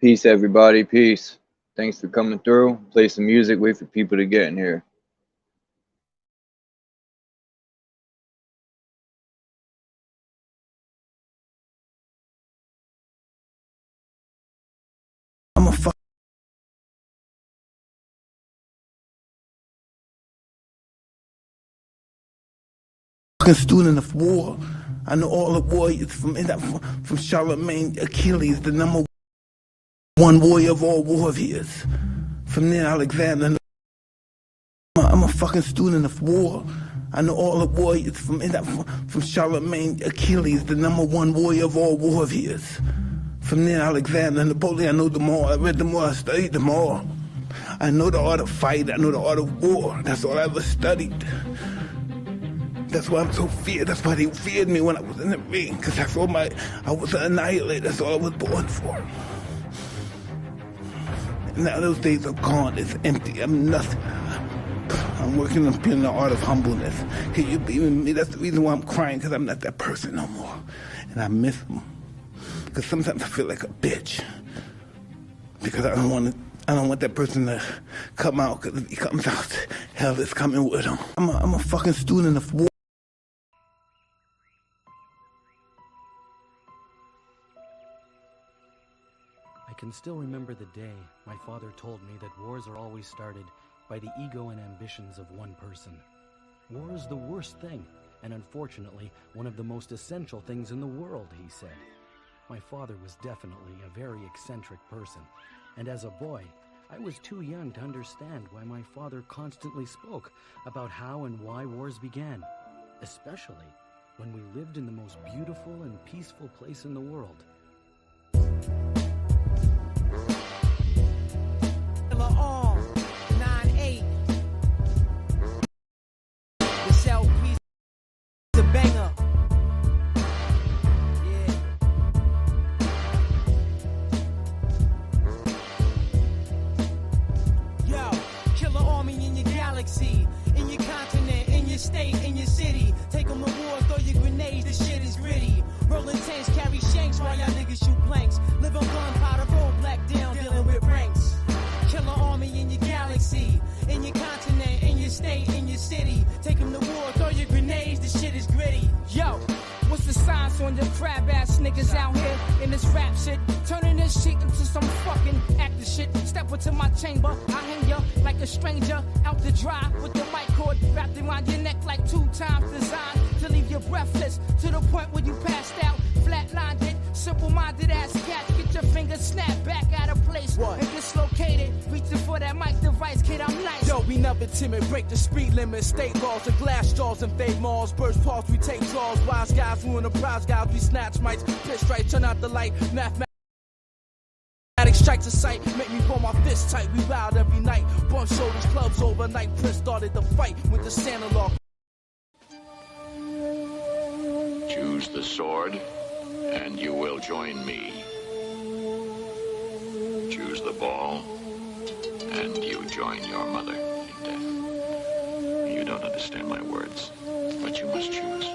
Peace, everybody. Peace. Thanks for coming through. Play some music. Wait for people to get in here. I'm a fucking student of war. I know all the warriors from Charlemagne, Achilles, the #1 warrior of all warriors. From there, Alexander. I'm a fucking student of war. I know all the warriors from Charlemagne, Achilles, the #1 warrior of all warriors. From there, Alexander, Napoleon, I know them all. I read them all, I studied them all. I know the art of fight, I know the art of war. That's all I ever studied. That's why I'm so feared. That's why they feared me when I was in the ring. Because that's all I was an annihilator. That's all I was born for. And now those days are gone. It's empty. I'm nothing. I'm working on being the art of humbleness. Can you be with me? That's the reason why I'm crying, because I'm not that person no more. And I miss them. Because sometimes I feel like a bitch. Because I don't want that person to come out, because if he comes out, hell is coming with him. I'm a fucking student of war. I can still remember the day my father told me that wars are always started by the ego and ambitions of one person. War is the worst thing, and unfortunately, one of the most essential things in the world, he said. My father was definitely a very eccentric person, and as a boy, I was too young to understand why my father constantly spoke about how and why wars began, especially when we lived in the most beautiful and peaceful place in the world. In your continent, in your state, in your city. Take them to war, throw your grenades, this shit is gritty. Rolling tanks, carry shanks while y'all niggas shoot blanks. Live on gunpowder, roll black down, dealing with ranks. Killer army in your galaxy. In your continent, in your state, in your city. Take them to war, throw your grenades, this shit is gritty. Yo, what's the science on your crab ass niggas out here in this rap shit? Turning this shit into some fucking actor shit. Step into my chamber, I hang ya like a stranger out to dry with the mic cord wrapped around your neck like 2 times designed to leave you breathless to the point where you passed out, flatlined it. Simple-minded ass cat, get your fingers snapped back out of place and dislocated. Reaching for that mic device, kid, I'm nice. Yo, we never timid, break the speed limit, state laws, the glass jaws and fade malls, burst parts, we take draws, wise guys, ruin the prize guys, we snatch mics, pitch straight, turn out the light, mathematics. Strikes a sight, make me pull my fist tight. We wild every night, bump shoulders, clubs overnight. Prince started the fight with the Santa Law. Choose the sword, and you will join me. Choose the ball, and you join your mother in death. You don't understand my words, but you must choose.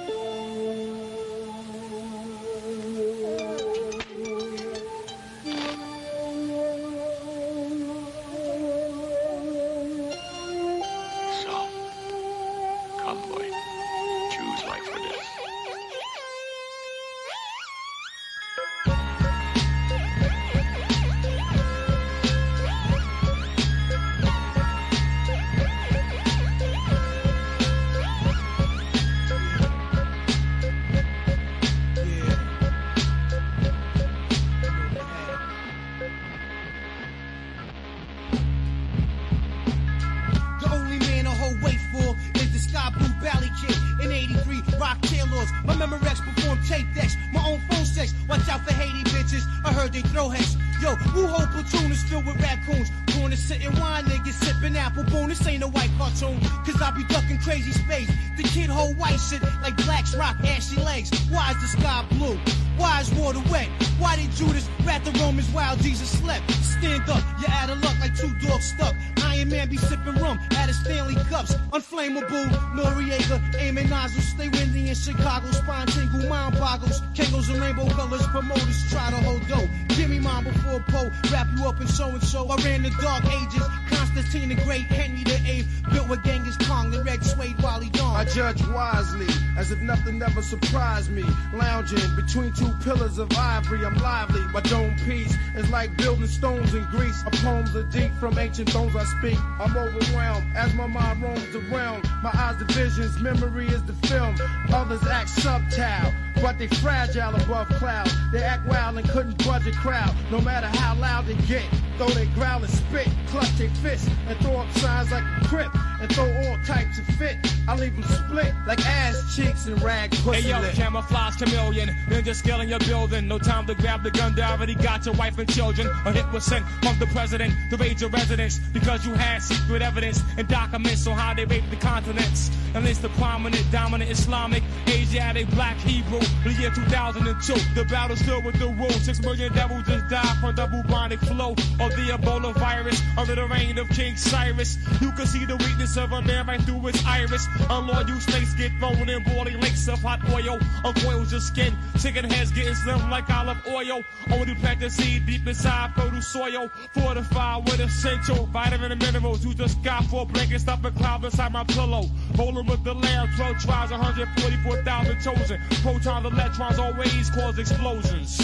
Yo, Wu-Ho platoon is filled with raccoons. Corner sitting wine, niggas sip sipping apple boom. This ain't a white cartoon, cause I be ducking crazy space. The kid hold white shit like blacks rock ashy legs. Why is the sky blue? Why is water wet? Why did Judas rat the Romans while Jesus slept? Stand up, you're out of luck like two dogs stuck. Iron Man be sipping rum out of Stanley cups. Unflammable, Noriega, aiming nozzles. Stay windy in Chicago, spine tingle, mind boggles. Kangos and rainbow colors, promoters try to hold dough. Give me mine before Poe, wrap you up in so-and-so. I ran the dark ages, Constantine the Great, Henry the Eighth. Built with Genghis Khan, the red suede Wally Dawn. I judge wisely, as if nothing ever surprised me. Lounging between two pillars of ivory, I'm lively. My dome piece is like building stones in Greece. Our poems are deep from ancient thrones I speak. I'm overwhelmed as my mind roams around. My eyes the visions, memory is the film. Others act subtile, but they fragile above clouds. They act wild and couldn't budge a crowd. No matter how loud they get, though they growl and spit, clutch their fists and throw up signs like a crip and throw all types of fit. I leave them split like ass cheeks and rag pussy. Hey yo, lip. camouflage chameleon, ninja skill in your building. No time to grab the gun, they already got your wife and children. A hit was sent from the president to raid your residence because you had secret evidence and documents on how they raped the continents. And it's the prominent, dominant Islamic, Asiatic, black Hebrew. The year 2002, the battle still with the rule. 6 million devils just died from the bubonic flow of the Ebola virus under the reign of King Cyrus. You can see the weakness of a man right through his iris. Unloyal snakes get thrown in boiling lakes of hot oil. Uncoils your skin, chicken heads getting slim like olive oil. Only plant the seed deep inside fertile soil. Fortified with essential vitamin and minerals. You just got 4 blankets stuff a cloud beside my pillow. Rolling with the lamb, 12 tribes, 144,000 chosen. Protons, electrons always cause explosions.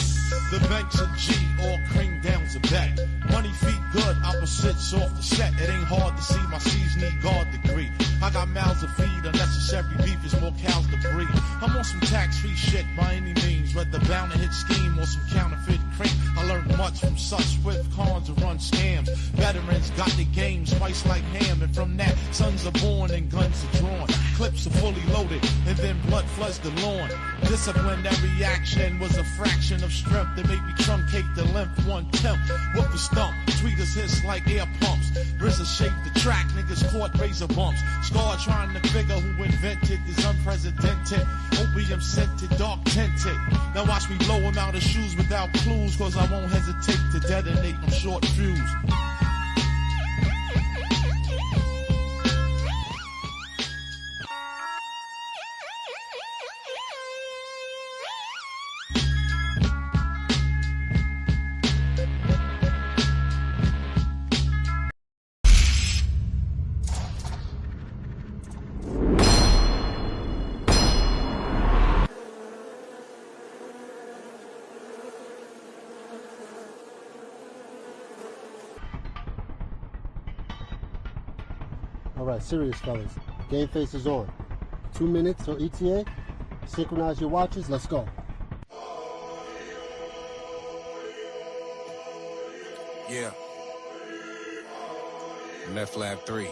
The banks of G, all cream down to back. Money feet good, opposites off the set. It ain't hard to see my C's need guard degree. I got mouths to feed, unnecessary beef is more cows to breed. I'm on some tax-free shit by any means, whether bound to hit scheme or some counterfeit cream. I learned much from such swift cons to run scams. Veterans got the game spiced like ham, and from that, sons are born and guns are drawn. Clips are fully loaded, and then blood floods the lawn. Disciplinary action was a fraction of strength that made me truncate the length 1/10. Whoop the stump, tweeters hiss like air pumps. RZA shaped the track, niggas caught razor bumps. Scar trying to figure who invented this unprecedented opium scented, dark tinted. Now watch me blow him out of shoes without clues, cause I won't hesitate to detonate them short fuse. Alright, serious fellas. Game face is on. 2 minutes till ETA. Synchronize your watches, let's go. Yeah. Left lab 3.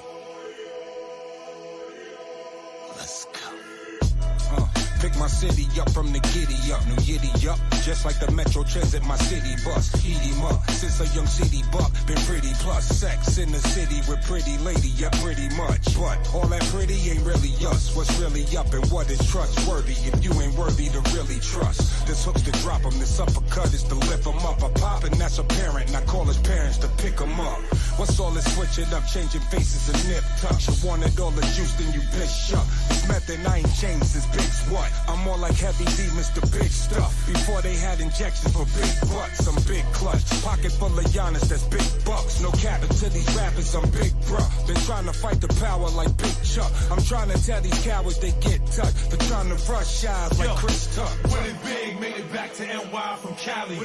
Let's go. Pick my city up from the giddy up, new yiddy up. Just like the Metro Transit, my city bus. Eat him up, since a young city buck. Been pretty plus sex in the city with pretty lady, yeah, pretty much. But all that pretty ain't really us. What's really up and what is trustworthy if you ain't worthy to really trust? This hook's to drop him, this uppercut is to lift him up. I pop and that's apparent, and I call his parents to pick him up. What's all this switching up, changing faces and nip tucks? You wanted all the juice, then you bitch up. This method I ain't changed since Big's what? I'm more like Heavy D, Mr. Big Stuff. Before they had injections for big butts, I'm big clutch. Pocket full of Giannis, that's big bucks. No capping to these rappers, I'm big bruh. Been trying to fight the power like Big Chuck. I'm trying to tell these cowards they get touched. But trying to rush shies like Chris Tuck. When it big, made it back to NY from Cali.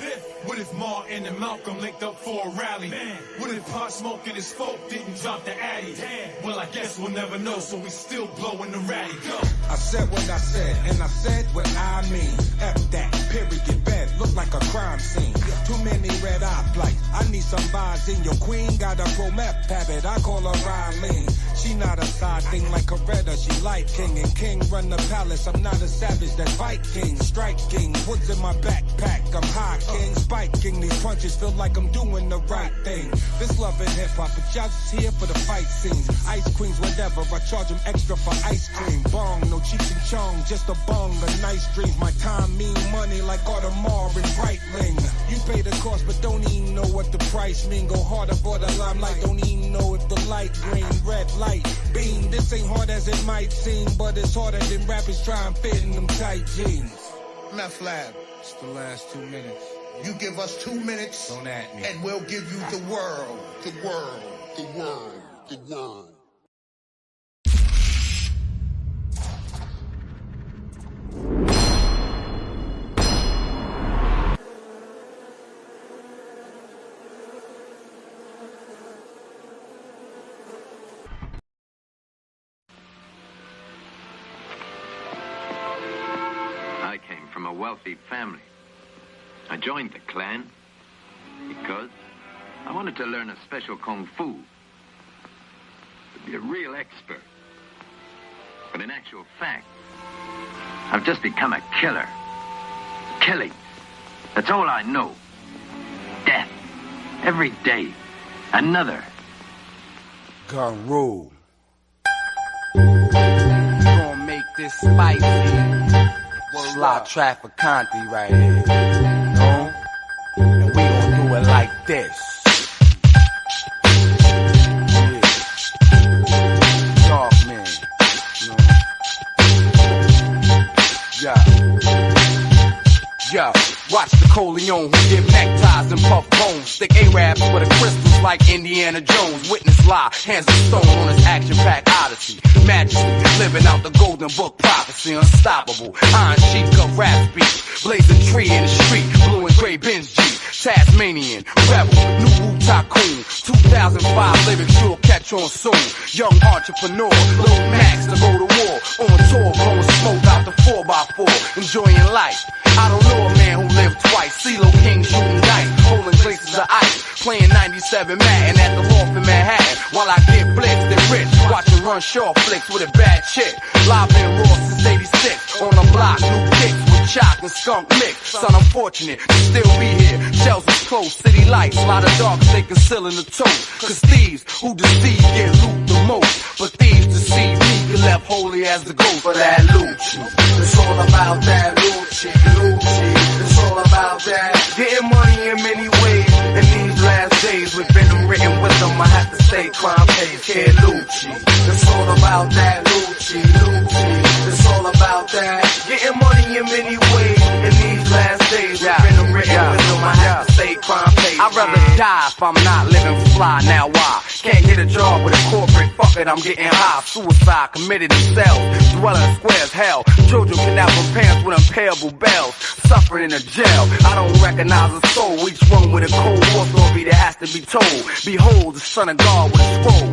What if Martin and Malcolm linked up for a rally? Man. What if Pop Smoke and his folk didn't drop the Addy? Damn. Well, I guess we'll never know, so we still blowing the ratty. Go. I said what I said, and I said what I mean. F that, period, bed, look like a crime scene. Too many red eye flights, I need some vibes in your queen. Got a pro-meth habit, I call her Riley. She not a side thing like Coretta, she light king. And king run the palace, I'm not a savage, that Viking. Strike king, woods in my backpack, I'm high king. Spiking these punches, feel like I'm doing the right thing. This love and hip-hop, but y'all just here for the fight scenes. Ice queens, whatever, I charge them extra for ice cream. Bong, no Cheech and Chong, just a bong, a nice dreams. My time mean money like Audemars and Breitling. You pay the cost, but don't even know what the price mean. Go harder for the limelight, don't even know if the light green, red light, beam. This ain't hard as it might seem, but it's harder than rappers try and fit in them tight jeans. Meth Lab. It's the last 2 minutes. You give us 2 minutes, Don't at me. and we'll give you the world, the world, the world, the world. I came from a wealthy family. I joined the clan because I wanted to learn a special kung fu, to be a real expert. But in actual fact, I've just become a killer. Killing. That's all I know. Death. Every day. Another. Gun rule. Gonna make this spicy. Slot Trafficante right here, you know? And we gon' do it like this. Yeah. Dog man, you know? Yeah. Watch the Coleon who get neckties and puff bones. Stick Arabs with the crystals like Indiana Jones. Witness lie, hands of stone on his action-packed odyssey. Majesty, living out the golden book prophecy. Unstoppable, iron sheik of rap speech. Blazing tree in the street, blue and gray Benz G. Tasmanian, rebel, new Wu tycoon. 2005 lyrics you'll catch on soon. Young entrepreneur, Lil Max to go to war. On tour, blowing smoke out the 4x4. Enjoying life. I don't know a man who lived twice. CeeLo King shooting dice, holding glaciers of ice. Playing 97 Madden at the loft in Manhattan. While I get blitzed and rich, watching Run Shaw flicks with a bad chick. Live been raw since 86. On the block, new kicks with chalk and skunk mix. Son, I'm fortunate to still be here. Shells is close, city lights. A lot of dark they concealing the tote. Cause thieves who deceive get loot the most. But thieves deceive me, get left holy as the ghost for that Lucci. It's all about that Lucci, Lucci. It's all about that. Getting money in many ways. In these last days, with venom written wisdom, I have to stay crime pays. Kid Lucci. It's all about that Lucci, Lucci. It's all about that. Getting money in many ways. In these last days, with venom written wisdom, I have to stay crime pays. I'd rather die if I'm not living fly. Now why? Can't get a job with a corporate. Fuck it, I'm getting high. Suicide committed in cells. Dwelling squares hell. Children kidnapped from parents with unpayable bells. Suffering in a jail. I don't recognize a soul. Each one with a cold war story that has to be told. Behold the son of God with a scroll.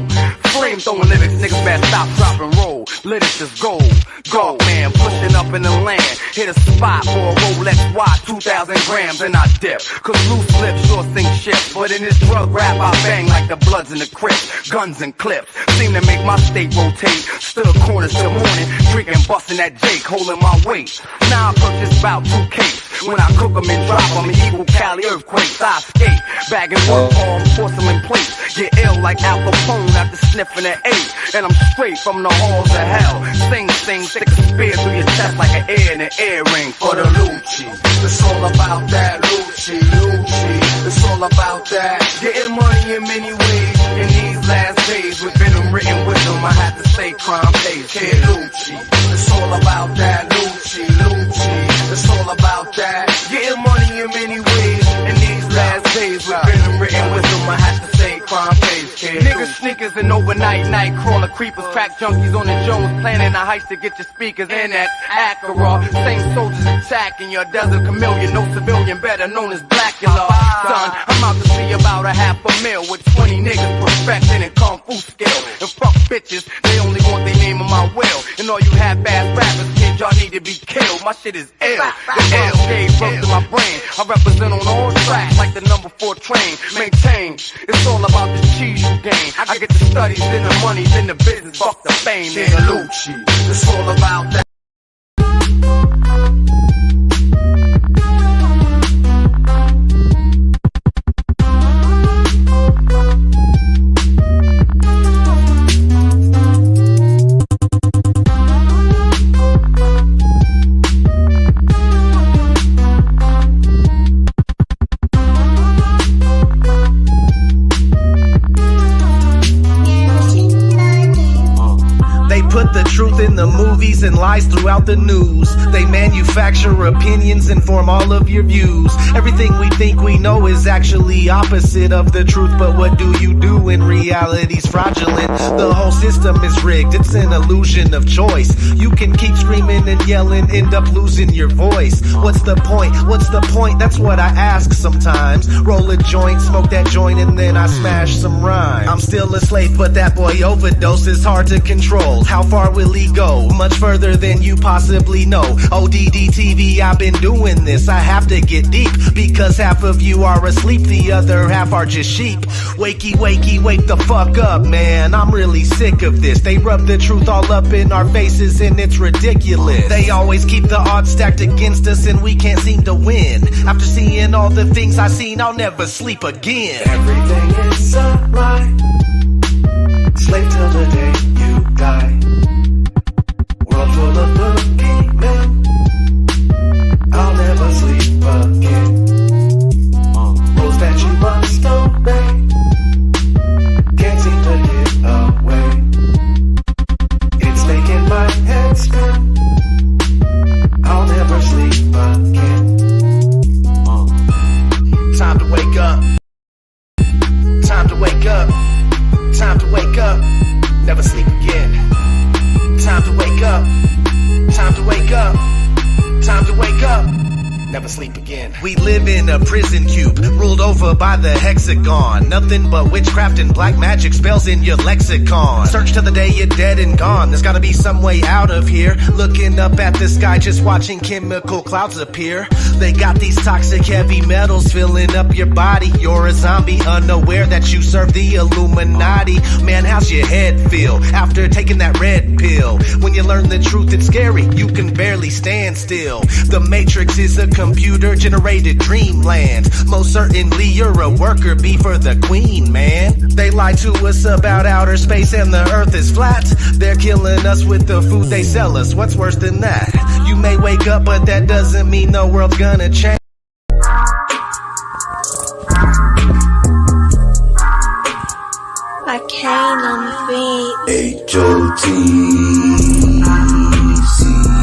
Flame throwing lyrics, niggas better stop, drop and roll. Lyrics is gold. Gold man pushing up in the land. Hit a spot for a Rolex watch, 2,000 grams and I dip. Cause loose lips sure sink shit. But in this drug rap I bang like the Bloods in the Crips. Guns and clips seem to make my state rotate. Stood corners till morning, drinking, busting that Jake, holding my weight. Now I purchase about 2 cakes. When I cook them and drop them, equal Cali earthquakes. I skate, bagging one arm, porcelain plates. Get ill like Al Capone after sniffing an 8. And I'm straight from the halls of hell. Sing, stick a spear through your chest like an ear in an earring for the Lucci. It's all about that Lucci, Lucci. It's all about that. Getting money in many ways. In these last days, with venom written wisdom, I have to stay crime pays. Kid Lucci. It's all about that Lucci, Lucci. It's all about that. Getting money in many ways. In these last days, with venom written wisdom, I have to stay crime pays. Kid niggas, sneakers, and overnight night crawler creepers, crack junkies on the Jones, planning a heist to get your speakers in that Acura. Same soldiers attacking your desert chameleon, no civilian, better known as Blackula. Son, I'm out to see about $500,000 with 20 niggas perfecting in kung fu skill. And fuck bitches, they only want their name on my will. And all you half-ass rappers, kid, y'all need to be killed. My shit is ill. The L gave birth to my brain. I represent on all tracks like the number 4 train. Maintain, it's all about the cheese you gain. I get the studies, then the money, then the business, fuck the fame, nigga. Lucci, it's all about that. Put the truth in the movies and lies throughout the news. They manufacture opinions and form all of your views. Everything we think we know is actually opposite of the truth. But what do you do when reality's fraudulent? The whole system is rigged, it's an illusion of choice. You can keep screaming and yelling, end up losing your voice. What's the point? What's the point? That's what I ask sometimes. Roll a joint, smoke that joint, and then I smash some rhyme. I'm still a slave, but that boy overdose is hard to control. How far will he go? Much further than you possibly know. ODD TV, I've been doing this. I have to get deep because half of you are asleep, the other half are just sheep. Wakey, wakey, wake the fuck up, man. I'm really sick of this. They rub the truth all up in our faces and it's ridiculous. They always keep the odds stacked against us and we can't seem to win. After seeing all the things I've seen, I'll never sleep again. Everything is a lie. Slave till the day you die. World full of boogeymen. I'll never sleep again. Rules that you must obey. Can't seem to get away. It's making my head spin. I'll never sleep again. Time to wake up. Time to wake up. Time to wake up. Never sleep again. Time to wake up. Time to wake up. Time to wake up. Never sleep again. We live in a prison cube, ruled over by the hexagon. Nothing but witchcraft and black magic spells in your lexicon. Search till the day you're dead and gone. There's gotta be some way out of here. Looking up at the sky, just watching chemical clouds appear. They got these toxic heavy metals filling up your body. You're a zombie, unaware that you serve the Illuminati. Man, how's your head feel after taking that red pill? When you learn the truth, it's scary. You can barely stand still. The Matrix is a computer-generated dreamland. Most certainly you're a worker bee for the queen, man. They lie to us about outer space and the earth is flat. They're killing us with the food they sell us. What's worse than that? You may wake up, but that doesn't mean the world's gonna change. I came on the beat. H-O-T-C,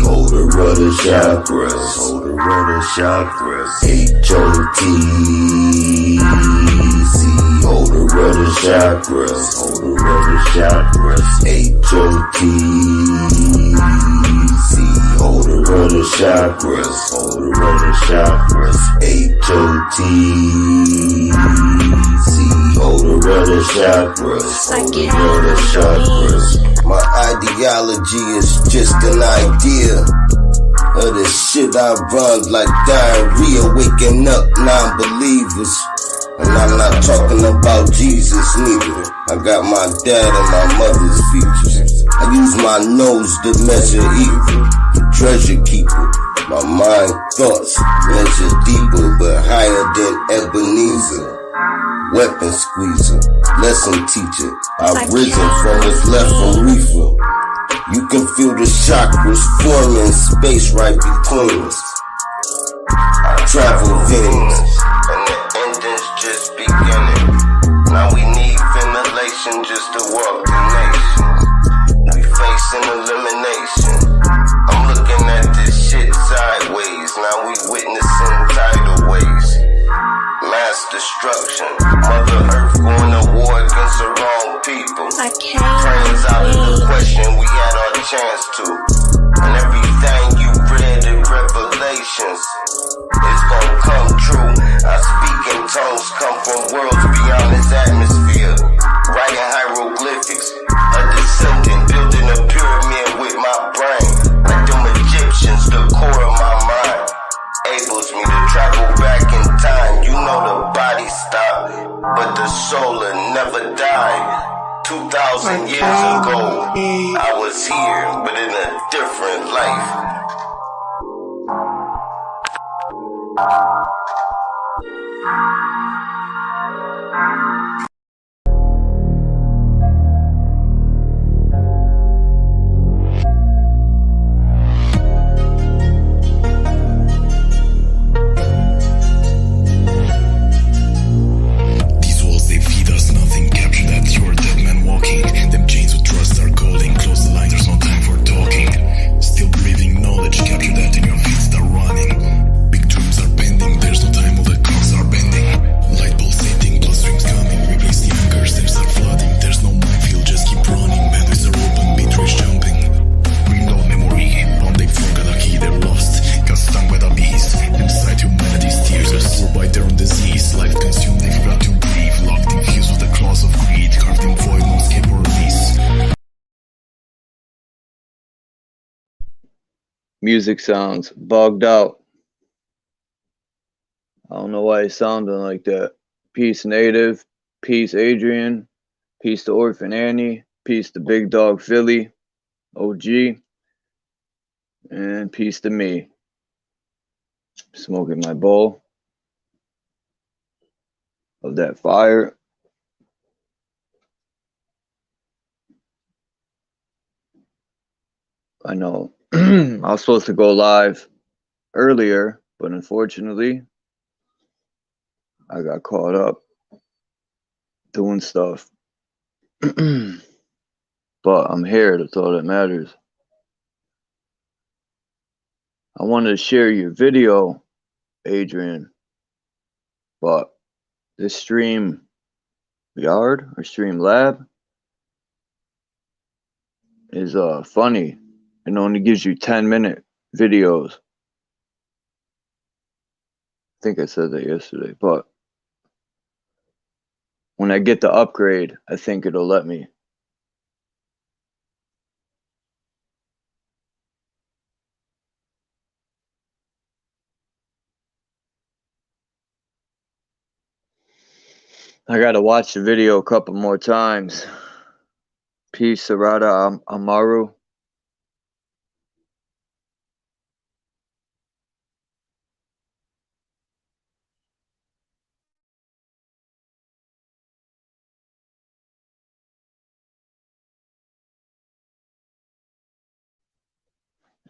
hold the rudder chakras, hold the rudder chakras. H-O-T-C, hold the rudder chakras, hold the rudder chakras. H-O-T-C, hold the rudder chakras, hold the rudder chakras. H-O-T-C, hold the rudder chakras, hold the rudder chakras. My ideology is just an idea of the shit I run like diarrhea, waking up non-believers. And I'm not talking about Jesus neither. I got my dad and my mother's features. I use my nose to measure evil, the treasure keeper. My mind thoughts measure deeper, but higher than Ebenezer. Weapon squeezer, lesson teacher. I've risen from what's left from reefer. You can feel the chakras forming space right between us. I travel veins, and the ending's just beginning. Now we need ventilation just to walk the nation. We facing elimination. I'm looking at this shit sideways. Now we witnessing tidal waves. Mass destruction. Mother Earth going to war against the wrong people. Friends out of the question, we had our chance to. And everything you read in Revelations is gonna come true. I speak in tongues, come from worlds beyond this atmosphere. Writing hieroglyphics, a descendant building a pyramid 2,000 years ago, I was here, but in a different life. These walls, they feed us nothing. Capture that, you're a dead man walking. Them chains with trust are calling. Close the line, there's no time for talking. Still breathing knowledge, capture that and your feet start running. Big dreams are pending, there's no time, all the clocks are bending. Light pulsating, bloodstreams coming. Replace the anchors, they start flooding. There's no minefield, just keep running. Bandways are open, beat race jumping. Bring no memory, bound they forgot a key, they're lost. Got stung by the beast, inside humanity's tears. Absorbed by their own disease, life consumed, they forgot to breathe. Locked in fuse with the claws of greed, carved in void, no escape or release. Music sounds bugged out. I don't know why it's sounding like that. Peace Native, peace Adrian, peace to Orphan Annie, peace to Big Dog Philly, OG, and peace to me. Smoking my bowl of that fire. I know I was supposed to go live earlier, but unfortunately I got caught up doing stuff. But I'm here, that's all that matters. I wanted to share your video, Adrian, but this Stream Yard or Stream Lab is funny. It only gives you 10-minute videos. I think I said that yesterday, but when I get the upgrade, I think it'll let me. I gotta watch the video a couple more times. Peace, Sarada Amaru.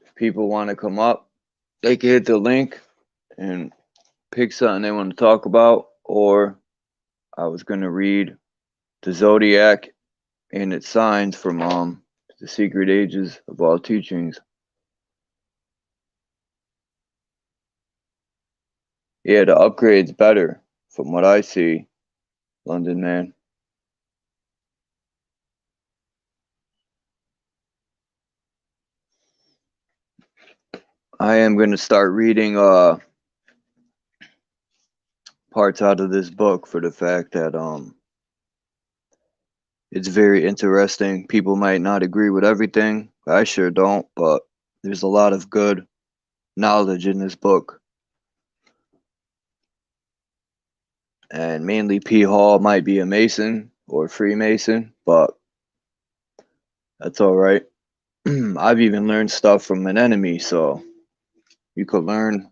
If people want to come up, they can hit the link and pick something they want to talk about, or I was going to read the Zodiac and its signs from The Secret Ages of All Teachings. Yeah, the upgrade's better from what I see, London Man. I am going to start reading parts out of this book for the fact that it's very interesting. People might not agree with everything. I sure don't, but there's a lot of good knowledge in this book. And mainly P. Hall might be a Mason or Freemason, but that's all right. I've even learned stuff from an enemy, so you could learn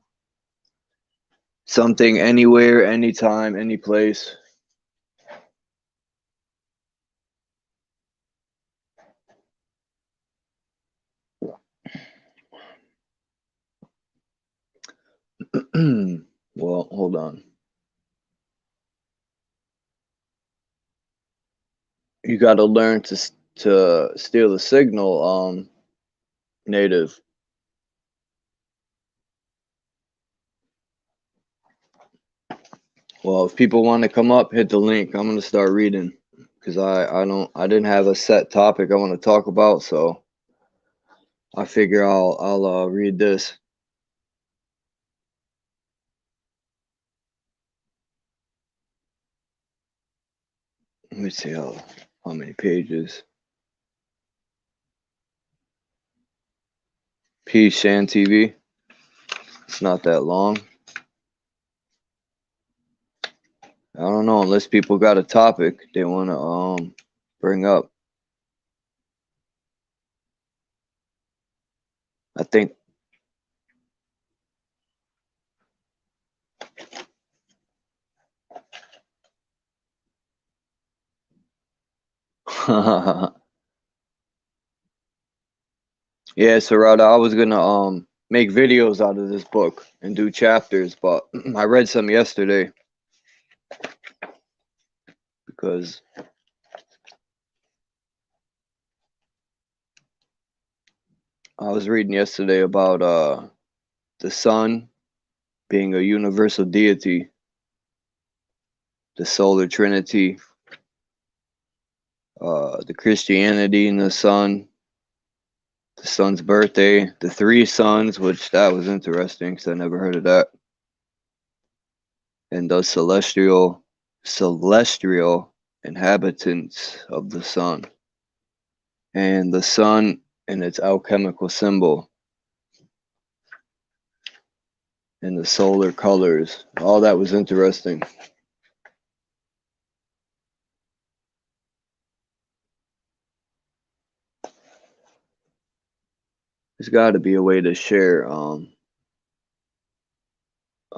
something anywhere, anytime, any place. Well, hold on. You got to learn to steal the signal, Native. Well, if people want to come up, hit the link. I'm gonna start reading because I didn't have a set topic I want to talk about, so I figure I'll read this. Let me see how many pages. Peace, Shan TV. It's not that long. I don't know, unless people got a topic they want to bring up. I think yeah, Sarada, I was gonna make videos out of this book and do chapters, but I read some yesterday because I was reading yesterday about the sun being a universal deity, the solar trinity, the Christianity in the sun's birthday, the three suns, which that was interesting because I never heard of that, and the celestial inhabitants of the sun, and the sun and its alchemical symbol, and the solar colors. All that was interesting. There's got to be a way to share a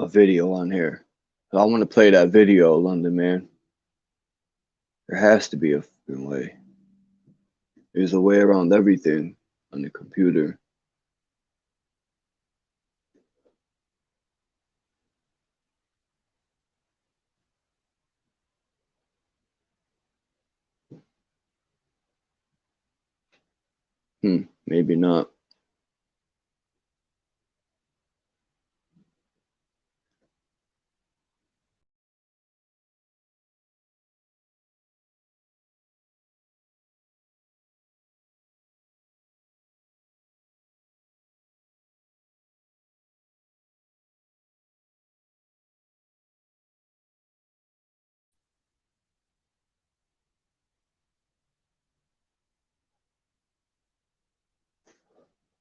video on here. I want to play that video, London Man. There has to be a way. There's a way around everything on the computer. Maybe not.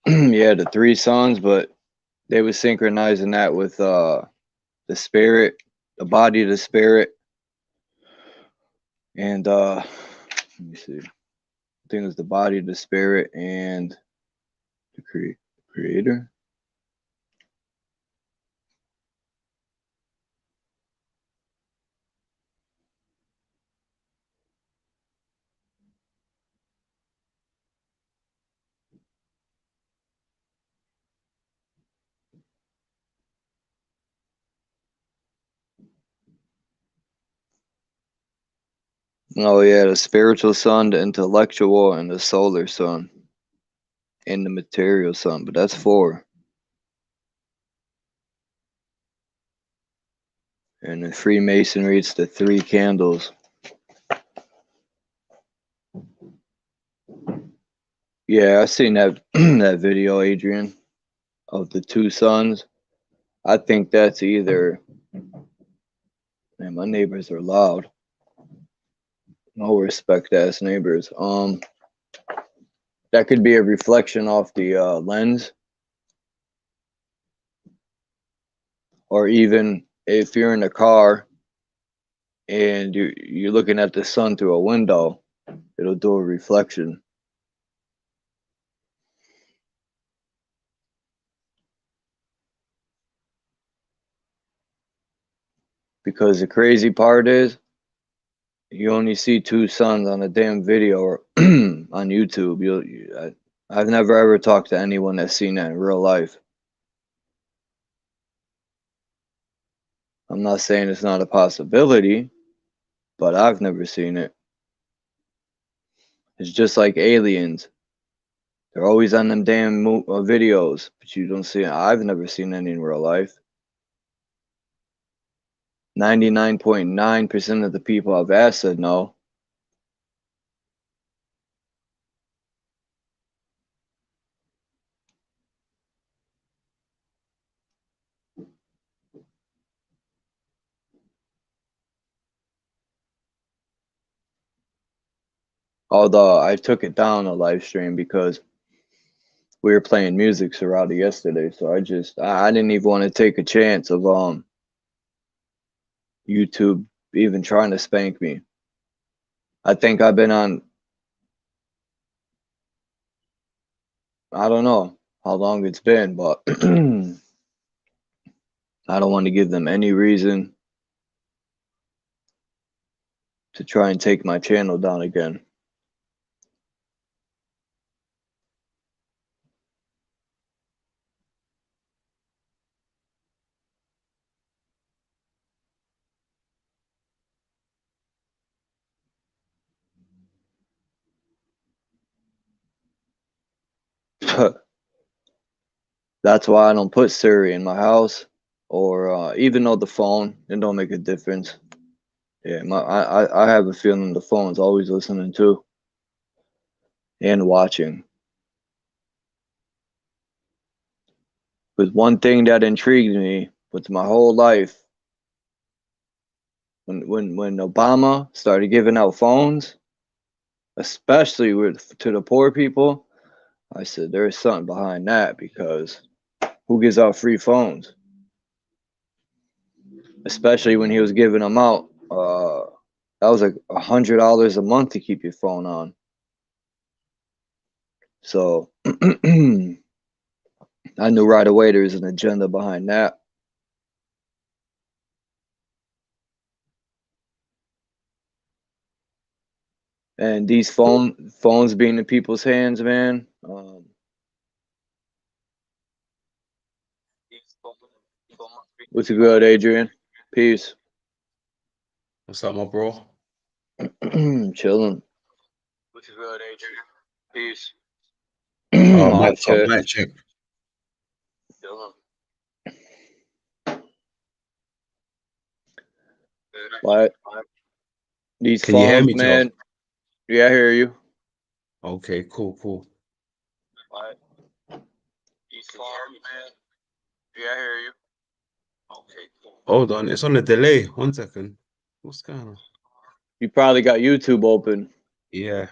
Yeah, the three sons, but they were synchronizing that with the spirit, the body of the spirit, and let me see. I think it was the body of the spirit and the creator. Oh yeah, the spiritual sun, the intellectual, and the solar sun, and the material sun. But that's four. And in Freemasonry, it's the three candles. Yeah, I seen that that video, Adrian, of the two suns. I think that's either. Man, my neighbors are loud. No respect ass neighbors. That could be a reflection off the lens, or even if you're in a car and you're looking at the sun through a window, it'll do a reflection. Because the crazy part is, you only see two suns on a damn video or on YouTube. I've never ever talked to anyone that's seen that in real life. I'm not saying it's not a possibility, but I've never seen it. It's just like aliens. They're always on them damn videos, but you don't see it. I've never seen any in real life. 99.9% of the people I've asked said no. Although I took it down a live stream because we were playing music Sarada yesterday, so I didn't even want to take a chance of YouTube even trying to spank me. I think I've been on I don't know how long it's been, but I don't want to give them any reason to try and take my channel down again. That's why I don't put Siri in my house, or even though the phone, it don't make a difference. Yeah, I have a feeling the phone's always listening to and watching. But one thing that intrigued me with my whole life, when Obama started giving out phones, especially to the poor people, I said there's something behind that, because who gives out free phones? Especially when he was giving them out. That was like $100 a month to keep your phone on. So I knew right away there was an agenda behind that. And these phones being in people's hands, man. What's good, Adrian? Peace. What's up, my bro? Chilling. What's good, Adrian? Peace. Mic check, mic check. What? These Can you hear phones, me, Joe? man. Yeah, I hear you. Okay, cool. What? These phones, man. Yeah, I hear you. Okay, cool. Hold on, it's on a delay. 1 second. What's going on? You probably got YouTube open. Yeah.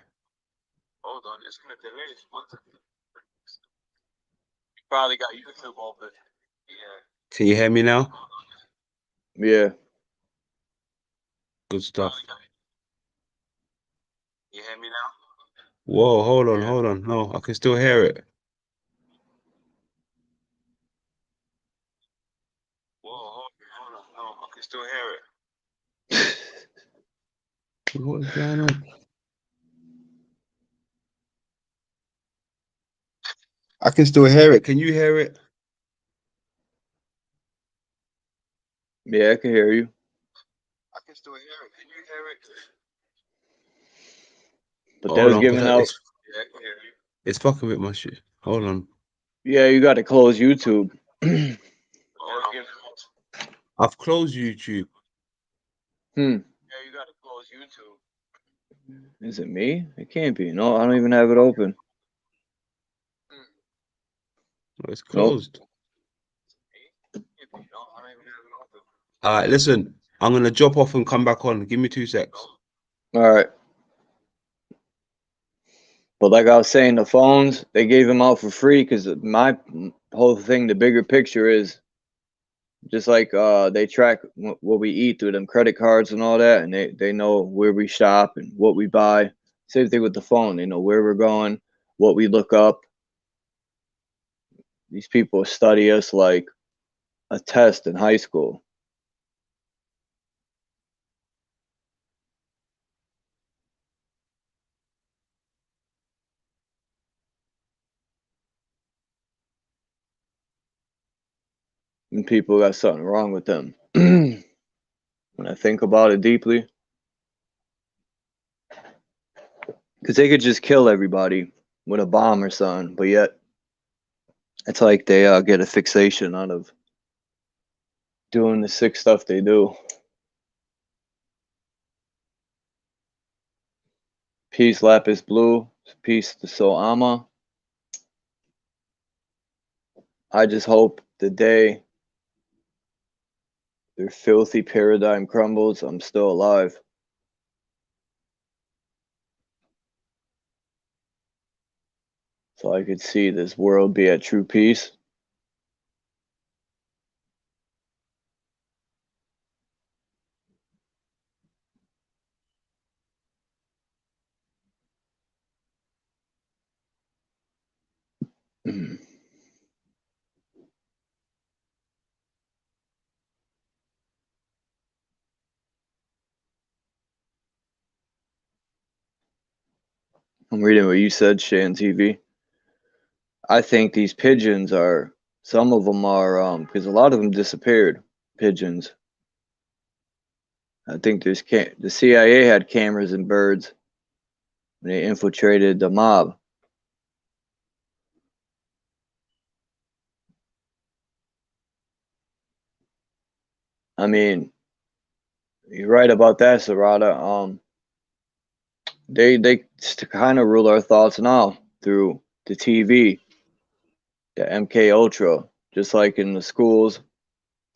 Hold on, it's gonna delay. 1 second. You probably got YouTube open. Yeah. Can you hear me now? Yeah. Good stuff. You hear me now? Whoa, hold on. No, I can still hear it. Whoa, hold on. No, I can still hear it. What is going on? I can still hear it. Can you hear it? Yeah, I can hear you. I can still hear it. Can you hear it? But they was giving out. Yeah, I can hear you. It's fucking with my shit. Hold on. Yeah, you got to close YouTube. I've closed YouTube. Yeah, you got to close YouTube. Is it me? It can't be. No, I don't even have it open. It's closed. All right, listen. I'm gonna drop off and come back on. Give me 2 secs. All right. But like I was saying, the phones, they gave them out for free, because my whole thing, the bigger picture is just like they track what we eat through them credit cards and all that, and they know where we shop and what we buy. Same thing with the phone. They know where we're going, what we look up. These people study us like a test in high school. And people got something wrong with them. When I think about it deeply, because they could just kill everybody with a bomb or something, but yet it's like they get a fixation out of doing the sick stuff they do. Peace, Lapis Blue. Peace to Soama. I just hope the day their filthy paradigm crumbles, I'm still alive. So I could see this world be at true peace. I'm reading what you said, Shan TV. I think these pigeons are, some of them are, because a lot of them disappeared, pigeons. I think the CIA had cameras in birds when they infiltrated the mob. I mean, you're right about that, Sarada. They kind of rule our thoughts now through the TV, the MK Ultra, just like in the schools.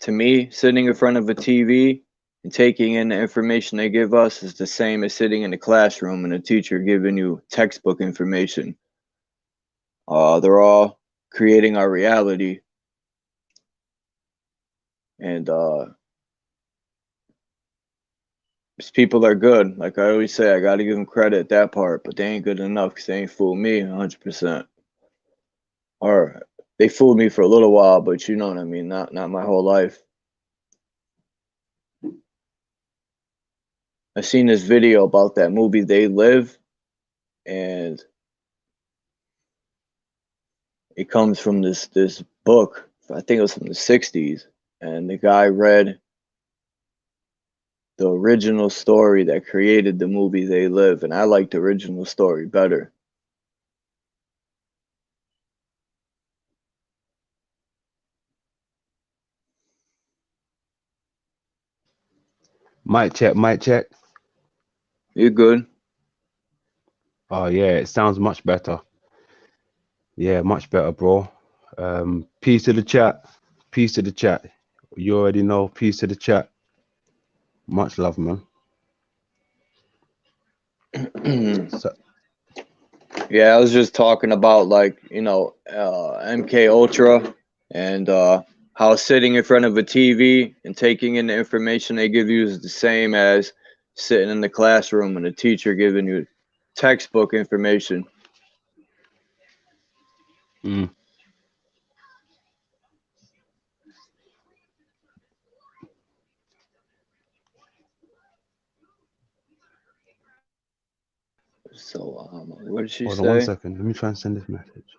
To me, sitting in front of a TV and taking in the information they give us is the same as sitting in the classroom and a teacher giving you textbook information. They're all creating our reality. And these people are good. Like I always say, I got to give them credit at that part, but they ain't good enough because they ain't fooled me 100%. Or they fooled me for a little while, but you know what I mean, not my whole life. I seen this video about that movie They Live, and it comes from this book. I think it was from the 60s, and the guy read the original story that created the movie They Live, and I like the original story better. Mic check, mic check. You're good. Oh yeah, it sounds much better. Yeah, much better, bro. Peace to the chat. Peace to the chat. You already know. Peace to the chat. Much love, man. Yeah, I was just talking about, like, you know, MK Ultra and how sitting in front of a TV and taking in the information they give you is the same as sitting in the classroom and a teacher giving you textbook information. Mm. So, what did she Hold say? on 1 second. Let me try and send this message.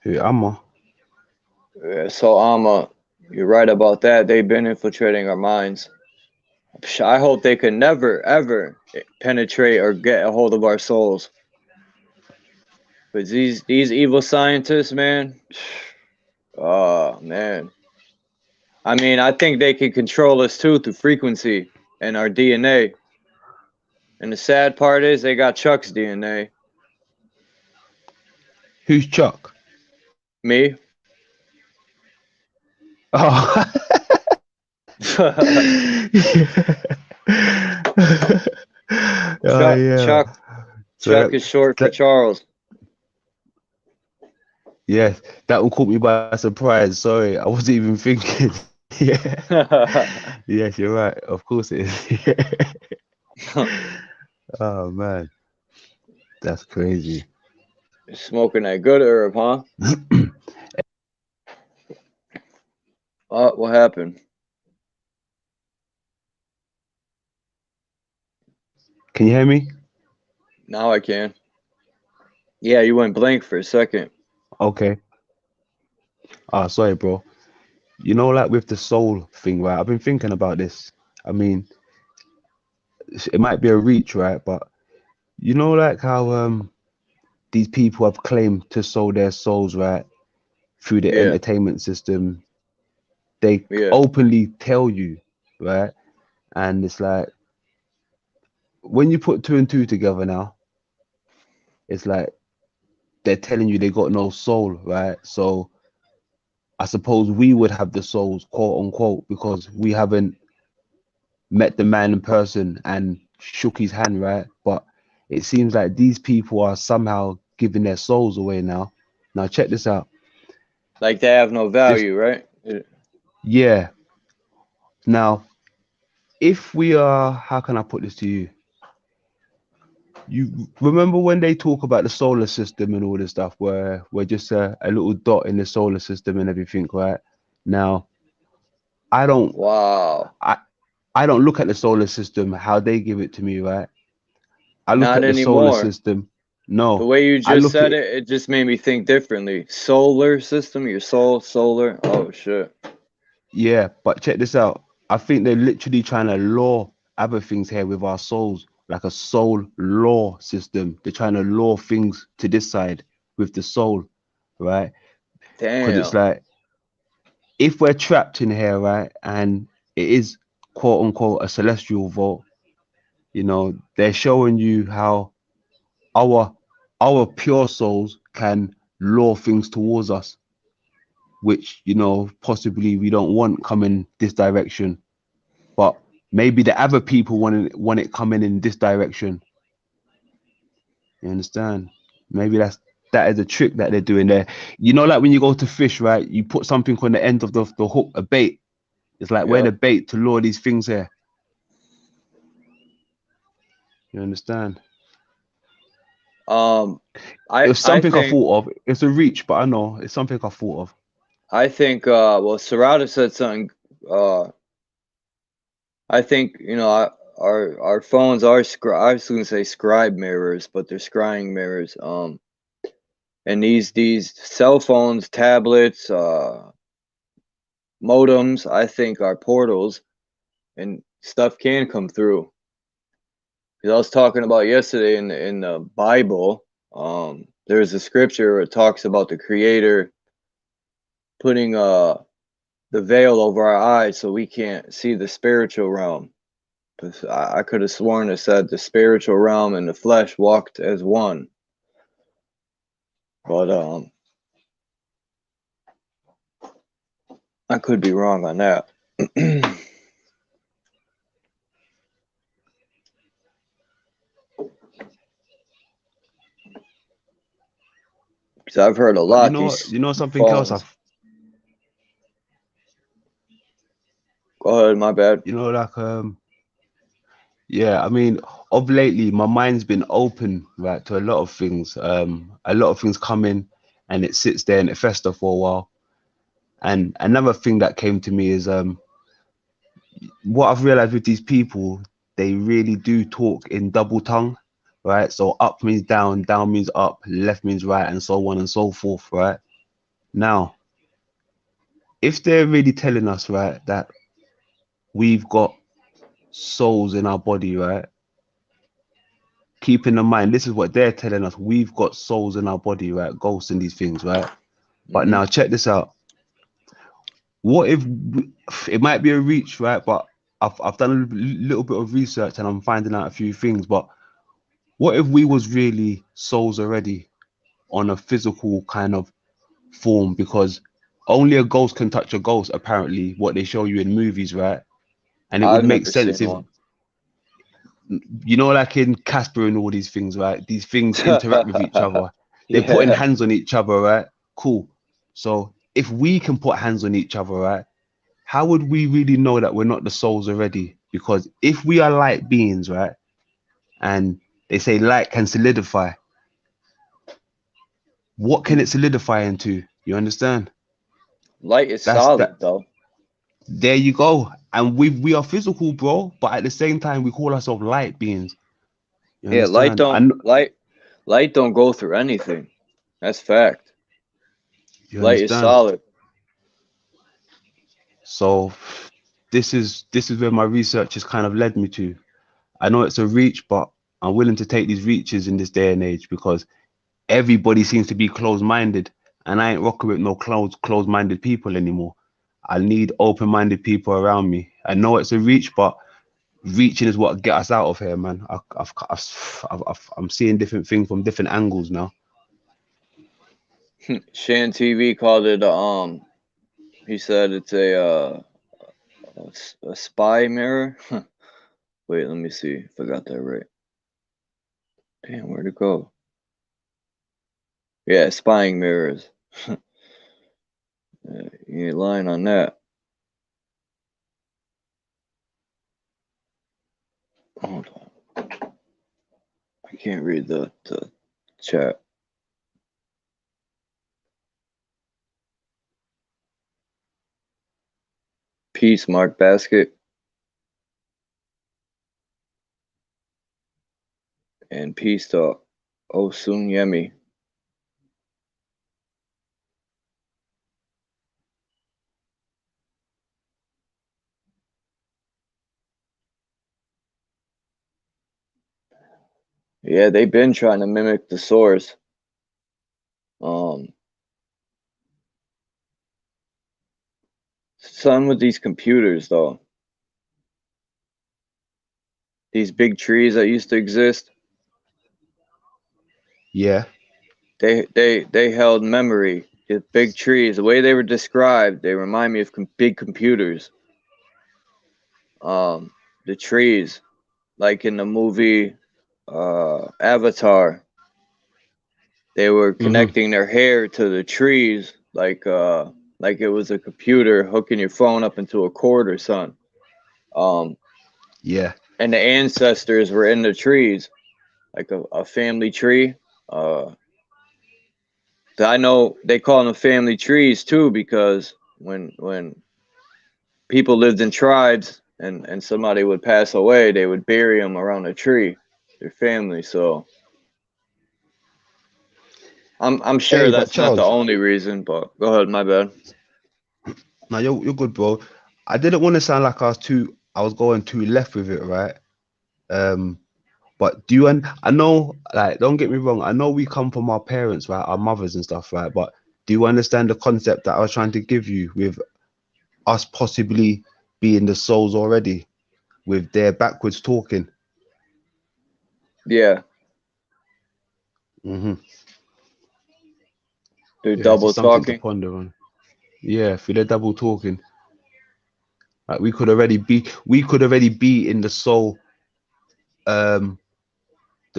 Hey, Amma. Yeah, so, you're right about that. They've been infiltrating our minds. I hope they could never, ever penetrate or get a hold of our souls. Because these evil scientists, man, oh, man. I mean, I think they can control us, too, through frequency and our DNA. And the sad part is they got Chuck's DNA. Who's Chuck? Me. Oh. Chuck is short for Charles. Yes, that will caught me by surprise. Sorry, I wasn't even thinking. Yeah. Yes, you're right. Of course it is. Oh man, that's crazy. You're smoking that good herb, huh? What happened? Can you hear me? Now I can. Yeah, you went blank for a second. Okay. Sorry, bro. You know, like with the soul thing, right? I've been thinking about this. I mean, it might be a reach, right? But you know, like how these people have claimed to sold their souls, right? Through the entertainment system. They openly tell you, right? And it's like, when you put 2 and 2 together now, it's like they're telling you they got no soul, right? So I suppose we would have the souls, quote unquote, because we haven't met the man in person and shook his hand, right? But it seems like these people are somehow giving their souls away now. Now check this out. Like they have no value, right? Yeah. Now, if we are, how can I put this to you? You remember when they talk about the solar system and all this stuff, where we're just a little dot in the solar system and everything, right? Now, I don't. Wow. I don't look at the solar system how they give it to me, right? I look Not at the solar anymore. system. The No, way you I just look said at it, it just made me think differently. Solar system, your soul, solar. Oh shit. yeah, but check this out. I think they're literally trying to law other things here with our souls, like a soul law system. They're trying to law things to this side with the soul, right? Because it's Damn. like if we're trapped in here, right, and it is quote unquote a celestial vault, you know, they're showing you how our pure souls can law things towards us, which you know possibly we don't want coming this direction, but maybe the other people want it coming in this direction. You understand? Maybe that is a trick that they're doing there. You know, like when you go to fish, right? You put something on the end of the hook, a bait. It's like we're the Yep. bait to lure these things here. You understand? Um, It I was I something I think thought of. It's a reach, but I know it's something I thought of. well, Sarada said something. Uh, I think our phones are I was gonna say scribe mirrors, but they're scrying mirrors. And these cell phones, tablets, modems, I think are portals, and stuff can come through. Because I was talking about yesterday in the Bible, there's a scripture where it talks about the Creator putting the veil over our eyes so we can't see the spiritual realm. 'Cause I could have sworn it said the spiritual realm and the flesh walked as one. But I could be wrong on that. Because I've heard a But lot these you know something else. phones. Go ahead, my bad. You know, like yeah. I mean, of lately, my mind's been open, right, to a lot of things. A lot of things come in, and it sits there and it festers for a while. And another thing that came to me is what I've realized with these people, they really do talk in double tongue, right? So up means down, down means up, left means right, and so on and so forth, right? Now, if they're really telling us, right, that we've got souls in our body, right? Keeping in mind, this is what they're telling us. We've got souls in our body, right? Ghosts and these things, right? But now check this out. What if it might be a reach, right? But I've done a little bit of research and I'm finding out a few things. But what if we was really souls already on a physical kind of form? Because only a ghost can touch a ghost, apparently, what they show you in movies, right? And it would I've make never sense seen if, one. you know, like in Casper and all these things, right? These things interact with each other. They're putting Yeah. hands on each other, right? Cool. So if we can put hands on each other, right? How would we really know that we're not the souls already? Because if we are light beings, right? And they say light can solidify. What can it solidify into? You understand? Light is That's solid that. though. There you go. And we are physical, bro. But at the same time, we call ourselves light beings. You Yeah, understand? And light don't go through anything. That's fact. you Light is understand? solid. So this is where my research has kind of led me to. I know it's a reach, but I'm willing to take these reaches in this day and age because everybody seems to be closed-minded, and I ain't rocking with no closed-minded people anymore. I need open-minded people around me. I know it's a reach, but reaching is what get us out of here, man. I'm seeing different things from different angles now. Shan TV called it he said it's a spy mirror. Wait, let me see if I got that right. Damn, where'd it go? Yeah, spying mirrors. You ain't lying on that. Hold on. I can't read the chat. Peace, Mark Basket. And peace to Osunyemi. Yeah, they've been trying to mimic the source. Son, with these computers though, these big trees that used to exist, Yeah. they held memory. The big trees, the way they were described, they remind me of big computers. The trees, like in the movie Avatar, they were connecting their hair to the trees, like it was a computer hooking your phone up into a cord or something. Yeah. And the ancestors were in the trees, like a family tree. I know they call them family trees too, because when people lived in tribes and somebody would pass away, they would bury them around a tree, their family. So I'm sure Hey, but that's not the Charles, only reason, but go ahead, my bad. no, you're good, bro. I didn't want to sound like I was going too left with it, right? But I know, like, don't get me wrong, I know we come from our parents, right, our mothers and stuff, right? But do you understand the concept that I was trying to give you with us possibly being the souls already, with their backwards talking? Yeah. Mm-hmm. They're Yeah, double it's something talking. to ponder on. Yeah, through the double talking. Like we could already be in the soul, the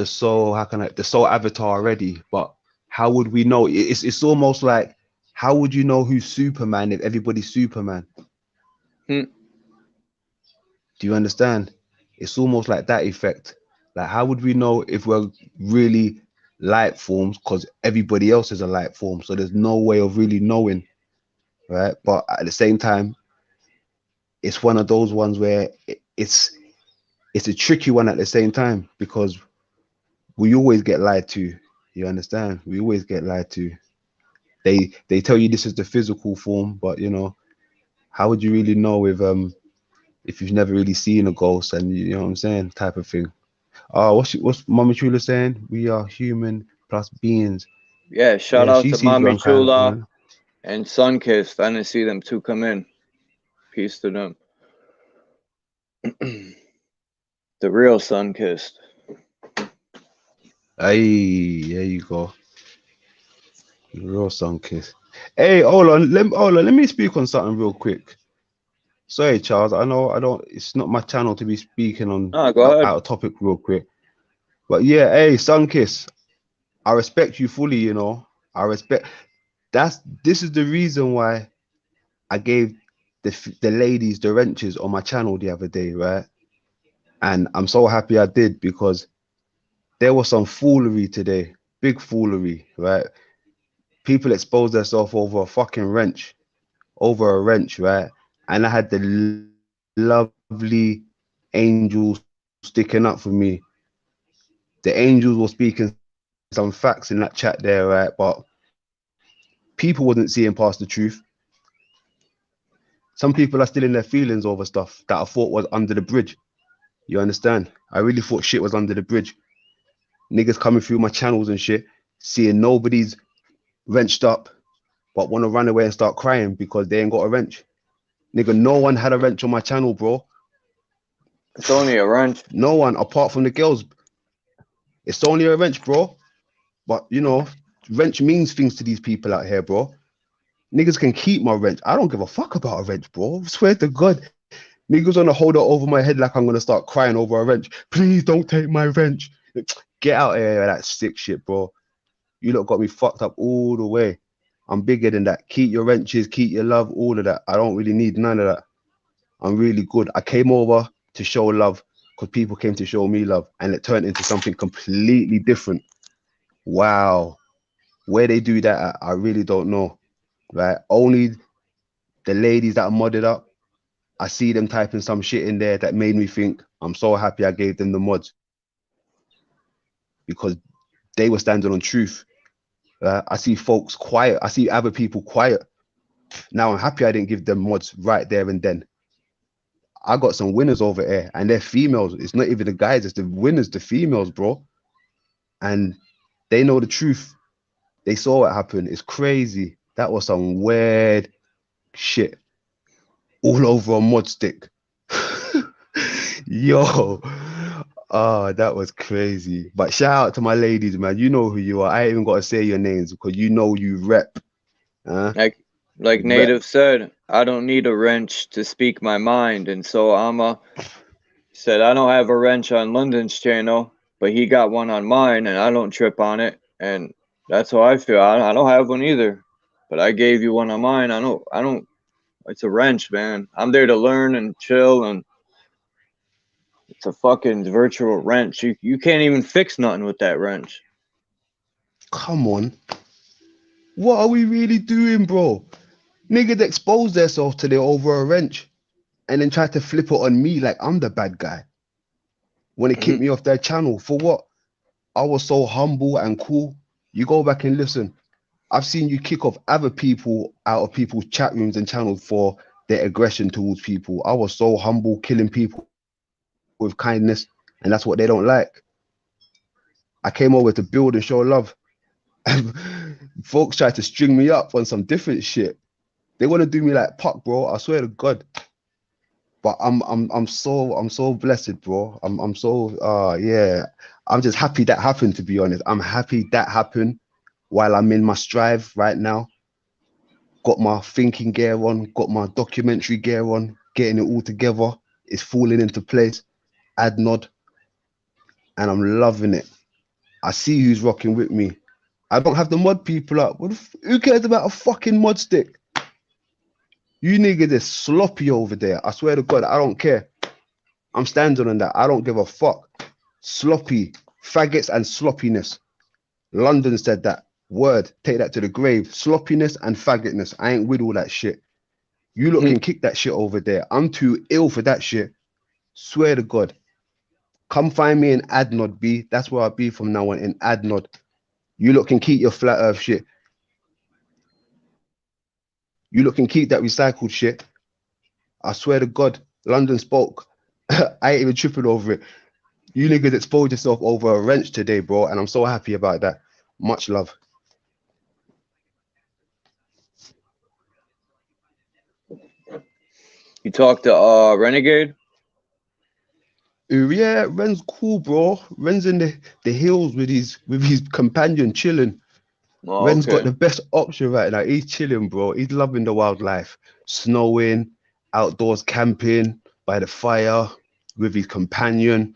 soul, the soul avatar already, but how would we know? It's almost like, how would you know who's Superman if everybody's Superman? Do you understand? It's almost like that effect. Like, how would we know if we're really light forms? Because everybody else is a light form, so there's no way of really knowing, right? But at the same time, it's one of those ones where it's a tricky one at the same time, because we always get lied to. You understand? We always get lied to. They tell you this is the physical form, but you know, how would you really know if you've never really seen a ghost, and you know what I'm saying, type of thing. What's Mama Chula saying? We are human plus beings. Yeah, shout Yeah, out she to sees Mami one kind of Chula thing. and Sunkissed. I didn't see them two come in. Peace to them. The real Sunkissed. Hey, there you go. The real Sunkissed. Hey, hold on. Let me speak on something real quick. Sorry, Charles. I know I don't. It's not my channel to be speaking on Go ahead. out of topic real quick. But yeah, hey, Sunkiss, I respect you fully. You know, I respect. This is the reason why I gave the ladies the wrenches on my channel the other day, right? And I'm so happy I did, because there was some foolery today, big foolery, right? People exposed themselves over a fucking wrench, right? And I had the lovely angels sticking up for me. The angels were speaking some facts in that chat there, right? But people wasn't seeing past the truth. Some people are still in their feelings over stuff that I thought was under the bridge. You understand? I really thought shit was under the bridge. Niggas coming through my channels and shit, seeing nobody's wrenched up, but want to run away and start crying because they ain't got a wrench. Nigga, no one had a wrench on my channel, bro. It's only a wrench. No one, apart from the girls. It's only a wrench, bro. But, you know, wrench means things to these people out here, bro. Niggas can keep my wrench. I don't give a fuck about a wrench, bro. I swear to God. Niggas want to hold it over my head like I'm going to start crying over a wrench. Please don't take my wrench. Get out of here with that sick shit, bro. You lot got me fucked up all the way. I'm bigger than that. Keep your wrenches, keep your love, all of that. I don't really need none of that. I'm really good. I came over to show love because people came to show me love, and it turned into something completely different. Wow. Where they do that at, I really don't know. Right? Only the ladies that are modded up, I see them typing some shit in there that made me think, I'm so happy I gave them the mods. because they were standing on truth. I see folks quiet. I see other people quiet. Now I'm happy I didn't give them mods right there and then. I got some winners over here, and they're females. It's not even the guys, it's the winners, the females, bro. And they know the truth. They saw what happened. It's crazy. That was some weird shit all over a mod stick. Yo. Oh, that was crazy. But shout out to my ladies, man. You know who you are. I ain't even got to say your names because you know you rep. Like Native said, I don't need a wrench to speak my mind. And so Amma said, I don't have a wrench on London's channel, but he got one on mine and I don't trip on it. And that's how I feel. I don't have one either, but I gave you one on mine. I don't, it's a wrench, man. I'm there to learn and chill, and it's a fucking virtual wrench. You can't even fix nothing with that wrench. Come on. What are we really doing, bro? Niggas expose themselves to over a wrench and then try to flip it on me like I'm the bad guy. When it kicked me off their channel, for what? I was so humble and cool. You go back and listen. I've seen you kick off other people out of people's chat rooms and channels for their aggression towards people. I was so humble, killing people with kindness, and that's what they don't like. I came over to build and show love. Folks tried to string me up on some different shit. They want to do me like Puck, bro. I swear to God. But I'm so blessed, bro. I'm so yeah. I'm just happy that happened, to be honest. I'm happy that happened while I'm in my strive right now. Got my thinking gear on, got my documentary gear on, getting it all together. It's falling into place. Adnod. And I'm loving it. I see who's rocking with me. I don't have the mod people up. Who cares about a fucking mod stick? You niggas is sloppy over there. I swear to God, I don't care. I'm standing on that. I don't give a fuck. Sloppy. Faggots and sloppiness. London said that. Word. Take that to the grave. Sloppiness and faggotness. I ain't with all that shit. You lot can kick that shit over there. I'm too ill for that shit. Swear to God. Come find me in Adnod, B. That's where I'll be from now on, in Adnod. You lot can keep your flat earth shit. You lot can keep that recycled shit. I swear to God, London spoke. I ain't even tripping over it. You niggas exposed yourself over a wrench today, bro, and I'm so happy about that. Much love. You talked to Renegade? Yeah, Ren's cool, bro. Ren's in the hills with his companion chilling. Oh, Ren's okay. got the best option right now. He's chilling, bro. He's loving the wildlife. Snowing, outdoors camping, by the fire, with his companion.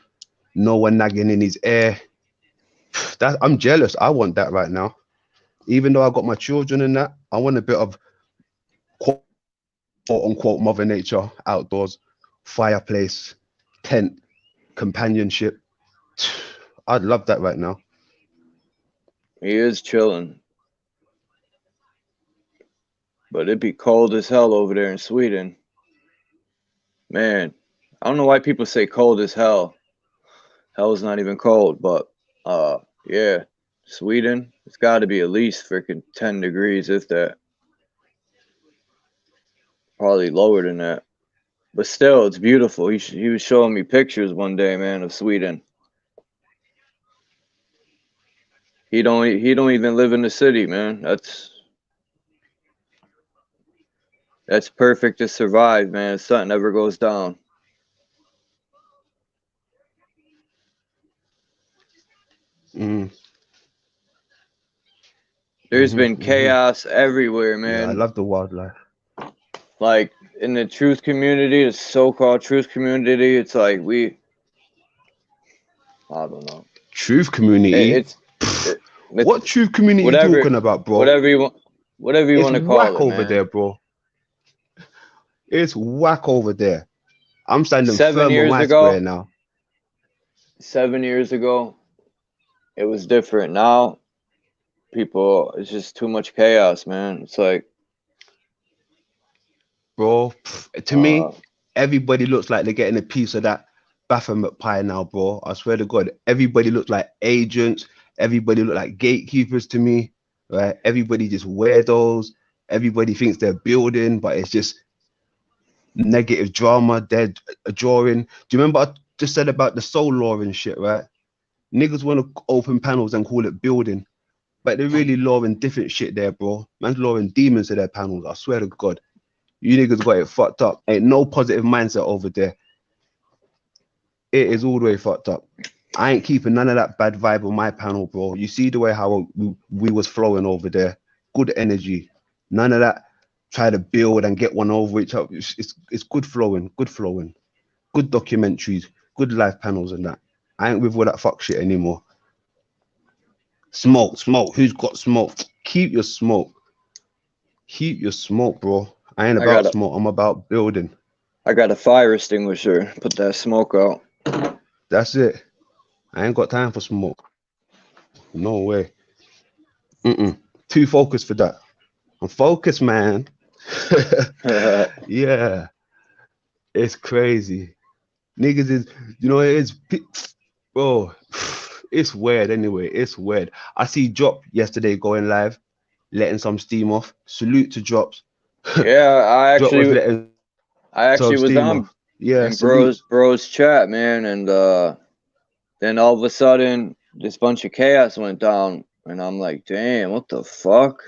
No one nagging in his ear. I'm jealous. I want that right now. Even though I got my children and that, I want a bit of quote unquote Mother Nature outdoors, fireplace, tent, companionship. I'd love that right now. He is chilling. But it'd be cold as hell over there in Sweden. Man, I don't know why people say cold as hell. Hell's not even cold, but yeah, Sweden, it's got to be at least freaking 10 degrees, if that. Probably lower than that. But still, it's beautiful. He was showing me pictures one day, man, of Sweden. He don't even live in the city, man. That's perfect to survive, man. If something ever goes down. There's been chaos everywhere, man. Yeah, I love the wildlife. Like in the truth community, the so-called truth community, it's like I don't know. Truth community? What truth community are you talking about, bro? Whatever you want to call it, It's whack over there, bro. It's whack over there. I'm standing firm on my square now. 7 years ago, it was different. Now, people, it's just too much chaos, man. It's like, bro, to me, everybody looks like they're getting a piece of that Baphomet Pie now, bro. I swear to God, everybody looked like agents. Everybody looked like gatekeepers to me, right? Everybody just weirdos. Everybody thinks they're building, but it's just negative drama. They're drawing. Do you remember I just said about the soul law and shit, right? Niggas want to open panels and call it building, but they're really lawing different shit there, bro. Man's lawing demons to their panels. I swear to God. You niggas got it fucked up. Ain't no positive mindset over there. It is all the way fucked up. I ain't keeping none of that bad vibe on my panel, bro. You see the way how we was flowing over there. Good energy. None of that try to build and get one over each other. It's good flowing. Good flowing. Good documentaries. Good live panels and that. I ain't with all that fuck shit anymore. Smoke. Who's got smoke? Keep your smoke. Keep your smoke, bro. I ain't about smoke. I'm about building. I got a fire extinguisher. Put that smoke out. That's it. I ain't got time for smoke. No way. Too focused for that. I'm focused, man. Yeah. It's crazy. Niggas is, you know, it is, bro. It's weird anyway. It's weird. I see Drop yesterday going live, letting some steam off. Salute to Drops. Yeah, I actually was on in bro's chat, man, and then all of a sudden this bunch of chaos went down, and I'm like, damn, what the fuck?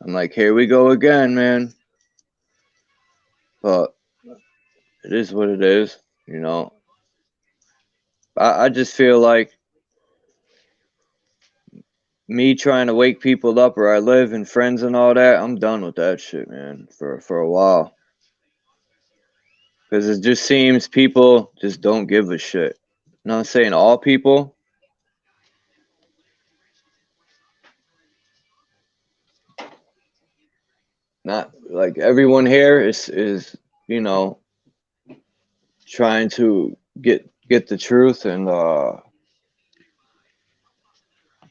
I'm like, here we go again, man. But it is what it is, you know. I just feel like me trying to wake people up where I live and friends and all that, I'm done with that shit, man, for a while. Because it just seems people just don't give a shit. I'm not saying all people. Not like everyone here is you know, trying to get the truth, and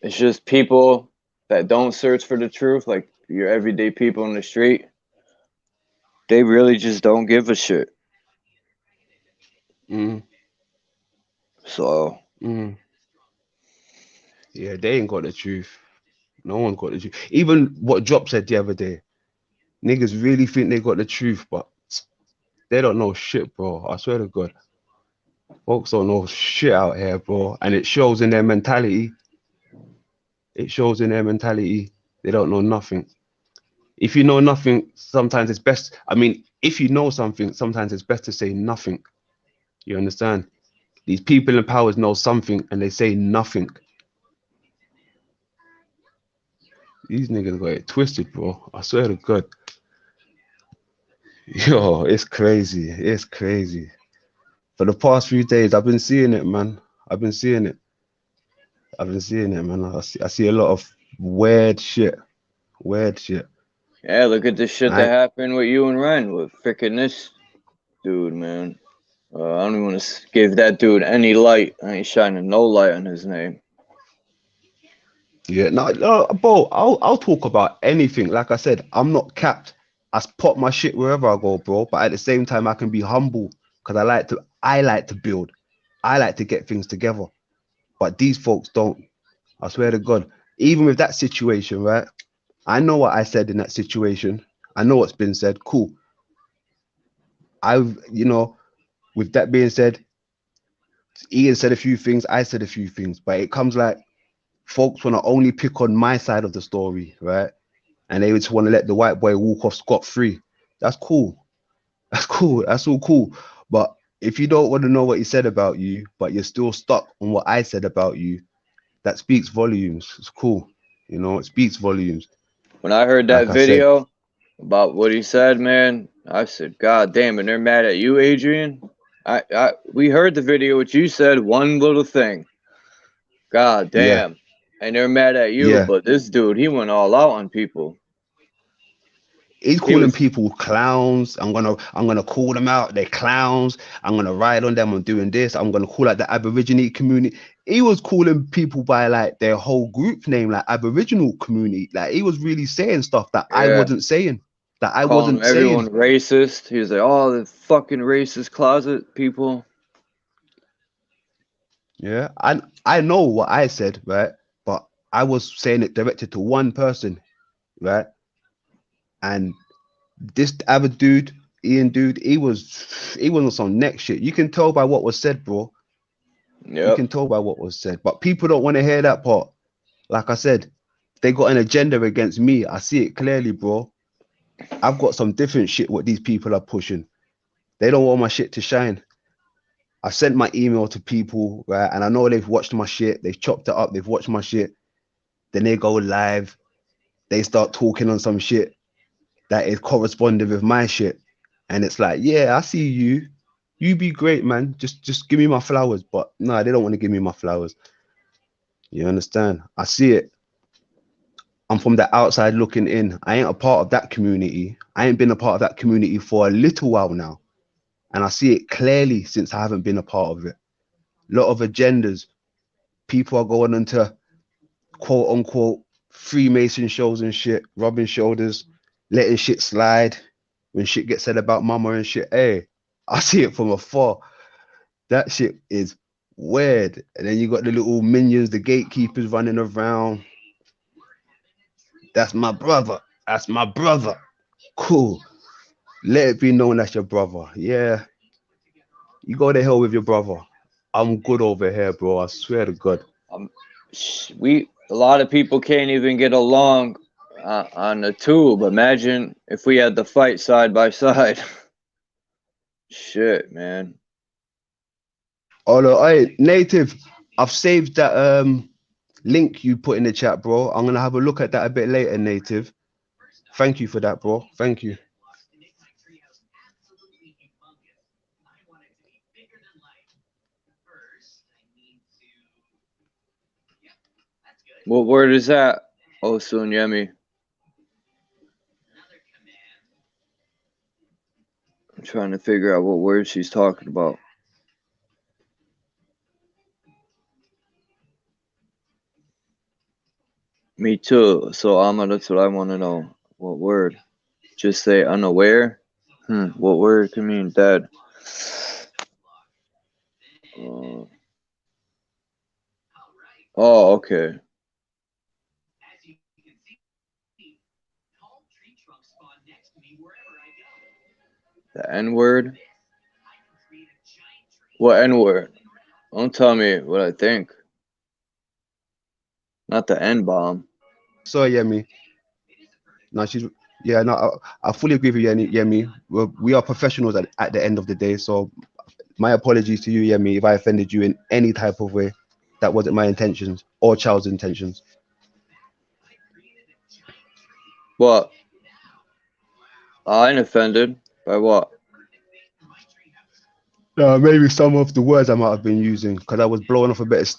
it's just people that don't search for the truth, like your everyday people in the street. They really just don't give a shit. So yeah, they ain't got the truth. No one got the truth. Even what Drop said the other day, niggas really think they got the truth, but they don't know shit, bro. I swear to God. Folks don't know shit out here, bro. And it shows in their mentality. It shows in their mentality. They don't know nothing. If you know nothing, sometimes it's best. I mean, if you know something, sometimes it's best to say nothing. You understand? These people in power know something and they say nothing. These niggas got it twisted, bro. I swear to God. Yo, it's crazy. It's crazy. For the past few days, I've been seeing it, man. I've been seeing it, man. I see a lot of weird shit. Yeah, look at the shit that happened with you and Ren, with freaking this dude, man. I don't even want to give that dude any light. I ain't shining no light on his name. Yeah, no, bro, I'll talk about anything. Like I said, I'm not capped. I pop my shit wherever I go, bro. But at the same time, I can be humble because I like to build. I like to get things together. But these folks don't. I swear to God. Even with that situation, right? I know what I said in that situation. I know what's been said. Cool. With that being said, Ian said a few things. I said a few things. But it comes like folks want to only pick on my side of the story, right? And they just want to let the white boy walk off scot-free. That's cool. That's all cool. But if you don't want to know what he said about you, but you're still stuck on what I said about you, that speaks volumes. It's cool. You know, it speaks volumes. When I heard that video about what he said, man, I said, God damn, and they're mad at you, Adrian. We heard the video, what you said, one little thing. God damn. Yeah. And they're mad at you, but this dude, he went all out on people. He's calling people clowns. I'm gonna call them out. They're clowns. I'm gonna ride on them. I'm doing this. I'm gonna call out the Aboriginal community. He was calling people by like their whole group name, like Aboriginal community. Like he was really saying stuff that I wasn't saying. That I wasn't saying. Everyone racist. He was like, oh, the fucking racist closet people. Yeah, and I know what I said, right? But I was saying it directed to one person, right? And this other dude, Ian dude, he was on some next shit. You can tell by what was said, bro. You Yep. can tell by what was said. But people don't want to hear that part. Like I said, they got an agenda against me. I see it clearly, bro. I've got some different shit what these people are pushing. They don't want my shit to shine. I sent my email to people, right? And I know they've watched my shit. They've chopped it up. They've watched my shit. Then they go live. They start talking on some shit that is corresponding with my shit. And it's like, yeah, I see you. You be great, man. Just give me my flowers. But no, they don't want to give me my flowers. You understand? I see it. I'm from the outside looking in. I ain't a part of that community. I ain't been a part of that community for a little while now. And I see it clearly since I haven't been a part of it. A lot of agendas. People are going into quote unquote Freemason shows and shit, rubbing shoulders, letting shit slide when shit gets said about mama and shit. Hey, I see it from afar. That shit is weird. And then you got the little minions, the gatekeepers running around. That's my brother. That's my brother. Cool. Let it be known that's your brother. Yeah. You go to hell with your brother. I'm good over here, bro. I swear to God. A lot of people can't even get along on the tube. Imagine if we had the fight side by side. Shit, man. Oh, no, hey, Native, I've saved that link you put in the chat, bro. I'm gonna have a look at that a bit later, Native. Thank you for that, bro. Thank you. What word is that? Oh, Sunyemi. I'm trying to figure out what word she's talking about. Me too. So Amma, that's what I want to know. What word? Just say unaware? What word can mean dead? Oh, okay. The N-word? What N-word? Don't tell me what I think. Not the N-bomb. So, Yemi. No, she's... Yeah, no, I fully agree with you, Yemi. We are professionals at the end of the day, so my apologies to you, Yemi, if I offended you in any type of way. That wasn't my intentions or Child's intentions. What? I ain't offended. By what? Maybe some of the words I might have been using because I was blowing off a bit of...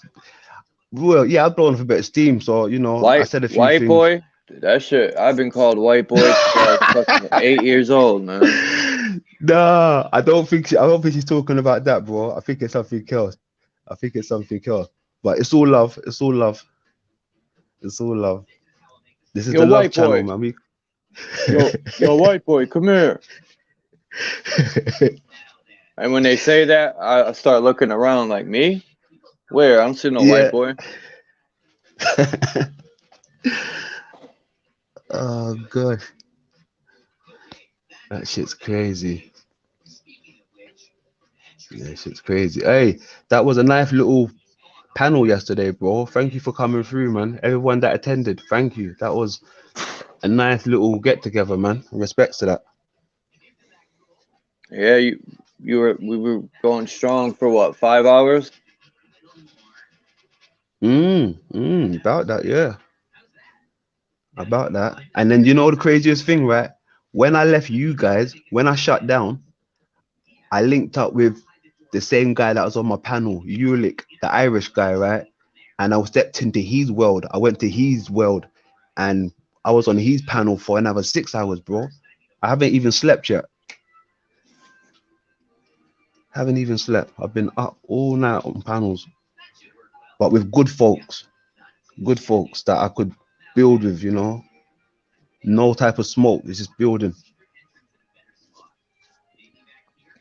Well, yeah, I'm blowing off a bit of steam, so, you know, I said a few white things. Boy? That shit, I've been called white boy since I was fucking 8 years old, man. Nah, I don't think she's talking about that, bro. I think it's something else. But it's all love. It's all love. It's all love. This is Yo, the love white channel, boy. man. Yo, white boy, come here. And when they say that, I start looking around like, me? Where? I don't see no white boy. Oh, God. That shit's crazy. Yeah, shit's crazy. Hey, that was a nice little panel yesterday, bro. Thank you for coming through, man. Everyone that attended, thank you. That was a nice little get together, man. Respects to that. Yeah, we were going strong for what, 5 hours? About that, yeah. About that. And then you know the craziest thing, right? When I left you guys, when I shut down, I linked up with the same guy that was on my panel, Ulick, the Irish guy, right? And I stepped into his world. I went to his world and I was on his panel for another 6 hours, bro. I haven't even slept yet. Haven't even slept. I've been up all night on panels, but with good folks that I could build with, you know. No type of smoke. It's just building.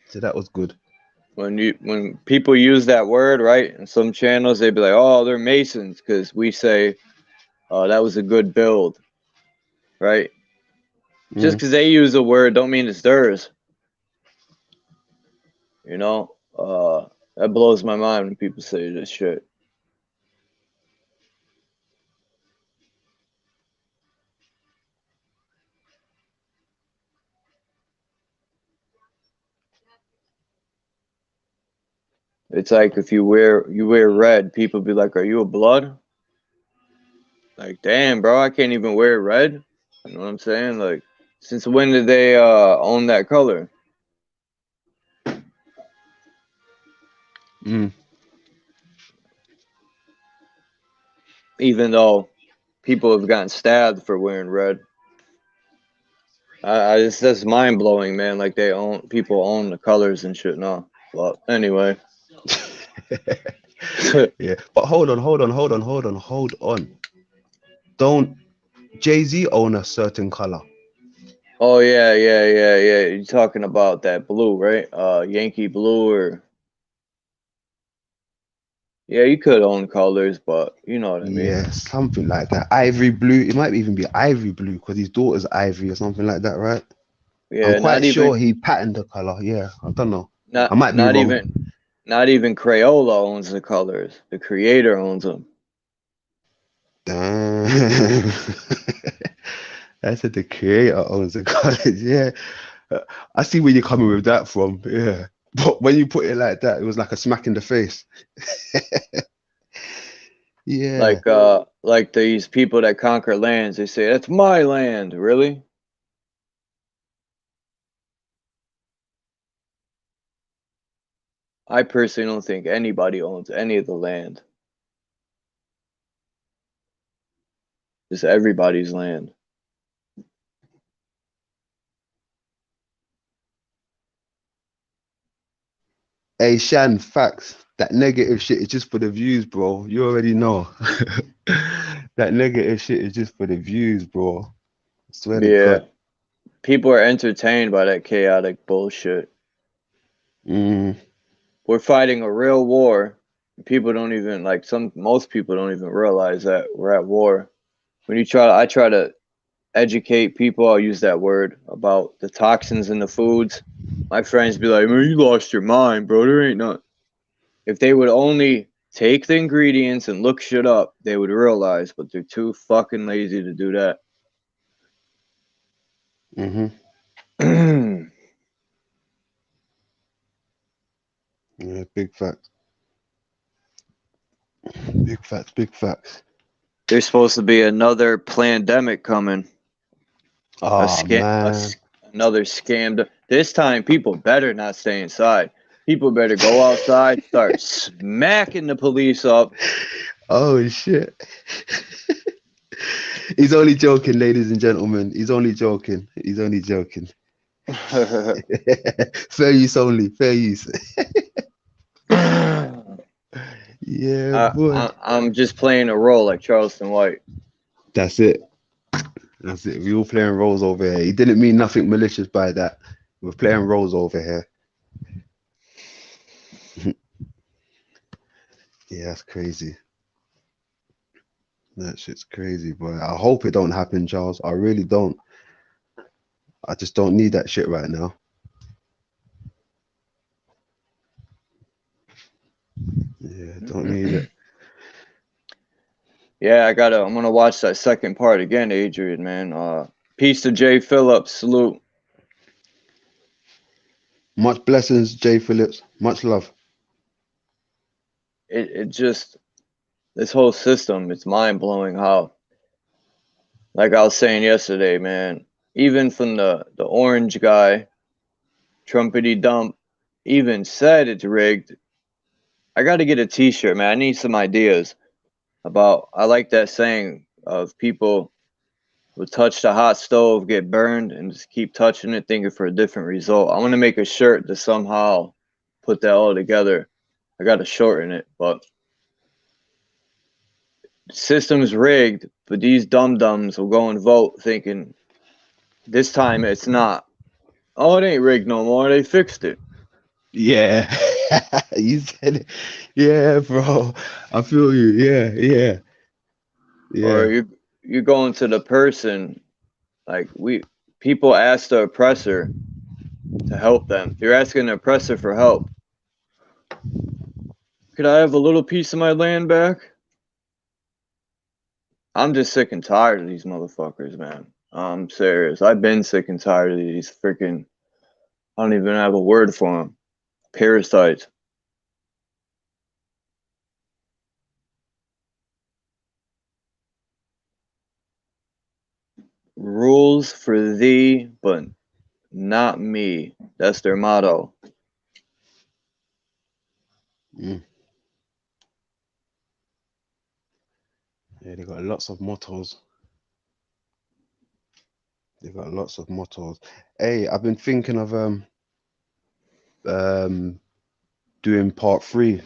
So that was good. when people use that word, right, in some channels, they'd be like, oh, they're Masons, because we say, that was a good build, right? Just because they use a word don't mean it's theirs. You know? That blows my mind when people say this shit. It's like if you wear red, people be like, are you a blood? Like, damn, bro, I can't even wear red. You know what I'm saying? Like, since when did they own that color? Even though people have gotten stabbed for wearing red. I just, that's mind blowing, man. Like people own the colors and shit now. But anyway. Yeah, but hold on. Don't Jay-Z own a certain color? Oh yeah. You're talking about that blue, right? Yankee blue, or yeah, you could own colors, but you know what I mean. Yeah, something like that. Ivory blue. It might even be ivory blue because his daughter's ivory or something like that, right? Yeah, I'm quite sure he patented the color. Yeah, I don't know. I might be wrong. Not even Crayola owns the colors. The creator owns them. Damn. I said the creator owns the colors. Yeah, I see where you're coming with that from. Yeah, but when you put it like that, it was like a smack in the face. Yeah. Like these people that conquer lands, they say, that's my land. Really? I personally don't think anybody owns any of the land. It's everybody's land. Hey, Shan, facts. That negative shit is just for the views, bro. You already know. That negative shit is just for the views, bro. I swear to God. People are entertained by that chaotic bullshit. We're fighting a real war. People don't even most people don't even realize that we're at war. When I try to educate people, I'll use that word about the toxins in the foods. My friends be like, man, you lost your mind, bro. There ain't none. If they would only take the ingredients and look shit up, they would realize, but they're too fucking lazy to do that. Yeah, big facts. Big facts. There's supposed to be another pandemic coming. Oh, man. Another scam. This time, people better not stay inside. People better go outside, start smacking the police up. Oh, shit. He's only joking, ladies and gentlemen. He's only joking. Fair use only. Fair use. Yeah, boy. I'm just playing a role like Charleston White. That's it. We all playing roles over here. He didn't mean nothing malicious by that. We're playing roles over here. Yeah, that's crazy. That shit's crazy, boy. I hope it don't happen, Charles. I really don't. I just don't need that shit right now. Yeah, don't need it. Yeah, I'm gonna watch that second part again, Adrian, man. Peace to Jay Phillips. Salute. Much blessings, Jay Phillips. Much love. It just, this whole system, it's mind blowing how, like I was saying yesterday, man, even from the orange guy, Trumpety Dump, even said it's rigged. I got to get a t-shirt, man. I need some ideas about, I like that saying of people who touch the hot stove, get burned, and just keep touching it, thinking for a different result. I want to make a shirt to somehow put that all together. I got to shorten it, but the system's rigged, but these dum-dums will go and vote thinking this time it's not. Oh, it ain't rigged no more. They fixed it. Yeah. You said it. Yeah, bro. I feel you. Yeah, yeah, Or yeah. you going to the person, like people ask the oppressor to help them. You're asking the oppressor for help. Could I have a little piece of my land back? I'm just sick and tired of these motherfuckers, man. I'm serious. I've been sick and tired of these freaking, I don't even have a word for them. Parasites. Rules for thee, but not me. That's their motto. Mm. Yeah, they got lots of mottos. They got lots of mottos. Hey, I've been thinking of doing part 3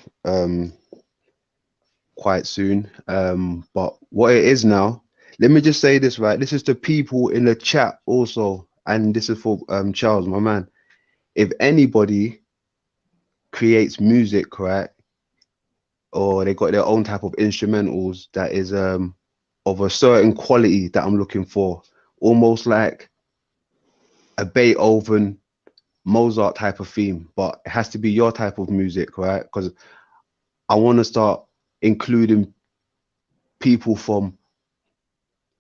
quite soon. But what it is now, let me just say this, right? This is to people in the chat also, and this is for Charles, my man. If anybody creates music, right, or they got their own type of instrumentals that is of a certain quality that I'm looking for, almost like a Beethoven, Mozart type of theme, but it has to be your type of music, right? Because I want to start including people from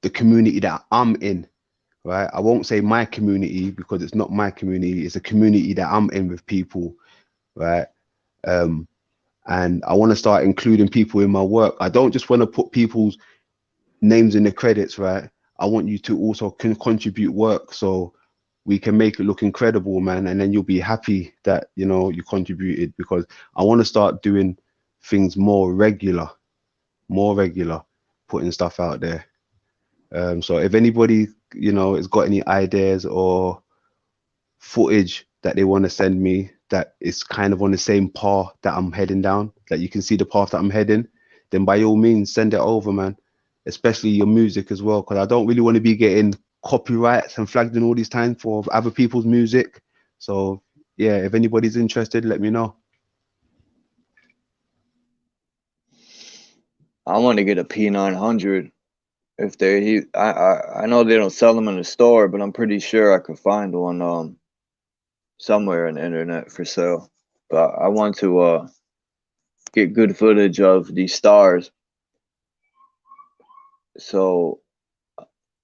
the community that I'm in, right? I won't say my community because it's not my community. It's a community that I'm in with people, right? And I want to start including people in my work. I don't just want to put people's names in the credits, right? I want you to also contribute work so we can make it look incredible, man. And then you'll be happy that, you know, you contributed, because I want to start doing things more regular, putting stuff out there. So if anybody, you know, has got any ideas or footage that they want to send me that is kind of on the same path that I'm heading down, that you can see the path that I'm heading, then by all means send it over, man. Especially your music as well, because I don't really want to be getting copyrights and flagged in all these times for other people's music. So yeah, if anybody's interested, let me know. I want to get a P900. If I know they don't sell them in the store, but I'm pretty sure I could find one somewhere on the internet for sale. But I want to get good footage of these stars, so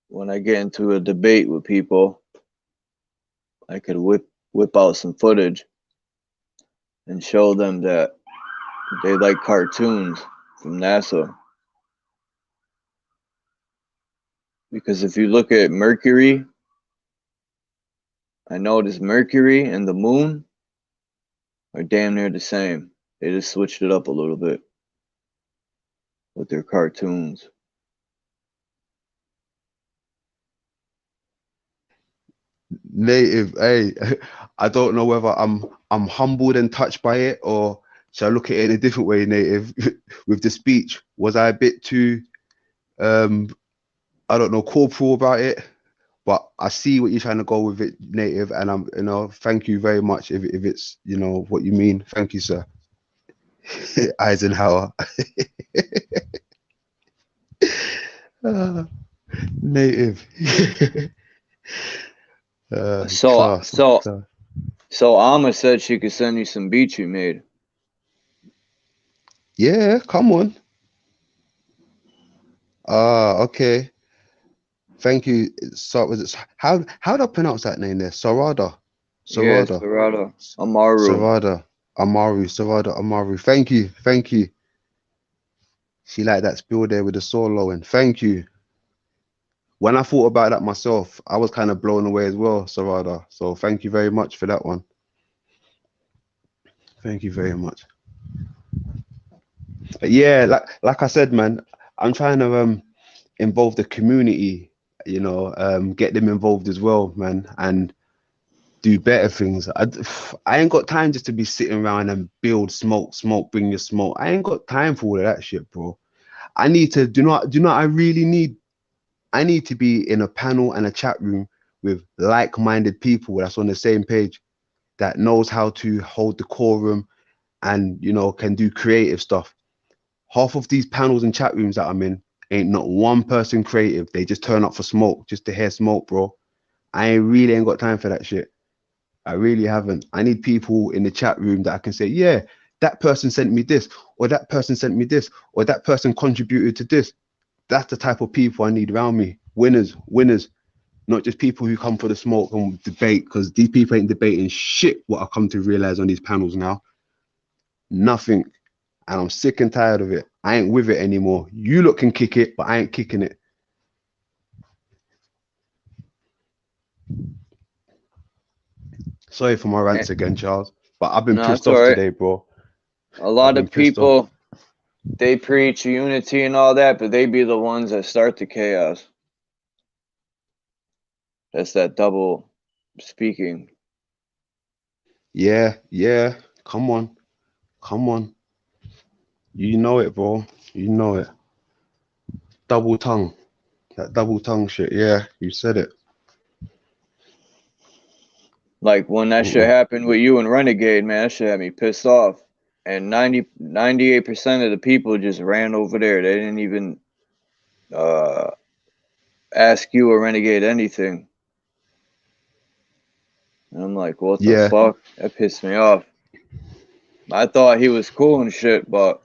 when I get into a debate with people, I could whip out some footage and show them that they like cartoons from NASA. Because if you look at Mercury, I noticed Mercury and the moon are damn near the same. They just switched it up a little bit with their cartoons. Native, hey, I don't know whether I'm humbled and touched by it, or should I look at it in a different way, Native? With the speech, was I a bit too I don't know, corporal about it? But I see what you're trying to go with it, Native, and I'm, you know, thank you very much if it's, you know, what you mean. Thank you, sir. Eisenhower. Native. So Alma said she could send you some beats you made. Yeah, come on. Okay. Thank you. So was it how do I pronounce that name there? Sarada. Yeah, Sarada. Amaru. Sarada Amaru. Thank you. She like that spiel there with the solo, and thank you. When I thought about that myself, I was kind of blown away as well, Sarada. So thank you very much for that one. Thank you very much. But yeah, like I said, man, I'm trying to involve the community, you know, get them involved as well, man, and do better things. I ain't got time just to be sitting around and build smoke, bring your smoke. I ain't got time for all of that shit, bro. I need to, do you know what I really need? I need to be in a panel and a chat room with like-minded people that's on the same page, that knows how to hold decorum and you know can do creative stuff. Half of these panels and chat rooms that I'm in ain't not one person creative. They just turn up for smoke, just to hear smoke, bro. I ain't got time for that shit. I really haven't. I need people in the chat room that I can say, yeah, that person sent me this, or that person sent me this, or that person contributed to this. That's the type of people I need around me. Winners, not just people who come for the smoke and debate, because these people ain't debating shit, what I come to realize on these panels now. Nothing. And I'm sick and tired of it. I ain't with it anymore. You lot can kick it, but I ain't kicking it. Sorry for my rants again, Charles, but I've been pissed off today, bro. A lot of people, they preach unity and all that, but they be the ones that start the chaos. That's that double speaking. Yeah. Come on. You know it, bro. You know it. Double tongue. That double tongue shit. Yeah, you said it. Like when that shit happened with you and Renegade, man, that shit had me pissed off. And 98% of the people just ran over there. They didn't even ask you or Renegade anything. And I'm like, what the fuck? That pissed me off. I thought he was cool and shit, but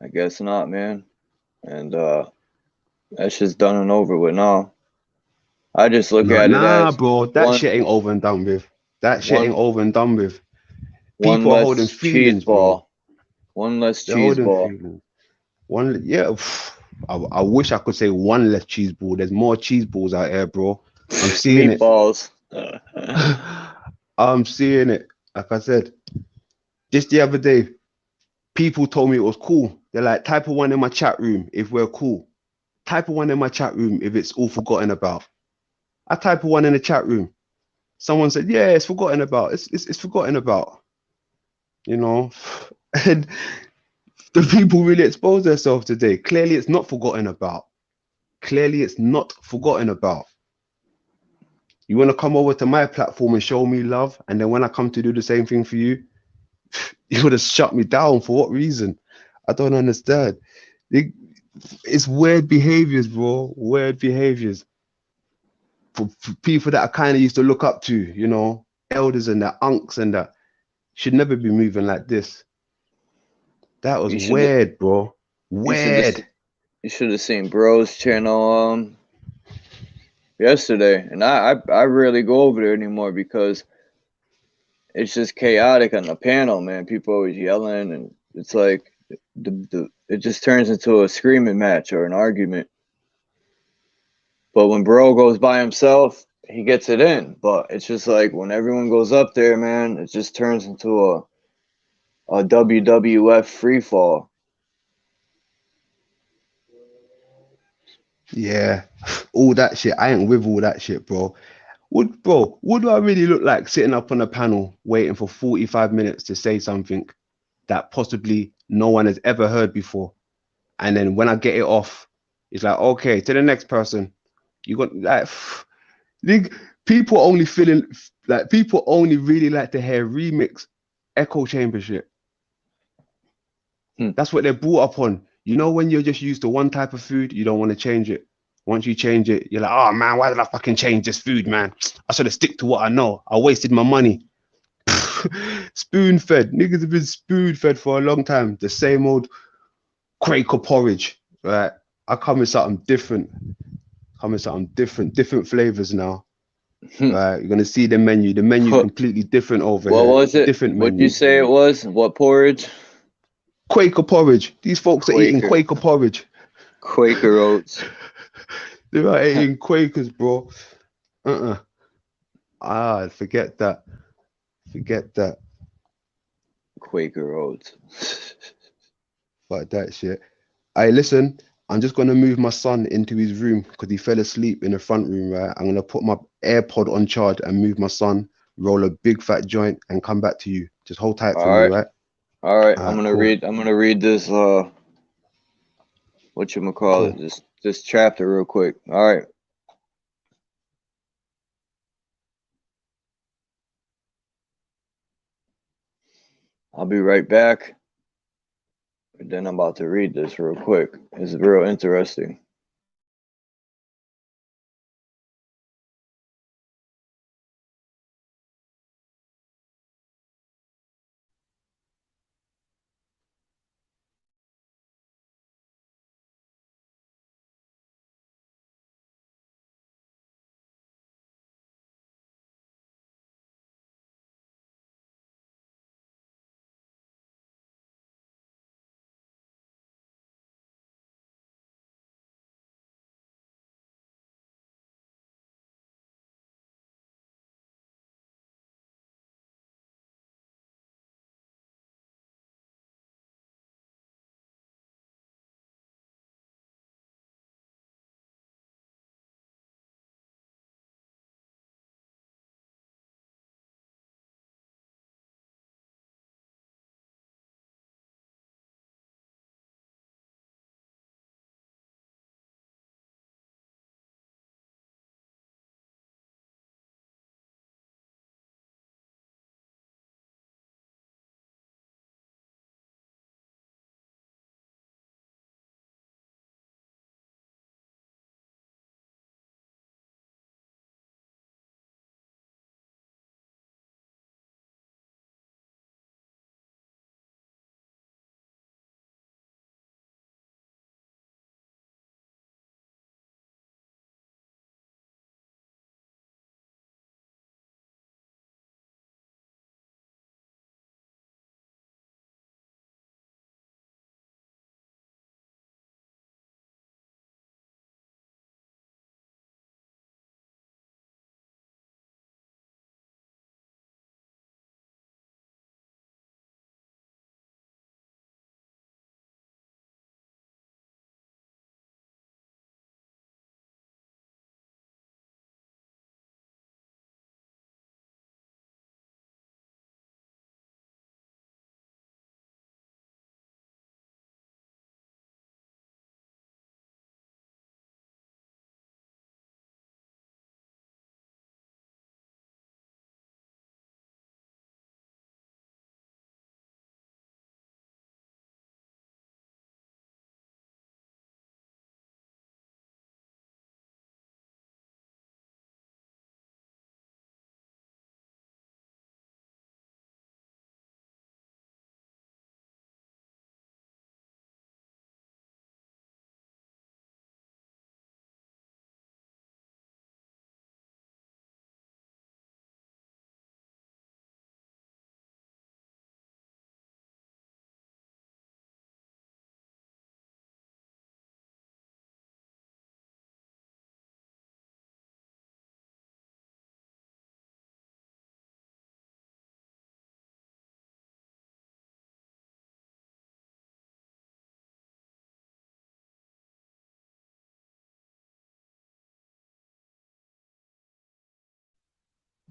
I guess not, man. And that's just done and over with now. I just look at it as bro, that shit ain't over and done with. That shit ain't over and done with. People are holding feelings, bro. One less cheese ball. I wish I could say one less cheese ball. There's more cheese balls out here, bro. I'm seeing Meatballs. I'm seeing it. Like I said, just the other day, people told me it was cool. They're like, type of one in my chat room if we're cool. Type of one in my chat room if it's all forgotten about. I type of one in the chat room. Someone said, yeah, it's forgotten about. It's forgotten about. You know? And the people really exposed themselves today. Clearly it's not forgotten about. Clearly it's not forgotten about. You want to come over to my platform and show me love, and then when I come to do the same thing for you, you would have shut me down. For what reason? I don't understand. It's weird behaviors, bro. Weird behaviors. For people that I kind of used to look up to, you know, elders and their unks and that, should never be moving like this. That was weird, bro. Weird. You should have seen Bro's channel yesterday, and I rarely go over there anymore because it's just chaotic on the panel, man. People always yelling, and it's like it just turns into a screaming match or an argument. But when Bro goes by himself, he gets it in. But it's just like when everyone goes up there, man, it just turns into a WWF free fall. Yeah, all that shit. I ain't with all that shit, bro. What do I really look like sitting up on a panel waiting for 45 minutes to say something that possibly no one has ever heard before? And then when I get it off, it's like, okay, to the next person. You got like people only really like to hear remix echo chamber shit. That's what they're brought up on. You know, when you're just used to one type of food, you don't want to change it. Once you change it, you're like, oh man, why did I fucking change this food, man? I should have stick to what I know. I wasted my money. Spoon fed. Niggas have been spoon fed for a long time. The same old Quaker porridge, right? I come with something different. Different flavors now. Right? You're gonna see the menu. The menu completely different over here. What was it? Different menu. What'd you say it was? What porridge? Quaker porridge. These folks are eating Quaker porridge. Quaker oats. They're not eating Quakers, bro. Forget that. Quaker oats. Fuck that shit. Hey, listen, I'm just gonna move my son into his room because he fell asleep in the front room, right? I'm gonna put my AirPod on charge and move my son, roll a big fat joint, and come back to you. Just hold tight for me, right? All right, I'm gonna read this whatchamacallit, this chapter real quick. All right. I'll be right back. And then I'm about to read this real quick. It's real interesting.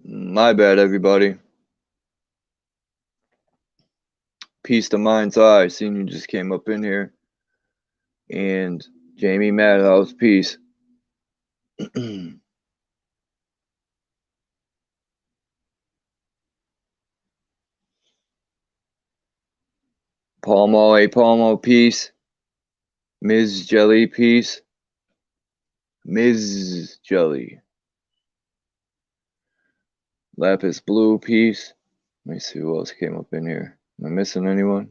My bad, everybody. Peace to Mind's Eye. Seen you just came up in here. And Jamie Madhouse, peace. Palmo, peace. Ms. Jelly, peace. Ms. Jelly. Lapis Blue, peace. Let me see who else came up in here. Am I missing anyone?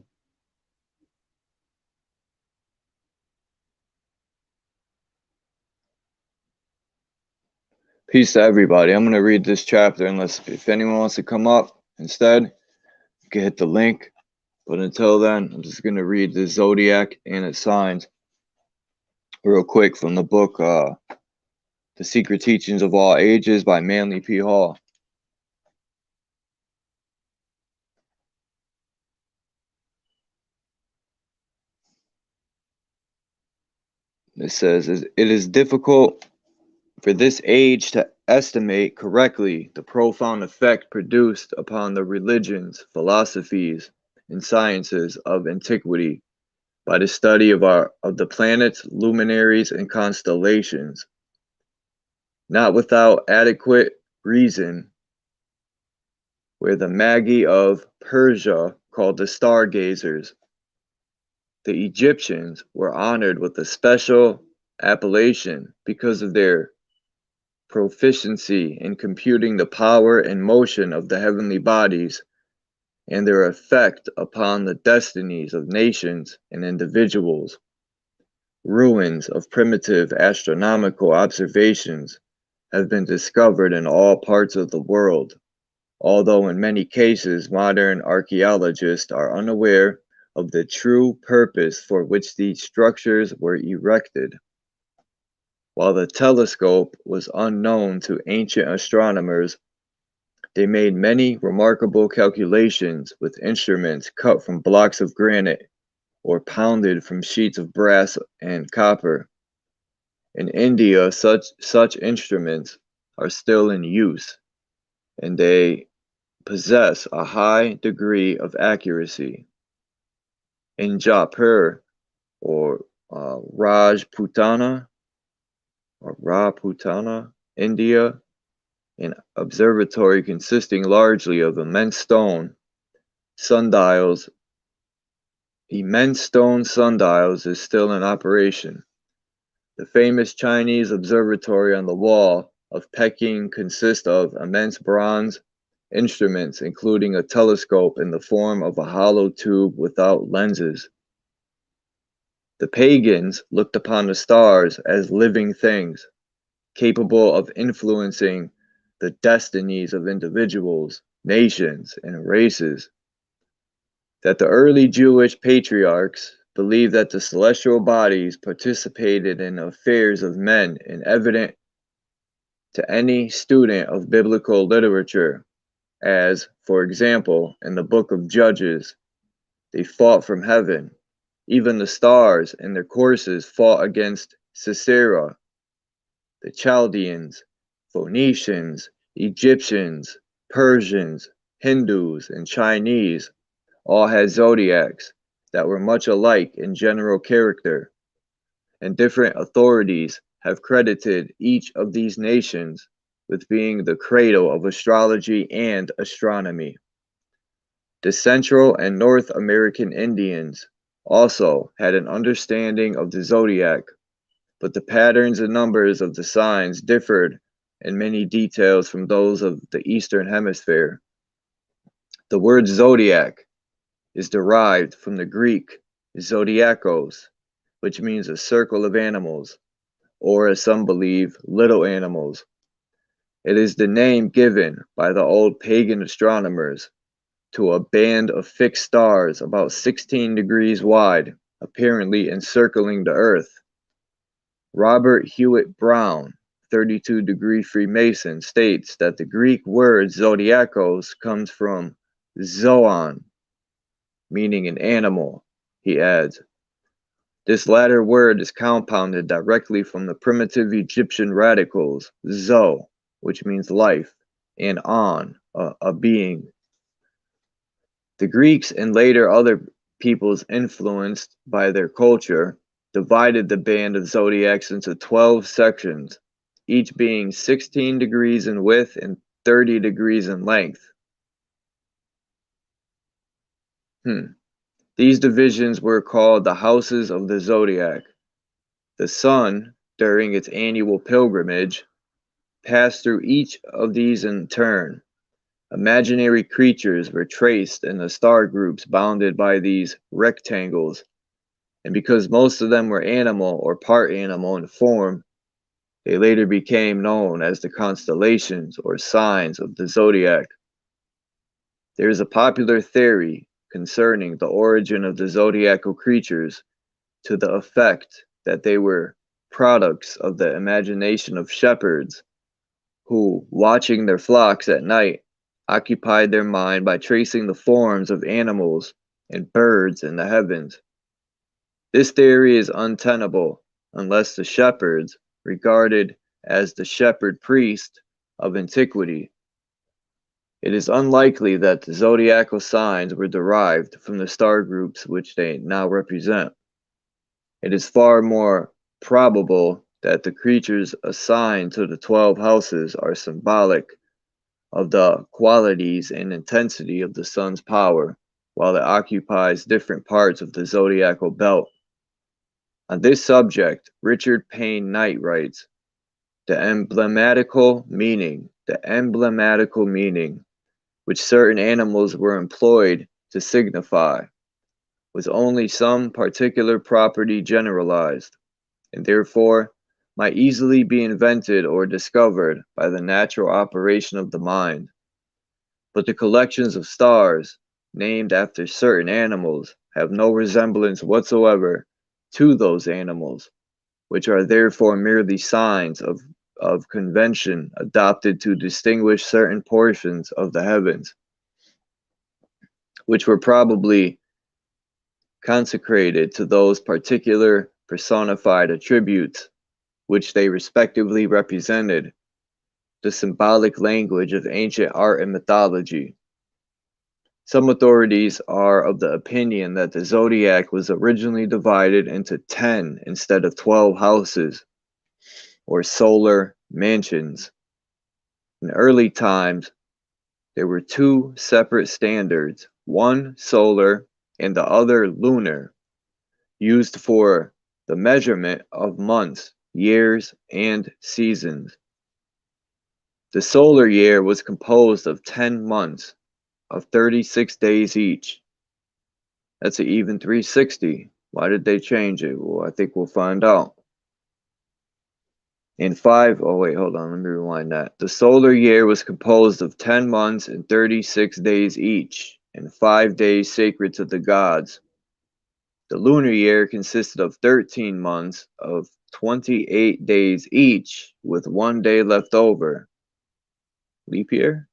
Peace to everybody. I'm going to read this chapter unless if anyone wants to come up instead, you can hit the link. But until then, I'm just going to read the Zodiac and its signs real quick from the book The Secret Teachings of All Ages by Manly P. Hall. It says, it is difficult for this age to estimate correctly the profound effect produced upon the religions, philosophies, and sciences of antiquity by the study of the planets, luminaries, and constellations. Not without adequate reason, where the Magi of Persia called the stargazers. The Egyptians were honored with a special appellation because of their proficiency in computing the power and motion of the heavenly bodies and their effect upon the destinies of nations and individuals. Ruins of primitive astronomical observations have been discovered in all parts of the world, although in many cases modern archaeologists are unaware of the true purpose for which these structures were erected. While the telescope was unknown to ancient astronomers, they made many remarkable calculations with instruments cut from blocks of granite or pounded from sheets of brass and copper. In India, such instruments are still in use, and they possess a high degree of accuracy. In Jaipur, or Rajputana, India, an observatory consisting largely of immense stone sundials is still in operation. The famous Chinese observatory on the wall of Peking consists of immense bronze instruments, including a telescope in the form of a hollow tube without lenses. The pagans looked upon the stars as living things, capable of influencing the destinies of individuals, nations, and races. That the early Jewish patriarchs believed that the celestial bodies participated in affairs of men is evident to any student of biblical literature, as, for example, in the book of Judges, they fought from heaven. Even the stars in their courses fought against Sisera. The Chaldeans, Phoenicians, Egyptians, Persians, Hindus, and Chinese all had zodiacs that were much alike in general character, and different authorities have credited each of these nations with being the cradle of astrology and astronomy. The Central and North American Indians also had an understanding of the zodiac, but the patterns and numbers of the signs differed in many details from those of the Eastern Hemisphere. The word zodiac is derived from the Greek zodiakos, which means a circle of animals, or as some believe, little animals. It is the name given by the old pagan astronomers to a band of fixed stars about 16 degrees wide, apparently encircling the Earth. Robert Hewitt Brown, 32-degree Freemason, states that the Greek word zodiakos comes from zoon, meaning an animal. He adds, this latter word is compounded directly from the primitive Egyptian radicals, zo, which means life, and on, a being. The Greeks and later other peoples influenced by their culture divided the band of zodiacs into 12 sections, each being 16 degrees in width and 30 degrees in length. These divisions were called the houses of the zodiac. The sun, during its annual pilgrimage, passed through each of these in turn. Imaginary creatures were traced in the star groups bounded by these rectangles, and because most of them were animal or part animal in form, they later became known as the constellations or signs of the zodiac. There is a popular theory concerning the origin of the zodiacal creatures to the effect that they were products of the imagination of shepherds who, watching their flocks at night, occupied their mind by tracing the forms of animals and birds in the heavens. This theory is untenable unless the shepherds, regarded as the shepherd priest of antiquity. It is unlikely that the zodiacal signs were derived from the star groups which they now represent. It is far more probable that the creatures assigned to the 12 houses are symbolic of the qualities and intensity of the sun's power, while it occupies different parts of the zodiacal belt. On this subject, Richard Payne Knight writes, the emblematical meaning, which certain animals were employed to signify, was only some particular property generalized, and therefore might easily be invented or discovered by the natural operation of the mind. But the collections of stars, named after certain animals, have no resemblance whatsoever to those animals, which are therefore merely signs of convention adopted to distinguish certain portions of the heavens, which were probably consecrated to those particular personified attributes which they respectively represented, the symbolic language of ancient art and mythology. Some authorities are of the opinion that the zodiac was originally divided into 10 instead of 12 houses, or solar mansions. In early times, there were two separate standards, one solar and the other lunar, used for the measurement of months, years, and seasons. The solar year was composed of 10 months of 36 days each. That's an even 360. Why did they change it? Well, I think we'll find out. In let me rewind that. The solar year was composed of 10 months and 36 days each, and 5 days sacred to the gods. The lunar year consisted of 13 months of 28 days each, with 1 day left over. Leap year?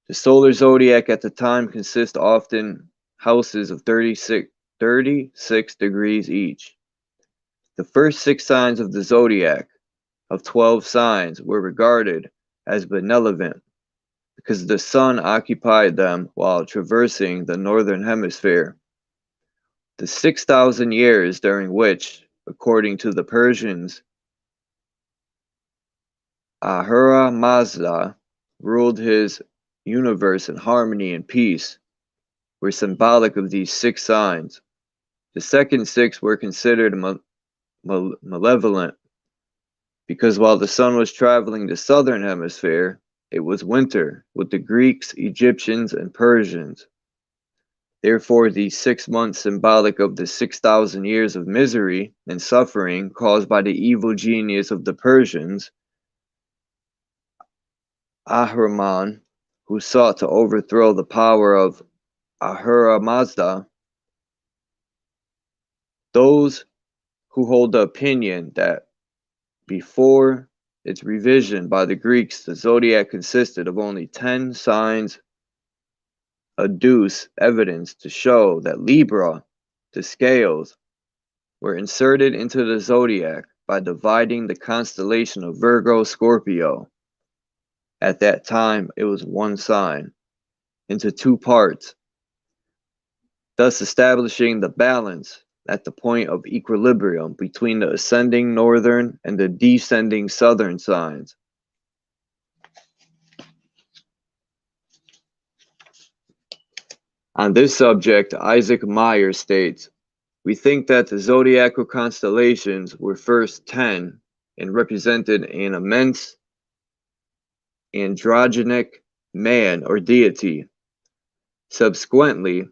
The solar zodiac at the time consists often houses of 36 degrees each. The first 6 signs of the zodiac, of 12 signs, were regarded as benevolent because the sun occupied them while traversing the northern hemisphere. The 6,000 years during which, according to the Persians, Ahura Mazda ruled his universe in harmony and peace, were symbolic of these 6 signs. The second 6 were considered malevolent because while the sun was traveling the southern hemisphere, it was winter with the Greeks, Egyptians, and Persians. Therefore, these 6 months symbolic of the 6,000 years of misery and suffering caused by the evil genius of the Persians, Ahriman, who sought to overthrow the power of Ahura Mazda. Those who hold the opinion that before its revision by the Greeks, the zodiac consisted of only 10 signs, adduce evidence to show that Libra, the scales, were inserted into the zodiac by dividing the constellation of Virgo Scorpio. At that time, it was one sign, into 2 parts, thus establishing the balance at the point of equilibrium between the ascending northern and the descending southern signs. On this subject, Isaac Meyer states, "We think that the zodiacal constellations were first 10 and represented an immense androgenic man or deity. Subsequently,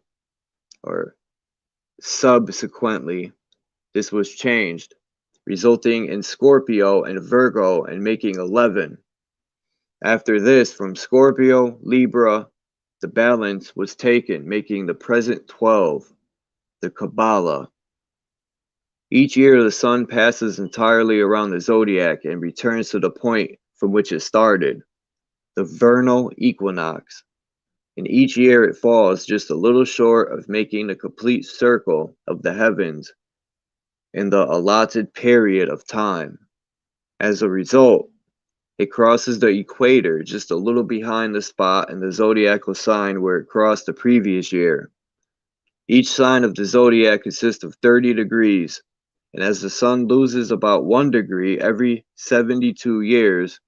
this was changed, resulting in Scorpio and Virgo and making 11. After this, from Scorpio, Libra, the balance was taken, making the present 12, the Kabbalah. Each year the sun passes entirely around the zodiac and returns to the point from which it started, the vernal equinox. And each year it falls just a little short of making the complete circle of the heavens in the allotted period of time. As a result, it crosses the equator just a little behind the spot in the zodiacal sign where it crossed the previous year. Each sign of the zodiac consists of 30 degrees, and as the sun loses about 1 degree every 72 years,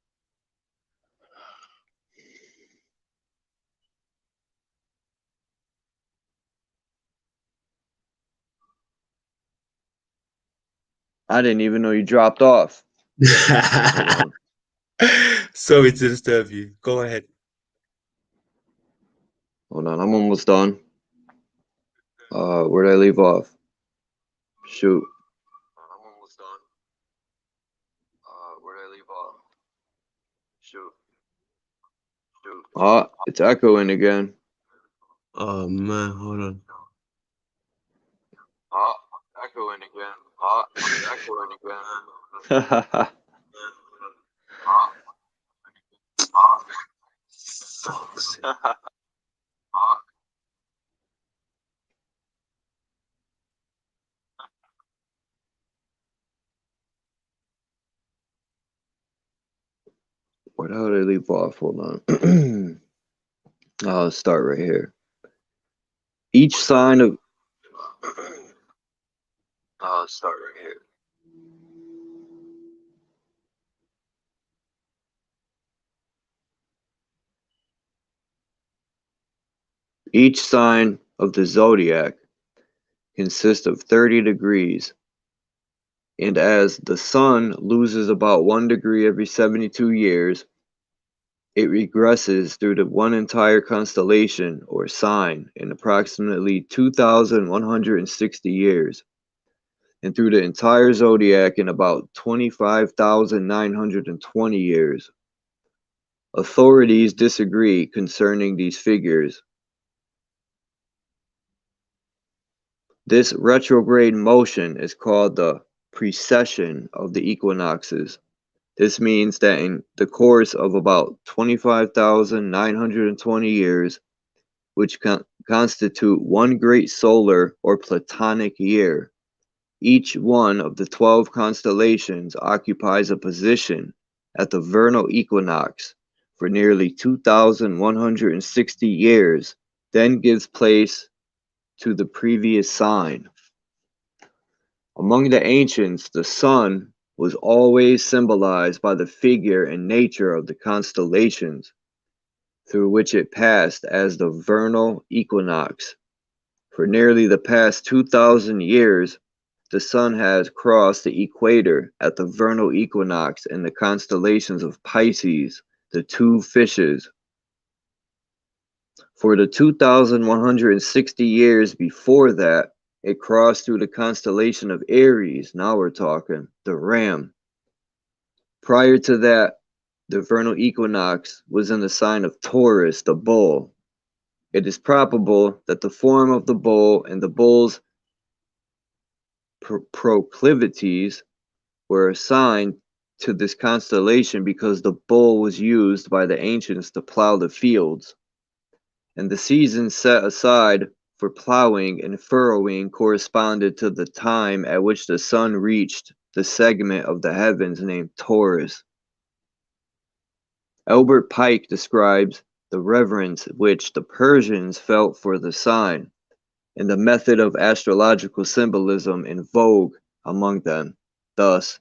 I didn't even know you dropped off. Sorry to disturb you. Go ahead. Hold on, I'm almost done. Where'd I leave off? Shoot. I'm almost done. Where'd I leave off? Shoot. It's echoing again. Oh man, hold on. Echoing again. Echoing again. Fuck's sake. Where the hell did I leave off? Hold on. I'll start right here. Each sign of... I'll start right here. Each sign of the zodiac consists of 30 degrees, and as the sun loses about 1 degree every 72 years, it regresses through the one entire constellation or sign in approximately 2,160 years, and through the entire zodiac in about 25,920 years. Authorities disagree concerning these figures. This retrograde motion is called the precession of the equinoxes. This means that in the course of about 25,920 years, which constitute one great solar or platonic year, each one of the 12 constellations occupies a position at the vernal equinox for nearly 2,160 years, then gives place to the previous sign. Among the ancients, the sun was always symbolized by the figure and nature of the constellations through which it passed as the vernal equinox. For nearly the past 2,000 years, the sun has crossed the equator at the vernal equinox in the constellations of Pisces, the two fishes. For the 2,160 years before that, it crossed through the constellation of Aries. Now we're talking the ram. Prior to that, the vernal equinox was in the sign of Taurus, the bull. It is probable that the form of the bull and the bull's proclivities were assigned to this constellation because the bull was used by the ancients to plow the fields, and the season set aside for plowing and furrowing corresponded to the time at which the sun reached the segment of the heavens named Taurus. Albert Pike describes the reverence which the Persians felt for the sign and the method of astrological symbolism in vogue among them. Thus,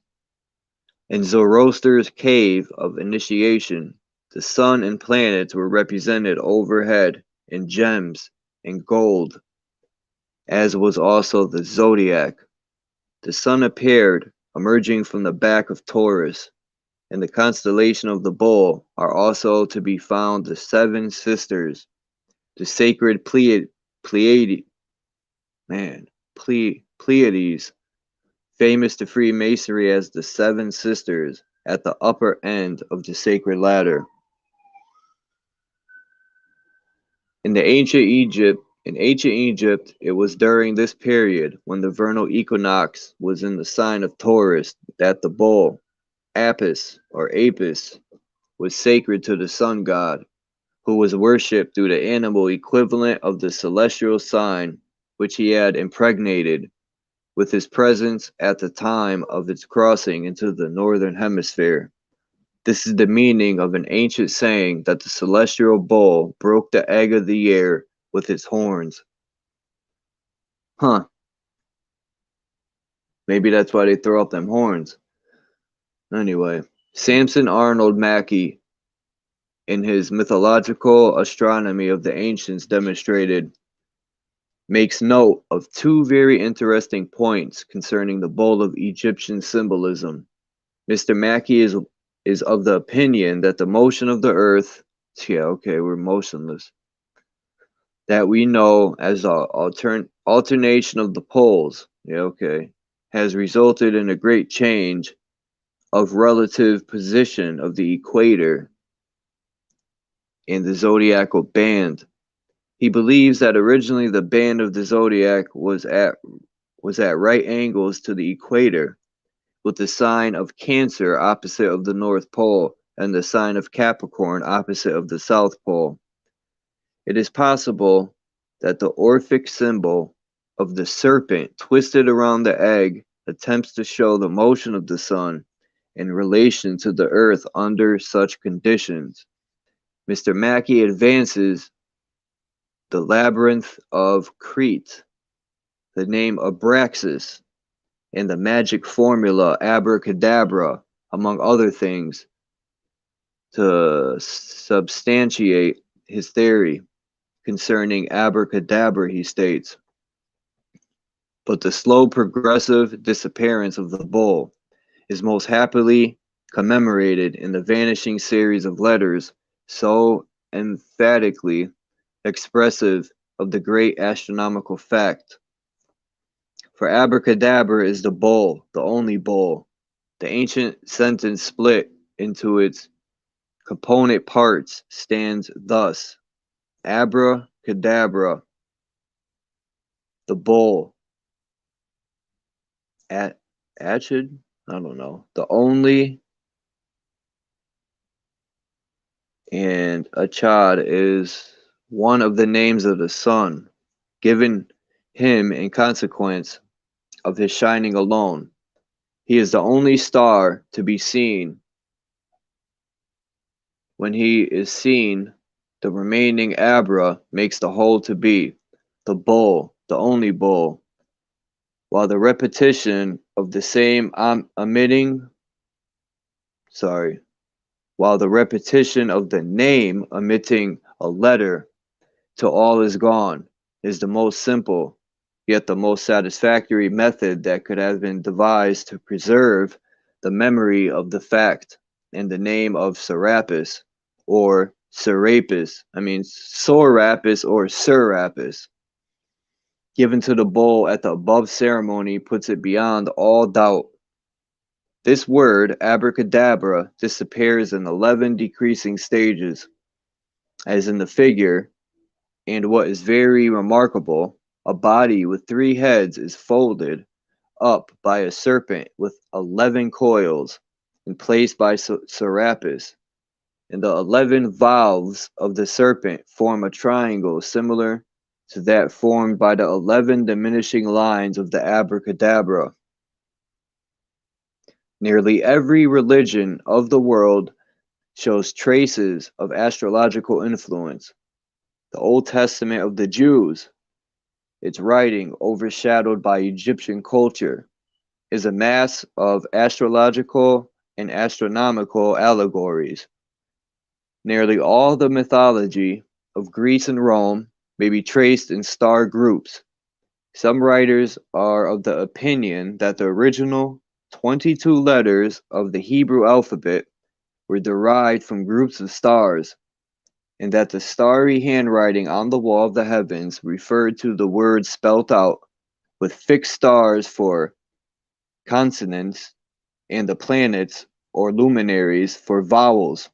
in Zoroaster's cave of initiation, the sun and planets were represented overhead in gems and gold, as was also the zodiac. The sun appeared emerging from the back of Taurus. In the constellation of the bull are also to be found the seven sisters, the sacred Pleiades, famous to Freemasonry as the seven sisters, at the upper end of the sacred ladder. In ancient Egypt, it was during this period when the vernal equinox was in the sign of Taurus that the bull, Apis, was sacred to the sun god, who was worshipped through the animal equivalent of the celestial sign which he had impregnated with his presence at the time of its crossing into the northern hemisphere. This is the meaning of an ancient saying that the celestial bull broke the egg of the year with its horns. Huh. Maybe that's why they throw up them horns. Anyway, Samson Arnold Mackey, in his mythological astronomy of the ancients, demonstrated makes note of two very interesting points concerning the bull of Egyptian symbolism. Mr. Mackey is of the opinion that the motion of the earth, we're motionless, that we know as the alternation of the poles, has resulted in a great change of relative position of the equator in the zodiacal band. He believes that originally the band of the zodiac was at right angles to the equator, with the sign of Cancer opposite of the North Pole and the sign of Capricorn opposite of the South Pole. It is possible that the Orphic symbol of the serpent twisted around the egg attempts to show the motion of the sun in relation to the earth under such conditions. Mr. Mackey advances the labyrinth of Crete, the name Abraxas, and the magic formula abracadabra, among other things, to substantiate his theory concerning abracadabra, he states. But the slow progressive disappearance of the bull is most happily commemorated in the vanishing series of letters so emphatically expressive of the great astronomical fact. For abracadabra is the bull, the only bull. The ancient sentence split into its component parts stands thus: abracadabra, the bull, Achid, I don't know, the only, and Achad is one of the names of the sun, given him in consequence of his shining alone. He is the only star to be seen. When he is seen, the remaining Abra makes the whole to be, the bull, the only bull, while the repetition of the same while the repetition of the name omitting a letter till all is gone is the most simple, yet the most satisfactory method that could have been devised to preserve the memory of the fact and the name of Serapis or Serapis or Serapis, given to the bull at the above ceremony, puts it beyond all doubt. This word, abracadabra, disappears in 11 decreasing stages, as in the figure, and what is very remarkable, a body with 3 heads is folded up by a serpent with 11 coils and placed by Serapis, and the 11 valves of the serpent form a triangle similar to that formed by the 11 diminishing lines of the abracadabra. Nearly every religion of the world shows traces of astrological influence. The Old Testament of the Jews, its writing overshadowed by Egyptian culture, is a mass of astrological and astronomical allegories. Nearly all the mythology of Greece and Rome may be traced in star groups. Some writers are of the opinion that the original 22 letters of the Hebrew alphabet were derived from groups of stars, and that the starry handwriting on the wall of the heavens referred to the words spelt out with fixed stars for consonants and the planets or luminaries for vowels,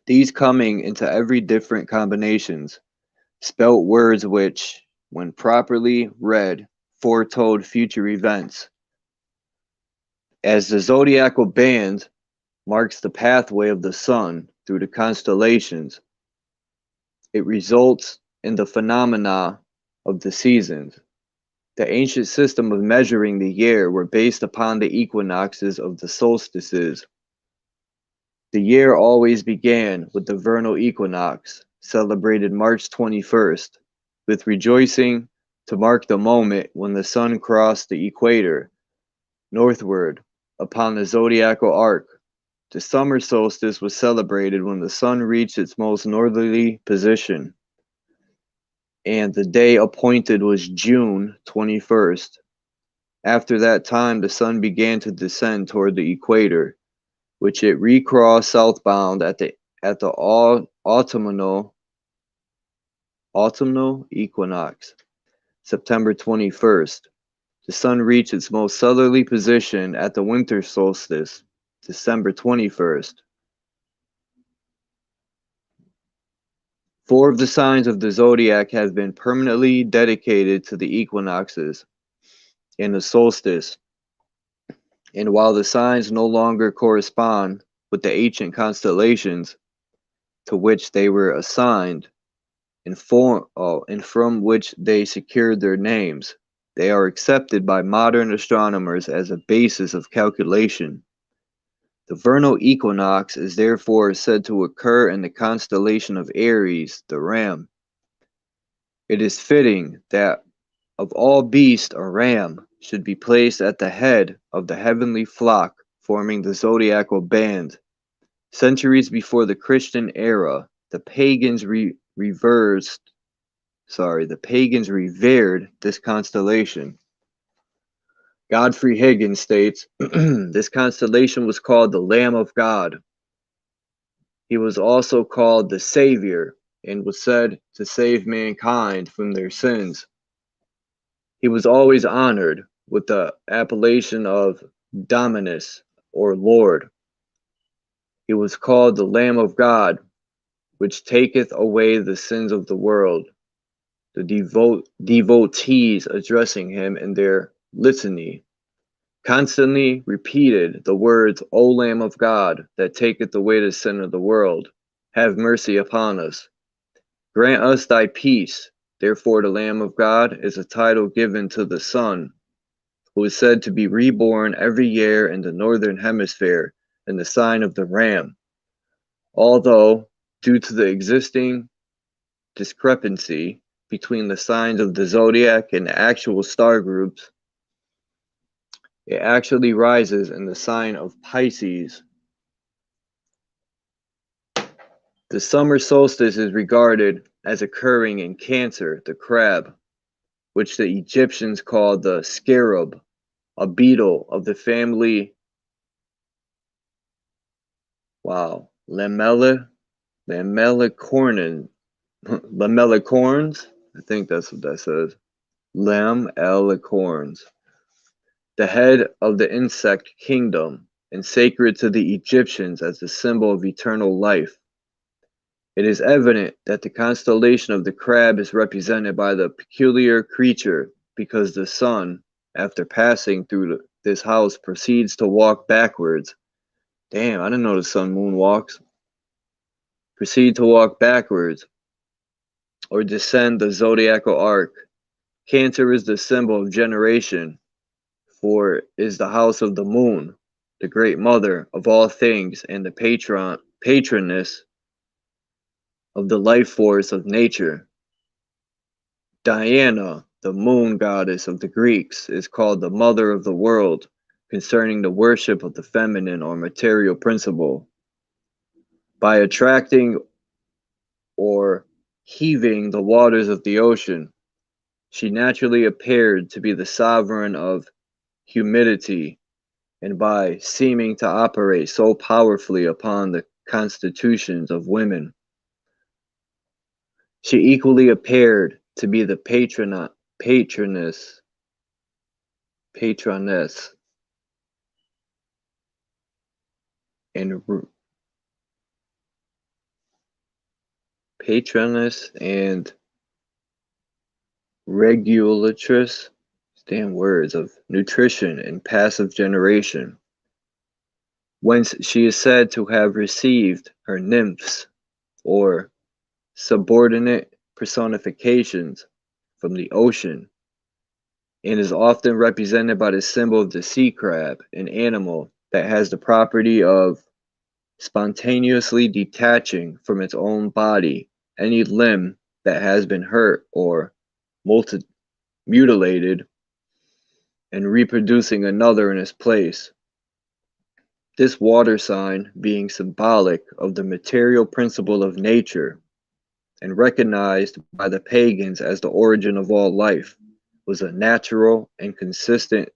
these coming into every different combinations, spelt words which, when properly read, foretold future events. As the zodiacal band marks the pathway of the sun through the constellations, it results in the phenomena of the seasons. The ancient system of measuring the year were based upon the equinoxes of the solstices. The year always began with the vernal equinox, celebrated March 21st, with rejoicing to mark the moment when the sun crossed the equator northward upon the zodiacal arc. The summer solstice was celebrated when the sun reached its most northerly position. and the day appointed was June 21st. After that time, the sun began to descend toward the equator, which it recrossed southbound at the autumnal equinox, September 21st. The sun reached its most southerly position at the winter solstice, December 21st. 4 of the signs of the zodiac have been permanently dedicated to the equinoxes and the solstice, and while the signs no longer correspond with the ancient constellations to which they were assigned and from which they secured their names, they are accepted by modern astronomers as a basis of calculation. The vernal equinox is therefore said to occur in the constellation of Aries, the ram. It is fitting that of all beasts a ram should be placed at the head of the heavenly flock forming the zodiacal band. Centuries before the Christian era, the pagans revered this constellation. Godfrey Higgins states, this constellation was called the Lamb of God. He was also called the Savior and was said to save mankind from their sins. He was always honored with the appellation of Dominus, or Lord. He was called the Lamb of God, which taketh away the sins of the world. The devotees addressing him in their litany constantly repeated the words, O Lamb of God, that taketh away the sin of the world, have mercy upon us. Grant us thy peace. Therefore the Lamb of God is a title given to the Son, who is said to be reborn every year in the northern hemisphere in the sign of the ram. Although, due to the existing discrepancy between the signs of the zodiac and the actual star groups, it actually rises in the sign of Pisces. The summer solstice is regarded as occurring in Cancer, the crab, which the Egyptians called the scarab, a beetle of the family Lamelicorns. I think that's what that says. Lamelicorns. The head of the insect kingdom and sacred to the Egyptians as the symbol of eternal life. It is evident that the constellation of the crab is represented by the peculiar creature because the sun, after passing through this house, proceeds to walk backwards. Damn, I didn't know the sun moonwalks. Proceed to walk backwards or descend the zodiacal arc. Cancer is the symbol of generation, for is the house of the moon, the great mother of all things and the patroness of the life force of nature. Diana, the moon goddess of the Greeks, is called the mother of the world, concerning the worship of the feminine or material principle. By attracting or heaving the waters of the ocean, she naturally appeared to be the sovereign of humidity, and by seeming to operate so powerfully upon the constitutions of women, she equally appeared to be the patroness and regulatrix, damn words, of nutrition and passive generation, whence she is said to have received her nymphs, or subordinate personifications, from the ocean, and is often represented by the symbol of the sea crab, an animal that has the property of spontaneously detaching from its own body any limb that has been hurt or mutilated and reproducing another in its place. This water sign being symbolic of the material principle of nature, and recognized by the pagans as the origin of all life, was a natural and consistent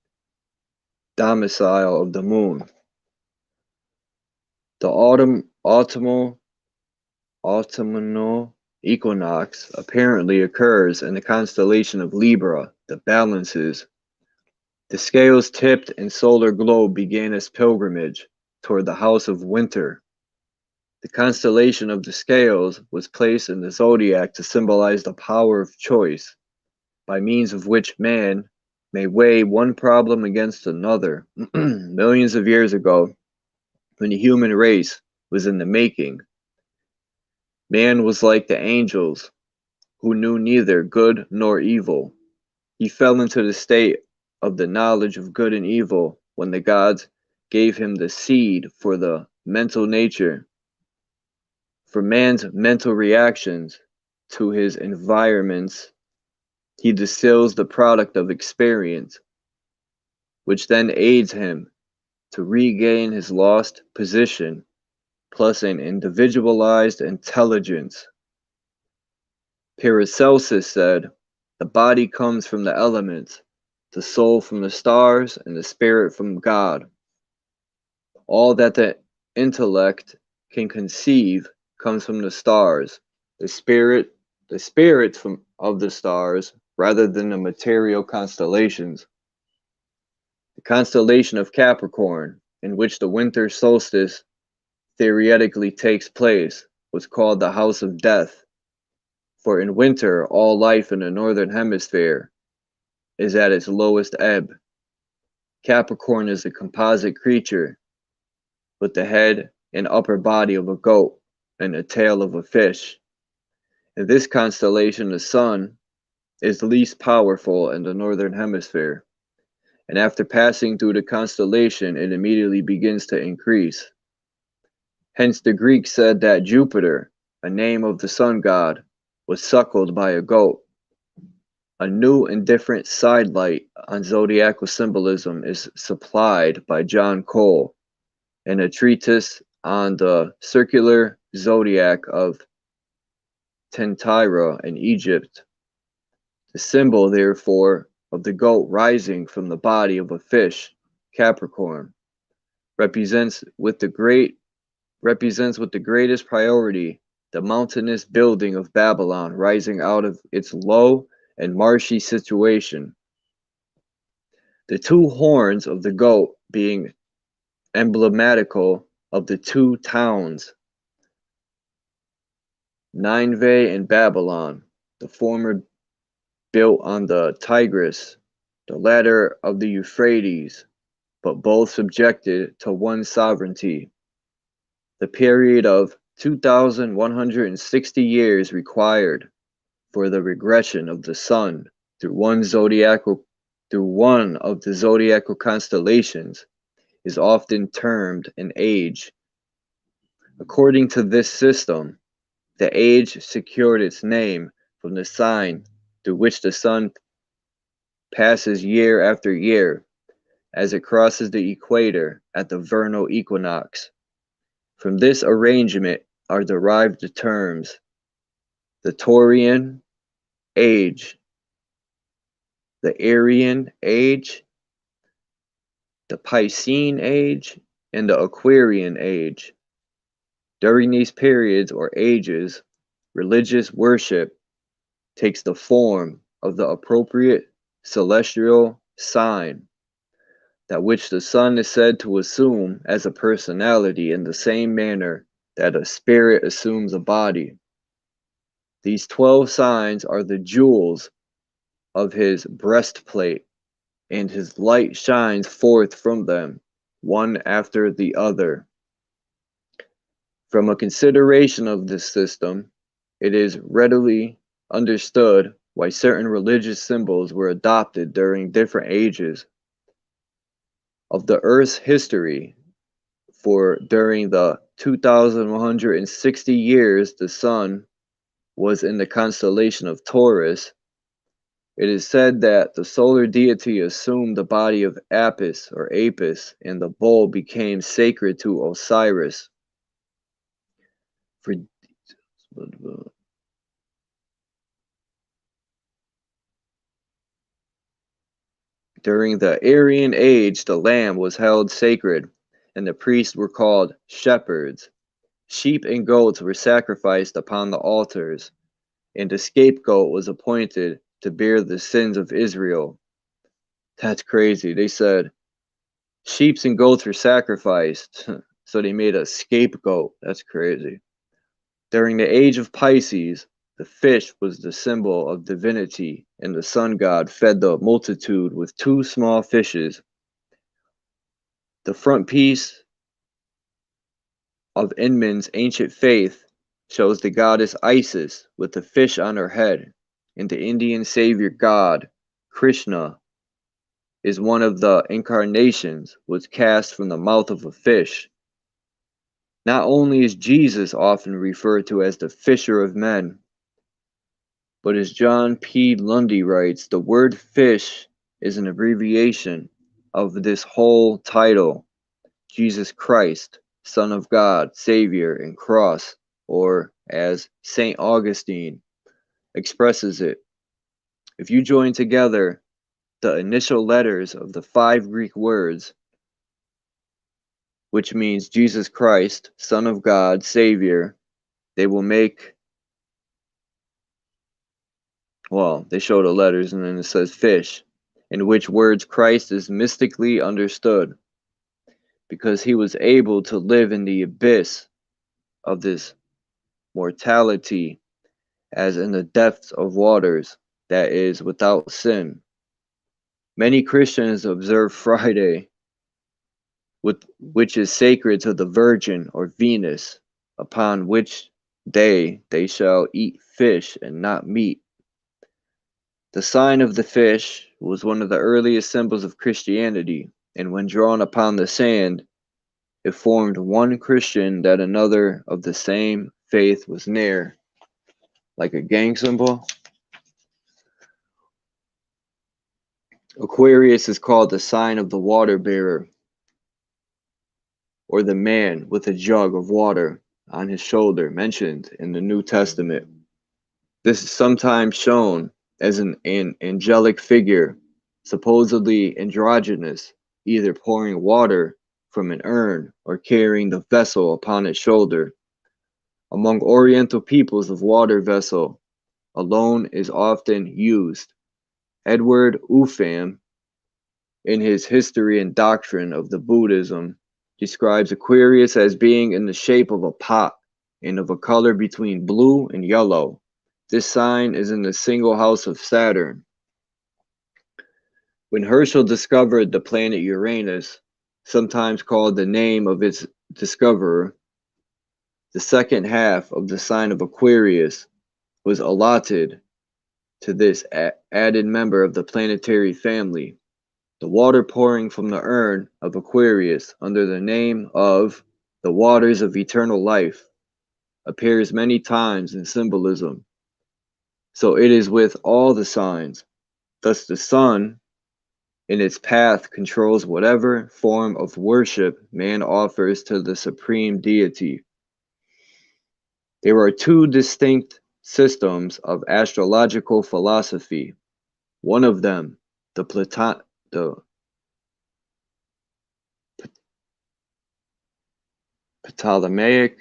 domicile of the moon. The autumnal equinox apparently occurs in the constellation of Libra, the balances. The scales tipped and solar globe began its pilgrimage toward the house of winter. The constellation of the scales was placed in the zodiac to symbolize the power of choice, by means of which man may weigh one problem against another. Millions of years ago, when the human race was in the making, man was like the angels, who knew neither good nor evil. He fell into the state of the knowledge of good and evil when the gods gave him the seed for the mental nature. For man's mental reactions to his environments, he distills the product of experience, which then aids him to regain his lost position, plus an individualized intelligence. Paracelsus said, the body comes from the elements, the soul from the stars, and the spirit from God. All that the intellect can conceive comes from the stars, the spirits of the stars, rather than the material constellations. The constellation of Capricorn, in which the winter solstice theoretically takes place, was called the House of Death, for in winter all life in the northern hemisphere is at its lowest ebb. Capricorn is a composite creature, with the head and upper body of a goat and the tail of a fish. In this constellation, the sun is least powerful in the northern hemisphere, and after passing through the constellation, it immediately begins to increase. Hence the Greeks said that Jupiter, a name of the sun god, was suckled by a goat. A new and different sidelight on zodiacal symbolism is supplied by John Cole in a treatise on the circular zodiac of Tentira in Egypt. The symbol, therefore, of the goat rising from the body of a fish, Capricorn, represents with the greatest priority the mountainous building of Babylon rising out of its low and marshy situation. The two horns of the goat being emblematical of the two towns, Nineveh and Babylon, the former built on the Tigris, the latter of the Euphrates, but both subjected to one sovereignty. The period of 2,160 years required for the regression of the sun through one of the zodiacal constellations is often termed an age. According to this system, the age secured its name from the sign through which the sun passes year after year as it crosses the equator at the vernal equinox. From this arrangement are derived the terms the Taurian age, the Aryan age, the Piscean age, and the Aquarian age. During these periods or ages, religious worship takes the form of the appropriate celestial sign, that which the sun is said to assume as a personality in the same manner that a spirit assumes a body. These 12 signs are the jewels of his breastplate, and his light shines forth from them, one after the other. From a consideration of this system, it is readily understood why certain religious symbols were adopted during different ages of the Earth's history. For during the 2,160 years the sun was in the constellation of Taurus, it is said that the solar deity assumed the body of Apis or Apis, and the bull became sacred to Osiris. During the Aryan age, the lamb was held sacred, and the priests were called shepherds. Sheep and goats were sacrificed upon the altars, and a scapegoat was appointed to bear the sins of Israel. That's crazy. They said sheep and goats were sacrificed, so they made a scapegoat. That's crazy. During the age of Pisces, the fish was the symbol of divinity, and the sun god fed the multitude with 2 small fishes. The frontispiece of Inman's ancient faith shows the goddess Isis with a fish on her head, and the Indian savior god, Krishna, is one of the incarnations, was cast from the mouth of a fish. Not only is Jesus often referred to as the fisher of men, but as John P. Lundy writes, the word fish is an abbreviation of this whole title, Jesus Christ, Son of God, Savior, and Cross, or as St. Augustine expresses it. If you join together the initial letters of the 5 Greek words, which means Jesus Christ, Son of God, Savior, they will make, well, they show the letters and then it says fish, in which words Christ is mystically understood, because he was able to live in the abyss of this mortality as in the depths of waters that is without sin. Many Christians observe Friday, which is sacred to the Virgin or Venus, upon which day they shall eat fish and not meat. The sign of the fish was one of the earliest symbols of Christianity, and when drawn upon the sand, it formed one Christian that another of the same faith was near, like a gang symbol. Aquarius is called the sign of the water bearer, or the man with a jug of water on his shoulder mentioned in the New Testament. This is sometimes shown as an angelic figure, supposedly androgynous, either pouring water from an urn or carrying the vessel upon its shoulder. Among Oriental peoples, the water vessel alone is often used. Edward Upham, in his History and Doctrine of the Buddhism, describes Aquarius as being in the shape of a pot and of a color between blue and yellow. This sign is in the single house of Saturn. When Herschel discovered the planet Uranus, sometimes called the name of its discoverer, the second half of the sign of Aquarius was allotted to this added member of the planetary family. The water pouring from the urn of Aquarius under the name of the waters of eternal life appears many times in symbolism. So it is with all the signs. Thus the sun in its path controls whatever form of worship man offers to the supreme deity. There are 2 distinct systems of astrological philosophy. One of them, the Ptolemaic,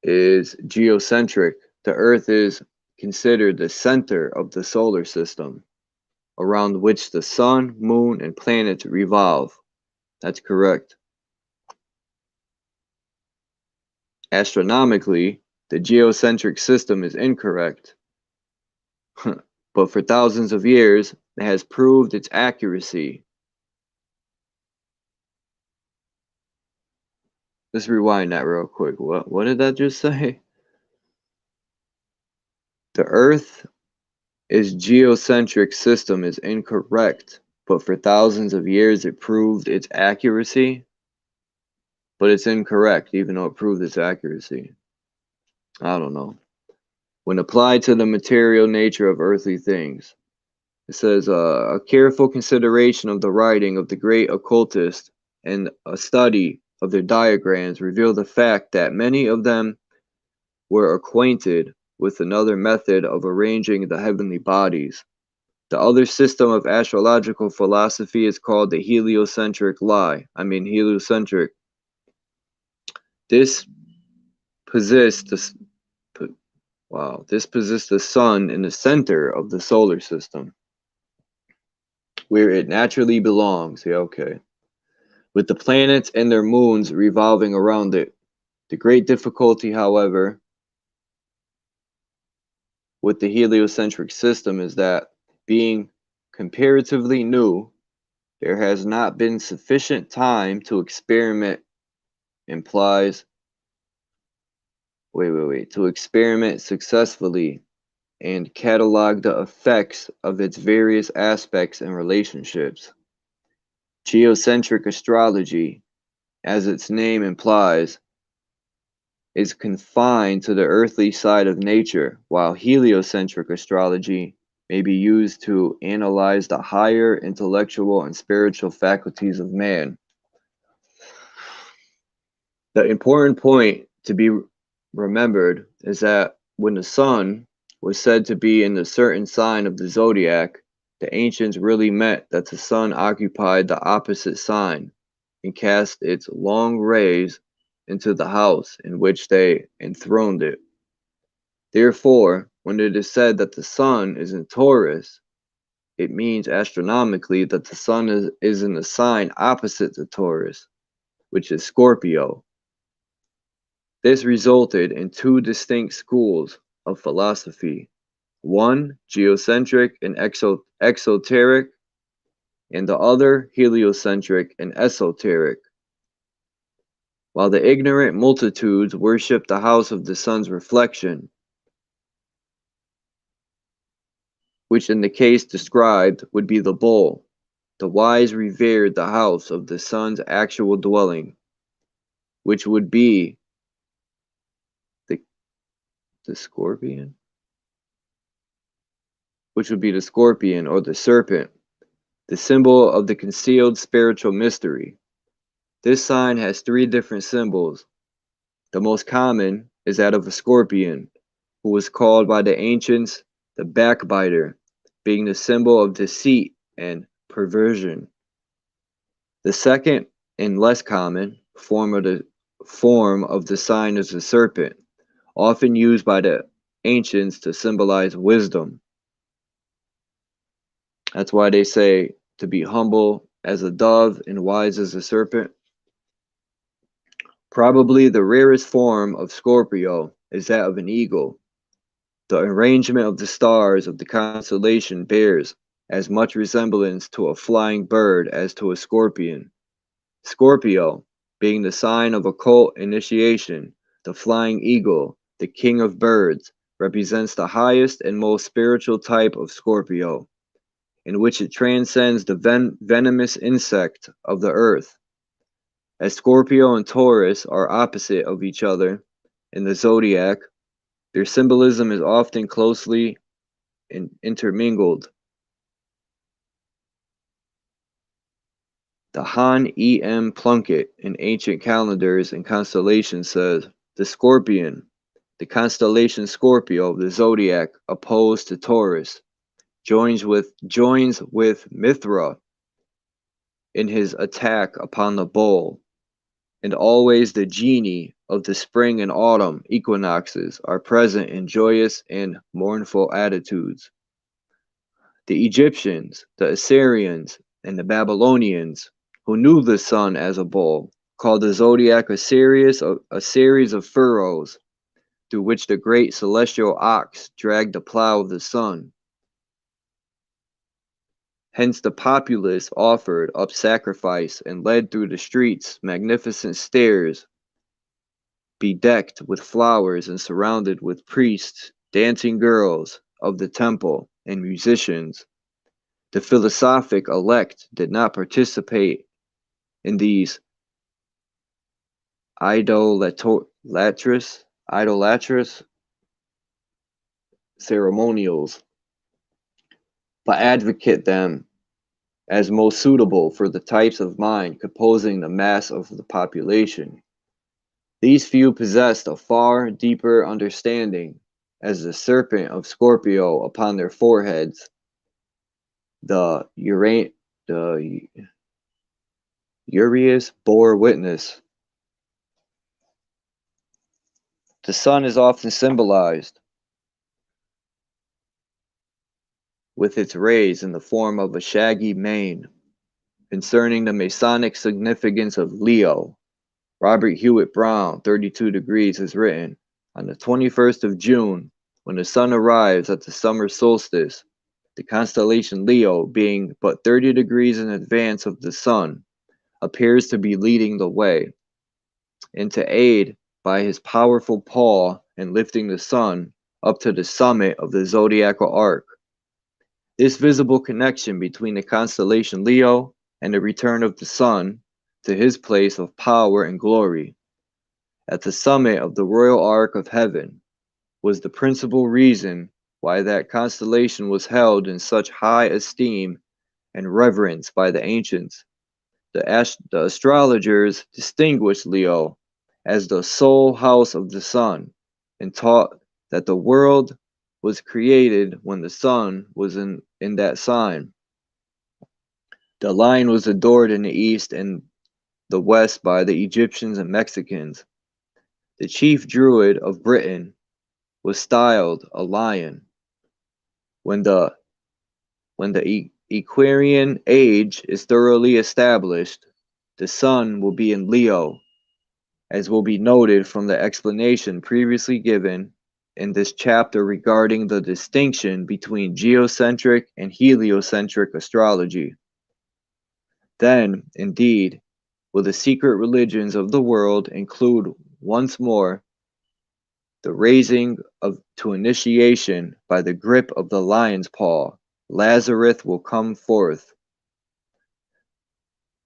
is geocentric. The Earth is considered the center of the solar system, around which the sun, moon, and planets revolve. That's correct. Astronomically, the geocentric system is incorrect, but for thousands of years, it has proved its accuracy. Let's rewind that real quick. What did that just say? The Earth is geocentric system is incorrect, but for thousands of years it proved its accuracy. But it's incorrect, even though it proved its accuracy. I don't know. When applied to the material nature of earthly things, it says a careful consideration of the writing of the great occultist and a study of their diagrams reveal the fact that many of them were acquainted with another method of arranging the heavenly bodies. The other system of astrological philosophy is called the heliocentric heliocentric. This positions the sun in the center of the solar system, where it naturally belongs. Yeah, okay. With the planets and their moons revolving around it. The great difficulty, however, with the heliocentric system is that, being comparatively new, there has not been sufficient time to experiment to experiment successfully and catalog the effects of its various aspects and relationships. Geocentric astrology, as its name implies, is confined to the earthly side of nature, while heliocentric astrology may be used to analyze the higher intellectual and spiritual faculties of man. The important point to be remembered is that when the sun was said to be in a certain sign of the zodiac, the ancients really meant that the sun occupied the opposite sign and cast its long rays into the house in which they enthroned it. Therefore, when it is said that the sun is in Taurus, it means astronomically that the sun is in the sign opposite to Taurus, which is Scorpio. This resulted in two distinct schools of philosophy, one geocentric and exoteric, and the other heliocentric and esoteric. While the ignorant multitudes worship the house of the sun's reflection, which in the case described would be the bull, the wise revered the house of the sun's actual dwelling, which would be the scorpion? Which would be the scorpion or the serpent, the symbol of the concealed spiritual mystery. This sign has three different symbols. The most common is that of a scorpion, who was called by the ancients the backbiter, being the symbol of deceit and perversion. The second and less common form of the sign is the serpent, often used by the ancients to symbolize wisdom. That's why they say to be humble as a dove and wise as a serpent. Probably the rarest form of Scorpio is that of an eagle. The arrangement of the stars of the constellation bears as much resemblance to a flying bird as to a scorpion. Scorpio, being the sign of occult initiation, the flying eagle, the king of birds, represents the highest and most spiritual type of Scorpio, in which it transcends the venomous insect of the earth. As Scorpio and Taurus are opposite of each other in the zodiac, their symbolism is often closely intermingled. The Han E. M. Plunkett in ancient calendars and constellations says, the scorpion, the constellation Scorpio of the zodiac opposed to Taurus, joins with Mithra in his attack upon the bull, and always the genii of the spring and autumn equinoxes are present in joyous and mournful attitudes. The Egyptians, the Assyrians, and the Babylonians, who knew the sun as a bull, called the zodiac a series of furrows through which the great celestial ox dragged the plow of the sun. Hence the populace offered up sacrifice and led through the streets magnificent stairs, bedecked with flowers and surrounded with priests, dancing girls of the temple, and musicians. The philosophic elect did not participate in these idolatrous ceremonials, but advocate them as most suitable for the types of mind composing the mass of the population. These few possessed a far deeper understanding, as the serpent of Scorpio upon their foreheads, the Urias bore witness. The sun is often symbolized with its rays in the form of a shaggy mane. Concerning the Masonic significance of Leo, Robert Hewitt Brown, 32 Degrees, has written, on the 21st of June, when the sun arrives at the summer solstice, the constellation Leo, being but 30 degrees in advance of the sun, appears to be leading the way, and to aid by his powerful paw in lifting the sun up to the summit of the zodiacal arc. This visible connection between the constellation Leo and the return of the sun to his place of power and glory at the summit of the royal arc of heaven was the principal reason why that constellation was held in such high esteem and reverence by the ancients. The astrologers distinguished Leo as the sole house of the sun and taught that the world was created when the sun was in that sign. The lion was adored in the east and the west by the Egyptians and Mexicans. The chief druid of Britain was styled a lion. When the Aquarian age is thoroughly established, the sun will be in Leo, as will be noted from the explanation previously given in this chapter regarding the distinction between geocentric and heliocentric astrology. Then, indeed, will the secret religions of the world include once more the raising to initiation by the grip of the lion's paw. Lazarus will come forth.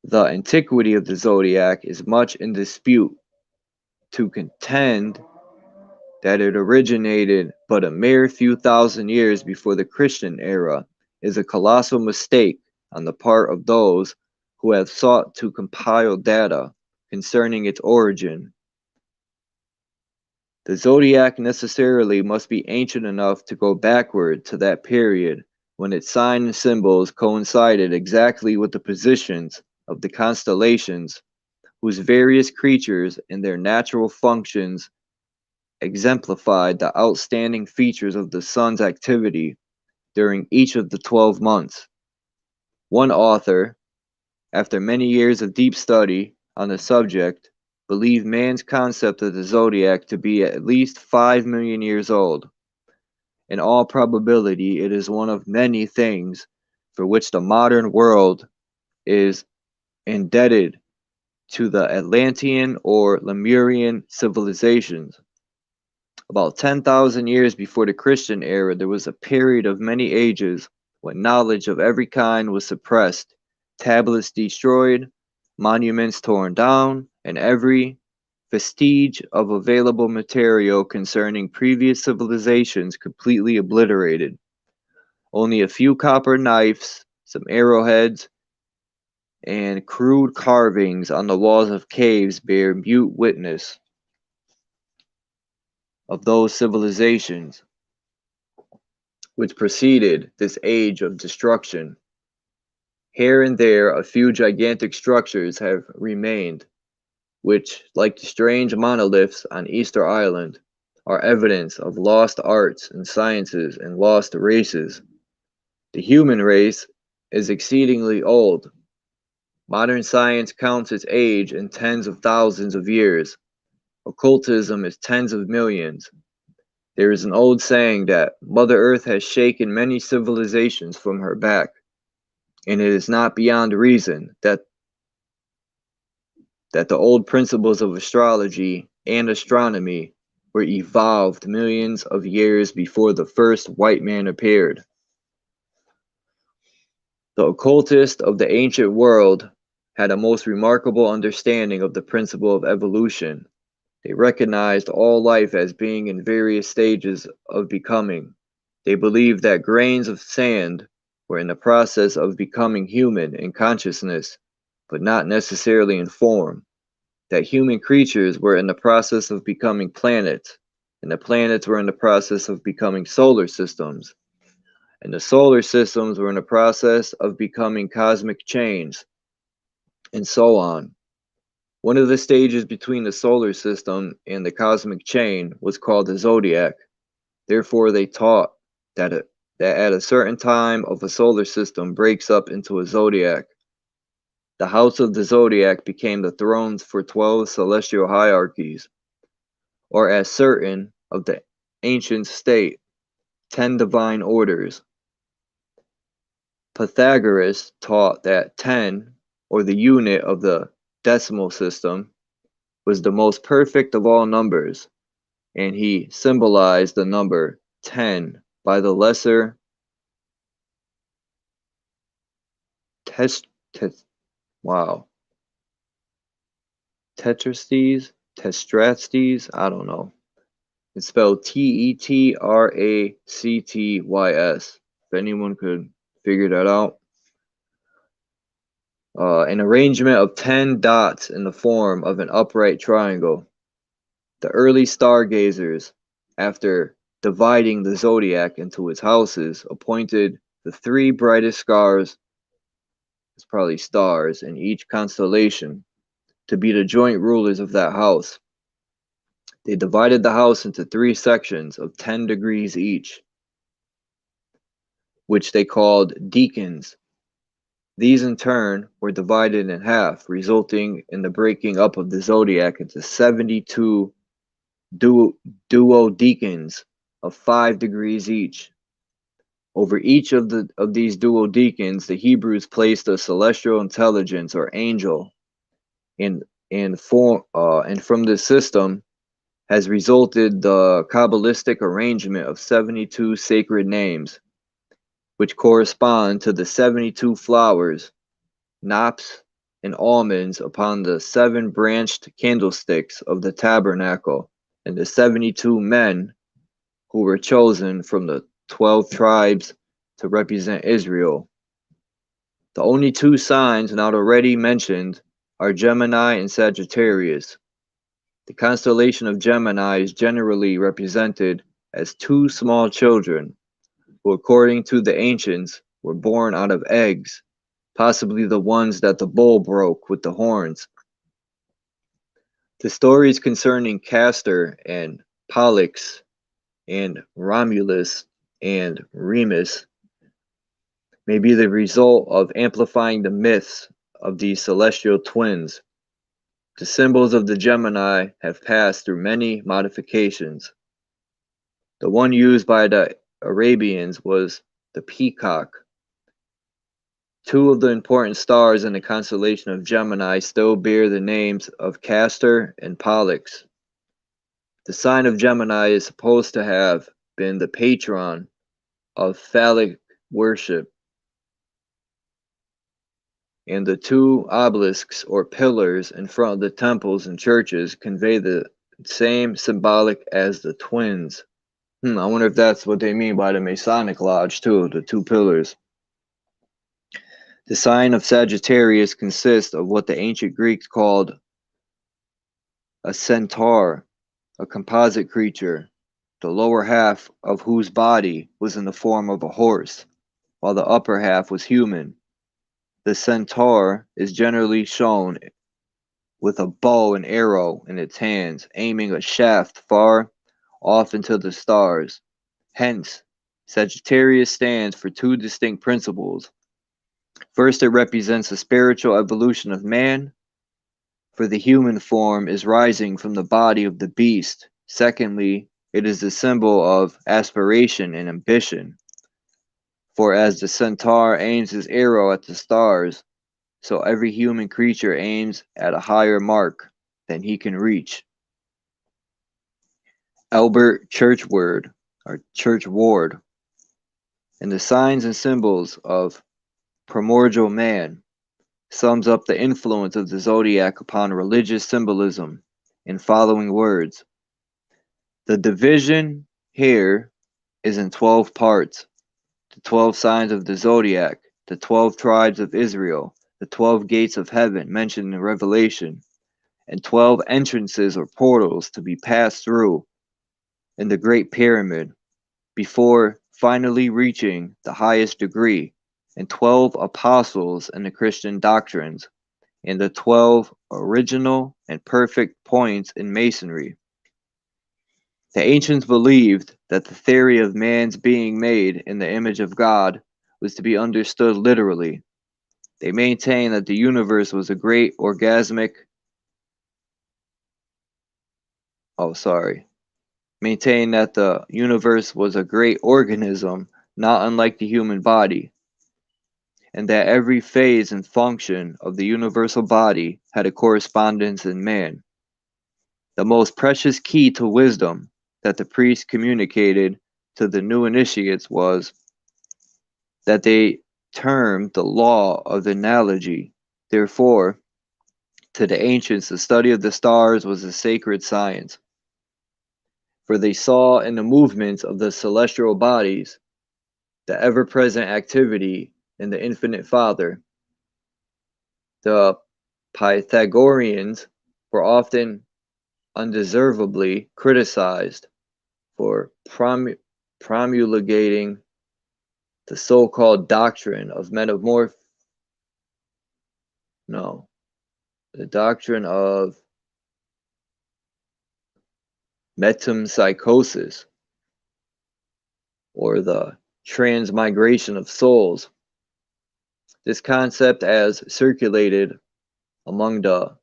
The antiquity of the zodiac is much in dispute. To contend that it originated but a mere few thousand years before the Christian era is a colossal mistake on the part of those who have sought to compile data concerning its origin. The zodiac necessarily must be ancient enough to go backward to that period when its sign and symbols coincided exactly with the positions of the constellations, whose various creatures and their natural functions exemplified the outstanding features of the sun's activity during each of the 12 months. One author, after many years of deep study on the subject, believed man's concept of the zodiac to be at least 5 million years old. In all probability, it is one of many things for which the modern world is indebted to the Atlantean or Lemurian civilizations. About 10,000 years before the Christian era, there was a period of many ages when knowledge of every kind was suppressed, tablets destroyed, monuments torn down, and every vestige of available material concerning previous civilizations completely obliterated. Only a few copper knives, some arrowheads, and crude carvings on the walls of caves bear mute witness of those civilizations which preceded this age of destruction. Here and there, a few gigantic structures have remained, which, like the strange monoliths on Easter Island, are evidence of lost arts and sciences and lost races. The human race is exceedingly old. Modern science counts its age in tens of thousands of years. Occultism is tens of millions. There is an old saying that Mother Earth has shaken many civilizations from her back, and it is not beyond reason that the old principles of astrology and astronomy were evolved millions of years before the first white man appeared. The occultists of the ancient world had a most remarkable understanding of the principle of evolution. They recognized all life as being in various stages of becoming. They believed that grains of sand were in the process of becoming human in consciousness, but not necessarily in form. That human creatures were in the process of becoming planets, and the planets were in the process of becoming solar systems, and the solar systems were in the process of becoming cosmic chains, and so on. One of the stages between the solar system and the cosmic chain was called the zodiac. Therefore, they taught that at a certain time of a solar system breaks up into a zodiac. The house of the zodiac became the thrones for 12 celestial hierarchies, or as certain of the ancients state, 10 divine orders. Pythagoras taught that 10, or the unit of the decimal system, was the most perfect of all numbers, and he symbolized the number 10 by the lesser tetrastes, I don't know. It's spelled Tetractys. If anyone could figure that out. An arrangement of 10 dots in the form of an upright triangle. The early stargazers, after dividing the zodiac into its houses, appointed the 3 brightest stars, it's probably stars, in each constellation to be the joint rulers of that house. They divided the house into 3 sections of 10 degrees each, which they called decans. These in turn were divided in half, resulting in the breaking up of the zodiac into 72 duodecans of 5 degrees each. Over each of these duodecans, the Hebrews placed a celestial intelligence or angel, and from this system has resulted the Kabbalistic arrangement of 72 sacred names, which correspond to the 72 flowers, knops, and almonds upon the 7 branched candlesticks of the tabernacle, and the 72 men who were chosen from the 12 tribes to represent Israel. The only 2 signs not already mentioned are Gemini and Sagittarius. The constellation of Gemini is generally represented as 2 small children, who according to the ancients were born out of eggs, possibly the ones that the bull broke with the horns. The stories concerning Castor and Pollux and Romulus and Remus may be the result of amplifying the myths of these celestial twins. The symbols of the Gemini have passed through many modifications. The one used by the Arabians was the peacock. 2 of the important stars in the constellation of Gemini still bear the names of Castor and Pollux. The sign of Gemini is supposed to have been the patron of phallic worship, and the 2 obelisks or pillars in front of the temples and churches convey the same symbolic as the twins. I wonder if that's what they mean by the Masonic Lodge too, the 2 pillars. The sign of Sagittarius consists of what the ancient Greeks called a centaur, a composite creature, the lower half of whose body was in the form of a horse, while the upper half was human. The centaur is generally shown with a bow and arrow in its hands, aiming a shaft far off into the stars. Hence, Sagittarius stands for 2 distinct principles. First, it represents the spiritual evolution of man, for the human form is rising from the body of the beast. Secondly, it is the symbol of aspiration and ambition. For as the centaur aims his arrow at the stars, so every human creature aims at a higher mark than he can reach. Albert Churchward, in the signs and symbols of primordial man, sums up the influence of the zodiac upon religious symbolism in following words. The division here is in 12 parts. The 12 signs of the zodiac, the 12 tribes of Israel, the 12 gates of heaven mentioned in Revelation, and 12 entrances or portals to be passed through in the Great Pyramid before finally reaching the highest degree, and 12 apostles in the Christian doctrines, and the 12 original and perfect points in Masonry. The ancients believed that the theory of man's being made in the image of God was to be understood literally. They maintained that the universe was a great maintained that the universe was a great organism, not unlike the human body, and that every phase and function of the universal body had a correspondence in man. The most precious key to wisdom that the priests communicated to the new initiates was that they termed the law of analogy. Therefore, to the ancients, the study of the stars was a sacred science, for they saw in the movements of the celestial bodies the ever-present activity in the infinite Father. The Pythagoreans were often undeservedly criticized for promulgating the so-called doctrine of the doctrine of metempsychosis, or the transmigration of souls. This concept, as circulated among the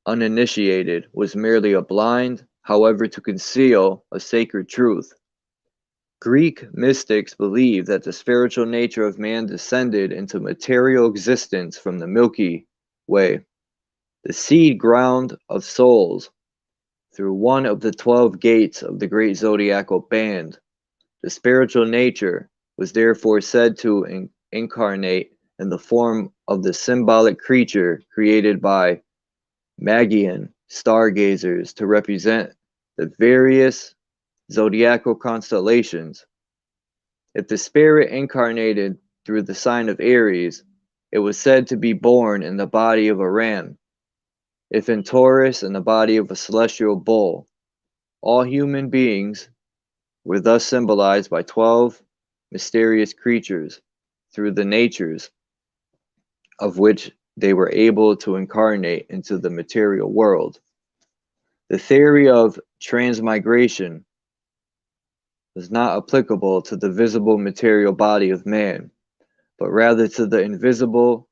uninitiated, was merely a blind, however, to conceal a sacred truth. Greek mystics believed that the spiritual nature of man descended into material existence from the Milky Way, the seed ground of souls, through one of the 12 gates of the great zodiacal band. The spiritual nature was therefore said to incarnate in the form of the symbolic creature created by Magian stargazers to represent the various zodiacal constellations. If the spirit incarnated through the sign of Aries, it was said to be born in the body of a ram. If in Taurus, in the body of a celestial bull. All human beings were thus symbolized by 12 mysterious creatures through the natures of which they were able to incarnate into the material world. The theory of transmigration was not applicable to the visible material body of man, but rather to the invisible,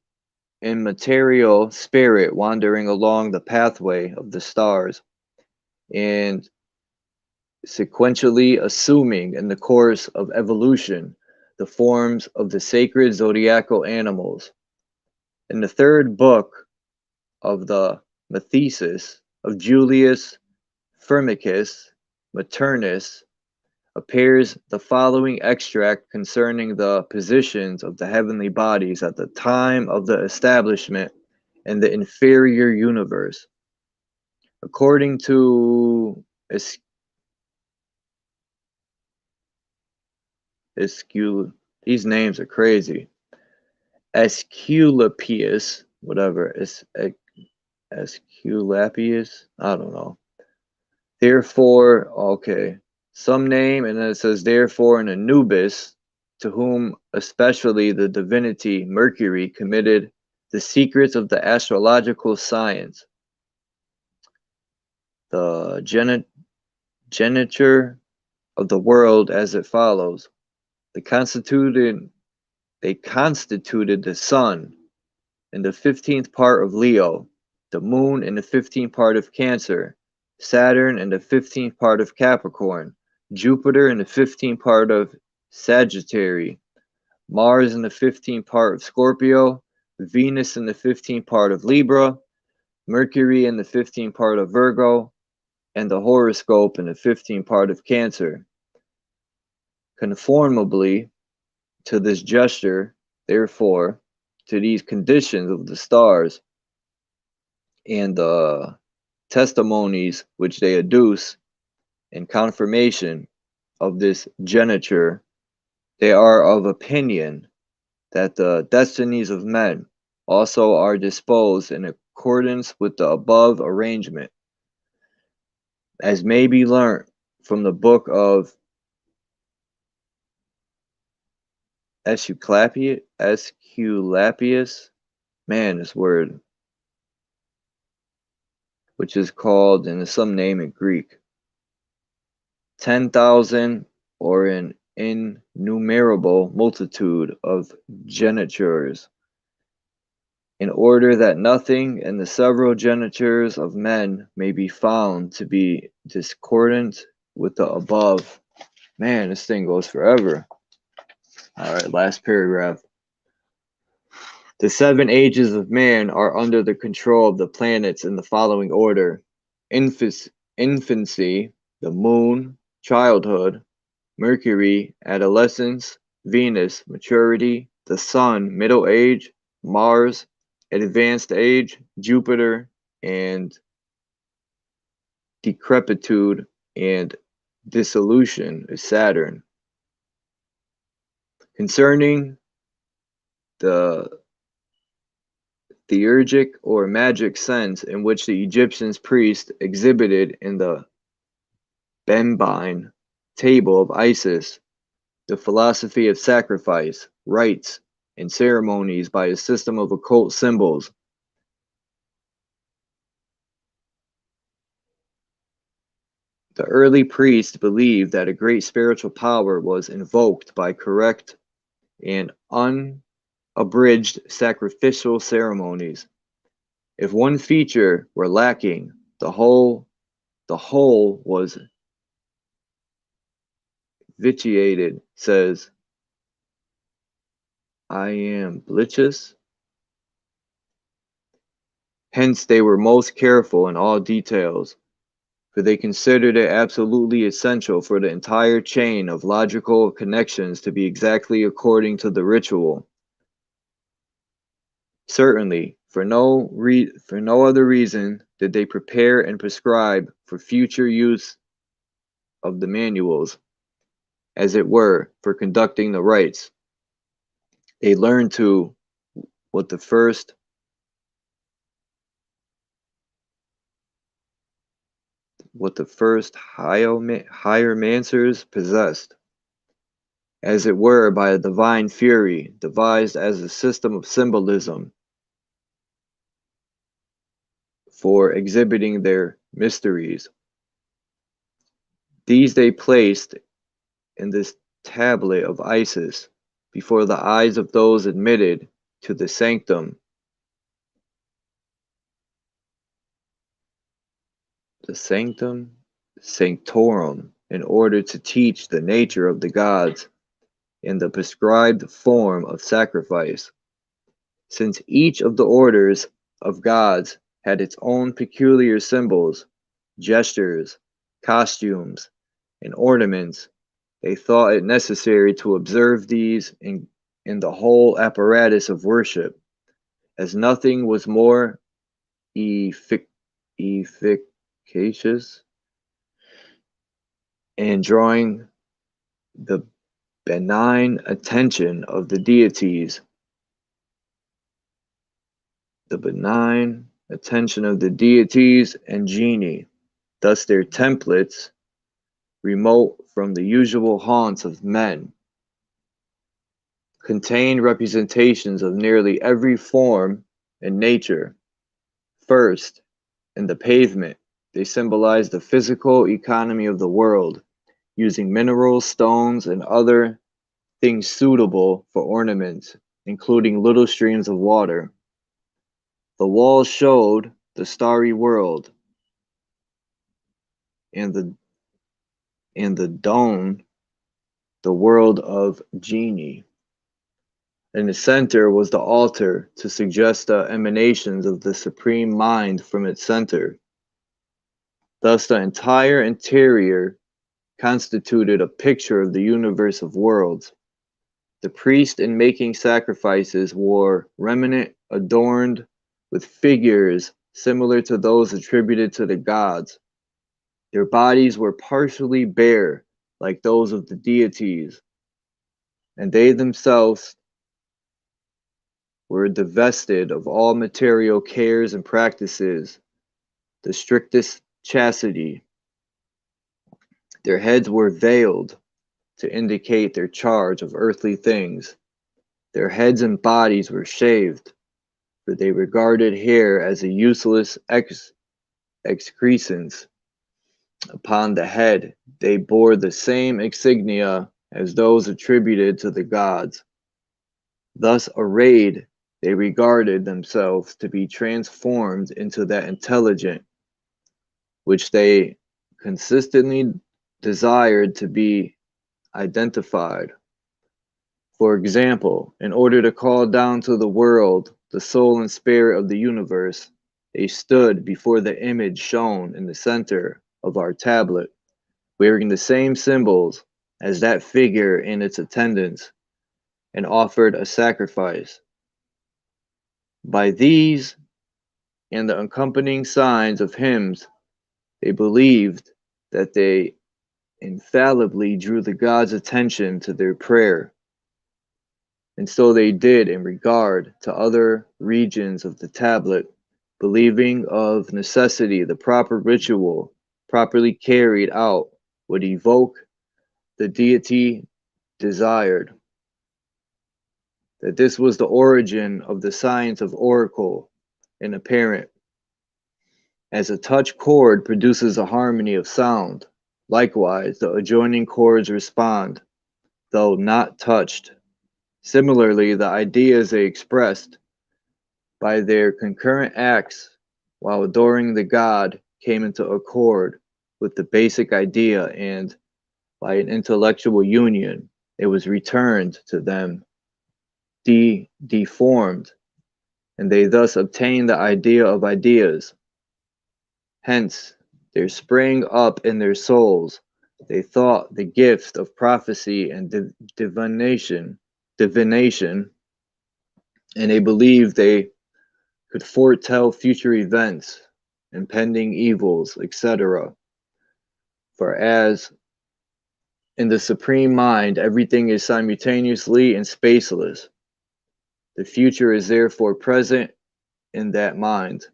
immaterial spirit wandering along the pathway of the stars, and sequentially assuming in the course of evolution the forms of the sacred zodiacal animals. In the third book of the Mathesis of Julius Firmicus Maternus appears the following extract concerning the positions of the heavenly bodies at the time of the establishment in the inferior universe. According to these names are crazy. Aesculapius, whatever, Aesculapius, I don't know. Therefore, okay, some name, and then it says, therefore, in Anubis, to whom especially the divinity Mercury committed the secrets of the astrological science. The geniture of the world as it follows. They constituted the sun in the 15th part of Leo, the moon in the 15th part of Cancer, Saturn in the 15th part of Capricorn, Jupiter in the 15th part of Sagittarius, Mars in the 15th part of Scorpio, Venus in the 15th part of Libra, Mercury in the 15th part of Virgo, and the horoscope in the 15th part of Cancer. Conformably to this gesture, therefore, to these conditions of the stars and the testimonies which they adduce in confirmation of this geniture, they are of opinion that the destinies of men also are disposed in accordance with the above arrangement, as may be learnt from the book of Esculapius, man, this word, which is called in some name in Greek, 10,000 or an innumerable multitude of genitures, in order that nothing in the several genitures of men may be found to be discordant with the above. Man, this thing goes forever. All right, last paragraph. The 7 ages of man are under the control of the planets in the following order: infancy, the moon, childhood, Mercury, adolescence, Venus, maturity, the sun, middle age, Mars, advanced age, Jupiter, and decrepitude and dissolution is Saturn. Concerning the theurgic or magic sense in which the Egyptian priests exhibited in the Benbine table of Isis, the philosophy of sacrifice, rites, and ceremonies by a system of occult symbols, the early priests believed that a great spiritual power was invoked by correct and unabridged sacrificial ceremonies. If one feature were lacking, the whole was vitiated, says Iamblichus. Hence they were most careful in all details, for they considered it absolutely essential for the entire chain of logical connections to be exactly according to the ritual. Certainly, for no other reason did they prepare and prescribe for future use of the manuals, as it were, for conducting the rites. They learned to what the first hieromancers possessed, as it were, by a divine fury, devised as a system of symbolism for exhibiting their mysteries. These they placed in this tablet of Isis before the eyes of those admitted to the sanctum, sanctorum, in order to teach the nature of the gods in the prescribed form of sacrifice. Since each of the orders of gods had its own peculiar symbols, gestures, costumes, and ornaments, they thought it necessary to observe these in the whole apparatus of worship, as nothing was more efficacious in drawing the benign attention of the deities. And genii, thus their templates, remote from the usual haunts of men, contain representations of nearly every form in nature. First, in the pavement, they symbolize the physical economy of the world, using minerals, stones, and other things suitable for ornament, including little streams of water. The walls showed the starry world, and the dome, the world of genii. In the center was the altar to suggest the emanations of the supreme mind from its center. Thus the entire interior constituted a picture of the universe of worlds. The priest, in making sacrifices, wore raiment adorned with figures similar to those attributed to the gods. Their bodies were partially bare, like those of the deities, and they themselves were divested of all material cares and practices, the strictest chastity. Their heads were veiled to indicate their charge of earthly things, Their heads and bodies were shaved, for they regarded hair as a useless excrescence. Upon the head they bore the same insignia as those attributed to the gods. Thus arrayed, they regarded themselves to be transformed into that intelligent which they consistently desired to be identified. For example, in order to call down to the world the soul and spirit of the universe, they stood before the image shown in the center of our tablet, wearing the same symbols as that figure in its attendants, and offered a sacrifice. By these and the accompanying signs of hymns, they believed that they infallibly drew the gods' attention to their prayer. And so they did in regard to other regions of the tablet, believing of necessity the proper ritual properly carried out would evoke the deity desired. That this was the origin of the science of oracle and apparent. As a touch chord produces a harmony of sound, likewise the adjoining chords respond, though not touched. Similarly, the ideas they expressed by their concurrent acts while adoring the god came into accord with the basic idea, and by an intellectual union, it was returned to them deformed, and they thus obtained the idea of ideas. Hence, there sprang up in their souls, they thought, the gift of prophecy and divination, and they believed they could foretell future events, impending evils, etc. For as in the supreme mind everything is simultaneously and spaceless, the future is therefore present in that mind.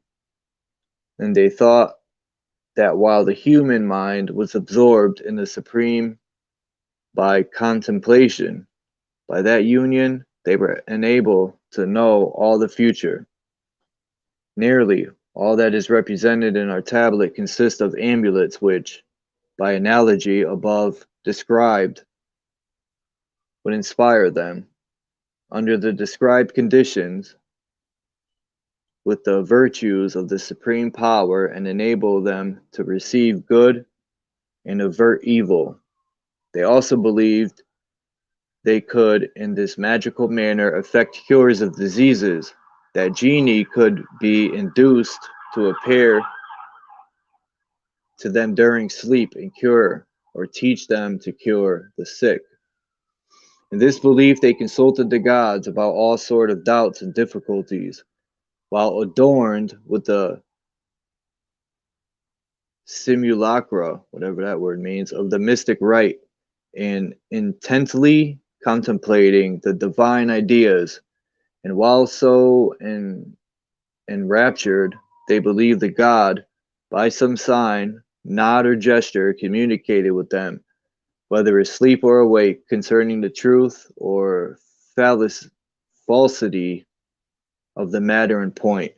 And they thought that while the human mind was absorbed in the supreme by contemplation, by that union they were enabled to know all the future. Nearly all that is represented in our tablet consists of amulets which, by analogy above described, would inspire them, under the described conditions, with the virtues of the supreme power and enable them to receive good and avert evil. They also believed they could, in this magical manner, effect cures of diseases, that genii could be induced to appear to them during sleep and cure, or teach them to cure the sick. In this belief they consulted the gods about all sort of doubts and difficulties, while adorned with the simulacra, whatever that word means, of the mystic rite, and intently contemplating the divine ideas. And while so enraptured, they believed the god, by some sign, nod, or gesture, communicated with them, whether asleep or awake, concerning the truth or falsity of the matter in point.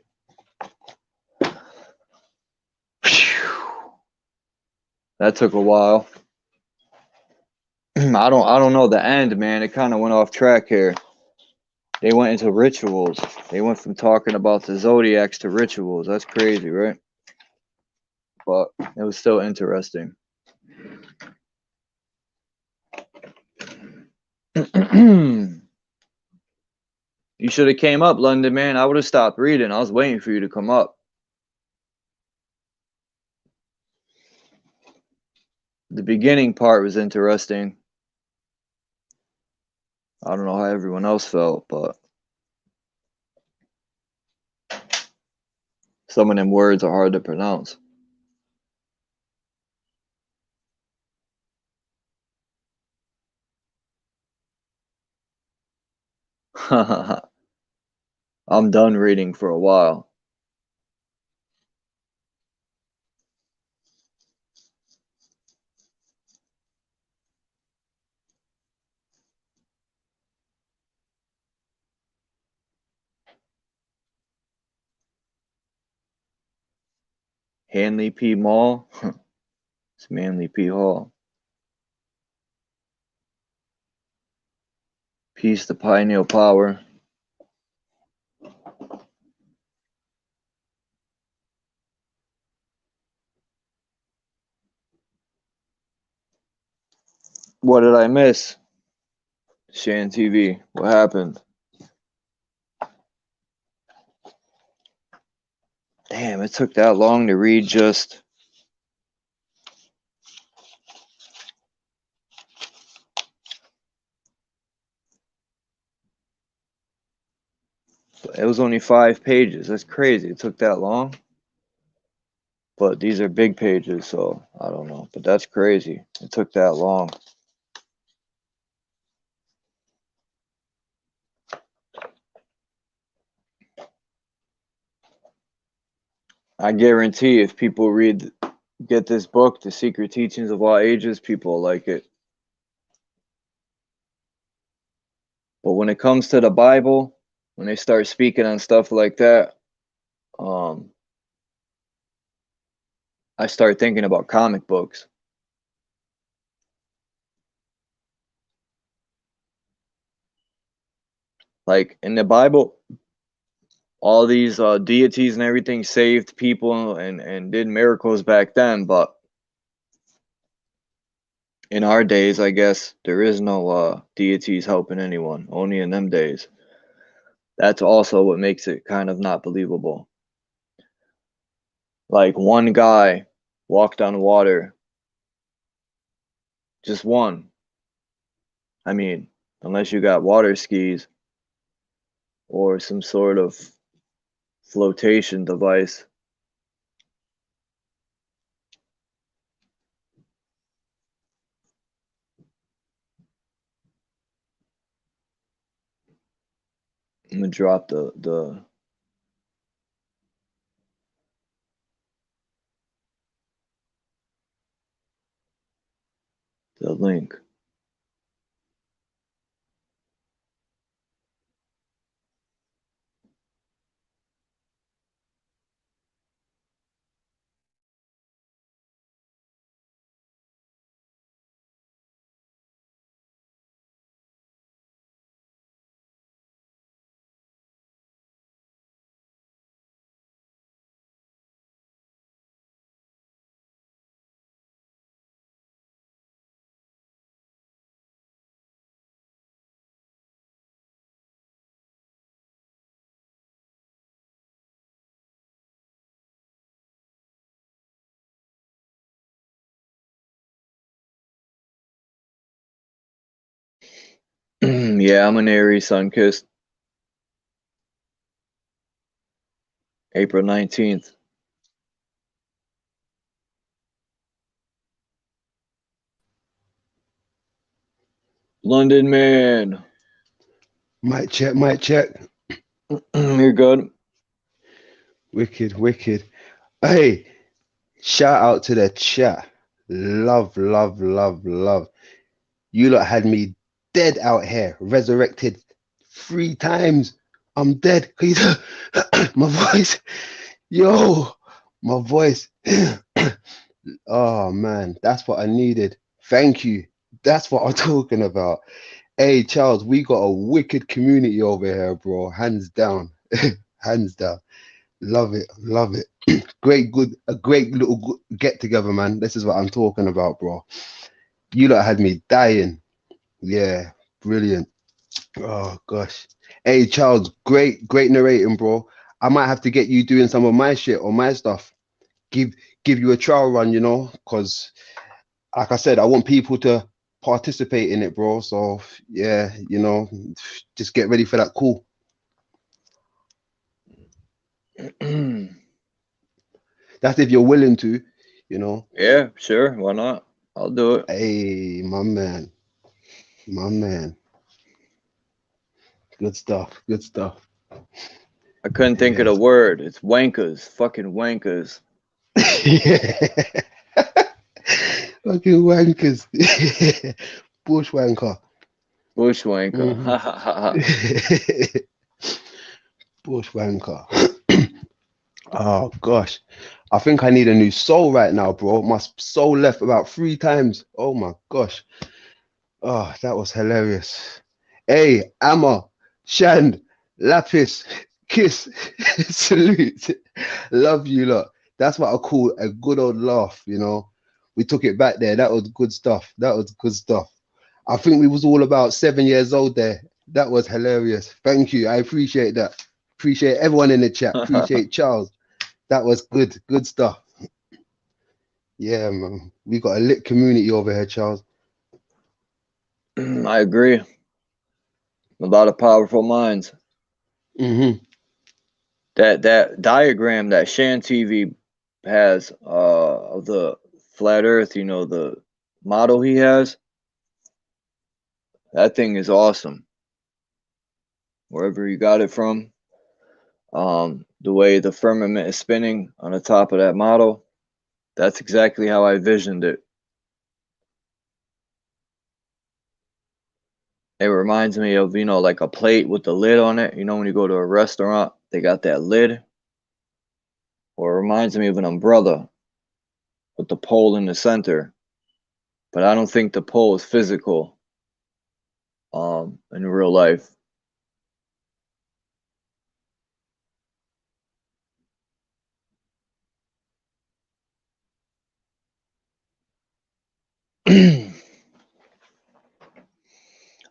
That took a while. I don't know the end, man. It kind of went off track here. They went into rituals. They went from talking about the zodiacs to rituals. That's crazy, right? But it was still interesting. You should have came up, London, man. I would have stopped reading. I was waiting for you to come up. The beginning part was interesting. I don't know how everyone else felt, but some of them words are hard to pronounce. I'm done reading for a while. Hanley P. Mall. It's Manly P. Hall. Peace to Pioneer Power. What did I miss? Shan TV. What happened? Damn, it took that long to read just... It was only 5 pages. That's crazy. It took that long. But these are big pages, so I don't know. But that's crazy. It took that long. I guarantee if people get this book, The Secret Teachings of All Ages, people will like it. But when it comes to the Bible, when they start speaking on stuff like that, I start thinking about comic books. Like in the Bible, all these deities and everything saved people and did miracles back then, but in our days, I guess, there is no deities helping anyone, only in them days. That's also what makes it kind of not believable. Like one guy walked on water. Just one. I mean, unless you got water skis or some sort of flotation device. I'm gonna drop the link. Yeah, I'm an Aries sun-kissed. April 19th. London man. Mic check, mic check. You're good. Wicked, wicked. Hey, shout out to the chat. Love, love, love, love. You lot had me dead out here, resurrected 3 times. I'm dead. My voice. Yo, my voice. Oh, man, that's what I needed. Thank you. That's what I'm talking about. Hey, Charles, we got a wicked community over here, bro. Hands down. Hands down. Love it. Love it. A great little get together, man. This is what I'm talking about, bro. You lot had me dying. Yeah, brilliant. Oh, gosh. Hey, Charles, great narrating, bro. I might have to get you doing some of my shit or my stuff. Give you a trial run, you know, because, like I said, I want people to participate in it, bro. So, yeah, you know, just get ready for that call. That's if you're willing to, you know. Yeah, sure. Why not? I'll do it. Hey, my man. My man. Good stuff. Good stuff. I couldn't think of the word. It's wankers. Fucking wankers. Yeah. Fucking wankers. Bushwanker. Bushwanker. Bushwanker. Oh gosh, I think I need a new soul right now, bro. My soul left about 3 times. Oh my gosh. Oh, that was hilarious. Hey, Amma, Shand, Lapis, Kiss, salute. Love you lot. That's what I call a good old laugh, you know. We took it back there. That was good stuff. That was good stuff. I think we was all about 7 years old there. That was hilarious. Thank you. I appreciate that. Appreciate everyone in the chat. Appreciate Charles. That was good. Good stuff. Yeah, man. We got a lit community over here, Charles. I agree. A lot of powerful minds. Mm-hmm. That diagram that Shan TV has of the flat Earth, you know, the model he has. That thing is awesome. Wherever you got it from, the way the firmament is spinning on the top of that model, that's exactly how I visioned it. It reminds me of, you know, like a plate with the lid on it. You know, when you go to a restaurant, they got that lid. Or it reminds me of an umbrella with the pole in the center. But I don't think the pole is physical in real life.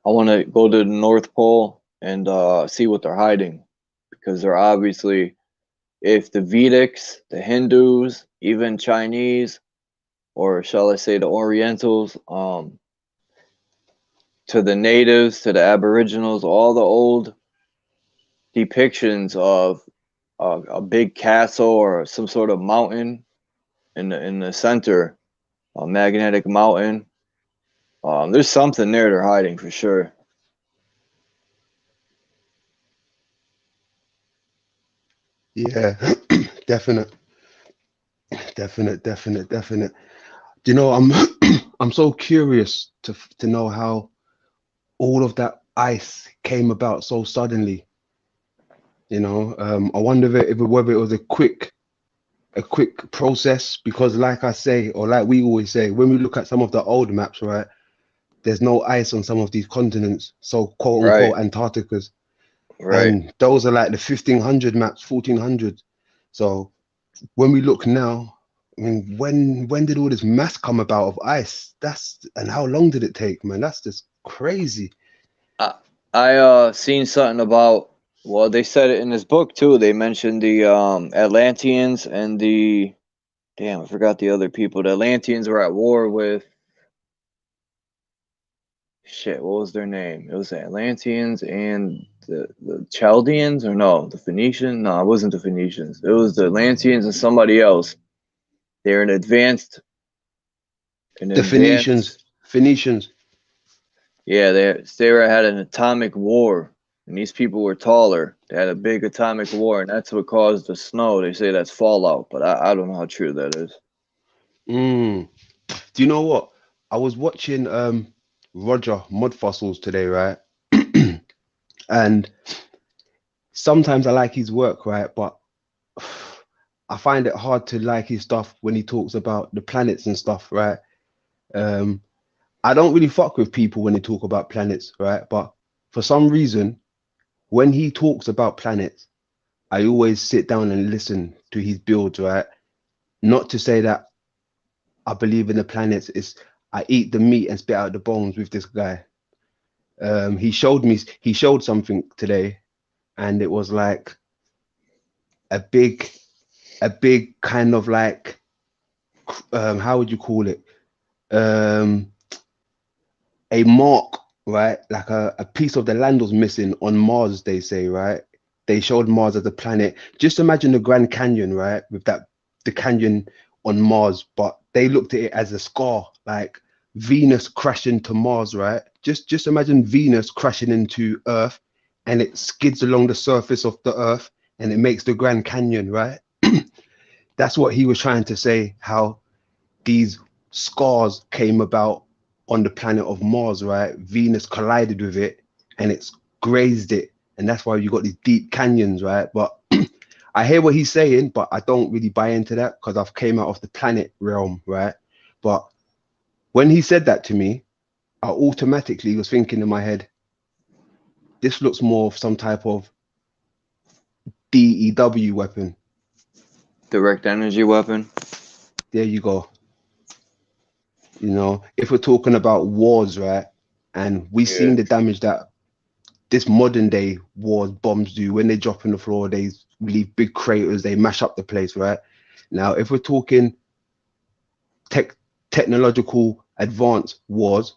I want to go to the North Pole and see what they're hiding, because they're obviously, if the Vedics, the Hindus, even Chinese, or shall I say the Orientals, to the natives, to the Aboriginals, all the old depictions of a big castle or some sort of mountain in the center, a magnetic mountain. There's something there they're hiding for sure. Yeah, definite. Do you know, I'm so curious to know how all of that ice came about so suddenly. You know, I wonder whether it was a quick process, because like I say, or like we always say, when we look at some of the old maps, right, there's no ice on some of these continents, so quote unquote Antarcticas. Right. And those are like the 1500 maps, 1400. So when we look now, I mean, when did all this mass come about of ice? And how long did it take, man? That's just crazy. I seen something about, well, they said it in this book too. They mentioned the Atlanteans and I forgot the other people. The Atlanteans were at war with, shit, what was their name? It was the Atlanteans and the Chaldeans, or no, the Phoenicians? No, it wasn't the Phoenicians. It was the Atlanteans and somebody else. They're an advanced. Phoenicians. Yeah, they had an atomic war, and these people were taller. They had a big atomic war, and that's what caused the snow. They say that's fallout, but I don't know how true that is. Do you know what? I was watching Roger Mudfossils today, right? And sometimes I like his work, right? But I find it hard to like his stuff when he talks about the planets and stuff, right? I don't really fuck with people when they talk about planets, right? But for some reason, when he talks about planets, I always sit down and listen to his builds, right? Not to say that I believe in the planets. I eat the meat and spit out the bones with this guy. He showed something today, and it was like a big kind of like, how would you call it? A mark, right? Like a piece of the land was missing on Mars, they say, right? They showed Mars as a planet. Just imagine the Grand Canyon, right? With the canyon on Mars, but they looked at it as a scar, like Venus crashing to Mars, right? Just imagine Venus crashing into Earth, and it skids along the surface of the Earth, and it makes the Grand Canyon, right? That's what he was trying to say, how these scars came about on the planet of Mars, right? Venus collided with it, and it's grazed it, and that's why you got these deep canyons, right? But I hear what he's saying, but I don't really buy into that because I've came out of the planet realm, right? But when he said that to me, I automatically was thinking in my head, this looks more of some type of DEW weapon. Direct energy weapon. There you go. You know, if we're talking about wars, right? And we've seen the damage that this modern day wars bombs do. When they drop on the floor, they leave big craters, they mash up the place, right? Now, if we're talking technological advanced wars,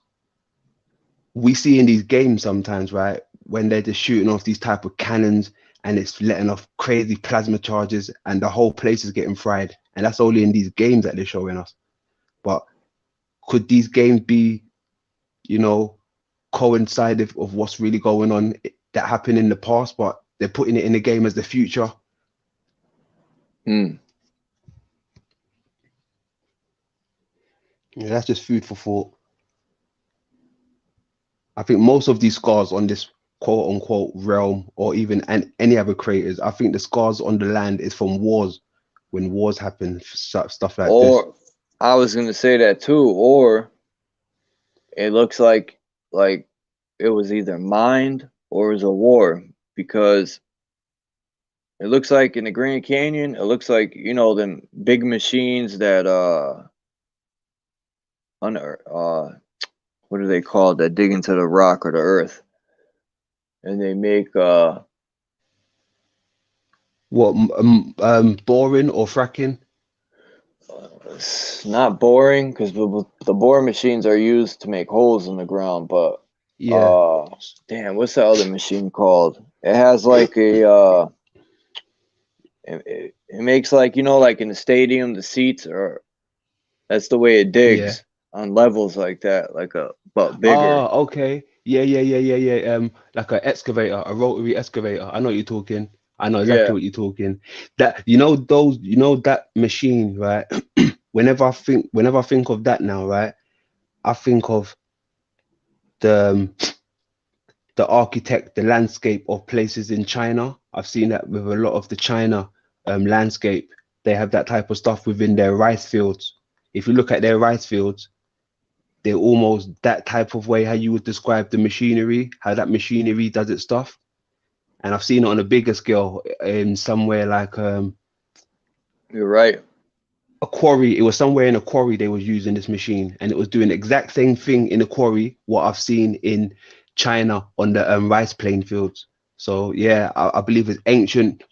we see in these games sometimes, right, when they're just shooting off these type of cannons and it's letting off crazy plasma charges and the whole place is getting fried. And that's only in these games that they're showing us. But could these games be, you know, coincide of what's really going on that happened in the past, but they're putting it in the game as the future? Yeah, that's just food for thought. I think most of these scars on this quote unquote realm, or even any other creators, I think the scars on the land is from wars, when wars happen, stuff like this. Or I was gonna say that too, or it looks like it was either mined or it was a war, because it looks like in the Grand Canyon, it looks like, you know, them big machines that what are they called, that dig into the rock or the earth, and they make what, boring or fracking? It's not boring, because the bore machines are used to make holes in the ground, but damn, what's the other machine called? It has like a it makes, like, you know, like in the stadium, the seats are, that's the way it digs on levels like that, like but bigger. Oh, okay. Yeah. Like a excavator, a rotary excavator. I know what you're talking. I know exactly what you're talking. That, you know, that machine, right? whenever I think of that now, right, I think of the architect, the landscape of places in China. I've seen that with a lot of the China landscape. They have that type of stuff within their rice fields. If you look at their rice fields, they're almost that type of way how you would describe the machinery, how that machinery does its stuff. And I've seen it on a bigger scale in somewhere like you're right, a quarry. It was somewhere in a quarry they was using this machine, and it was doing the exact same thing in the quarry what I've seen in China on the rice plain fields. So yeah, I believe it's ancient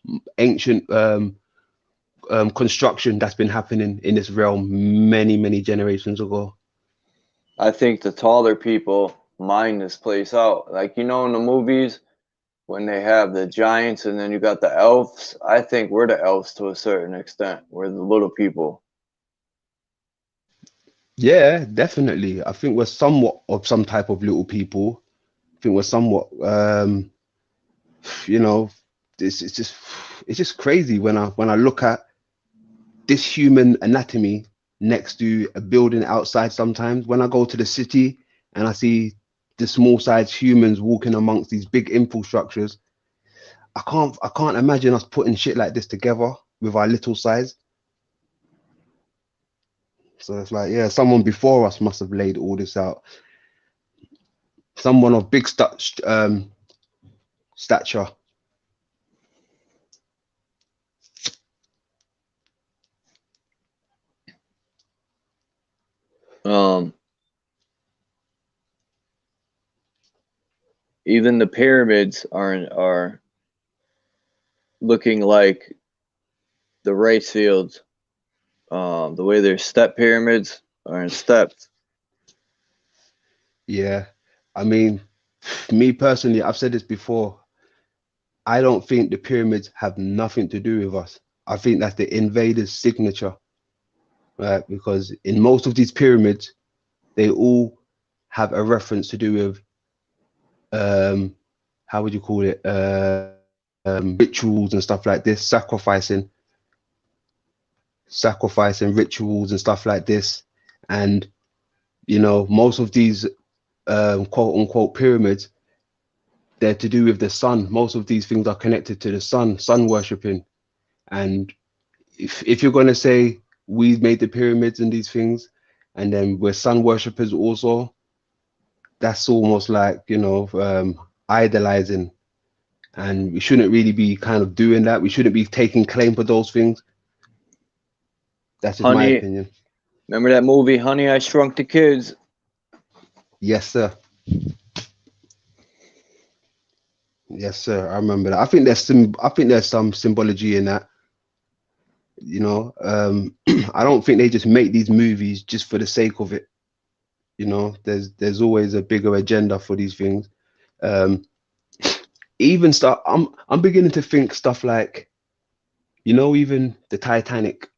construction that's been happening in this realm many generations ago. I think the taller people mine this place out, like, you know, in the movies when they have the giants and then you got the elves. I think we're the elves to a certain extent. We're the little people. Yeah, definitely. I think we're somewhat of some type of little people. I think we're somewhat, you know, it's just crazy when I look at this human anatomy next to a building outside. Sometimes when I go to the city and I see the small sized humans walking amongst these big infrastructures, I can't imagine us putting shit like this together with our little size. So it's like, yeah, someone before us must have laid all this out. Someone of big stature. Even the pyramids are looking like the rice fields. The way their step pyramids are in steps. Yeah, I mean, me personally, I've said this before. I don't think the pyramids have nothing to do with us. I think that's the invaders' signature, right? Because in most of these pyramids, they all have a reference to do with, how would you call it? Rituals and stuff like this, sacrificing rituals and stuff like this. And, you know, most of these quote unquote pyramids, they're to do with the sun. Most of these things are connected to the sun worshipping. And if you're gonna say we made the pyramids and these things, and then we're sun worshippers also, that's almost like, you know, idolizing. And we shouldn't really be kind of doing that. We shouldn't be taking claim for those things. That's just my Honey, opinion. remember that movie, Honey, I Shrunk the Kids? Yes, sir. Yes, sir. I remember that. I think there's some symbology in that. You know, I don't think they just make these movies just for the sake of it. You know, there's always a bigger agenda for these things. Even stuff, I'm beginning to think stuff like, you know, even the Titanic,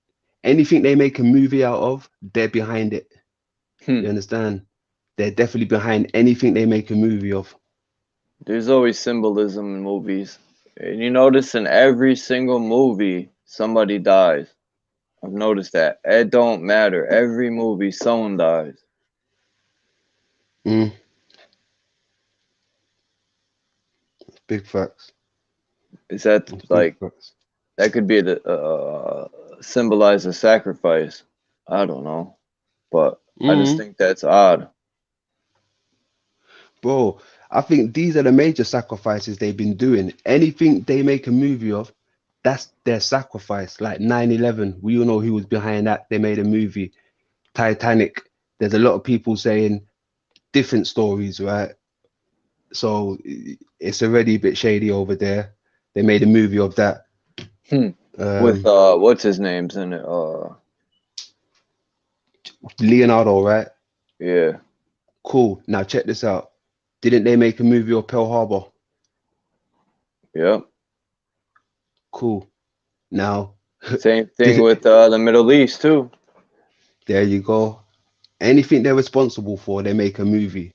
anything they make a movie out of, they're behind it. You understand? They're definitely behind anything they make a movie of. There's always symbolism in movies. And you notice in every single movie, somebody dies. I've noticed that. It don't matter. Every movie, someone dies. Big facts. Is that like, that could be symbolize a sacrifice? I don't know. But I just think that's odd. Bro, I think these are the major sacrifices they've been doing. Anything they make a movie of, that's their sacrifice. Like 9/11, we all know who was behind that. They made a movie. Titanic, there's a lot of people saying different stories, right? So it's already a bit shady over there. They made a movie of that. With what's his name's in it? Leonardo, right? Yeah. Cool. Now check this out. Didn't they make a movie of Pearl Harbor? Yep. Cool. Now same thing with the Middle East too. There you go. Anything they're responsible for, they make a movie.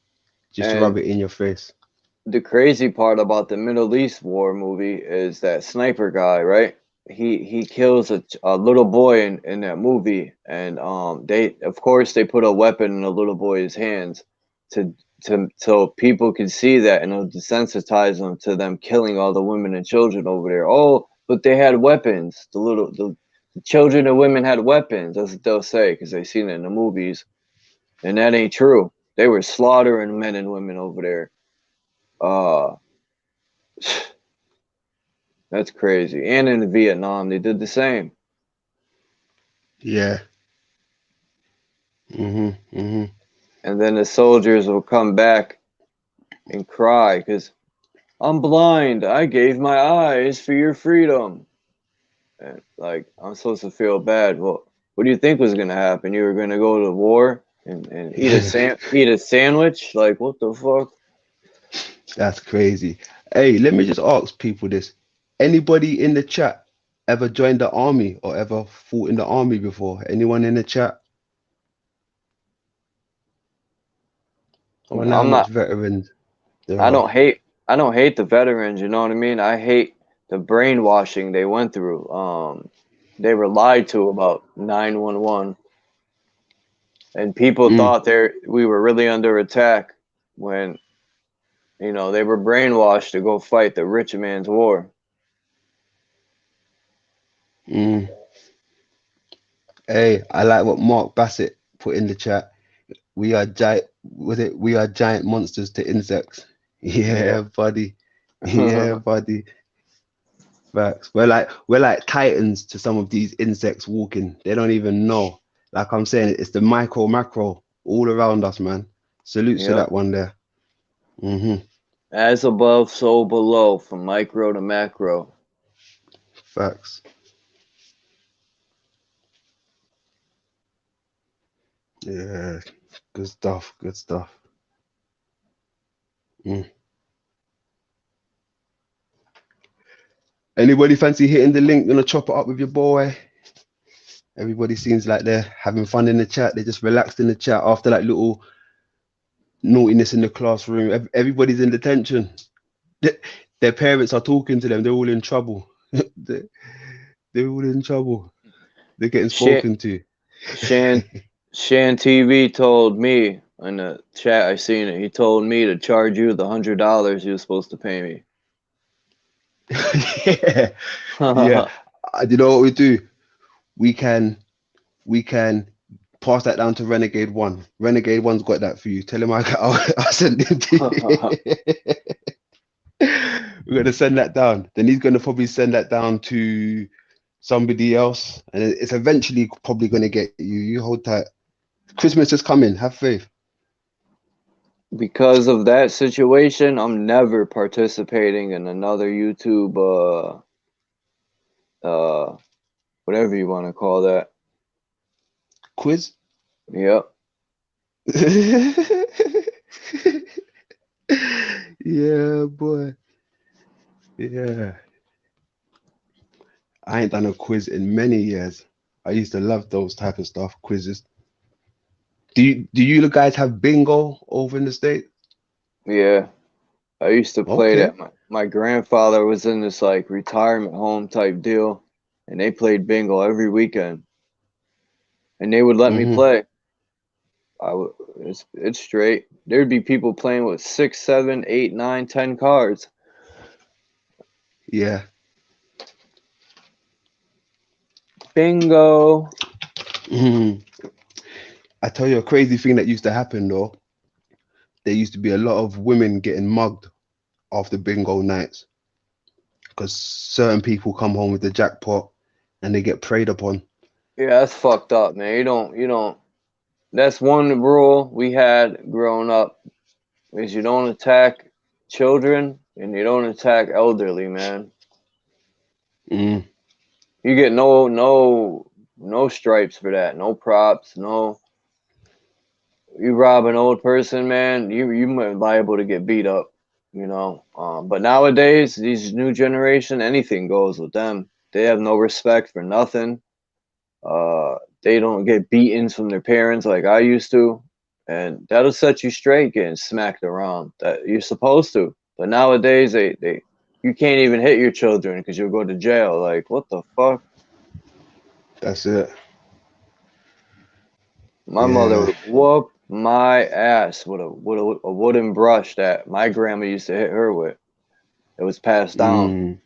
Just to rub it in your face. The crazy part about the Middle East war movie is that sniper guy, right? He kills a little boy in that movie, and they of course they put a weapon in the little boy's hands so people can see that, and it'll desensitize them to them killing all the women and children over there. Oh, but they had weapons. The children and women had weapons. That's what they'll say because they've seen it in the movies, and that ain't true. They were slaughtering men and women over there. That's crazy. And in Vietnam, they did the same. Yeah. And then the soldiers will come back and cry because I'm blind. I gave my eyes for your freedom. And like, I'm supposed to feel bad. Well, what do you think was going to happen? You were going to go to war and eat a sandwich? Like, what the fuck? That's crazy. Hey, let me just ask people this. Anybody in the chat ever joined the army or ever fought in the army before? Anyone in the chat? I'm not veterans. I don't hate the veterans, you know what I mean? I hate the brainwashing they went through. They were lied to about 9/11. And people thought we were really under attack when, you know, they were brainwashed to go fight the rich man's war. Hey, I like what Mark Bassett put in the chat. We are giant monsters to insects. Yeah, buddy. Yeah, buddy. Facts. We're like titans to some of these insects walking. They don't even know. Like I'm saying, it's the micro, macro all around us, man. Salutes to that one there. As above, so below, from micro to macro. Facts. Yeah, good stuff. Good stuff. Anybody fancy hitting the link? Gonna chop it up with your boy? Everybody seems like they're having fun in the chat. They're just relaxed in the chat after that little naughtiness in the classroom. Everybody's in detention. Their parents are talking to them. They're all in trouble. They're all in trouble. They're getting spoken to. Shan TV told me in the chat, I seen it. He told me to charge you the $100 you were supposed to pay me. Yeah. You know what we do? We can pass that down to Renegade 1. Renegade 1's got that for you. Tell him I'll send it to you. We're gonna send that down. Then he's gonna probably send that down to somebody else, and it's eventually probably gonna get you. You hold tight. Christmas is coming. Have faith. Because of that situation, I'm never participating in another YouTube, whatever you want to call that. Quiz? Yep. Yeah, boy. Yeah. I ain't done a quiz in many years. I used to love those type of stuff, quizzes. Do you guys have bingo over in the States? Yeah. I used to play Okay. that. My grandfather was in this like retirement home type deal, and they played bingo every weekend. And they would let me play. It's straight. There'd be people playing with 6, 7, 8, 9, 10 cards. Yeah. Bingo. I tell you a crazy thing that used to happen though. There used to be a lot of women getting mugged after bingo nights because certain people come home with the jackpot and they get preyed upon. Yeah, that's fucked up, man. You don't. That's one rule we had growing up, is you don't attack children and you don't attack elderly, man. You get no stripes for that, no props, no. You rob an old person, man, you might be liable to get beat up, you know. But nowadays, these new generation, anything goes with them. They have no respect for nothing. They don't get beatings from their parents like I used to, and that'll set you straight getting smacked around. That you're supposed to. But nowadays, you can't even hit your children because you'll go to jail. Like, what the fuck? That's it. My mother would whoop my ass with a wooden brush that my grandma used to hit her with. It was passed down.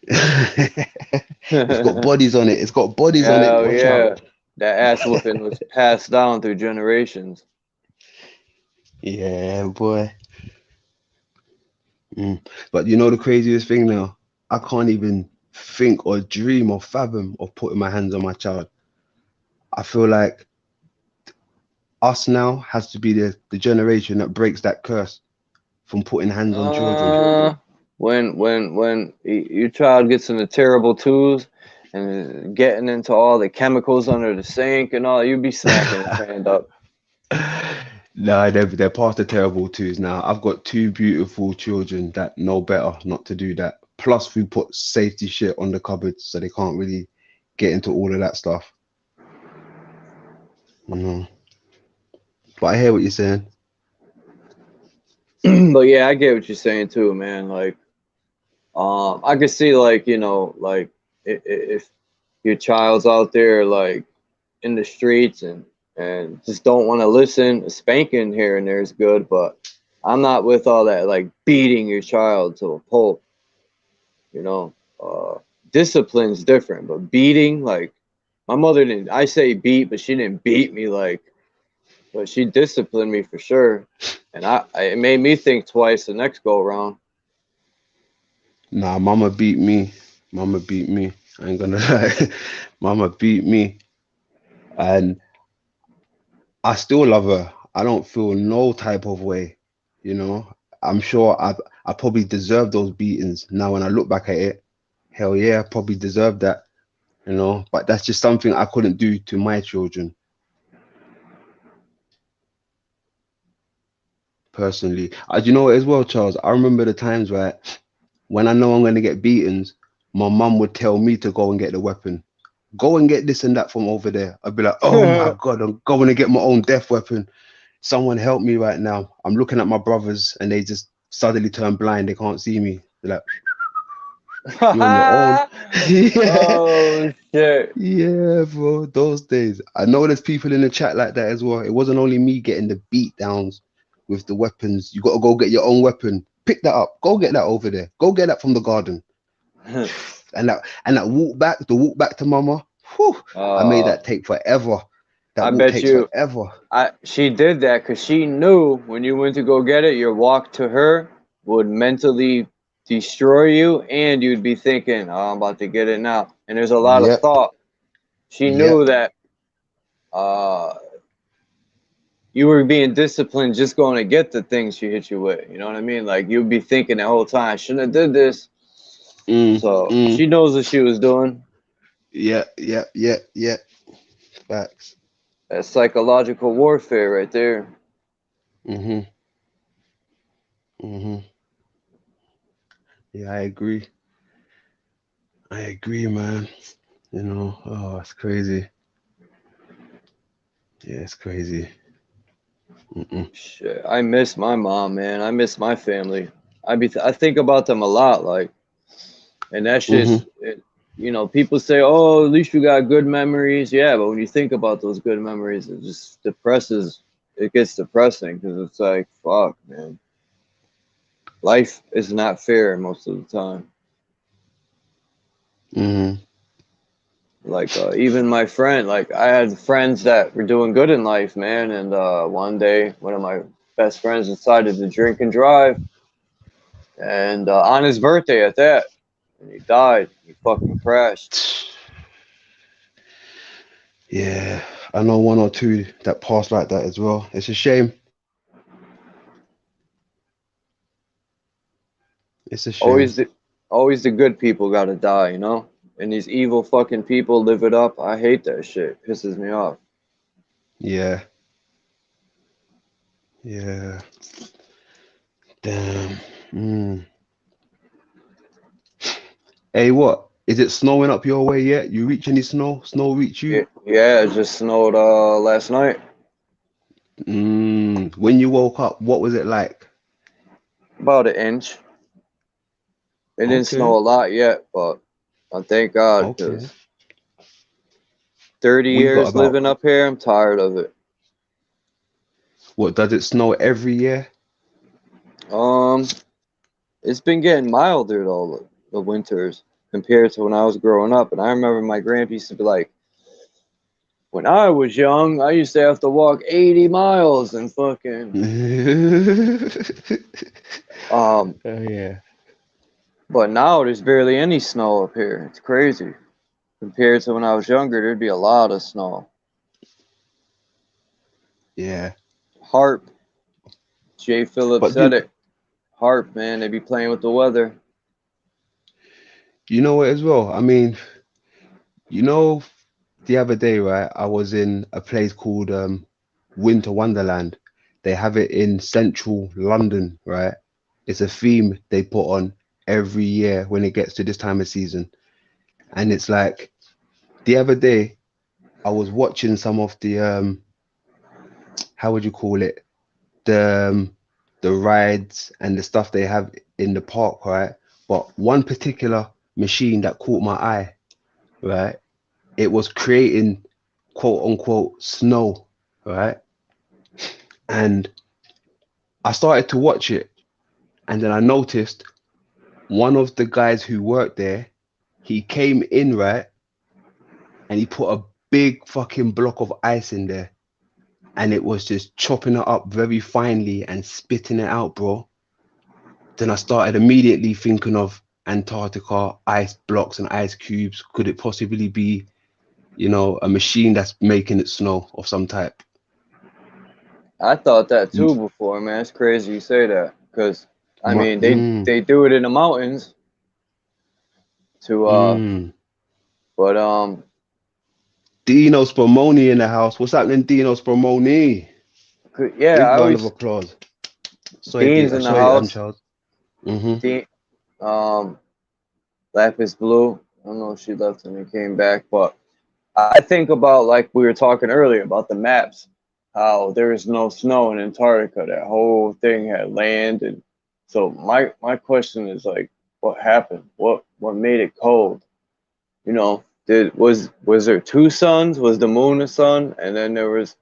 It's got bodies on it. It's got bodies on it. Hell Watch yeah. out. That ass whooping was passed down through generations. Yeah, boy. But you know the craziest thing now? I can't even think or dream or fathom of putting my hands on my child. I feel like us now has to be the generation that breaks that curse from putting hands on children. When your child gets into terrible twos and getting into all the chemicals under the sink and all, you be smacking his hand up. No, they're past the terrible twos now. I've got 2 beautiful children that know better not to do that. Plus, we put safety shit on the cupboards so they can't really get into all of that stuff. I know. But I hear what you're saying. But yeah, I get what you're saying too, man. Like, I could see, like, you know, like if your child's out there like in the streets and just don't want to listen, spanking here and there is good, but I'm not with all that like beating your child to a pulp. You know, discipline's different, but beating, like, my mother didn't. I say beat, but she didn't beat me like. But she disciplined me for sure, and it made me think twice the next go around. Nah, mama beat me. Mama beat me. I ain't gonna lie. Mama beat me. And I still love her. I don't feel no type of way. You know, I'm sure I probably deserve those beatings. Now when I look back at it, hell yeah, I probably deserve that. You know, but that's just something I couldn't do to my children. Personally, you know what as well, Charles? I remember the times where when I know I'm going to get beatings, my mum would tell me to go and get the weapon. Go and get this and that from over there. I'd be like, oh my God, I'm going to get my own death weapon. Someone help me right now. I'm looking at my brothers and they just suddenly turn blind. They can't see me. They're like, you're on your own. Yeah. Oh shit. Yeah, bro, those days. I know there's people in the chat like that as well. It wasn't only me getting the beat downs with the weapons. You got to go get your own weapon. Pick that up. Go get that over there. Go get that from the garden. And that the walk back to mama. Whew, I made that take forever. That I walk bet takes you forever. she did that because she knew when you went to go get it, your walk to her would mentally destroy you, and you'd be thinking, "Oh, I'm about to get it now." And there's a lot of Yep. thought. She knew that you were being disciplined just going to get the things she hit you with. You know what I mean? Like you'd be thinking the whole time, "Shouldn't have did this." So she knows what she was doing. Yeah. Facts. That's psychological warfare right there. Yeah, I agree. Man. You know, oh, it's crazy. Yeah, it's crazy. Shit, I miss my mom, man. I miss my family. I think about them a lot, like, and that's just, you know, people say, "Oh, at least you got good memories." Yeah, but when you think about those good memories, it just depresses. It gets depressing because it's like, fuck, man. Life is not fair most of the time. Like even my friend, like I had friends that were doing good in life, man, and one day one of my best friends decided to drink and drive, and on his birthday at that, and he died. He fucking crashed. Yeah, I know one or two that passed like that as well. It's a shame. It's a shame. Always the good people gotta die, you know? And these evil fucking people live it up. I hate that shit. Pisses me off. Yeah. Damn. Hey, what? Is it snowing up your way yet? You reach any snow? Snow reach you? Yeah, it just snowed last night. When you woke up, what was it like? About an inch. It didn't snow a lot yet, but I thank God because 30 years living up here, I'm tired of it. What, does it snow every year? It's been getting milder though, the winters compared to when I was growing up. And I remember my grandpa used to be like, when I was young, I used to have to walk 80 miles and fucking. Oh yeah. But now there's barely any snow up here. It's crazy. Compared to when I was younger, there'd be a lot of snow. Yeah. Harp. Jay Phillips said it. Harp, man, they be playing with the weather. You know what as well? I mean, you know, the other day, right, I was in a place called Winter Wonderland. They have it in central London, right? It's a theme they put on every year when it gets to this time of season. And it's like, the other day, I was watching some of the, how would you call it? The rides and the stuff they have in the park, right? But one particular machine that caught my eye, right? It was creating quote unquote snow, right? And I started to watch it, and then I noticed one of the guys who worked there, he came in, right? And he put a big fucking block of ice in there, and it was just chopping it up very finely and spitting it out, bro. Then I started immediately thinking of Antarctica, ice blocks and ice cubes. Could it possibly be, you know, a machine that's making it snow of some type? I thought that too before, man. It's crazy you say that, because I mean they do it in the mountains to but Dino Spumoni in the house. What's happening, Dino Spumoni? Yeah, big I round always of applause. Dean's in the house. Charles. Dean, Lapis Blue. I don't know if she left and came back, but I think about, like we were talking earlier about the maps, how there is no snow in Antarctica. That whole thing had land, and so my question is like, what happened? What made it cold? You know, was there two suns? Was the moon a sun? And then there was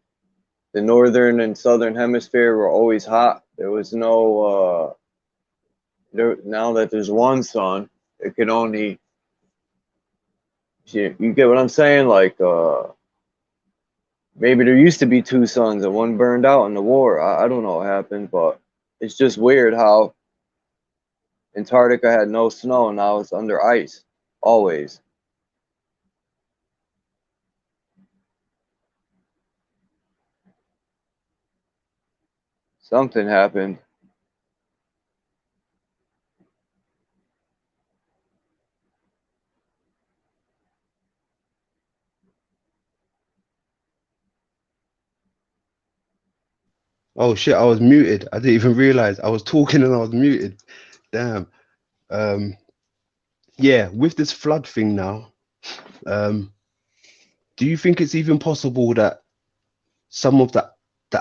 the northern and southern hemisphere were always hot. There was no now that there's one sun, it can only You get what I'm saying? Like, maybe there used to be two suns and one burned out in the war. I don't know what happened, but it's just weird how Antarctica had no snow and now it's under ice always. Something happened. Oh shit, I was muted. I didn't even realize I was talking and I was muted. Damn. Yeah, with this flood thing now, do you think it's even possible that some of the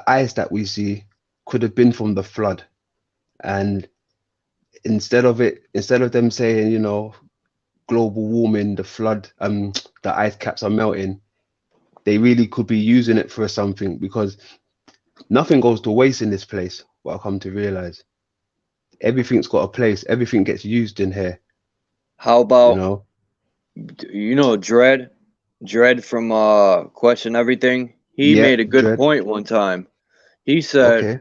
ice that we see could have been from the flood? And instead of them saying, you know, global warming, the flood, the ice caps are melting, they really could be using it for something, because nothing goes to waste in this place. What I come to realize, everything's got a place. Everything gets used in here. How about, you know, Dread from Question Everything? He Yeah, made a good Dredd. point one time. He said, Okay.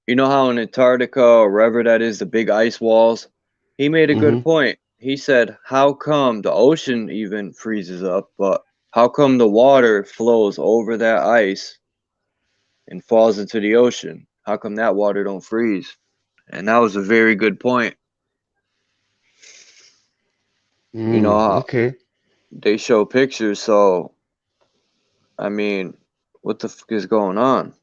you know how in Antarctica or wherever that is, the big ice walls? He made a good point. He said, how come the ocean even freezes up, but how come the water flows over that ice and falls into the ocean? How come that water don't freeze? And that was a very good point. You know how Okay. they show pictures, so I mean, what the fuck is going on?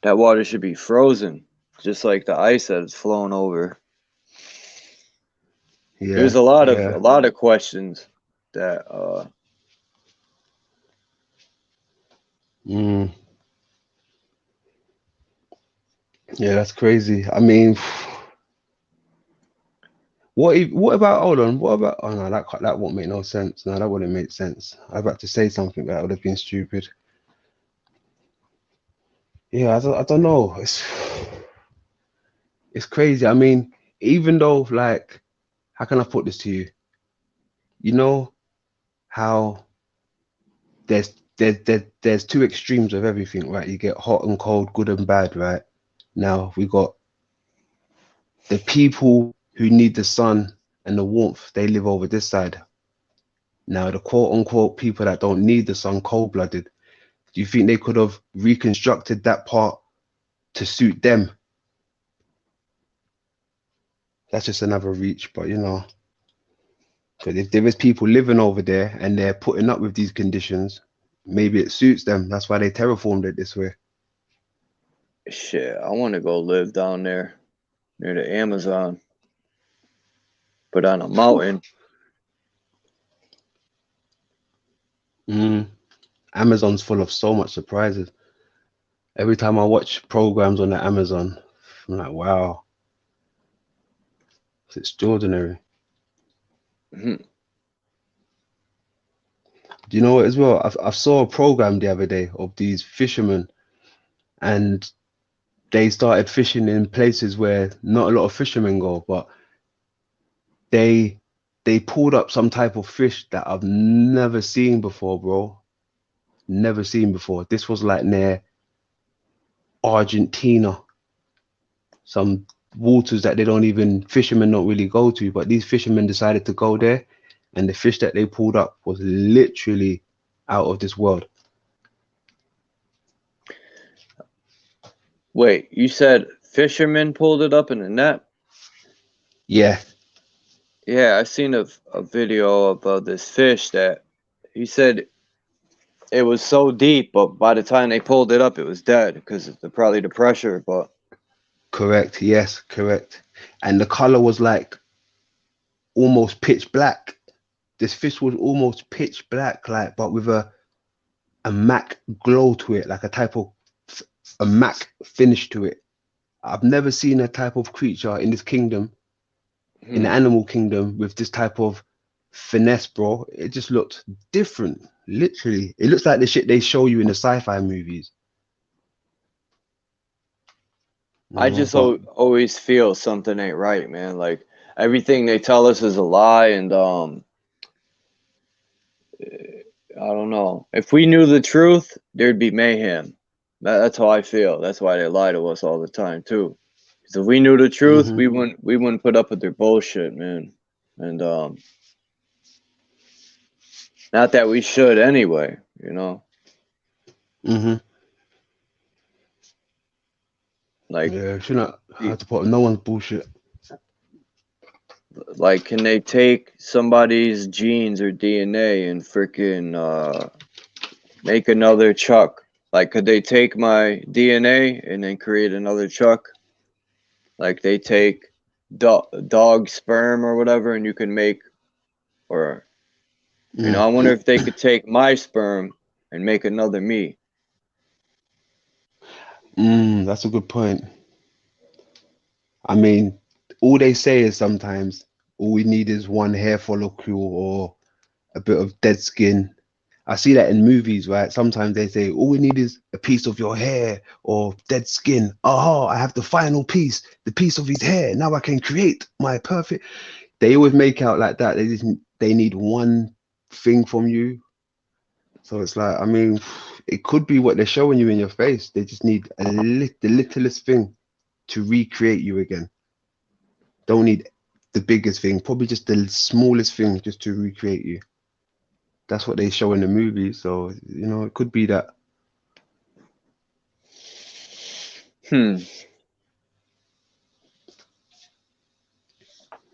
That water should be frozen, just like the ice that's flowing over. Yeah. There's a lot of questions that Yeah, that's crazy. I mean, what about, hold on, what about, oh no, that won't make no sense. No, that wouldn't make sense. I was about to say something that would have been stupid. Yeah, I don't know. It's crazy. I mean, even though, like, how can I put this to you? You know how there's two extremes of everything, right? You get hot and cold, good and bad, right? Now we got the people who need the sun and the warmth, they live over this side. Now the quote unquote people that don't need the sun, cold-blooded, do you think they could have reconstructed that part to suit them? That's just another reach, but you know, but if there is people living over there and they're putting up with these conditions, maybe it suits them. That's why they terraformed it this way. shit, I want to go live down there near the Amazon, but on a mountain. Amazon's full of so much surprises. Every time I watch programs on the Amazon, I'm like, wow, it's extraordinary. Do you know what as well? I saw a program the other day of these fishermen, and they started fishing in places where not a lot of fishermen go, but they pulled up some type of fish that I've never seen before, bro. Never seen before. This was like near Argentina, some waters that fishermen don't really go to, but these fishermen decided to go there, and the fish that they pulled up was literally out of this world. Wait, you said fishermen pulled it up in a net? Yeah. Yeah, I seen a video about this fish that he said it was so deep, but by the time they pulled it up, it was dead because of probably the pressure. But Correct. Yes, correct. And the color was like almost pitch black. This fish was almost pitch black, like, but with a matte glow to it, like a type of a matte finish to it. I've never seen a type of creature in this kingdom, in the animal kingdom, with this type of finesse, bro. It just looked different. Literally, it looks like the shit they show you in the sci-fi movies. I just always feel something ain't right, man. Like everything they tell us is a lie, and I don't know. If we knew the truth, there'd be mayhem. That's how I feel. That's why they lie to us all the time too. Because if we knew the truth, we wouldn't put up with their bullshit, man. And not that we should anyway, you know. Like, yeah, shouldn't have to put up no one's bullshit. Like, can they take somebody's genes or DNA and freaking make another Chuck? Like, could they take my DNA and then create another Chuck? Like, they take dog sperm or whatever, and you can make, or, you know, I wonder if they could take my sperm and make another me. That's a good point. I mean, all they say is sometimes all we need is one hair follicle or a bit of dead skin. I see that in movies, right? Sometimes they say all we need is a piece of your hair or dead skin. Oh, I have the final piece, the piece of his hair. Now I can create my perfect. They always make out like that. They need one thing from you. So it's like, I mean, it could be what they're showing you in your face. They just need the littlest thing to recreate you again. Don't need the biggest thing, probably just the smallest thing just to recreate you. That's what they show in the movie. So, you know, it could be that. Yeah,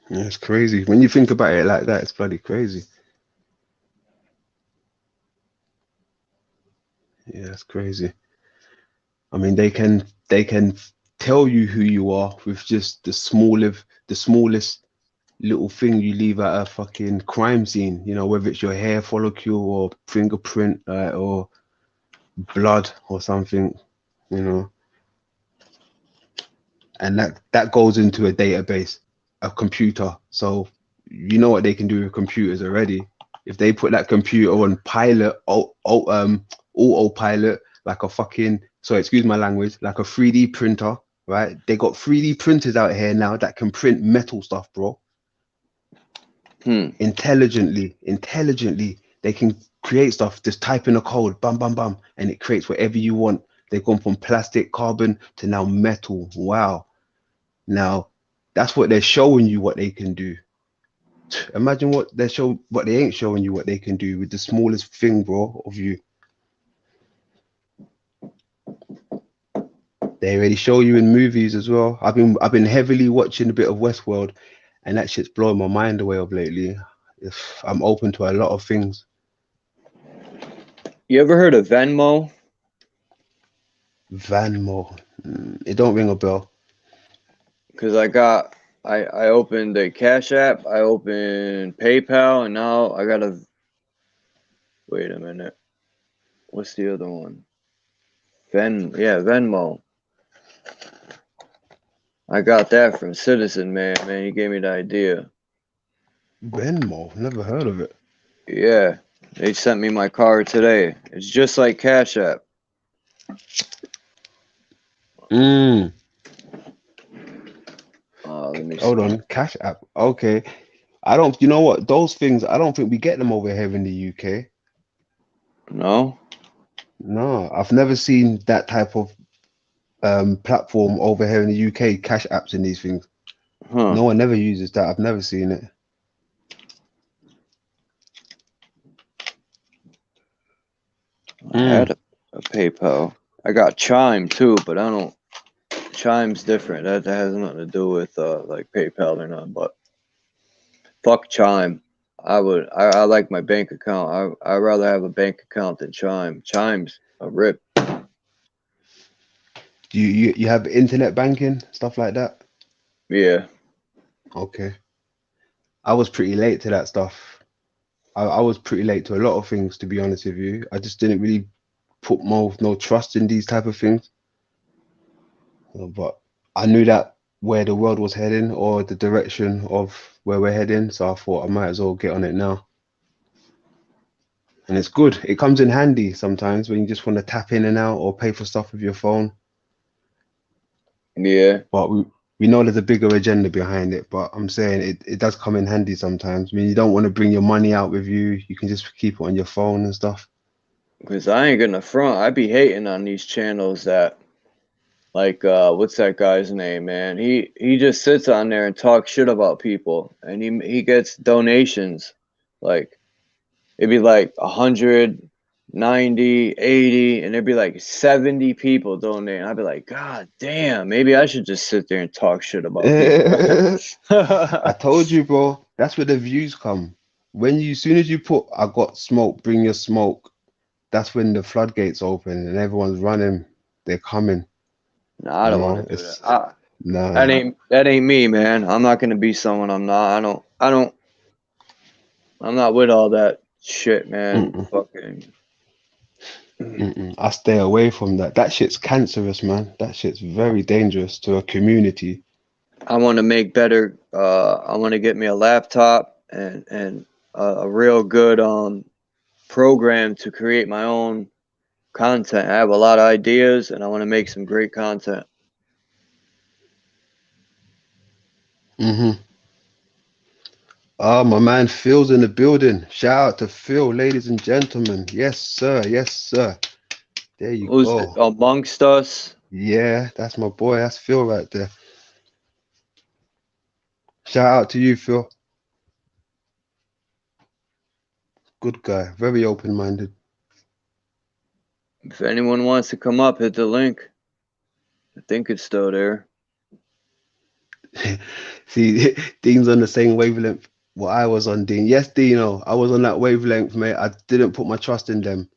it's crazy. When you think about it like that, it's bloody crazy. Yeah, it's crazy. I mean, they can tell you who you are with just the smallest little thing you leave at a fucking crime scene, you know, whether it's your hair follicle or fingerprint or blood or something, you know. And that goes into a database, a computer. So you know what they can do with computers already. If they put that computer on pilot, autopilot, like a fucking, sorry, excuse my language, like a 3D printer, right? They got 3D printers out here now that can print metal stuff, bro. Intelligently, they can create stuff. Just type in a code, bam, bam, bam, and it creates whatever you want. They've gone from plastic, carbon to now metal. Wow. Now, that's what they're showing you what they can do. Imagine what they ain't showing you what they can do with the smallest thing, bro, of you. They already show you in movies as well. I've been heavily watching a bit of Westworld, and that shit's blowing my mind away of lately. I'm open to a lot of things. You ever heard of Venmo? Venmo. It don't ring a bell. Because I opened the Cash App, I opened PayPal, and now I gotta, wait a minute. What's the other one? Venmo. I got that from Citizen, man. He gave me the idea. Venmo, never heard of it. Yeah, they sent me my card today. It's just like Cash App. Let me Hold on, Cash App. Okay, you know what? Those things, I don't think we get them over here in the UK. No, I've never seen that type of platform over here in the UK. Cash Apps and these things. No one never uses that. I've never seen it. I had a PayPal. I got Chime too, but I don't. Chime's different. That has nothing to do with like PayPal or nothing. But fuck Chime. I like my bank account. I'd rather have a bank account than Chime. Chime's a rip. Do you have internet banking, stuff like that? Yeah. Okay. I was pretty late to that stuff. I was pretty late to a lot of things, to be honest with you. I just didn't really put no trust in these type of things. But I knew that where the world was heading, or the direction of where we're heading, so I thought I might as well get on it now. And it's good. It comes in handy sometimes when you just want to tap in and out or pay for stuff with your phone. Yeah. But we know there's a bigger agenda behind it, but I'm saying it does come in handy sometimes. I mean, you don't want to bring your money out with you. You can just keep it on your phone and stuff. Because I ain't gonna front. I be hating on these channels that, like, what's that guy's name, man? He just sits on there and talks shit about people, and he gets donations, like, it'd be like 100, 90, 80, and there'd be like 70 people donating. I'd be like, God damn, maybe I should just sit there and talk shit about people. I told you, bro. That's where the views come. Soon as you put, I got smoke, bring your smoke, that's when the floodgates open and everyone's running. They're coming. No, I don't want to do that. Nah. That ain't me, man. I'm not gonna be someone I'm not. I'm not with all that shit, man. Fucking. I stay away from that. That shit's cancerous, man. That shit's very dangerous to a community. I want to make better. I want to get me a laptop and a real good program to create my own content. I have a lot of ideas, and I want to make some great content. My man Phil's in the building. Shout out to Phil, ladies and gentlemen. Yes, sir. Yes, sir. There you go. Amongst us? Yeah, that's my boy. That's Phil right there. Shout out to you, Phil. Good guy. Very open-minded. If anyone wants to come up, hit the link. I think it's still there. See, Dean's on the same wavelength what I was on, Dean. Yes, Dino, I was on that wavelength, mate. I didn't put my trust in them.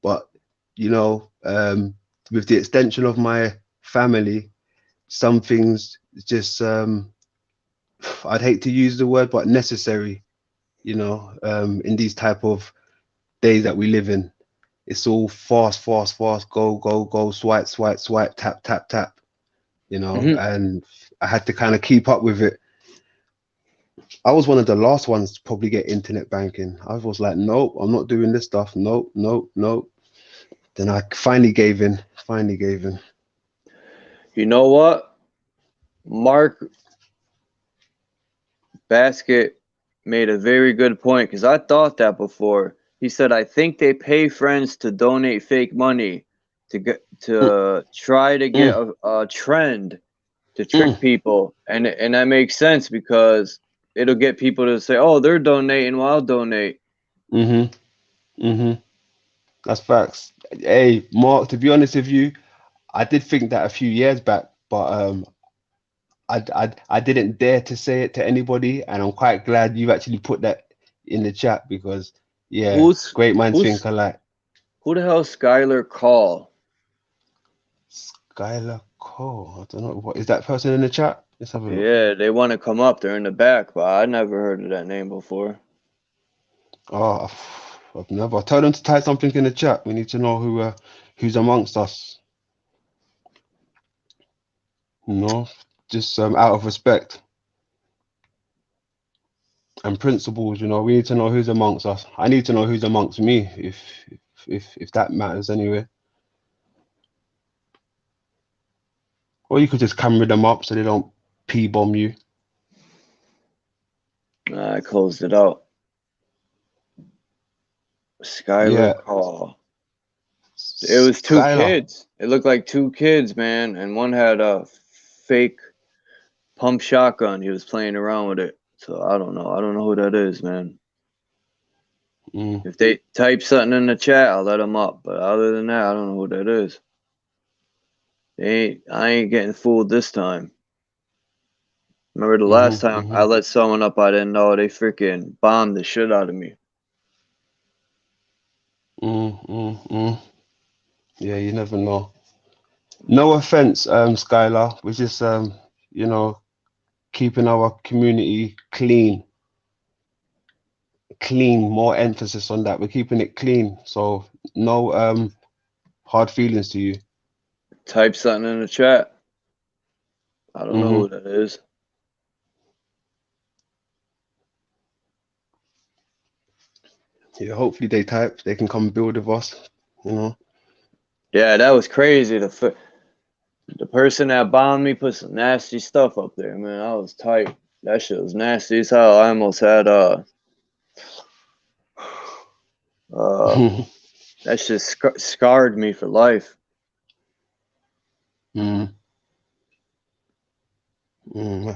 But, you know, with the extension of my family, some things just, I'd hate to use the word, but necessary, you know, in these type of days that we live in. It's all fast, go, swipe, tap, you know, and I had to kind of keep up with it. I was one of the last ones to probably get internet banking. I was like, nope, I'm not doing this stuff. Nope. Then I finally gave in. You know what? Mark Basket made a very good point, because I thought that before. He said, I think they pay friends to donate fake money to try to get a trend to trick people. And that makes sense, because it'll get people to say, oh, they're donating, well, I'll donate. That's facts. Hey, Mark, to be honest with you, I did think that a few years back, but I didn't dare to say it to anybody, and I'm quite glad you actually put that in the chat, because great minds think alike. Who the hell is Skylar Call? Skylar Call. I don't know. What is that person in the chat? Let's have a look. Yeah, they want to come up. They're in the back, but I never heard of that name before. Oh, I've never. Tell them to type something in the chat. We need to know who's amongst us. No, just out of respect and principles, you know, we need to know who's amongst us. I need to know who's amongst me, if that matters anyway. Or you could just camera them up so they don't P-bomb you. I closed it out. Skylar Call. It was two kids. It looked like two kids, man, and one had a fake pump shotgun. He was playing around with it. So I don't know. I don't know who that is, man. If they type something in the chat, I'll let them up. But other than that, I don't know who that is. I ain't getting fooled this time. Remember the last time I let someone up I didn't know, they freaking bombed the shit out of me. Yeah, you never know. No offense, Skylar. We're just you know, keeping our community clean. More emphasis on that. We're keeping it clean. So no hard feelings to you. Type something in the chat. I don't know who that is. Yeah, hopefully they type. They can come build with us, you know. Yeah, that was crazy. The person that bombed me put some nasty stuff up there, man. I was tight. That shit was nasty as hell. I almost had that shit scarred me for life. That's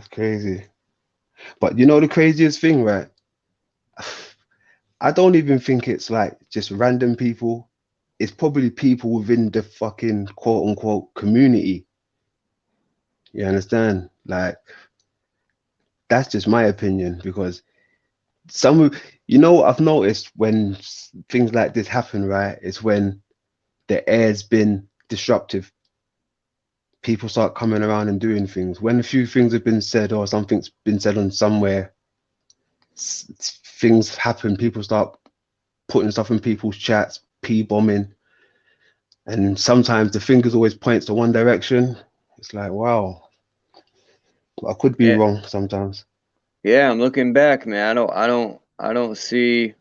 crazy. But you know the craziest thing, right? I don't even think it's like just random people. It's probably people within the fucking quote unquote community. You understand? Like, that's just my opinion, because you know what I've noticed when things like this happen, right? It's when the air's been disruptive. People start coming around and doing things. When a few things have been said or something's been said on somewhere, things happen. People start putting stuff in people's chats, P-bombing. And sometimes the fingers always points to one direction. It's like, wow. I could be wrong sometimes. Yeah, I'm looking back, man. I don't see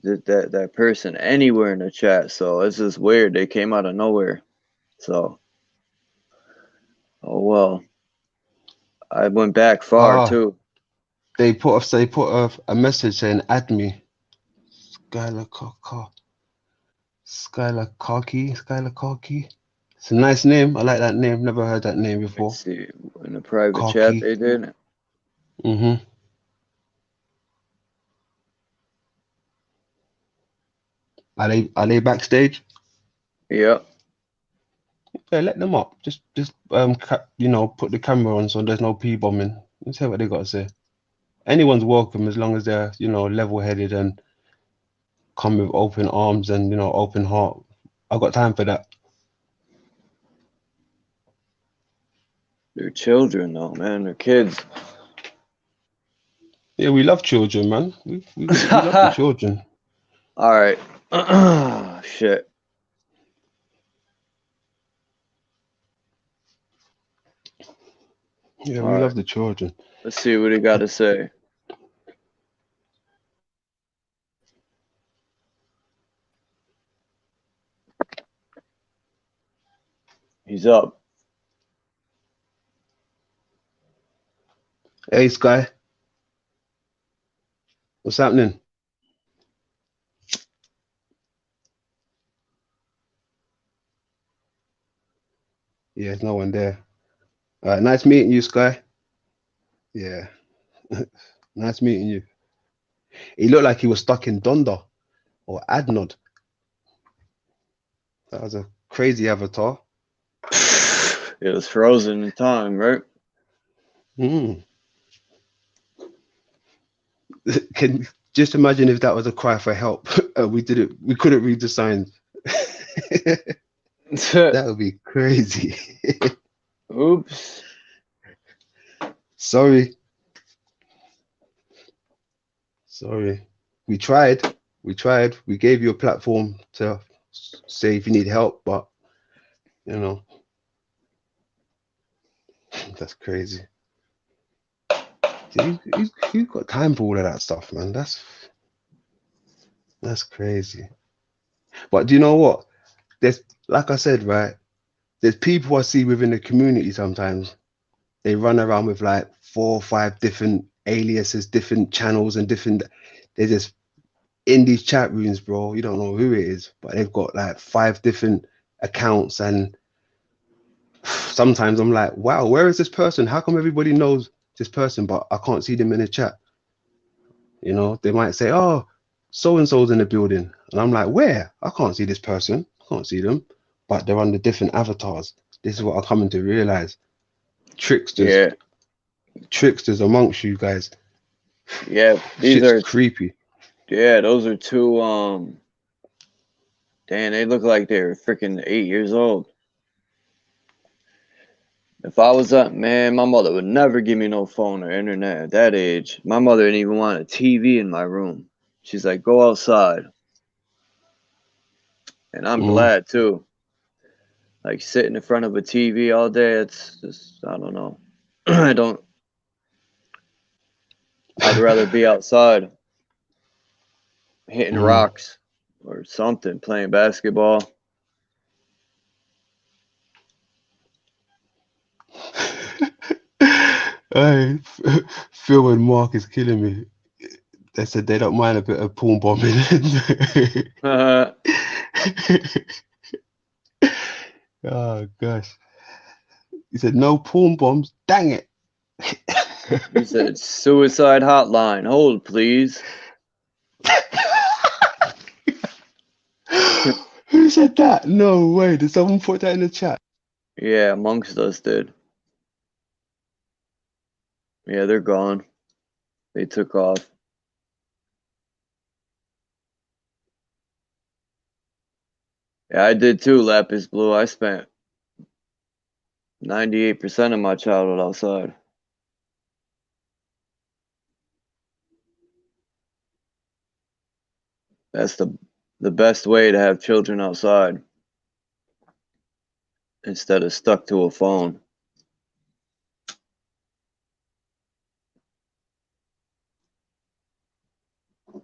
that person anywhere in the chat. So it's just weird. They came out of nowhere. So, oh well. I went back far too. They put a message saying, "Add me." Skylar Corky. It's a nice name. I like that name. Never heard that name before. Let's see, in a private chat they did. Are they backstage? Yeah. Yeah, let them up. Just you know, put the camera on so there's no P-bombing. Let's hear what they got to say. Anyone's welcome as long as they're, you know, level-headed and come with open arms and, you know, open heart. I've got time for that. They're children though, man. They're kids. Yeah, we love children, man. We love the children. All right. Shit. Yeah, we love the children. Let's see what he got to say. He's up. Hey, Sky. What's happening? Yeah, there's no one there. All right, nice meeting you, Sky. Yeah, nice meeting you. He looked like he was stuck in Donda or Adnod. That was a crazy avatar. It was frozen in time, right? Can just imagine if that was a cry for help. We couldn't read the signs. That would be crazy. Oops. Sorry. We tried. We gave you a platform to say if you need help, but you know, that's crazy. You've got time for all of that stuff, man. That's crazy. But do you know what? There's, like I said, right? There's people I see within the community sometimes. They run around with like 4 or 5 different aliases, different channels, and they're just in these chat rooms, bro. You don't know who it is, but they've got like 5 different accounts, and sometimes I'm like, wow, where is this person? How come everybody knows this person, but I can't see them in the chat? You know, they might say, oh, so-and-so's in the building. And I'm like, where? I can't see this person. I can't see them. But they're under different avatars. This is what I'm coming to realize. Tricksters amongst you guys. Yeah, these are creepy. Yeah, those are 2 damn, they look like they're freaking 8 years old. If I was up, man, my mother would never give me no phone or internet at that age. My mother didn't even want a TV in my room. She's like, go outside. And I'm glad too. Like sitting in front of a TV all day, it's just, I don't know. I'd rather be outside hitting rocks or something, playing basketball. Hey, Phil and Mark is killing me. They said they don't mind a bit of porn bombing. Oh gosh. He said no porn bombs. Dang it. He said suicide hotline. Hold, please. Who said that? No way. Did someone put that in the chat? Yeah, amongst us did. Yeah, they're gone. They took off. Yeah, I did too, Lapis Blue. I spent 98% of my childhood outside. That's the best way to have children outside instead of stuck to a phone.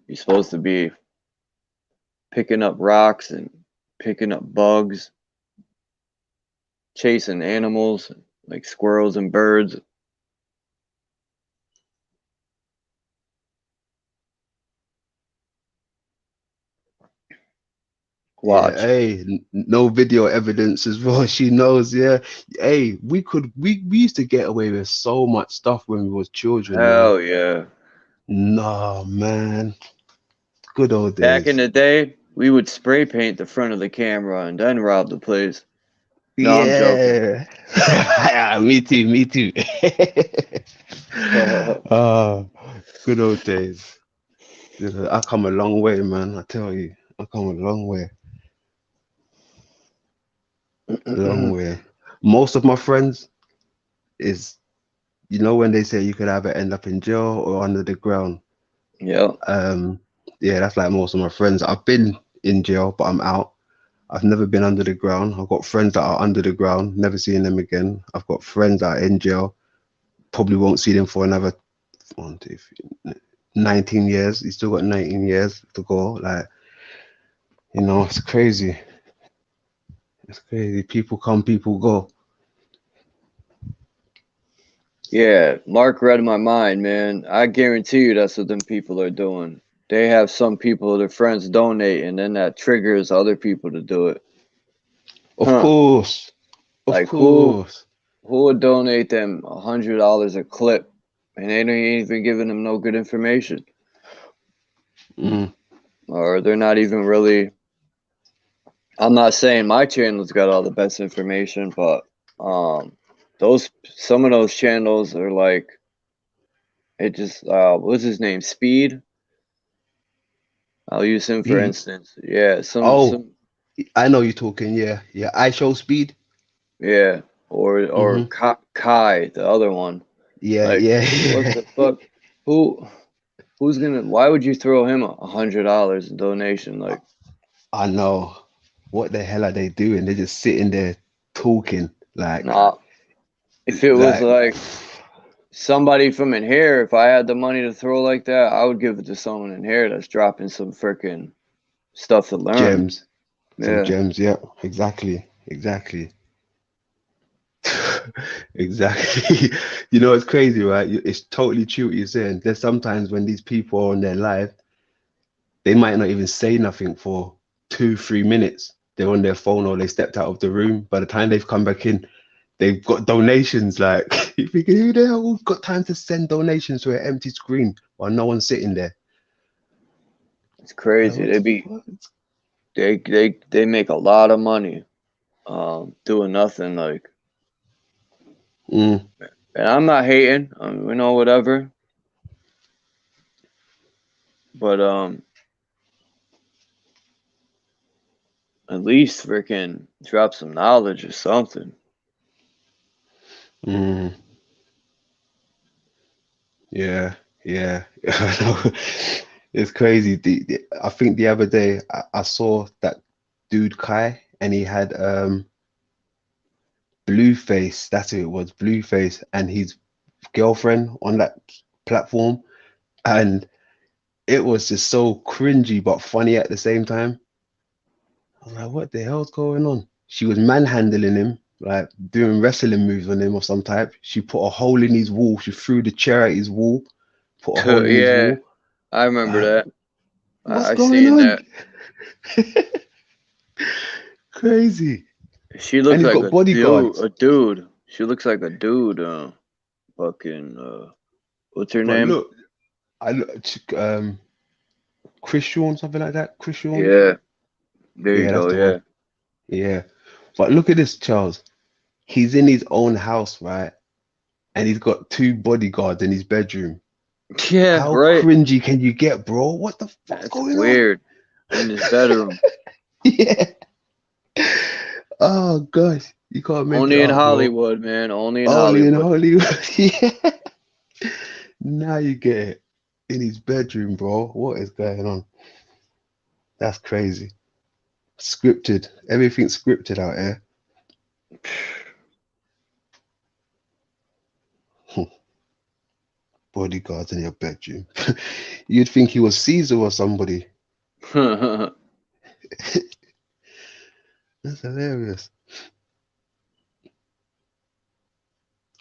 You're supposed to be picking up rocks and picking up bugs, chasing animals like squirrels and birds. Watch. Yeah, hey, no video evidence as well. She knows, yeah. Hey, we used to get away with so much stuff when we was children, man. Hell yeah. No, man. Good old days. Back in the day, we would spray paint the front of the camera and then rob the place. No, yeah. I'm joking. Me too. Good old days. I come a long way, man. I tell you, I come a long way. A long way. Most of my friends is, you know, when they say you could either end up in jail or under the ground. Yeah. Yeah, that's like most of my friends. I've been in jail, but I'm out. I've never been under the ground. I've got friends that are under the ground, never seeing them again. I've got friends that are in jail, probably won't see them for another 19 years. He's still got 19 years to go. Like, you know, it's crazy. It's crazy. People come, people go. Yeah, Mark read my mind, man. I guarantee you that's what them people are doing. They have some people, their friends donate, and then that triggers other people to do it. Of course. Of course. Who would donate them $100 a clip, and they ain't even giving them no good information? Or they're not even really. I'm not saying my channel's got all the best information, but some of those channels are like, it just what's his name? Speed. I'll use him for instance. Yeah. I know you're talking. Yeah. I Show Speed. Yeah. Or Kai, the other one. Yeah. Like, yeah. What the fuck? Who's gonna? Why would you throw him $100 in donation? Like, I know. What the hell are they doing? They're just sitting there talking. Like, nah. If it was like somebody from in here, if I had the money to throw like that, I would give it to someone in here that's dropping some freaking stuff to learn. Gems. Yeah. Some gems, yeah. Exactly. Exactly. You know, it's crazy, right? It's totally true what you're saying. There's sometimes when these people are on their live, they might not even say nothing for 2-3 minutes. They're on their phone or they stepped out of the room. By the time they've come back in, they've got donations. Like, you think, who the hell got time to send donations to an empty screen while no one's sitting there? It's crazy. They make a lot of money doing nothing. Like, and I'm not hating, you know, whatever. But at least freaking drop some knowledge or something. Yeah. It's crazy. I think the other day I saw that dude Kai, and he had Blueface. That's who it was, Blueface, and his girlfriend on that platform, and it was just so cringy but funny at the same time. I was like, what the hell's going on? She was manhandling him like doing wrestling moves on him or some type. She put a hole in his wall. She threw the chair at his wall, put a hole in his Yeah, wall. I remember Like, that. what's I going seen on? that. Crazy. She And looked he's like got bodyguards. a dude. She looks like a dude. What's her But name? look, I look, Chris Sean, something like that. Chris Sean. Yeah, there you Yeah, that's go. the Yeah. one. Yeah. But look at this, Charles. He's in his own house, right? And he's got 2 bodyguards in his bedroom. Yeah, How right. cringy can you get, bro? What the fuck's That's going weird. In his bedroom. on? Yeah. Oh gosh, you can't make it Only in up, bro. Hollywood, man. Only in Only in Hollywood. Hollywood. Yeah. Now you get it. In his bedroom, bro. What is going on? That's crazy. Scripted. Everything's scripted out here. Bodyguards in your bedroom. You'd think he was Caesar or somebody. That's hilarious.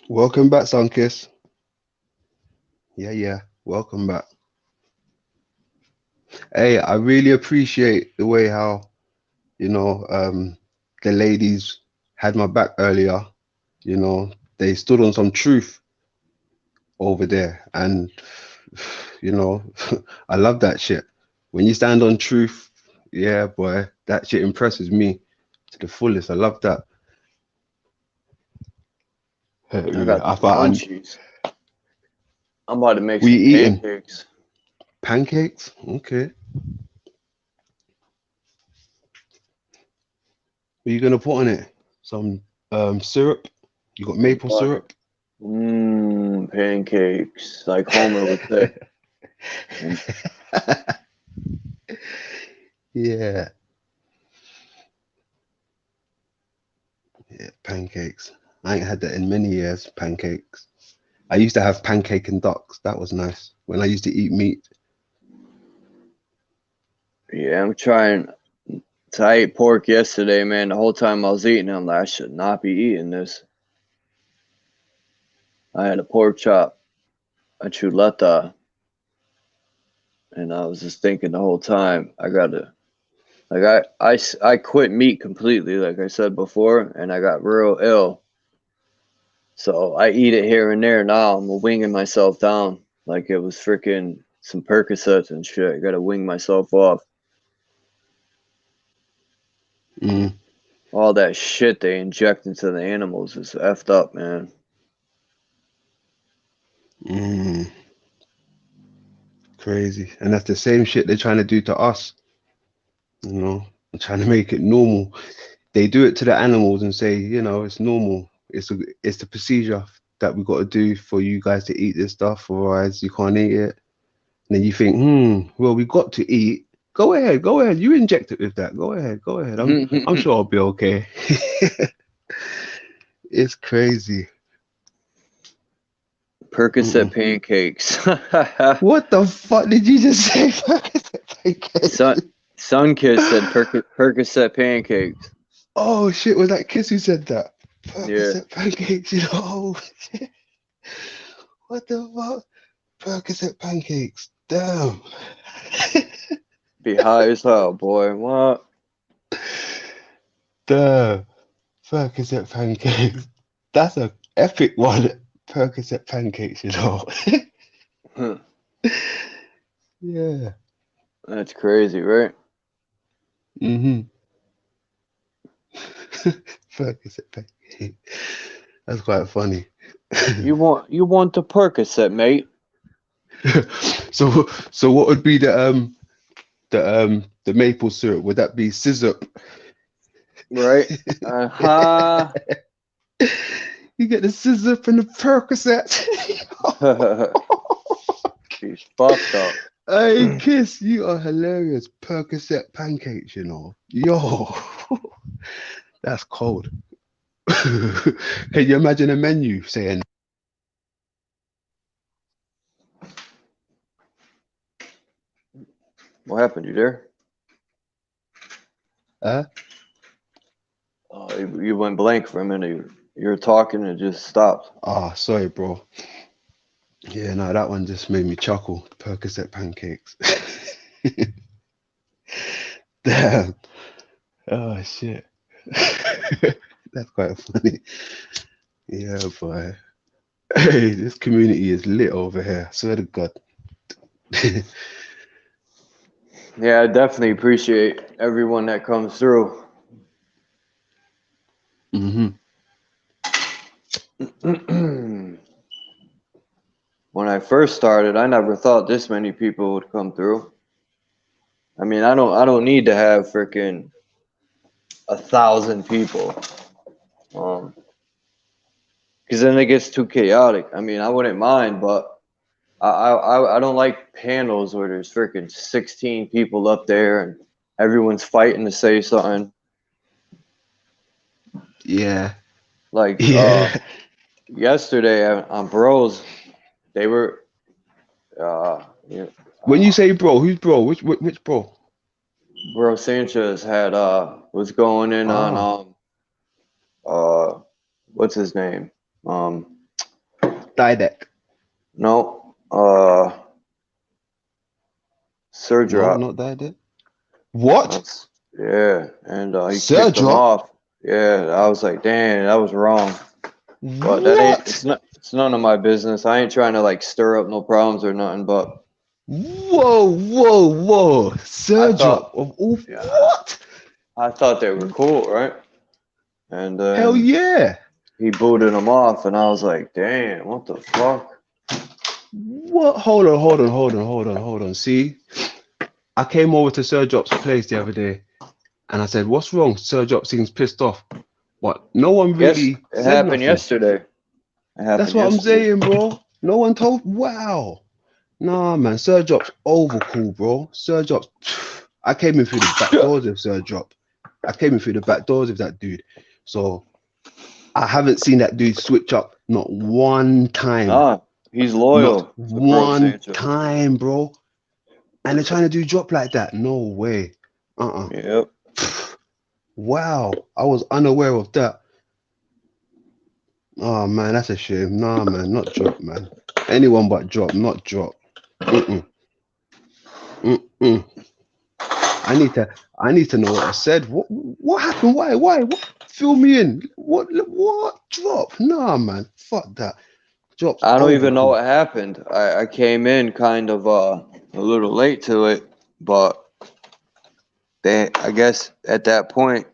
Welcome back, Sunkiss. Yeah. Welcome back. Hey, I really appreciate the way how, the ladies had my back earlier. They stood on some truth over there. And, I love that shit. When you stand on truth, yeah, boy, that shit impresses me to the fullest. I love that. I got the munchies. I'm about to make We some eating pancakes. pancakes? Okay. What are you gonna put on it? Some syrup? You got maple syrup? Pancakes, like Homer would say. Yeah. Yeah, pancakes. I ain't had that in many years, pancakes. I used to have pancake and ducks. That was nice. When I used to eat meat. Yeah, I'm trying. So I ate pork yesterday, man. The whole time I was eating, I'm like, I should not be eating this. I had a pork chop, a chuleta, and I was just thinking the whole time, I gotta, like, I quit meat completely, like I said before, and I got real ill. So I eat it here and there now. I'm winging myself down like it was freaking some Percocets and shit. I gotta wing myself off. All that shit they inject into the animals is effed up, man. Crazy. And that's the same shit they're trying to do to us. Trying to make it normal. They do it to the animals and say, it's normal. It's the procedure that we got to do for you guys to eat this stuff, otherwise you can't eat it. And then you think, well, we got to eat. Go ahead. You inject it with that. Go ahead. I'm sure I'll be okay. It's crazy. Percocet pancakes. What the fuck did you just say? Percocet pancakes. Sunkiss said Percocet pancakes. Oh shit, was that Kiss who said that? Percocet Yeah. pancakes, shit. What the fuck? Percocet pancakes. Damn. Be high as hell, boy. What? Damn. Percocet pancakes. That's an epic one. Percocet pancakes, Yeah. That's crazy, right? Percocet pancakes. That's quite funny. You want the Percocet, mate? So what would be the maple syrup? Would that be sizzurp? Right? Uh-huh. You get the sizzurp and the Percocet. She's fucked up. Hey, Kiss, you are hilarious. Percocet pancakes, Yo, that's cold. Can you imagine a menu saying, What happened? You there? You went blank for a minute. You were talking and it just stopped. Ah, sorry, bro. Yeah, no, that one just made me chuckle. Percocet pancakes. Damn. Oh shit. That's quite funny. Yeah, boy. Hey, this community is lit over here. Swear to God. Yeah, I definitely appreciate everyone that comes through. Mm-hmm. When I first started, I never thought this many people would come through. I mean, I don't need to have freaking 1,000 people. Because then it gets too chaotic. I mean, I wouldn't mind, but I don't like panels where there's freaking 16 people up there and everyone's fighting to say something. Yeah. Like yesterday on Bros, they were. When you say bro, who's bro? Which bro? Bro Sanchez had was going in on what's his name? Didek. No. Surdrop. No, not Didek. What? Yeah, and he kicked him Surdrop? off. Yeah, I was like, damn, that was wrong. But that ain't. It's none of my business. I ain't trying to like stir up no problems or nothing. But whoa, Surdrop of all what? I thought they were cool, right? And hell yeah. He booted him off, and I was like, damn, what the fuck? What? Hold on. See, I came over to Surdrop's place the other day, and I said, "What's wrong?" Surdrop seems pissed off, but no one really. It happened yesterday. That's what I'm saying, bro. No one told. Wow. Nah, man. Surdrop's over cool, bro. Surdrop's. I came in through the back doors of Surdrop. I came in through the back doors of that dude. So I haven't seen that dude switch up not one time. He's loyal. Not one time, bro. And they're trying to do drop like that. No way. Yep. Wow. I was unaware of that. Oh man, that's a shame. Nah, man, not drop, man. Anyone but drop, not drop. I need to know what I said. What happened? Why? What? Fill me in. What? Drop? Nah, man. Fuck that. Drop. I don't even know what happened. I came in kind of a little late to it, but I guess at that point,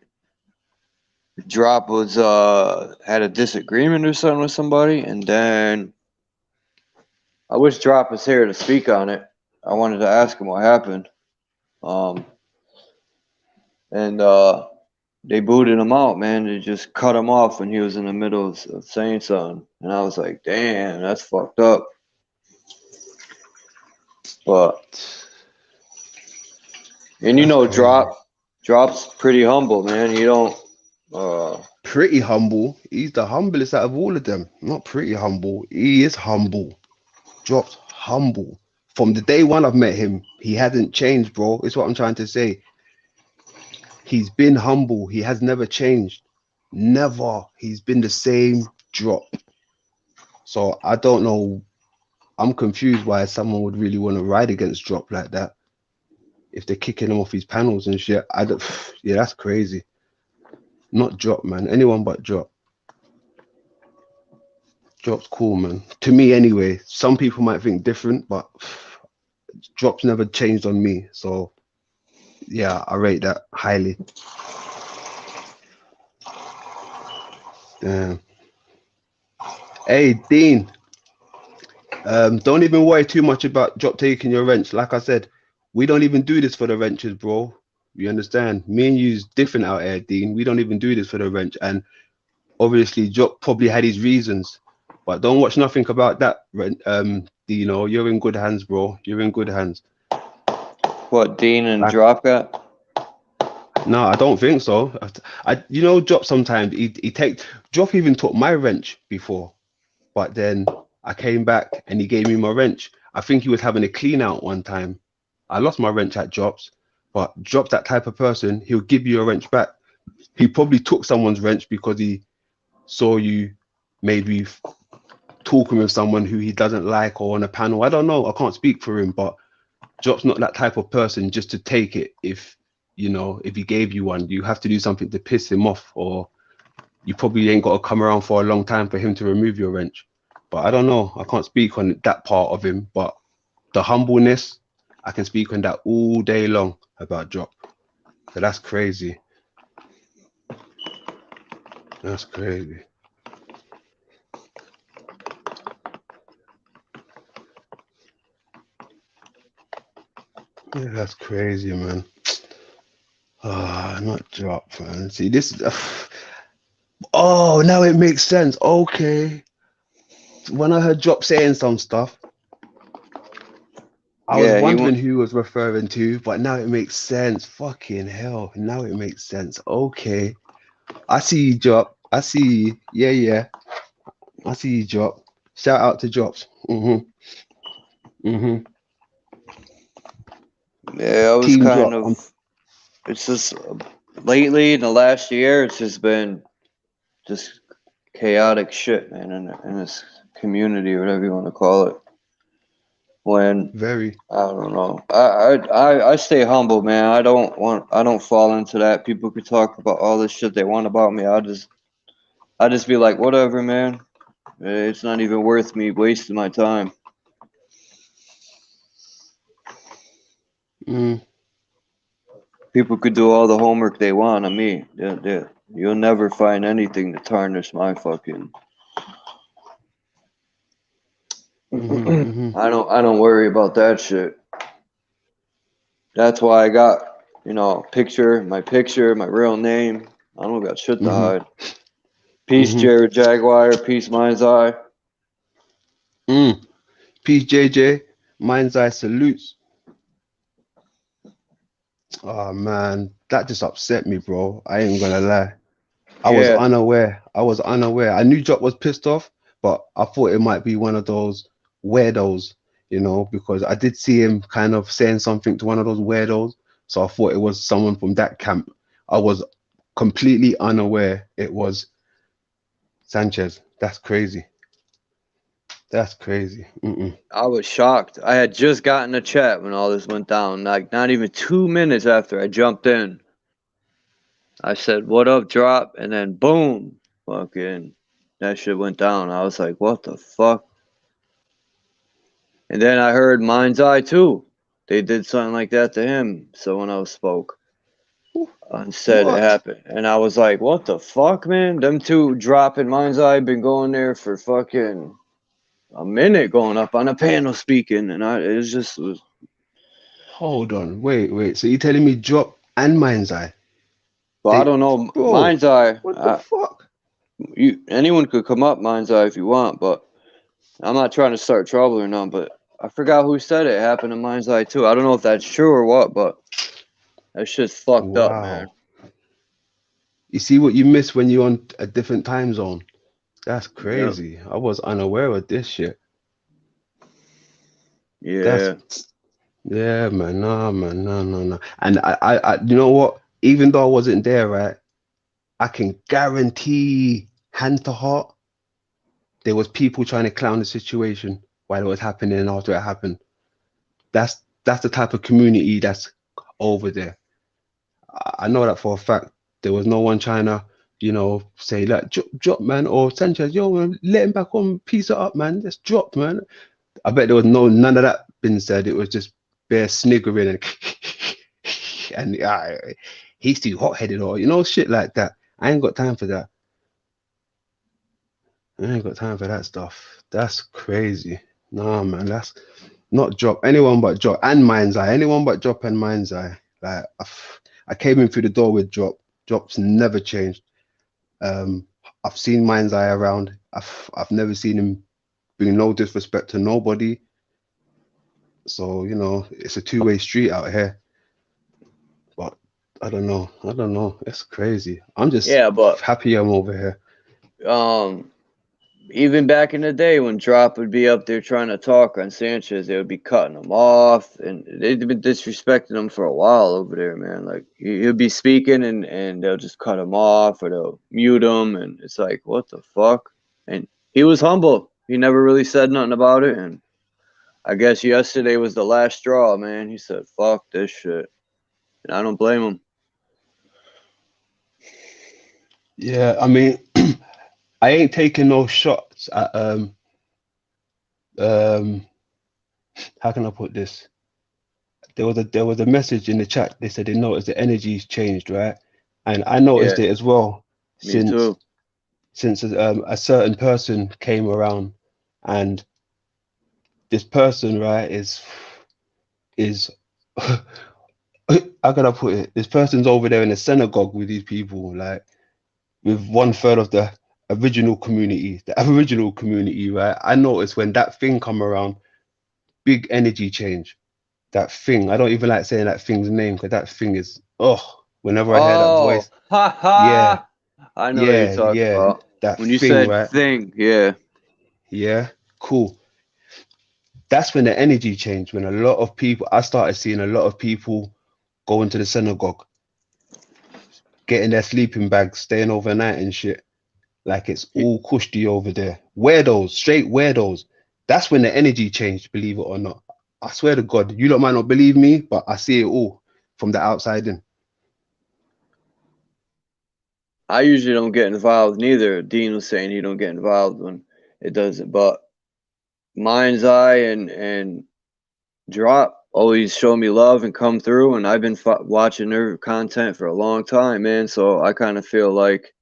Drop was had a disagreement or something with somebody, and then I wish Drop was here to speak on it. I wanted to ask him what happened. And they booted him out, man. They just cut him off when he was in the middle of saying something. And I was like, damn, that's fucked up. But, and you know, Drop's pretty humble, man. He don't. Pretty humble. He's the humblest out of all of them. Not pretty humble. He is humble. Drop's humble. From the day one I've met him, he hasn't changed, bro. It's what I'm trying to say. He's been humble. He has never changed. Never. He's been the same Drop. So I don't know. I'm confused why someone would really want to ride against Drop like that. If they're kicking him off his panels and shit. Yeah, that's crazy. Not Drop, man. Anyone but Drop. Drop's cool, man. To me, anyway. Some people might think different, but Drop's never changed on me. So, yeah, I rate that highly. Damn. Hey, Dean. Don't even worry too much about Drop taking your wrench. Like I said, we don't even do this for the wrenches, bro. You understand? Me and you's different out here, Dean. We don't even do this for the wrench. And obviously, Drop probably had his reasons. But don't watch nothing about that, Dino. You're in good hands, bro. You're in good hands. What, Dean and Drop got? No, I don't think so. You know, Drop sometimes, Drop even took my wrench before. But then I came back and he gave me my wrench. I think he was having a clean out one time. I lost my wrench at Drop's. But Drop's that type of person, he'll give you a wrench back. he probably took someone's wrench because he saw you maybe talking with someone who he doesn't like or on a panel. I don't know. I can't speak for him, but Jop's not that type of person just to take it. If you know, if he gave you one, you have to do something to piss him off, or you probably ain't got to come around for a long time for him to remove your wrench. But I don't know. I can't speak on that part of him, but the humbleness, I can speak on that all day long about Jop. So that's crazy. That's crazy. Yeah, that's crazy, man. Ah, not Jop, man. See, this. Oh, now it makes sense. Okay. When I heard Jop saying some stuff, I was wondering who he was referring to, but now it makes sense. Fucking hell. Now it makes sense. Okay. I see you, Jop. I see you. Yeah, yeah. I see you, Jop. Shout out to Jops. Yeah, I was Team kind Jop. of. It's just lately in the last year, it's just been just chaotic shit, man, in this community, whatever you want to call it. When I don't know, I stay humble, man. I don't fall into that. People could talk about all this shit they want about me. I just be like, whatever, man. It's not even worth me wasting my time. People could do all the homework they want on me. You'll never find anything to tarnish my fucking. I don't worry about that shit. That's why I got, my picture, my real name. I don't got shit to hide. Peace, Jared Jaguar. Peace, Mind's Eye. Peace, JJ. Mind's Eye salutes. Oh man, that just upset me, bro. I ain't gonna lie. I was unaware. I knew Jop was pissed off, but I thought it might be one of those weirdos, because I did see him kind of saying something to one of those weirdos. So I thought it was someone from that camp. I was completely unaware it was Sanchez. That's crazy. That's crazy. I was shocked. I had just gotten a chat when all this went down. Like not even 2 minutes after I jumped in. I said, "What up, Drop?" And then boom, fucking that shit went down. I was like, "What the fuck?" And then I heard Mind's Eye too. They did something like that to him. Someone else spoke and said it happened. And I was like, "What the fuck, man?" Them two Drop and Mind's Eye been going there for fucking a minute, going up on a panel speaking, and it was. Hold on, wait. So you telling me Drop and Mind's Eye? Well, I don't know. Mind's Eye. What the fuck? Anyone could come up Mind's Eye if you want, but I'm not trying to start trouble or nothing. But I forgot who said it happened to Mind's Eye too. I don't know if that's true or what, but that shit's fucked up, man. You see what you miss when you're on a different time zone. That's crazy. Yep. I was unaware of this shit. Yeah. Yeah, man. No. And I you know what? Even though I wasn't there, right, I can guarantee, hand to heart, there was people trying to clown the situation while it was happening and after it happened. That's the type of community that's over there. I know that for a fact. There was no one trying to, say like drop, man, or Sanchez, yo, man, let him back on, piece it up, man. Just drop, man. I bet there was none of that been said. It was just bare sniggering and he's too hot-headed or shit like that. I ain't got time for that. I ain't got time for that stuff. That's crazy. Nah, man, that's not Drop. Anyone but Drop and Mind's Eye. Anyone but Drop and Mind's Eye. Like I came in through the door with Drop. Drop's never changed. I've seen Mind's Eye around. I've never seen him bring no disrespect to nobody. So it's a two-way street out here. But I don't know. It's crazy. I'm just happy I'm over here. even back in the day when Drop would be up there trying to talk on Sanchez, they would be cutting him off, and they'd been disrespecting him for a while over there, man. Like he'll be speaking, and they'll just cut him off or they'll mute him, and it's like, what the fuck? And he was humble. He never really said nothing about it, and I guess yesterday was the last straw, man. He said, "Fuck this shit," and I don't blame him. Yeah, I mean, I ain't taking no shots at how can I put this? There was a message in the chat. They said they noticed the energy's changed, right? And I noticed it as well since a certain person came around, and this person, right, is how can I put it? This person's over there in the synagogue with these people, like with 1/3 of the original community, the Aboriginal community, right? I noticed when that thing come around, big energy change. That thing, I don't even like saying that thing's name because that thing is, whenever I hear that voice, ha ha! yeah, I know what you're talking about. that When you thing, said right? thing, yeah, cool. That's when the energy changed. When a lot of people, I started seeing a lot of people going to the synagogue, getting their sleeping bags, staying overnight and shit. Like it's all kushti over there. Weirdos, straight weirdos. That's when the energy changed, believe it or not. I swear to God, you lot might not believe me, but I see it all from the outside in. I usually don't get involved neither. Dean was saying he don't get involved when it does it, but Mind's Eye and Drop always show me love and come through, and I've been watching their content for a long time, man. So I kind of feel like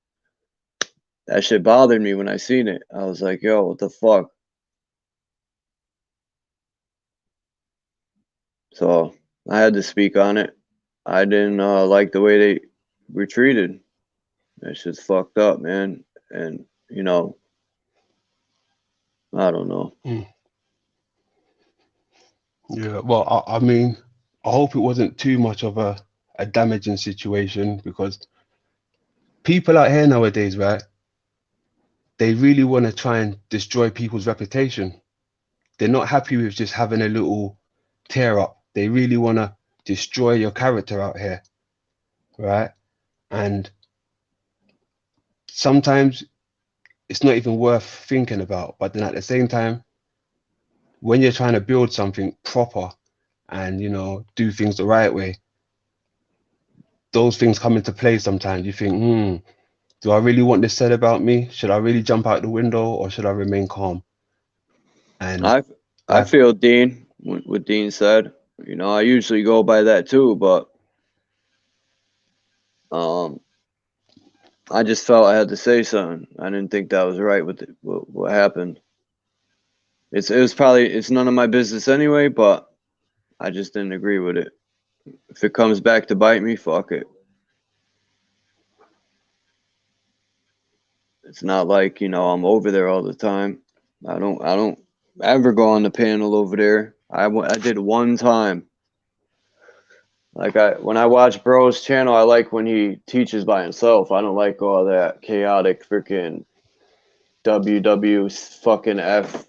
that shit bothered me when I seen it. I was like, yo, what the fuck? So I had to speak on it. I didn't like the way they were treated. That shit's fucked up, man. And, you know, I don't know. Yeah, well, I mean, I hope it wasn't too much of a damaging situation, because people out here nowadays, right, they really want to try and destroy people's reputation. They're not happy with just having a little tear up. They really want to destroy your character out here, right? And sometimes it's not even worth thinking about. But then at the same time, when you're trying to build something proper and, you know, do things the right way, those things come into play sometimes. You think, do I really want this said about me? Should I really jump out the window, or should I remain calm? And I feel Dean, what Dean said. You know, I usually go by that too, but I just felt I had to say something. I didn't think that was right with what happened. It was probably, it's none of my business anyway, but I just didn't agree with it. If it comes back to bite me, fuck it. It's not like, you know, I'm over there all the time. I don't ever go on the panel over there. I did one time. Like when I watch Bro's channel, I like when he teaches by himself. I don't like all that chaotic freaking fucking F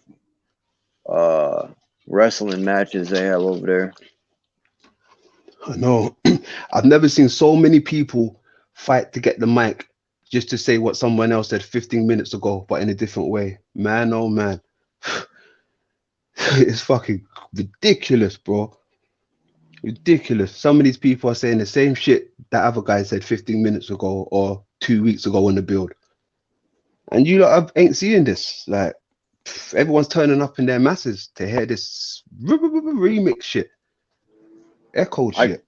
wrestling matches they have over there. I know. I've never seen so many people fight to get the mic just to say what someone else said 15 minutes ago, but in a different way. Man, oh man. It's fucking ridiculous, bro. Ridiculous. Some of these people are saying the same shit that other guy said 15 minutes ago or 2 weeks ago in the build. And you lot ain't seeing this. Like, everyone's turning up in their masses to hear this remix shit. Echo shit.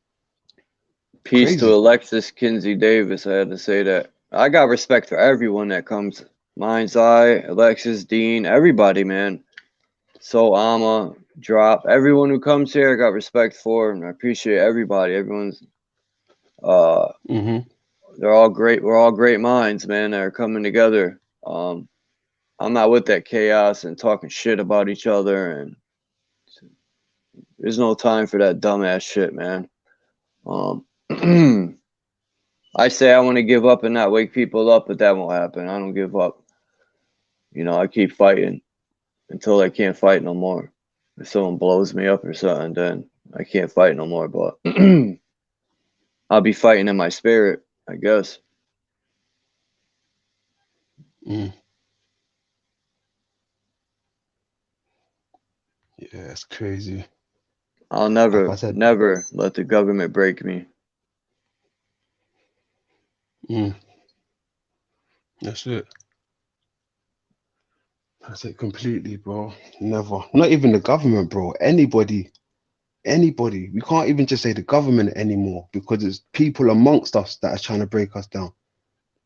Peace Crazy. to Alexis Kinsey Davis. I had to say that. I got respect for everyone that comes. Mind's Eye, Alexis, Dean, everybody, man. So Ama, Drop, everyone who comes here, I got respect for, and I appreciate everybody. Everyone's, they're all great. We're all great minds, man, that are coming together. I'm not with that chaos and talking shit about each other, and there's no time for that dumbass shit, man. I say I want to give up and not wake people up, but that won't happen. I don't give up. you know, I keep fighting until I can't fight no more. If someone blows me up or something, then I can't fight no more. But I'll be fighting in my spirit, I guess. Yeah, it's crazy. I'll Like I never, said, never let the government break me. that's it. That's it completely, bro. Never. Not even the government, bro. Anybody. Anybody. We can't even just say the government anymore because it's people amongst us that are trying to break us down.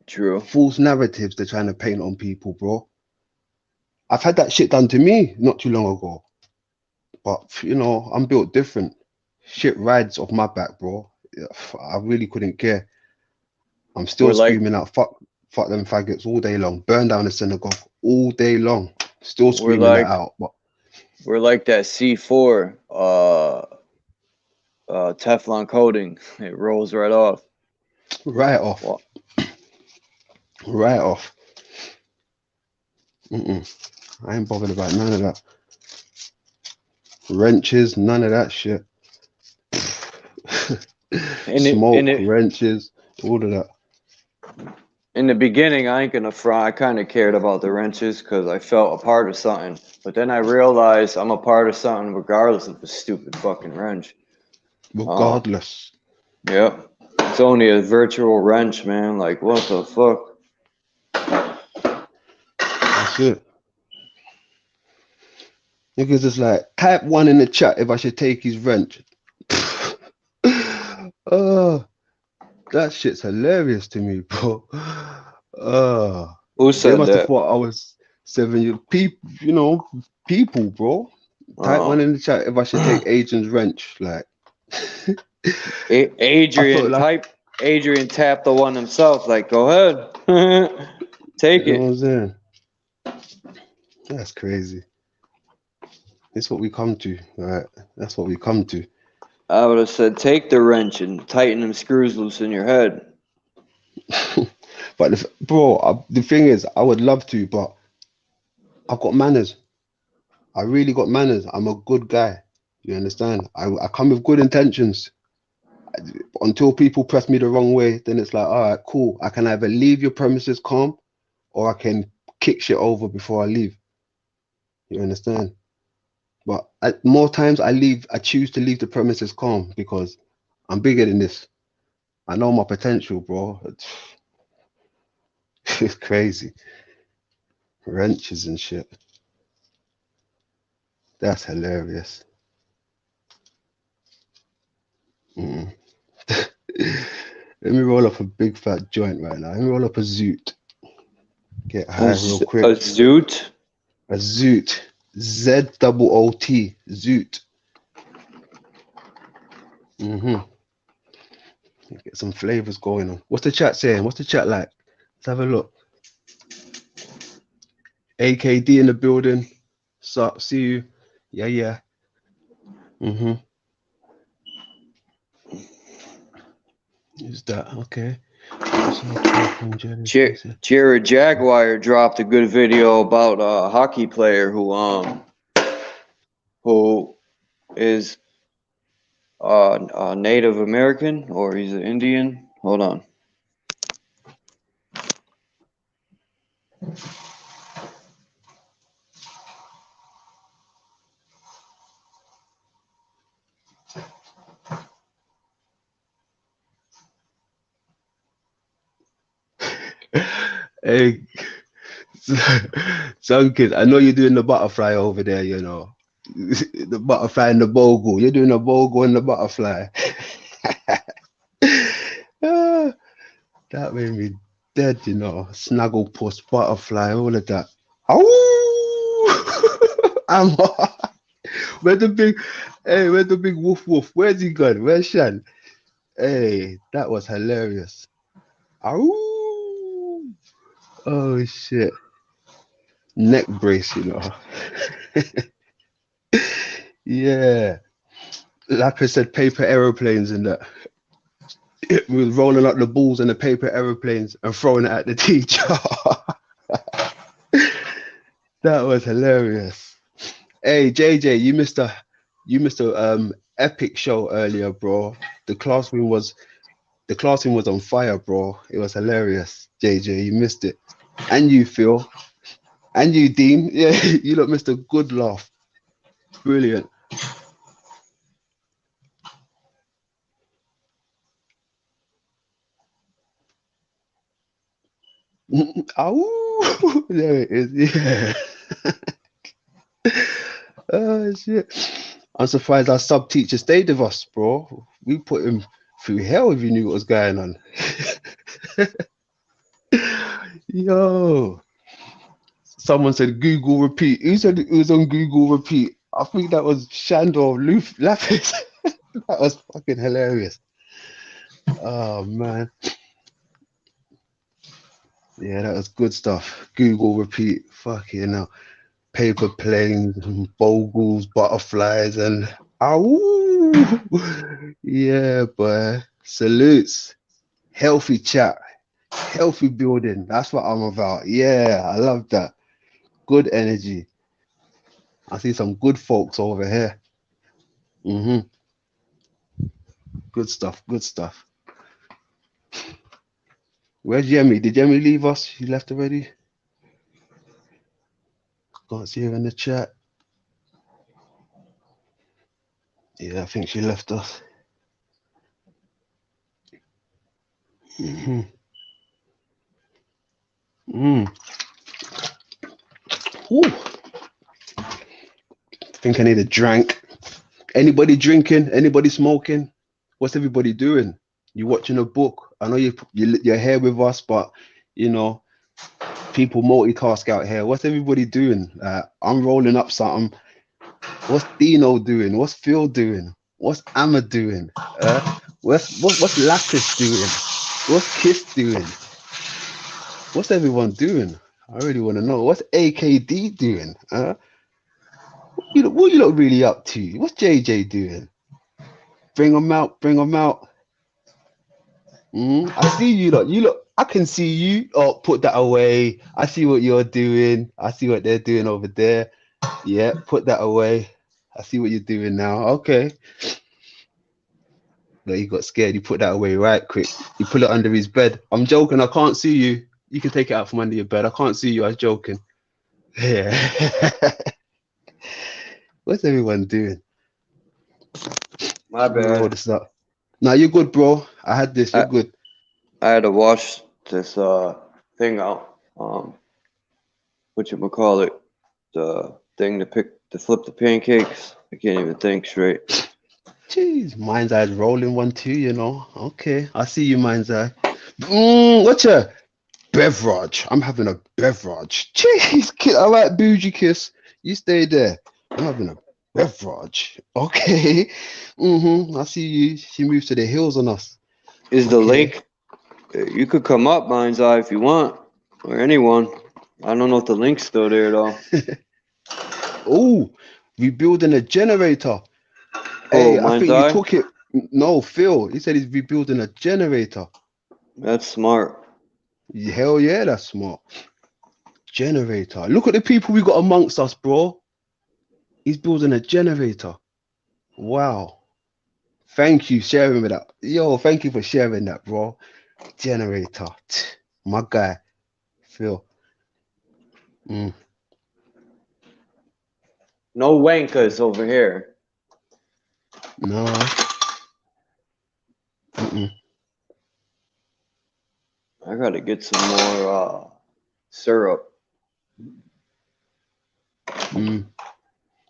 True. False narratives they're trying to paint on people, bro. I've had that shit done to me not too long ago. But, you know, I'm built different. Shit rides off my back, bro. I really couldn't care. I'm still We're like, screaming out, fuck them faggots all day long. Burn down the synagogue all day long. Still we're screaming that like, out. But we're like that C4 Teflon coating. It rolls right off. right off. Well, Right off. I ain't bothered about none of that. Wrenches, none of that shit. Smoke, wrenches, all of that. In the beginning, I ain't gonna front. I kind of cared about the wrenches because I felt a part of something. But then I realized I'm a part of something regardless of the stupid fucking wrench. Regardless. Yep. It's only a virtual wrench, man. Like, what the fuck? That's it. Niggas just like, type 1 in the chat if I should take his wrench. Oh, that shit's hilarious to me, bro. Who They said must have that? thought I was 7 years. People, you know, people, bro. Type 1 in the chat if I should take Adrian's wrench. Like, Adrian, Adrian tapped the one himself. Like, go ahead. Take you it. know what I'm saying? That's crazy. It's what we come to, right? That's what we come to. I would have said, take the wrench and tighten them screws loose in your head. But the thing is, I would love to, but I've got manners. I really got manners. I'm a good guy. You understand? I come with good intentions. Until people press me the wrong way, then it's like, all right, cool. I can either leave your premises calm, or I can kick shit over before I leave. You understand? But more times I choose to leave the premises calm because I'm bigger than this. I know my potential, bro. It's crazy. Wrenches and shit. That's hilarious. Let me roll up a big fat joint right now. Let me roll up a zoot. Get high real quick. A zoot? A zoot. Z-O-O-T. Zoot. Get some flavors going on. What's the chat saying? What's the chat like? Let's have a look. AKD in the building. Sup? See you. Yeah. Is that okay? Jared Jaguar dropped a good video about a hockey player who is Native American, or he's an Indian. Hold on. Hey, some kid, I know you're doing the butterfly over there, you know. The butterfly and the bogle. You're doing the bogle and the butterfly. That made me dead, you know. Snuggle puss, butterfly, all of that. Where's the big woof woof? Where's he gone? Where's Shan? Hey, that was hilarious. Oh shit. Neck brace, you know. Yeah. Like I said, paper aeroplanes and that. We was rolling up the balls in the paper aeroplanes and throwing it at the teacher. That was hilarious. Hey JJ, you missed a epic show earlier, bro. The classroom was on fire, bro. It was hilarious. JJ, you missed it. And you, Phil. And you, Dean. Yeah, you lot missed a good laugh. Brilliant. Oh, there it is. Yeah. Oh shit. I'm surprised our sub teacher stayed with us, bro. We put him through hell if he knew what was going on. Yo. Someone said Google repeat. Who said it was on Google repeat? I think that was Shandor Lapis. That was fucking hilarious. Oh man. Yeah, that was good stuff. Google repeat. Fucking hell. Paper planes, bogles, butterflies, and ow. Yeah, boy. Salutes. Healthy chat. Healthy building. That's what I'm about. Yeah, I love that. Good energy. I see some good folks over here. Good stuff. Good stuff. Where's Yemi? Did Yemi leave us? She left already? Can't see her in the chat. Yeah, I think she left us. Ooh. Think I need a drink. Anybody drinking? Anybody smoking? What's everybody doing? You watching a book? I know you're here with us, but you know, people multitask out here. What's everybody doing? I'm rolling up something. What's Dino doing? What's Phil doing? What's Amma doing? What's Lapis doing? What's Kiss doing? What's everyone doing? I really want to know. What's AKD doing? What you lot really up to? What's JJ doing? Bring them out. Bring them out. I see you lot. You look. I can see you. Oh, put that away. I see what you're doing. I see what they're doing over there. Yeah, put that away. I see what you're doing now. Okay. No, he got scared. He put that away right quick. He put it under his bed. I'm joking. I can't see you. You can take it out from under your bed. I can't see you. I was joking. Yeah. What's everyone doing? My bad. Hold this up. Nah, you're good, bro. I had this. You're good. I had to wash this thing out. Whatchamacallit? The thing to flip the pancakes. I can't even think straight. Jeez, Mind's Eye's rolling one too, you know. Okay, I see you, Mind's Eye. What's a beverage? I'm having a beverage. Jeez, kid, I like bougie kiss. You stay there. I'm having a beverage. Okay. I see you. She moves to the hills on us. Is the link? You could come up, Mind's Eye, if you want, or anyone. I don't know if the link's still there though. Oh, rebuilding a generator. Hey, I think you took it. No, Phil. He said he's rebuilding a generator. That's smart. Hell yeah, that's smart. Generator. Look at the people we got amongst us, bro. He's building a generator. Wow. Thank you sharing with that. Yo, thank you for sharing that, bro. Generator. My guy, Phil. No wankers over here. No. I gotta get some more syrup.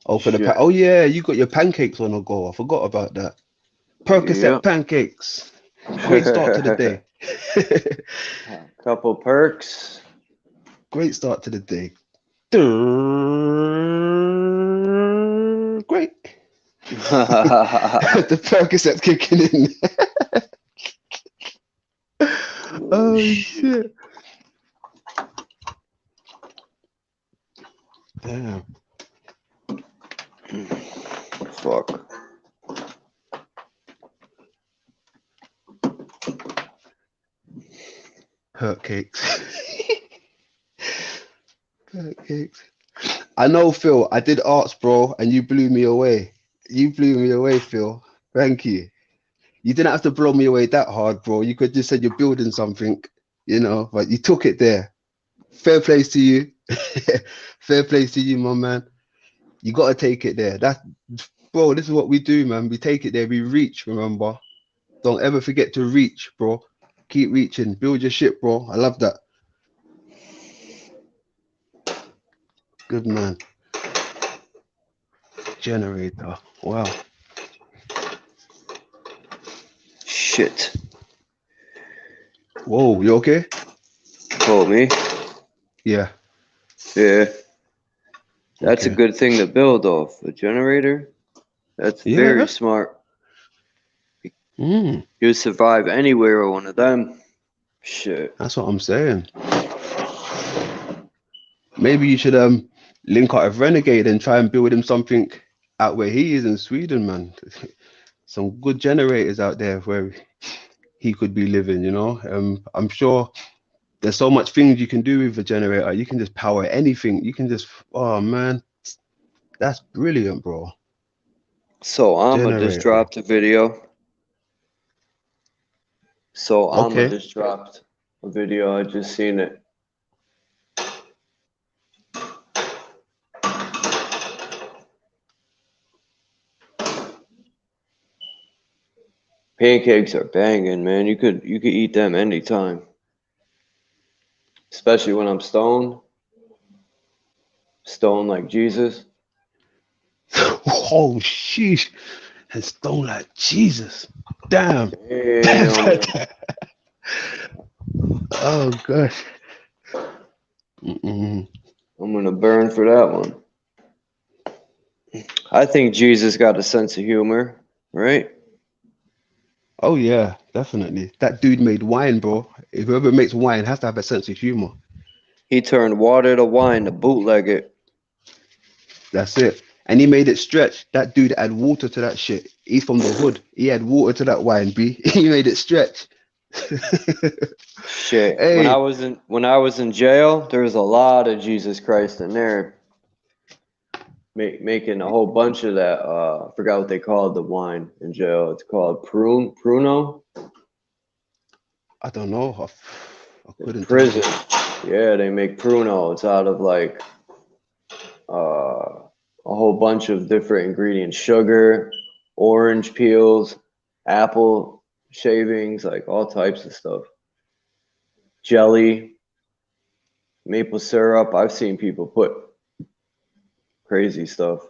Oh, for the oh yeah, you got your pancakes on the go. I forgot about that. Percocet pancakes. Great start to the day. Couple perks. Great start to the day. Great. The Percocet's kicking in. Oh shit. Damn. Fuck. Hurt cakes. Hurt cakes. I know, Phil. I did arts, bro, and you blew me away. You blew me away, Phil. Thank you. You didn't have to blow me away that hard, bro. You could just said you're building something, you know, but you took it there. Fair play to you. Fair play to you, my man. You got to take it there. That's, bro, this is what we do, man. We take it there. We reach, remember. Don't ever forget to reach, bro. Keep reaching. Build your shit, bro. I love that. Good man. Generator. Wow. Shit. Whoa, you okay? Oh, me? Yeah. Yeah. That's a Okay. good thing to build off. A generator? That's Yeah. very smart. You survive anywhere with one of them. Shit. That's what I'm saying. Maybe you should link up with Renegade and try and build him something out where he is in Sweden, man. Some good generators out there where he could be living, you know. I'm sure there's so much things you can do with a generator. You can just power anything. You can just, oh man, that's brilliant, bro. So Amma just Generator. dropped a video. So Amma Okay. just dropped a video. I just seen it. Pancakes are banging, man. You could eat them anytime. Especially when I'm stoned. Stoned like Jesus. Oh, sheesh. And stone like Jesus. Damn. Damn. Oh, gosh. Mm-mm. I'm gonna burn for that one. I think Jesus got a sense of humor, right? Oh, yeah, definitely. That dude made wine, bro. Whoever makes wine has to have a sense of humor. He turned water to wine to bootleg it. That's it. And he made it stretch. That dude add water to that shit. He's from the hood. He had water to that wine, B. He made it stretch. Shit. Hey. When I was in jail, there was a lot of Jesus Christ in there. Making a whole bunch of that. I forgot what they called the wine in jail. It's called Pruno. I don't know. I couldn't. Prison. Yeah, they make Pruno. It's out of like a whole bunch of different ingredients: sugar, orange peels, apple shavings, like all types of stuff. Jelly, maple syrup. I've seen people put crazy stuff.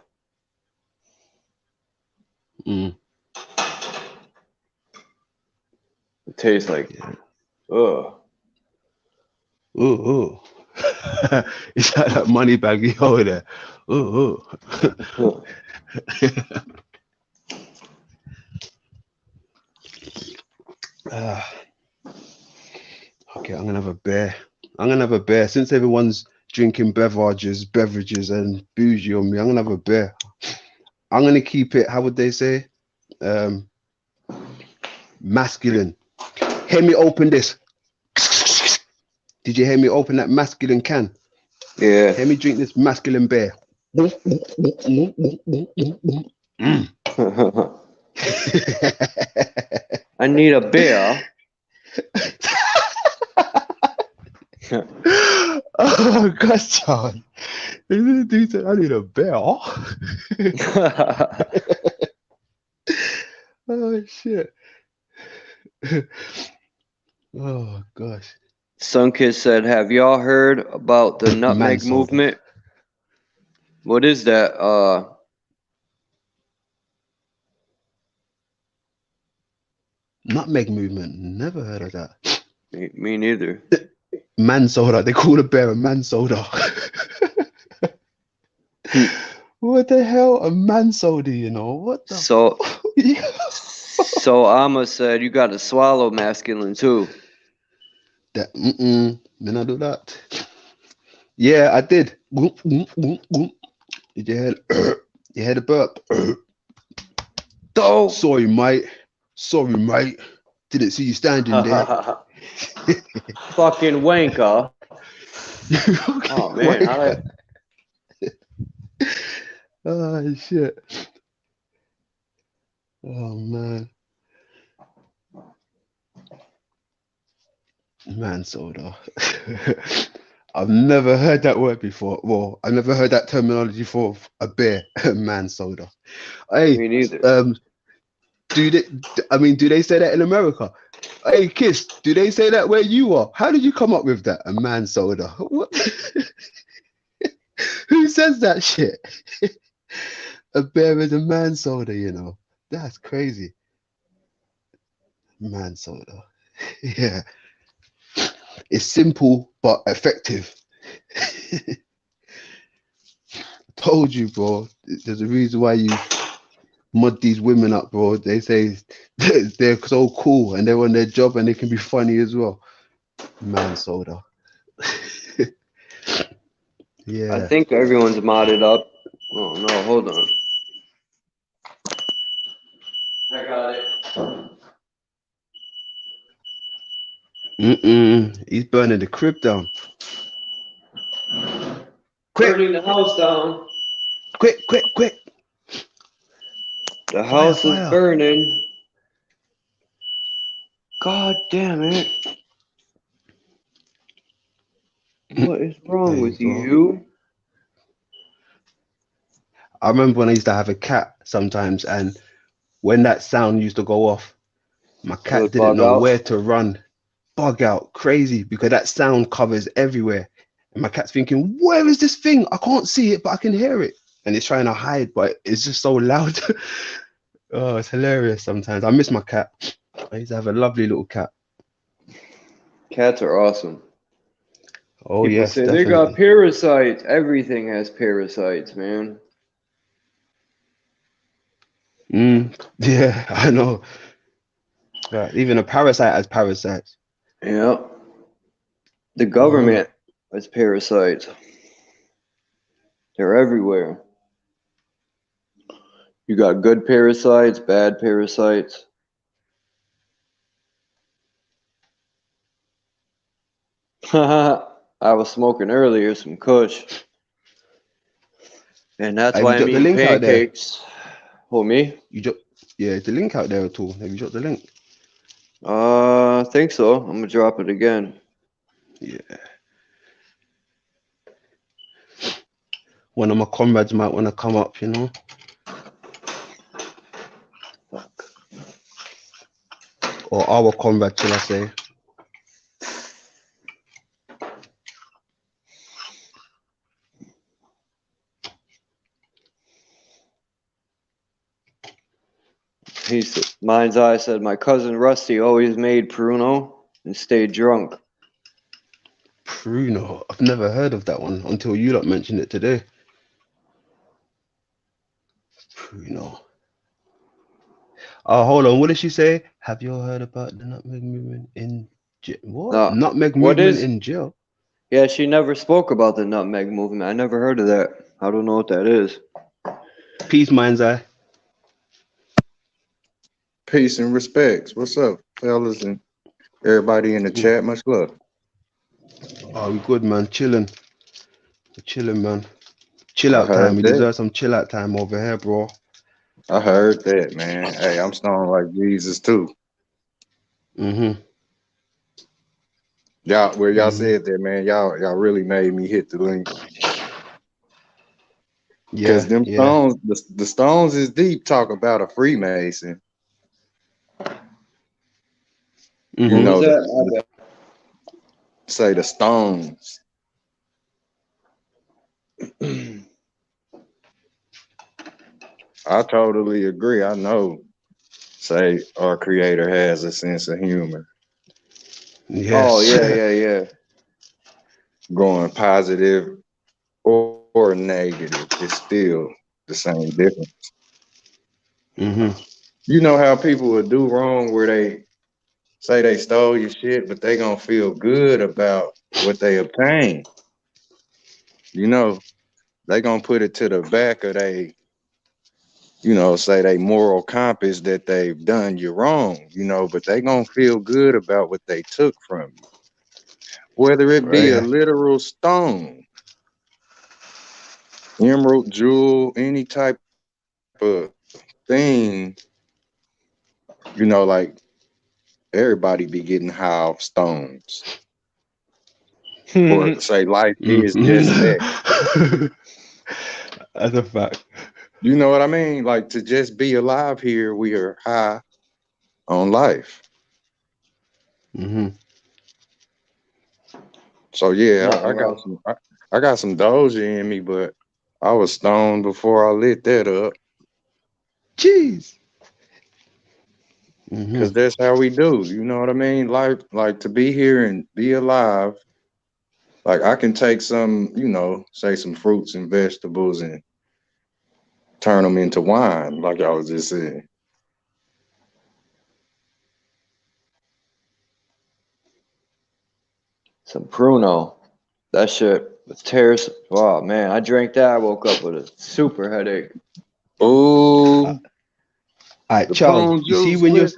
Mm. It tastes like, ugh. Ooh. It's like that money baggy over there. Ooh. Okay, I'm gonna have a beer. Since everyone's drinking beverages and bougie on me, I'm gonna have a beer. I'm gonna keep it, how would they say? Masculine. Hear me open this. Did you hear me open that masculine can? Yeah. Hear me drink this masculine beer. I need a beer. Oh gosh, John. Dude said, I need a beer. Oh shit. Oh gosh. Sunkiss said, have y'all heard about the nutmeg Mansoda. movement? What is that? Nutmeg movement. Never heard of that. Me neither. Man soda. They call a bear a man soda. What the hell? A man soda, you know? What the So Amma said you got to swallow masculine too. That then I do that. Yeah, I did. Did you hear? You heard the burp? Oh, sorry, mate. Didn't see you standing there. Fucking wanker. Oh man, Oh shit. Oh man. Man soda. I've never heard that word before. Well, I've never heard that terminology for a beer. Man soda. Hey, Me neither. do they say that in America? Hey, Kiss, do they say that where you are? How did you come up with that? A man soda. What? Who says that shit? A bear is a man soda, you know. That's crazy. Man soda. Yeah. It's simple but effective. Told you, bro. There's a reason why you mud these women up, bro. They say they're so cool and they're on their job and they can be funny as well. Man soda. Yeah. I think everyone's modded up. Oh no, hold on. I got it. He's burning the crib down. Burning the house down. Quick. The house is Fire. burning. God damn it. What is wrong There with you go. you? I remember when I used to have a cat sometimes, and when that sound used to go off, my It cat would didn't bug know out. where to run. Bug out, crazy, because that sound covers everywhere. And my cat's thinking, where is this thing? I can't see it, but I can hear it. And it's trying to hide, but it's just so loud. Oh, it's hilarious sometimes. I miss my cat. I used to have a lovely little cat. Cats are awesome. Oh, People yes, say they got definitely. parasites. Everything has parasites, man. Yeah, I know. Yeah, even a parasite has parasites. Yeah. The government has parasites. They're everywhere. You got good parasites, bad parasites. I was smoking earlier some Kush. And that's Have why you I'm dropped the eating link out there? pancakes. Oh, me? Yeah, is the link out there at all? Have you dropped the link? I think so. I'm gonna drop it again. Yeah. One of my comrades might want to come up, you know. Or our comrade, shall I say. He said, Mind's Eye said, my cousin Rusty always made Pruno and stayed drunk. Pruno. I've never heard of that one until you lot mentioned it today. Pruno. Oh, hold on. What did she say? Have you heard about the nutmeg movement in jail? What? Nutmeg What movement is? in jail? Yeah, she never spoke about the nutmeg movement. I never heard of that. I don't know what that is. Peace, Mind's Eye. Peace and respects. What's up, fellas, and everybody in the chat? Much love. Oh, we good, man. Chilling. We're chilling, man. Chill I out time. heard We that. deserve some chill out time over here, bro. I heard that, man. Hey, I'm stoned like Jesus too. Y'all, where y'all said that, man, y'all really made me hit the link. Because them stones, the stones is deep. Talk about a Freemason. You know, say the stones. I totally agree. I know, say our creator has a sense of humor. Yes. Oh, yeah. Going positive or negative, it's still the same difference. You know how people would do wrong where they say they stole your shit, but they gonna feel good about what they obtained. You know, they gonna put it to the back of they, you know, say they moral compass that they've done you wrong, you know, but they gonna feel good about what they took from you. Whether it be a literal stone, emerald, jewel, any type of thing, you know, like everybody be getting high off stones. Or say life is just that. That's a fact. You know what I mean? Like to just be alive here, we are high on life. So yeah, I got some Doja in me, but I was stoned before I lit that up. Jeez. Because that's how we do. You know what I mean? Like to be here and be alive. Like I can take some, you know, say some fruits and vegetables and turn them into wine, like I was just saying. Some Pruno. That shit was terrible. Wow, man, I drank that. I woke up with a super headache. Oh. All right, Charles. You see when you're.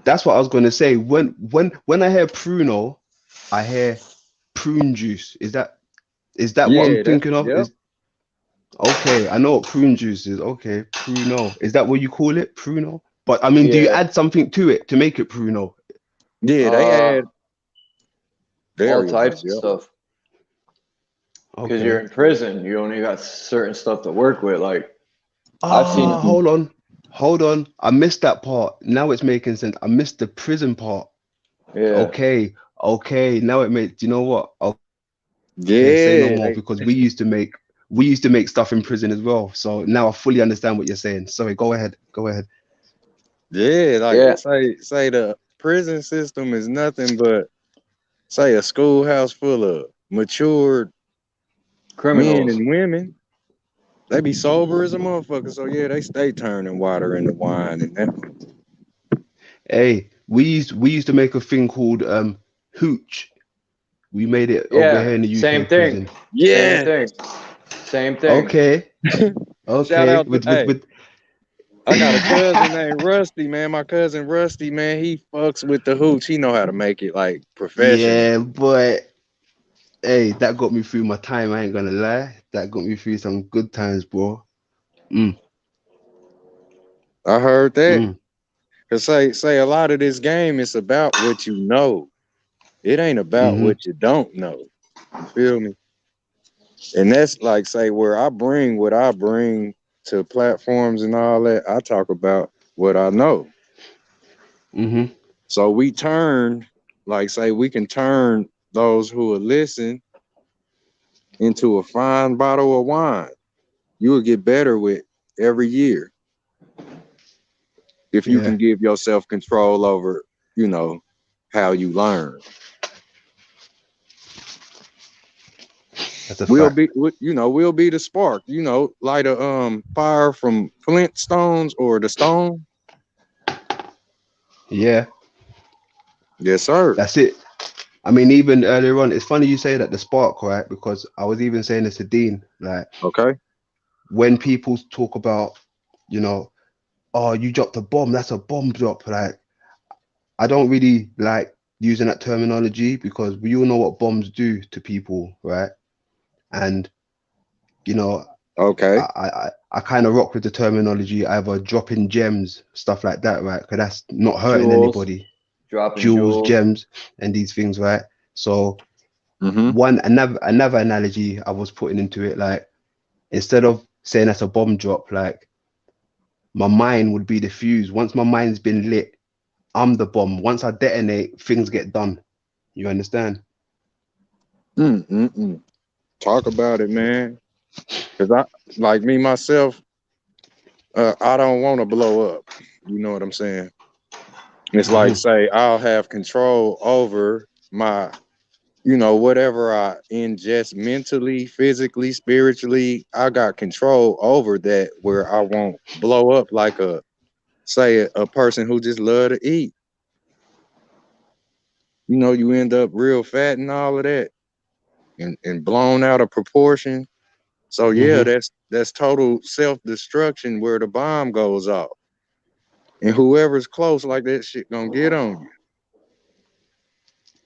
That's what I was gonna say. When I hear Pruno, I hear prune juice. Is that what I'm thinking of? Yep. Okay, I know what prune juice is. Okay, Pruno. Is that what you call it? Pruno? But I mean, do you add something to it to make it Pruno? Yeah, they add all types of stuff. Because you're in prison, you only got certain stuff to work with. Like I've seen. Hold on. I missed that part. Now it's making sense. I missed the prison part. Yeah. Okay. Now it makes. You know what? Okay, yeah. Say no more because we used to make stuff in prison as well. So now I fully understand what you're saying. Sorry. Go ahead. Yeah, like say the prison system is nothing but say a schoolhouse full of matured criminals men and women. They be sober as a motherfucker. So yeah, they stay turning water into wine and that. Hey, we used to make a thing called hooch. We made it over here in the UK same prison. Thing. Yeah. Same thing. Okay. Shout out to, I got a cousin named Rusty, man. My cousin Rusty, man, he fucks with the hooch. He know how to make it like professional. Yeah, but hey, that got me through my time. I ain't gonna lie. That got me through some good times, bro. I heard that. Cause say a lot of this game is about what you know. It ain't about what you don't know. You feel me? And that's like say where I bring what I bring to platforms and all that. I talk about what I know. So we turn, like say we can turn those who will listen into a fine bottle of wine. You will get better with every year. If you can give yourself control over, you know, how you learn. We'll be the spark, you know, light a fire from Flintstones or the stone. Yeah. Yes, sir. That's it. I mean, even earlier on, it's funny you say that, the spark, right? Because I was even saying this to Dean, like, when people talk about, you know, oh, you dropped a bomb, that's a bomb drop. Like, I don't really like using that terminology because we all know what bombs do to people, right? And, you know, I kind of rock with the terminology, either dropping gems, stuff like that, right? Because that's not hurting anybody. Dropping jewels, gems, and these things, right? So another analogy I was putting into it, like, instead of saying that's a bomb drop, like, my mind would be the fuse. Once my mind's been lit, I'm the bomb. Once I detonate, things get done. You understand? Talk about it, man. Because I, like me myself, I don't want to blow up. You know what I'm saying? It's like, say, I'll have control over my, you know, whatever I ingest mentally, physically, spiritually. I got control over that where I won't blow up like a person who just love to eat. You know, you end up real fat and all of that and blown out of proportion. So yeah, that's total self-destruction where the bomb goes off. And whoever's close, like, that shit gonna get on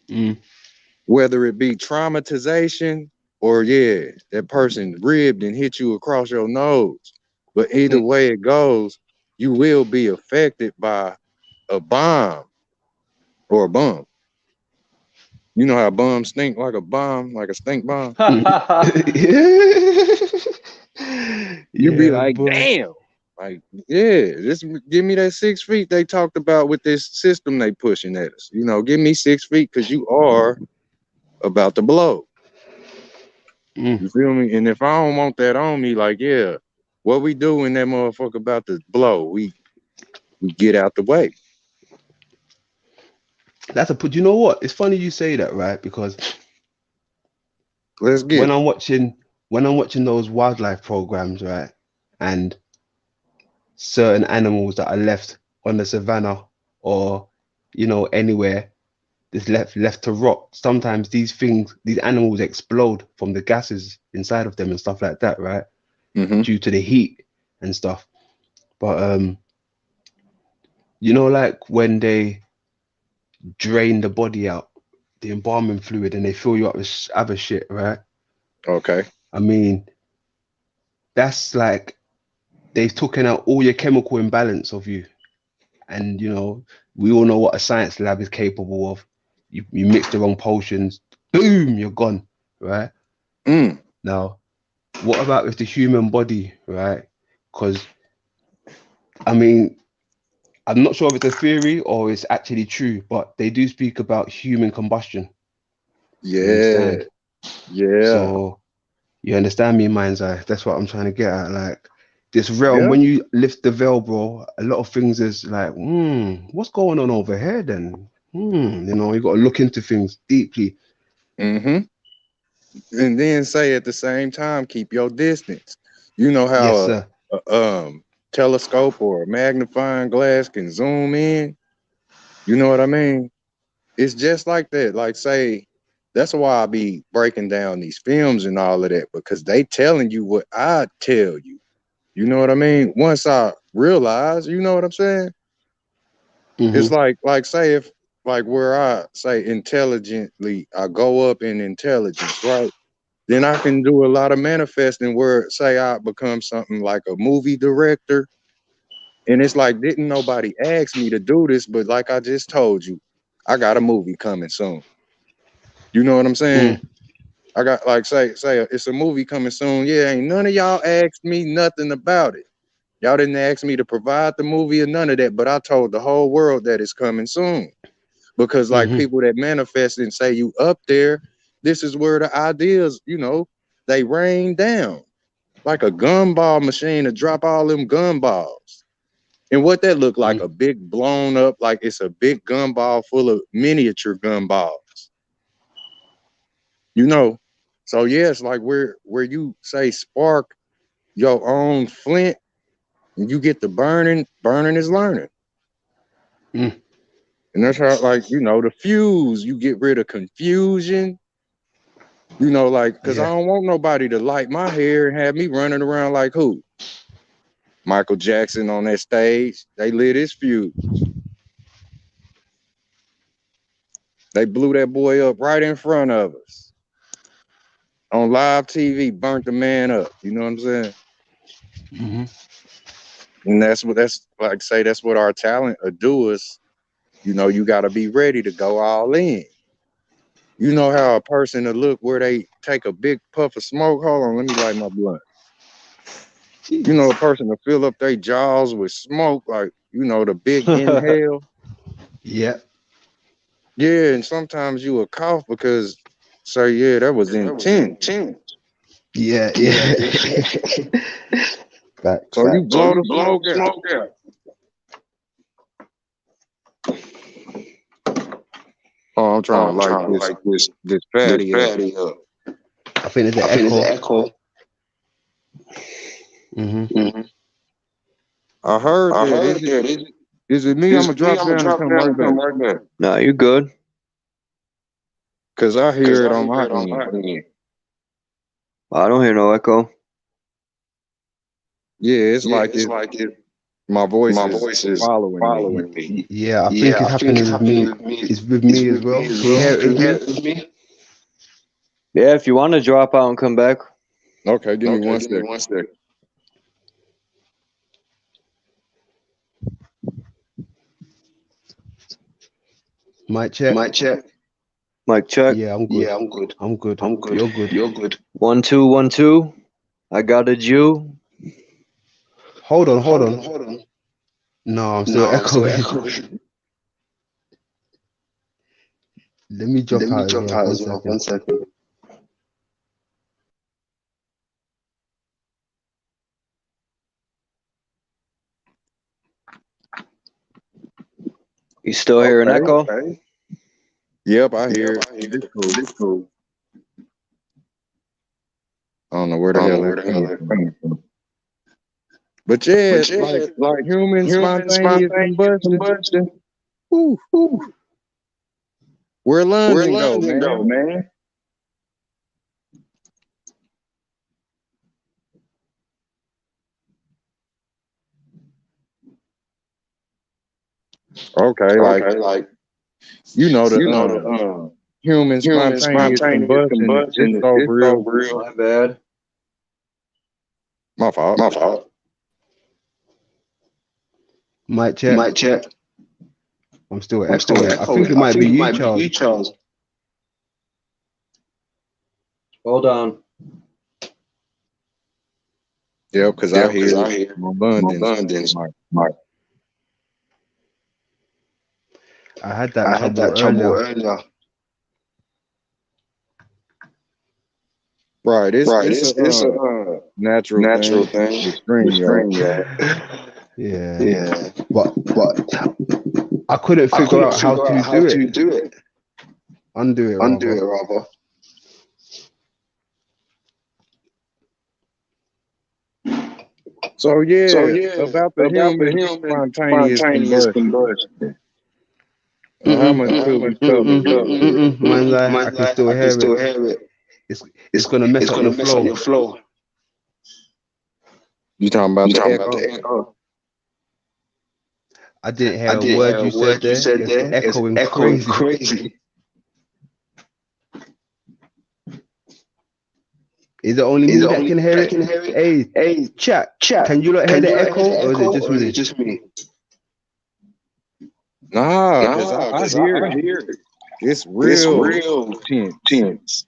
you. Whether it be traumatization or yeah, that person ribbed and hit you across your nose. But either way it goes, you will be affected by a bomb or a bum. You know how bums stink like a bomb, like a stink bomb? You be like, damn. Like, yeah, just give me that 6 feet they talked about with this system they pushing at us. You know, give me 6 feet because you are about to blow. You feel me? And if I don't want that on me, like, yeah, what we do when that motherfucker about to blow, we get out the way. You know what? It's funny you say that, right? Because when I'm watching those wildlife programs, right, and certain animals that are left on the savannah or anywhere that's left to rot, sometimes these animals explode from the gases inside of them and stuff like that, right? Due to the heat and stuff. But like when they drain the body out, the embalming fluid, and they fill you up with other shit, right? Okay. I mean, that's like they've taken out all your chemical imbalance of you. And, we all know what a science lab is capable of. You mix the wrong potions, boom, you're gone, right? Now, what about with the human body, right? Because, I mean, I'm not sure if it's a theory or it's actually true, but they do speak about human combustion. Yeah. Yeah. So, you understand me, mind's eye? That's what I'm trying to get at. Like, this realm, when you lift the veil, bro, a lot of things is like, what's going on over here then? You got to look into things deeply. And then say at the same time, keep your distance. You know how a telescope or a magnifying glass can zoom in? You know what I mean? It's just like that. Like, say, that's why I be breaking down these films and all of that, because they telling you what I tell you. You know what I mean? Once I realize, you know what I'm saying? It's like say if, like where I say intelligently, I go up in intelligence, right? Then I can do a lot of manifesting where, say, I become something like a movie director. And it's like, didn't nobody ask me to do this, but like I just told you, I got a movie coming soon. You know what I'm saying? I got, like, say it's a movie coming soon. Yeah, ain't none of y'all asked me nothing about it. Y'all didn't ask me to provide the movie or none of that, but I told the whole world that it's coming soon. Because like people that manifest and say you up there, this is where the ideas, they rain down like a gumball machine to drop all them gumballs. And what that look like, a big blown up, like it's a big gumball full of miniature gumballs. So yeah, it's like where you say spark your own flint and you get the burning is learning. And that's how, like, the fuse, you get rid of confusion. Like, because I don't want nobody to light my hair and have me running around like who? Michael Jackson on that stage. They lit his fuse. They blew that boy up right in front of us. On live TV, burnt the man up. You know what I'm saying? And that's what our talent will do is, you got to be ready to go all in. You know how a person will look where they take a big puff of smoke? Hold on, let me light my blunt. A person will fill up their jaws with smoke, like, the big inhale. Yeah. Yeah, and sometimes you will cough because, that was intense. Yeah. So you blow the smoke out. Oh, I'm trying to light this fatty up. I think there's an echo. I heard that. Is it me? I'm gonna drop down and come right back. No, you good. Cause I hear it on my end. I don't hear no echo. Yeah, it's like my voice is following me. Yeah, I think it's happening with me. It's with me as well. Can you hear it with me? Yeah, if you want to drop out and come back. Okay, give me 1 second. 1 second. Mic check. Mic check. Yeah, I'm good. I'm good. You're good. You're good. 1 2 1 2. I got a Jew. Hold on. No, I'm still echoing. Let me drop out as well. 1 second. You still hear an echo? Okay. Yep, I hear it. It's cool. I don't know where the hell it's coming from. But yeah, it's like human spontaneous combustion. Ooh. Where London go, man? Okay, like you know the human spontaneous combustion is so real. My bad. My fault. Mic check. I'm still echoing. I think it might be you, Charles. Hold on. Yeah, because I hear London's mic. I had that trouble earlier. Right, it's a natural thing. Extreme, yeah. But I couldn't figure out how to do it. Undo it rather. So about the human spontaneous combustion. How much could we cover? Mine's I can still hear it. It's gonna mess up your flow. You talking about the echo? I didn't hear a word you said there. It's echoing crazy. Is it only me that can hear it? Hey, chat. Can you not hear the echo, or is it just me? Nah, because I hear it. It's real tense.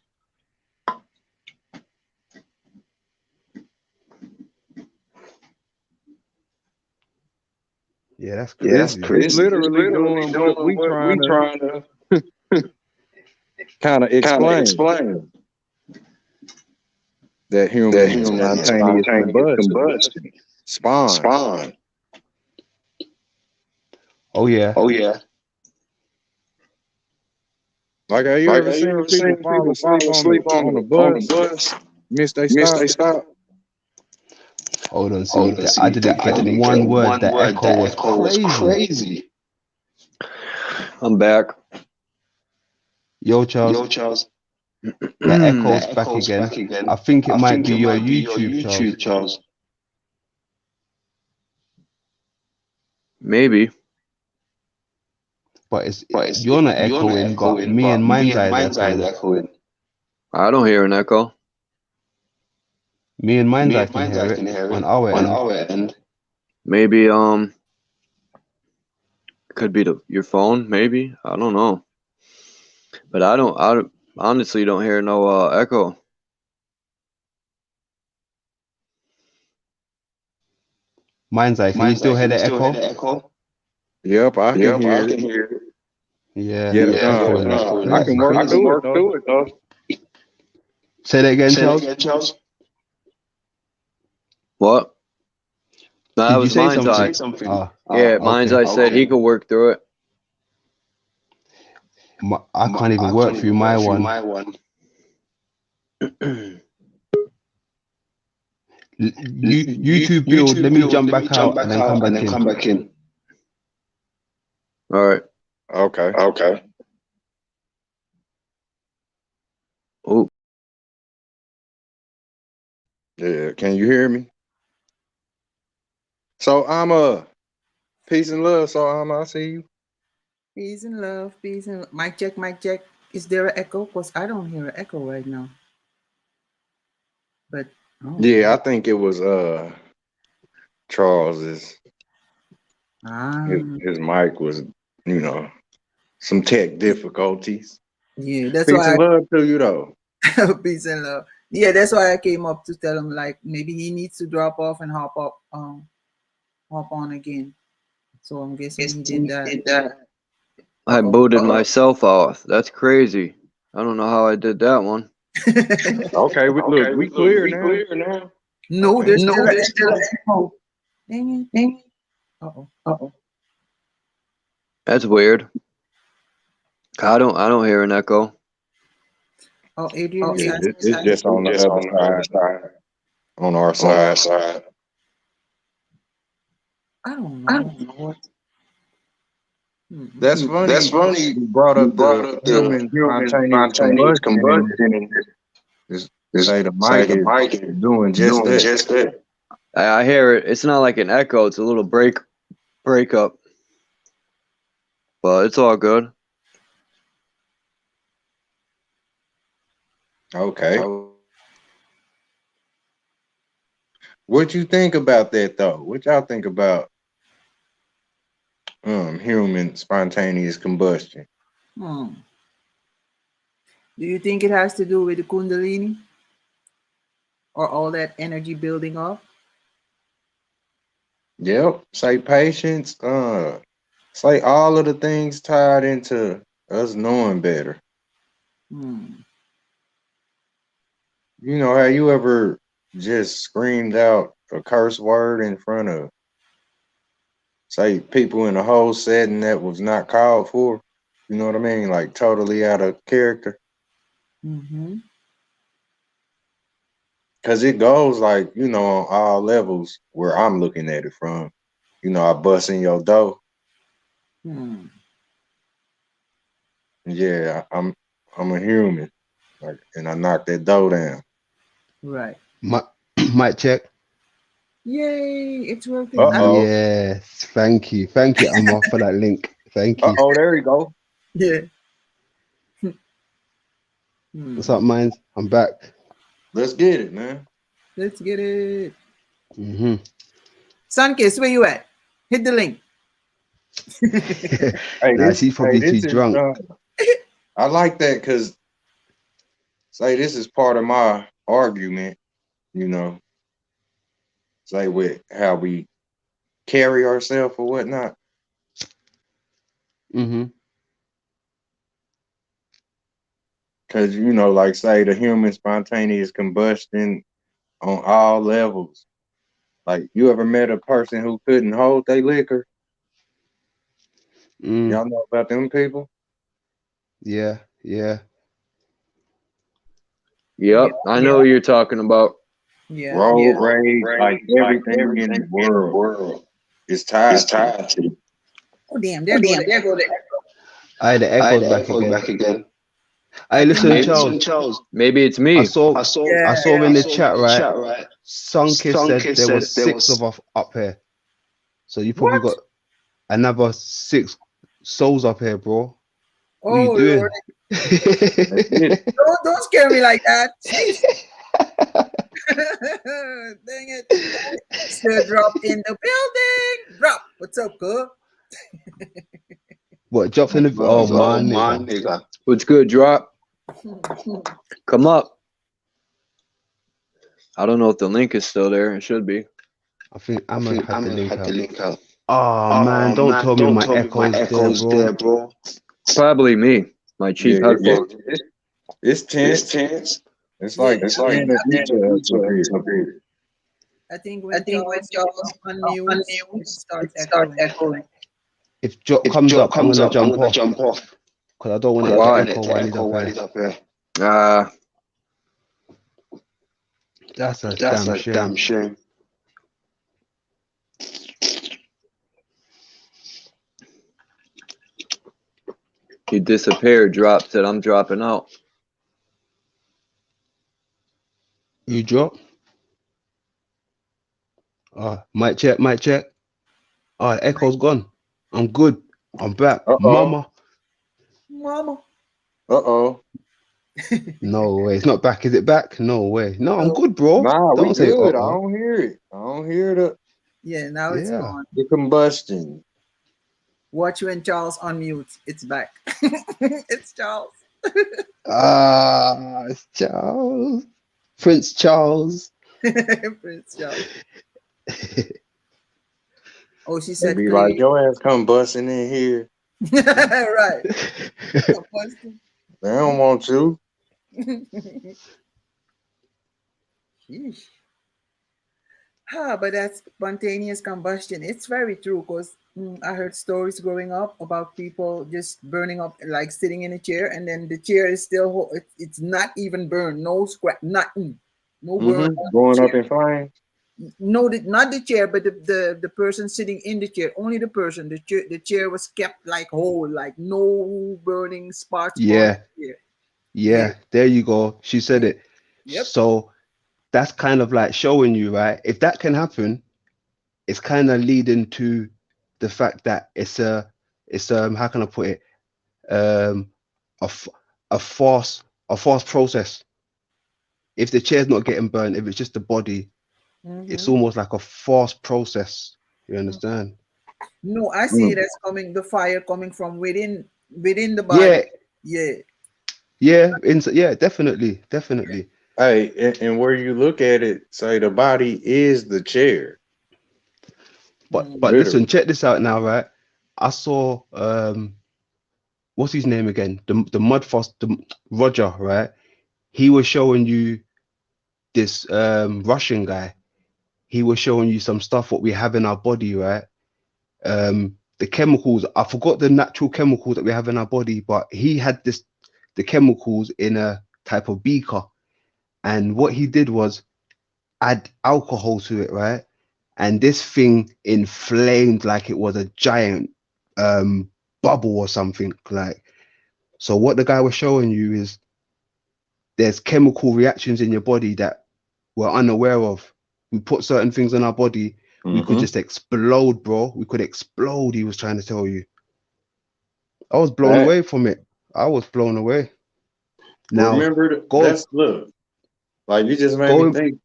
Yeah, that's crazy. It's literally doing what we trying to kind of explain. That human spontaneous combustion. Spawn. Oh yeah. Like, have you ever seen people fall asleep on the bus? Miss they stop. Hold on, I didn't get one word. The echo was crazy. I'm back. Yo, Charles. The echo's back again. I think it might be your YouTube, Charles. Maybe. But you're not echoing, but me and mine's echoing. I don't hear an echo. Me and mine's I can hear it on our end. Maybe could be your phone. Maybe, I don't know. But I honestly don't hear no echo. Mine's I. Can you still hear the echo? Yep, I can hear it. Yeah. I can work through it though. Say that again, Charles. What? No, that was Mind's Eye. Yeah, Mind's Eye said he could work through it. I can't even work through my one. YouTube build. Let me jump back out and then come back in. All right. Okay. Oh. Yeah. Can you hear me? So I'm peace and love. So I see you. Peace and love. Mic check. Is there an echo? Because I don't hear an echo right now. But Yeah, I think it was Charles's. His mic was, some tech difficulties. Yeah, that's Peace why and love to you though. peace and love. Yeah, that's why I came up to tell him like maybe he needs to drop off and hop on again. So I'm guessing he did that. I booted myself off. That's crazy. I don't know how I did that one. Okay, we clear now. No, there's still an echo. Dang it. Uh-oh. That's weird. I don't hear an echo. Oh, Adrian, It's just on the other side. On our side. I don't know. That's funny. You brought up the human spontaneous combustion. Say the mic is doing just that. I hear it. It's not like an echo. It's a little breakup. But it's all good. Okay. What you think about that though? What y'all think about human spontaneous combustion? Do you think it has to do with the Kundalini? Or all that energy building up? Yep. Say patience. Say all of the things tied into us knowing better. You know, have you ever just screamed out a curse word in front of, say, people in a whole setting that was not called for? You know what I mean? Like totally out of character. Because it goes like, on all levels where I'm looking at it from. I bust in your door. Yeah, I'm a human. Like, and I knock that door down. Right. Mic check. Yay, it's working. Yes, thank you, Amma, for that link. Thank you. There you go. Yeah. What's up, Minds? I'm back. Let's get it, man. Let's get it. Sunkiss, where you at? Hit the link. He's probably too drunk. I like that because, say, this is part of my argument, say with how we carry ourselves or whatnot. Because, like, say, the human spontaneous combustion on all levels. Like, you ever met a person who couldn't hold their liquor? Y'all know about them people? Yeah. Yep, I know what you're talking about. Yeah. Road rage, like everything in the world is tied to. Oh, damn, there go the echo. The echo's back again. Hey, listen, Charles. Maybe it's me. I saw in the chat, right? Sunkiss said there was 6 of us up here. So you probably got another 6 souls up here, bro. What are you doing? Lord. don't scare me like that. Dang it. Still drop in the building. Drop. What's up, cuz? What, dropped in the man, nigga. What's good, Drop? Come up. I don't know if the link is still there. It should be. I think I'm gonna have to link out. Oh man, don't tell me my echo's there, bro. Probably me. My cheap headphones. It's tense. It's like I think when y'all unmute, it starts echoing. If Jock comes up, I'm gonna jump off. Because I don't want it to echo while he's up here. That's a damn shame. He disappeared, Drop said, I'm dropping out. You drop? Mic check. Echo's gone. I'm good. I'm back. Mama. Uh-oh. No way. It's not back. Is it back? No way. No, I'm good, bro. Nah, we Don't say good. I uh-oh. don't hear it. I don't hear Yeah, now it's Yeah. gone. the combustion. Watch when Charles unmutes. It's back. It's Charles. Ah, it's Charles. Prince Charles. Prince Charles. Oh, she said Be like, your ass come busting in here. right. They don't want you. Sheesh. But that's spontaneous combustion. It's very true because I heard stories growing up about people just burning up, like sitting in a chair, and then the chair is still it's not even burned, no scrap, nothing, no burn. Going up in flames. No, not the chair, but the person sitting in the chair. Only the person. The chair was kept like whole, like no burning spots. Yeah. On the chair. Yeah, there you go. She said it. Yep. So that's kind of like showing you, right? If that can happen, it's kind of leading to the fact that it's how can I put it? A false process. If the chair's not getting burned, if it's just the body, it's almost like a false process. You understand? No, I see it as the fire coming from within the body. Yeah, definitely. Hey, and where you look at it, say the body is the chair. But listen, check this out now, right? I saw what's his name again? The Mudfoss, Roger, right? He was showing you this Russian guy. He was showing you some stuff what we have in our body, right? The chemicals, I forgot the natural chemicals that we have in our body, but he had the chemicals in a type of beaker. And what he did was add alcohol to it, right? And this thing inflamed like it was a giant bubble or something. Like, so what the guy was showing you is there's chemical reactions in your body that we're unaware of. We put certain things in our body, we could just explode, bro. We could explode, he was trying to tell you. I was blown away from it. I was blown away. Now, remember, look, like you just made me think.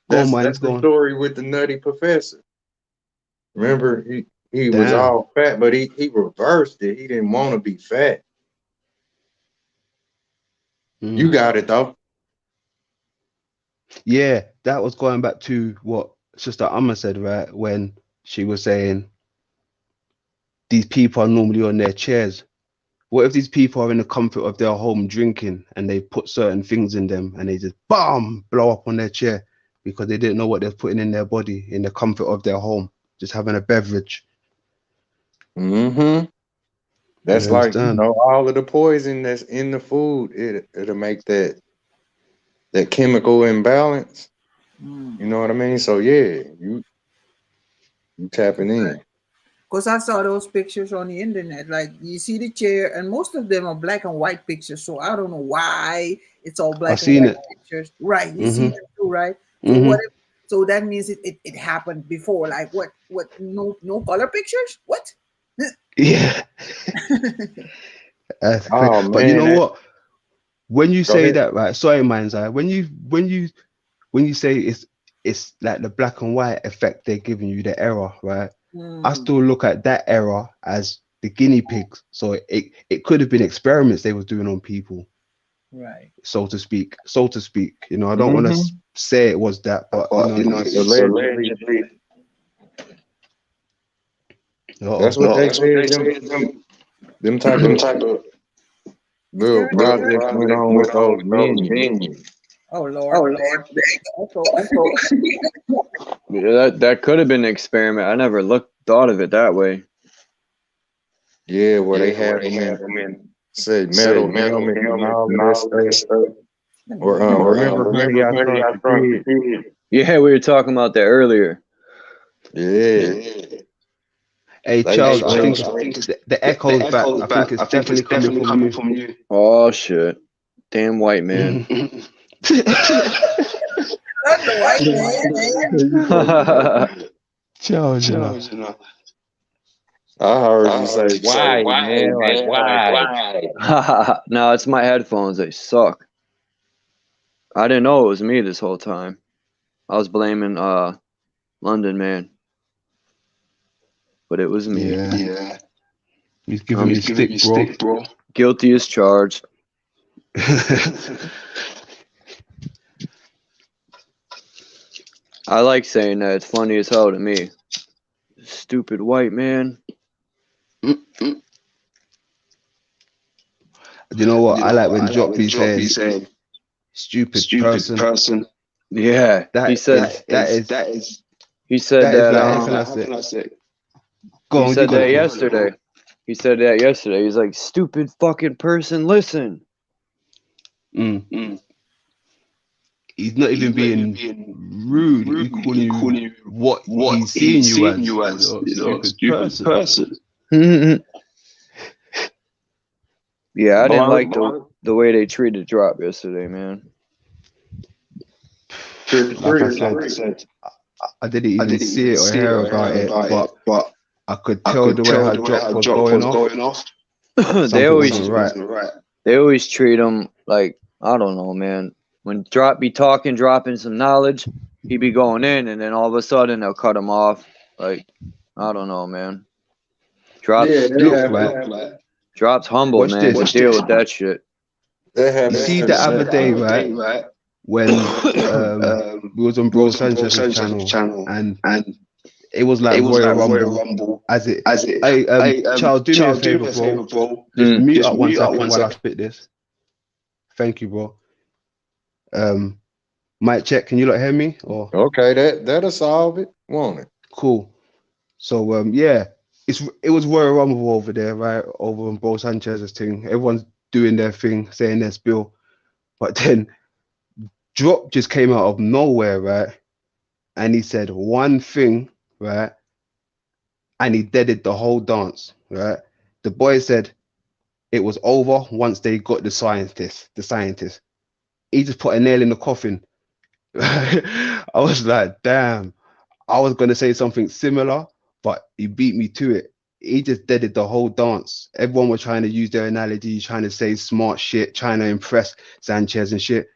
That's the story with the Nutty Professor. Remember, he was all fat, but he reversed it. He didn't want to be fat. You got it though. Yeah, that was going back to what Sister Amma said, right? When she was saying these people are normally on their chairs. What if these people are in the comfort of their home drinking and they put certain things in them and they just blow up on their chair because they didn't know what they're putting in their body in the comfort of their home, just having a beverage. That's like, you know, all of the poison that's in the food, it'll make that chemical imbalance. You know what I mean? So yeah, you tapping in. Because I saw those pictures on the internet. Like you see the chair, and most of them are black and white pictures. So I don't know why it's all black and white pictures. Right. You see them too, right? So so that means it happened before. Like what no color pictures? What? Yeah. But you know what? When you say that, right? Sorry, mind's eye. When you say it's like the black and white effect they're giving you, the error, right? I still look at that error as the guinea pigs. So it could have been experiments they were doing on people, right? So to speak. You know, I don't want to say it was that, but allegedly. That's what they say. Them type of little projects went on with those minions. Oh Lord. Yeah, that could have been an experiment. I never thought of it that way. Yeah, where they have them in say metal helmet and all that stuff. Or remember Honey, I Shrunk the Kid? Yeah, we were talking about that earlier. Yeah. Hey Charles, I think the echo's back. I think it's definitely coming from you. Oh shit. Damn white man. Charles. I heard you say, why, man? Like, why? No, it's my headphones. They suck. I didn't know it was me this whole time. I was blaming London Man, but it was me. Yeah. He's giving me stick, bro. Guilty as charged. I like saying that. It's funny as hell to me. Stupid white man. You know what? I like when Joppy says, stupid person. Yeah, he said that is. He said that. Go on, he said that yesterday. He said that yesterday. He's like, stupid fucking person. Listen. He's not even being rude. He's calling you what he's seeing you as. Stupid person. Yeah, I didn't like the way they treated Drop yesterday, man. Like I said, I didn't even see it or hear about it, but I could tell the way how Drop was going off. They always treat him like, I don't know, man. When Drop be talking, dropping some knowledge, he be going in, and then all of a sudden they'll cut him off. Like, I don't know, man. Drop's humble, man. To deal with that shit. You see the other day, right? When we was on Bro Sanchez's channel, and it was like Royal Rumble. Hey, Charles, do me a favor, bro. Just mute up 1 second while I spit this. Thank you, bro. Mic check. Can you not hear me? Or okay, that'll solve it, won't it? Cool. So yeah, it was Royal Rumble over there, right? Over on Bro Sanchez's thing. Everyone's doing their thing, saying their spiel, but then Drop just came out of nowhere, right? And he said one thing, right? And he deaded the whole dance, right? The boy said it was over once they got the scientist. He just put a nail in the coffin. I was like, damn. I was going to say something similar, but he beat me to it. He just deaded the whole dance. Everyone was trying to use their analogy, trying to say smart shit, trying to impress Sanchez and shit.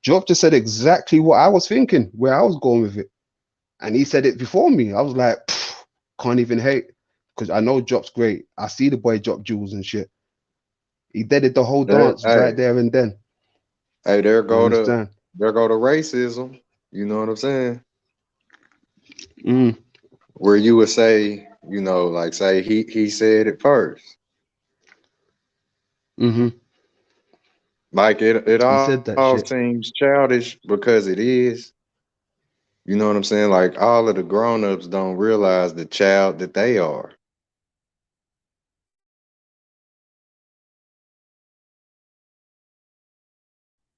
Drop just said exactly what I was thinking, where I was going with it. And he said it before me. I was like, can't even hate, because I know Drop's great. I see the boy drop jewels and shit. He deaded the whole dance right there and then. Hey, there go the racism. You know what I'm saying? Where you would say, you know, like say he said it first. Like it all seems childish because it is. You know what I'm saying? Like all of the grown-ups don't realize the child that they are.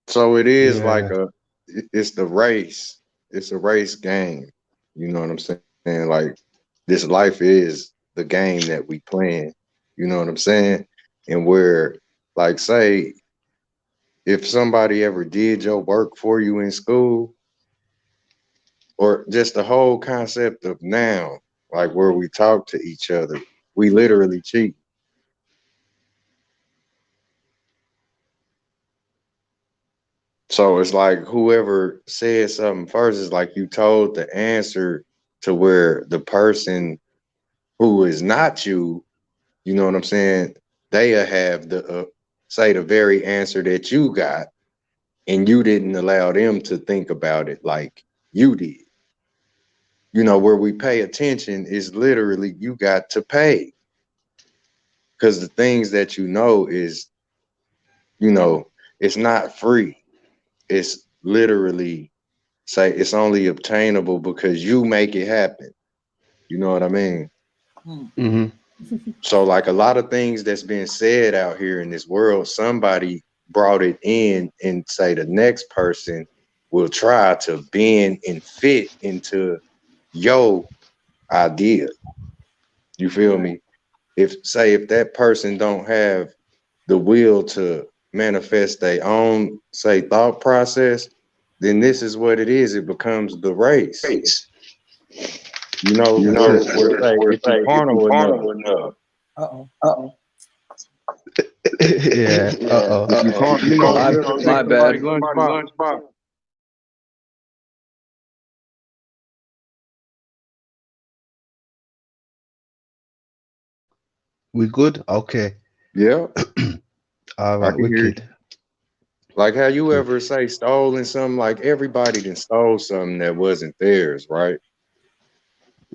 So it is like it's the race. It's a race game. You know what I'm saying? Like this life is the game that we playing. You know what I'm saying? And where, like, say, if somebody ever did your work for you in school, or just the whole concept of now, like where we talk to each other, we literally cheat. So it's like whoever said something first is like you told the answer to where the person who is not you, you know what I'm saying, they'll have the say the very answer that you got, and you didn't allow them to think about it like you did. You know, where we pay attention is literally you got to pay, because the things that you know is, you know, it's not free. It's literally, say, it's only obtainable because you make it happen. You know what I mean? So like a lot of things that's being said out here in this world, somebody brought it in, and say the next person will try to bend and fit into your idea. You feel me? If that person don't have the will to manifest their own, say, thought process, then this is what it is. It becomes the race. You know, where if you carnal enough. Yeah. If you can't, you know, my bad. Lunchbox. We good? Okay. Yeah. All right, wicked. Like how you ever say stolen something, like everybody done stole something that wasn't theirs, right?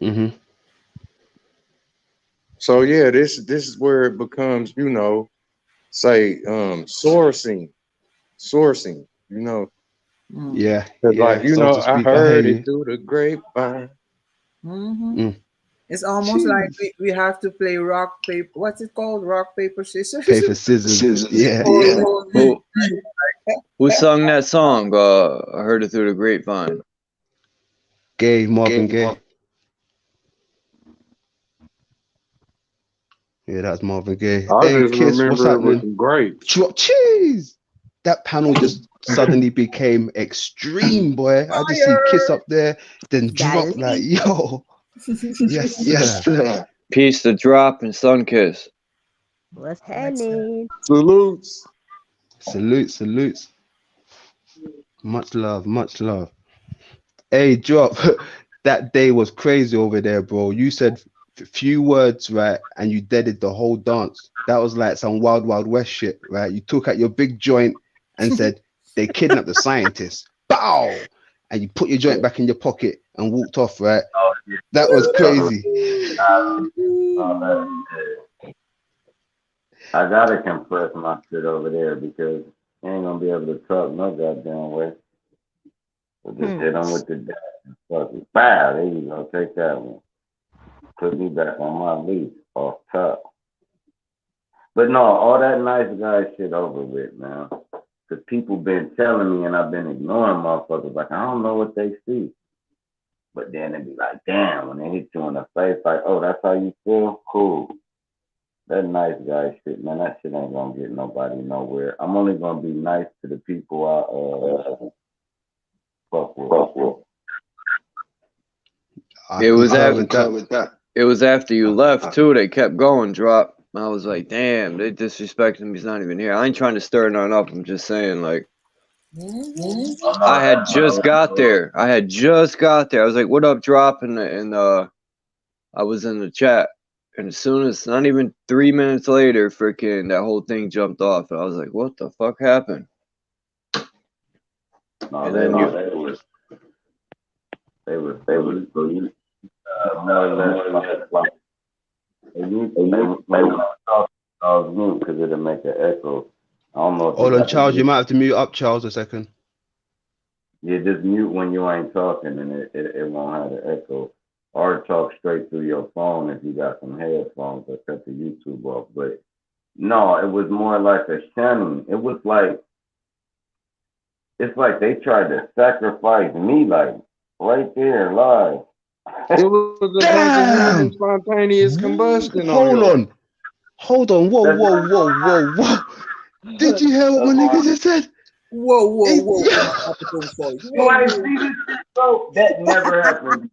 Mm-hmm. So yeah, this is where it becomes, you know, say sourcing, you know. Yeah. Like, you So know, to I speak, heard I hear it through the grapevine. you. It's almost like we have to play rock, paper. What's it called? Rock, paper, scissors? Paper, scissors. Yeah. Who sung that song? I heard it through the grapevine. Gaye, Marvin Gaye. Yeah, that's Marvin Gaye. I Hey, just Kiss, what's remember it with happening? some grapes. Drop cheese. That panel just suddenly became extreme, boy. I just see Kiss up there, then drop like, yo. Yes, sir. Peace to Drop and Sunkiss. What's happening? Salutes. Salutes. Much love. Hey, Drop. That day was crazy over there, bro. You said few words, right, and you deaded the whole dance. That was like some Wild Wild West shit, right? You took out your big joint and said they kidnapped the scientists. Bow! And you put your joint back in your pocket and walked off, right? That was crazy. I gotta compress my shit over there because I ain't gonna be able to talk no goddamn way. So just hit them with the dash and fuck it. Bow! There you go. Take that one. Put me back on my leash off top. But no, all that nice guy shit over with, man. Because people been telling me and I've been ignoring motherfuckers. Like, I don't know what they see. But then they be like, damn, when they hit you in the face, like, oh, that's how you feel? Cool. That nice guy shit, man, that shit ain't gonna get nobody nowhere. I'm only gonna be nice to the people I fuck with. It was after you left too. They kept going, Drop. I was like, damn, they disrespecting him. He's not even here. I ain't trying to stir none up. I'm just saying, like, I had just got there. I was like, what up, Drop? And I was in the chat. And as soon as, not even 3 minutes later, freaking that whole thing jumped off. And I was like, what the fuck happened? No, and they then were more or less like they because it'll make an echo. I don't know. Hold on, Charles. You might have to mute up, Charles, a second. Yeah, just mute when you ain't talking, and it won't have the echo. Or talk straight through your phone if you got some headphones or cut the YouTube off. But no, it was more like a shunning. It was like, it's like they tried to sacrifice me, like right there live. It was a spontaneous combustion. Hold on. Whoa. Did you hear what my nigga just said? Whoa. You ain't see this shit, bro? That never happened.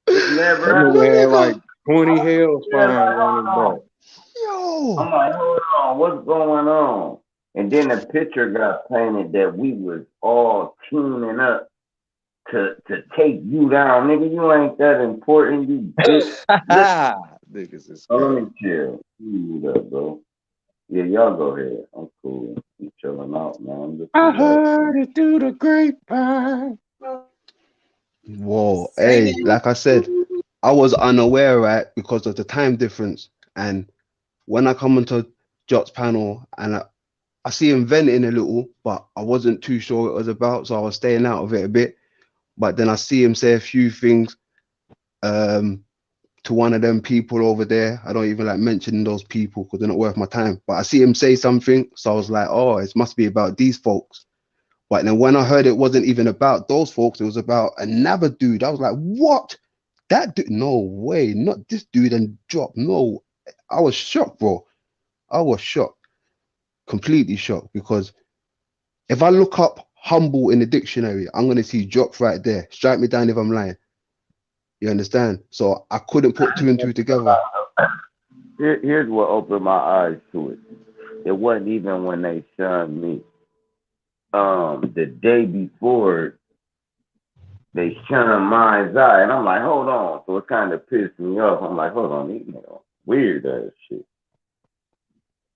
It never happened. Had like 20 hell spines on his back. Yo. I'm like, hold on, what's going on? And then the picture got painted that we was all teaming up to take you down. Nigga, you ain't that important, you bitch. Niggas is let me chill. You up, bro. Yeah, y'all go ahead. I'm cool. I'm chilling out, man. I heard it through the grapevine. Whoa, hey, like I said, I was unaware, right, because of the time difference. And when I come onto Jot's panel and I see him venting a little, but I wasn't too sure what it was about, so I was staying out of it a bit. But then I see him say a few things to one of them people over there. I don't even like mentioning those people because they're not worth my time. But I see him say something, so I was like, oh, it must be about these folks. But then when I heard it wasn't even about those folks, it was about another dude. I was like, what? That dude? No way, not this dude and Drop. No, I was shocked, bro. I was shocked, completely shocked, because if I look up humble in the dictionary, I'm going to see Drop right there. Strike me down if I'm lying. You understand? So I couldn't put two and two together. Here's what opened my eyes to it. It wasn't even when they shunned me. The day before, they shunned Mind's Eye, and I'm like, hold on. So it kind of pissed me off. I'm like, hold on, these niggas weird ass shit.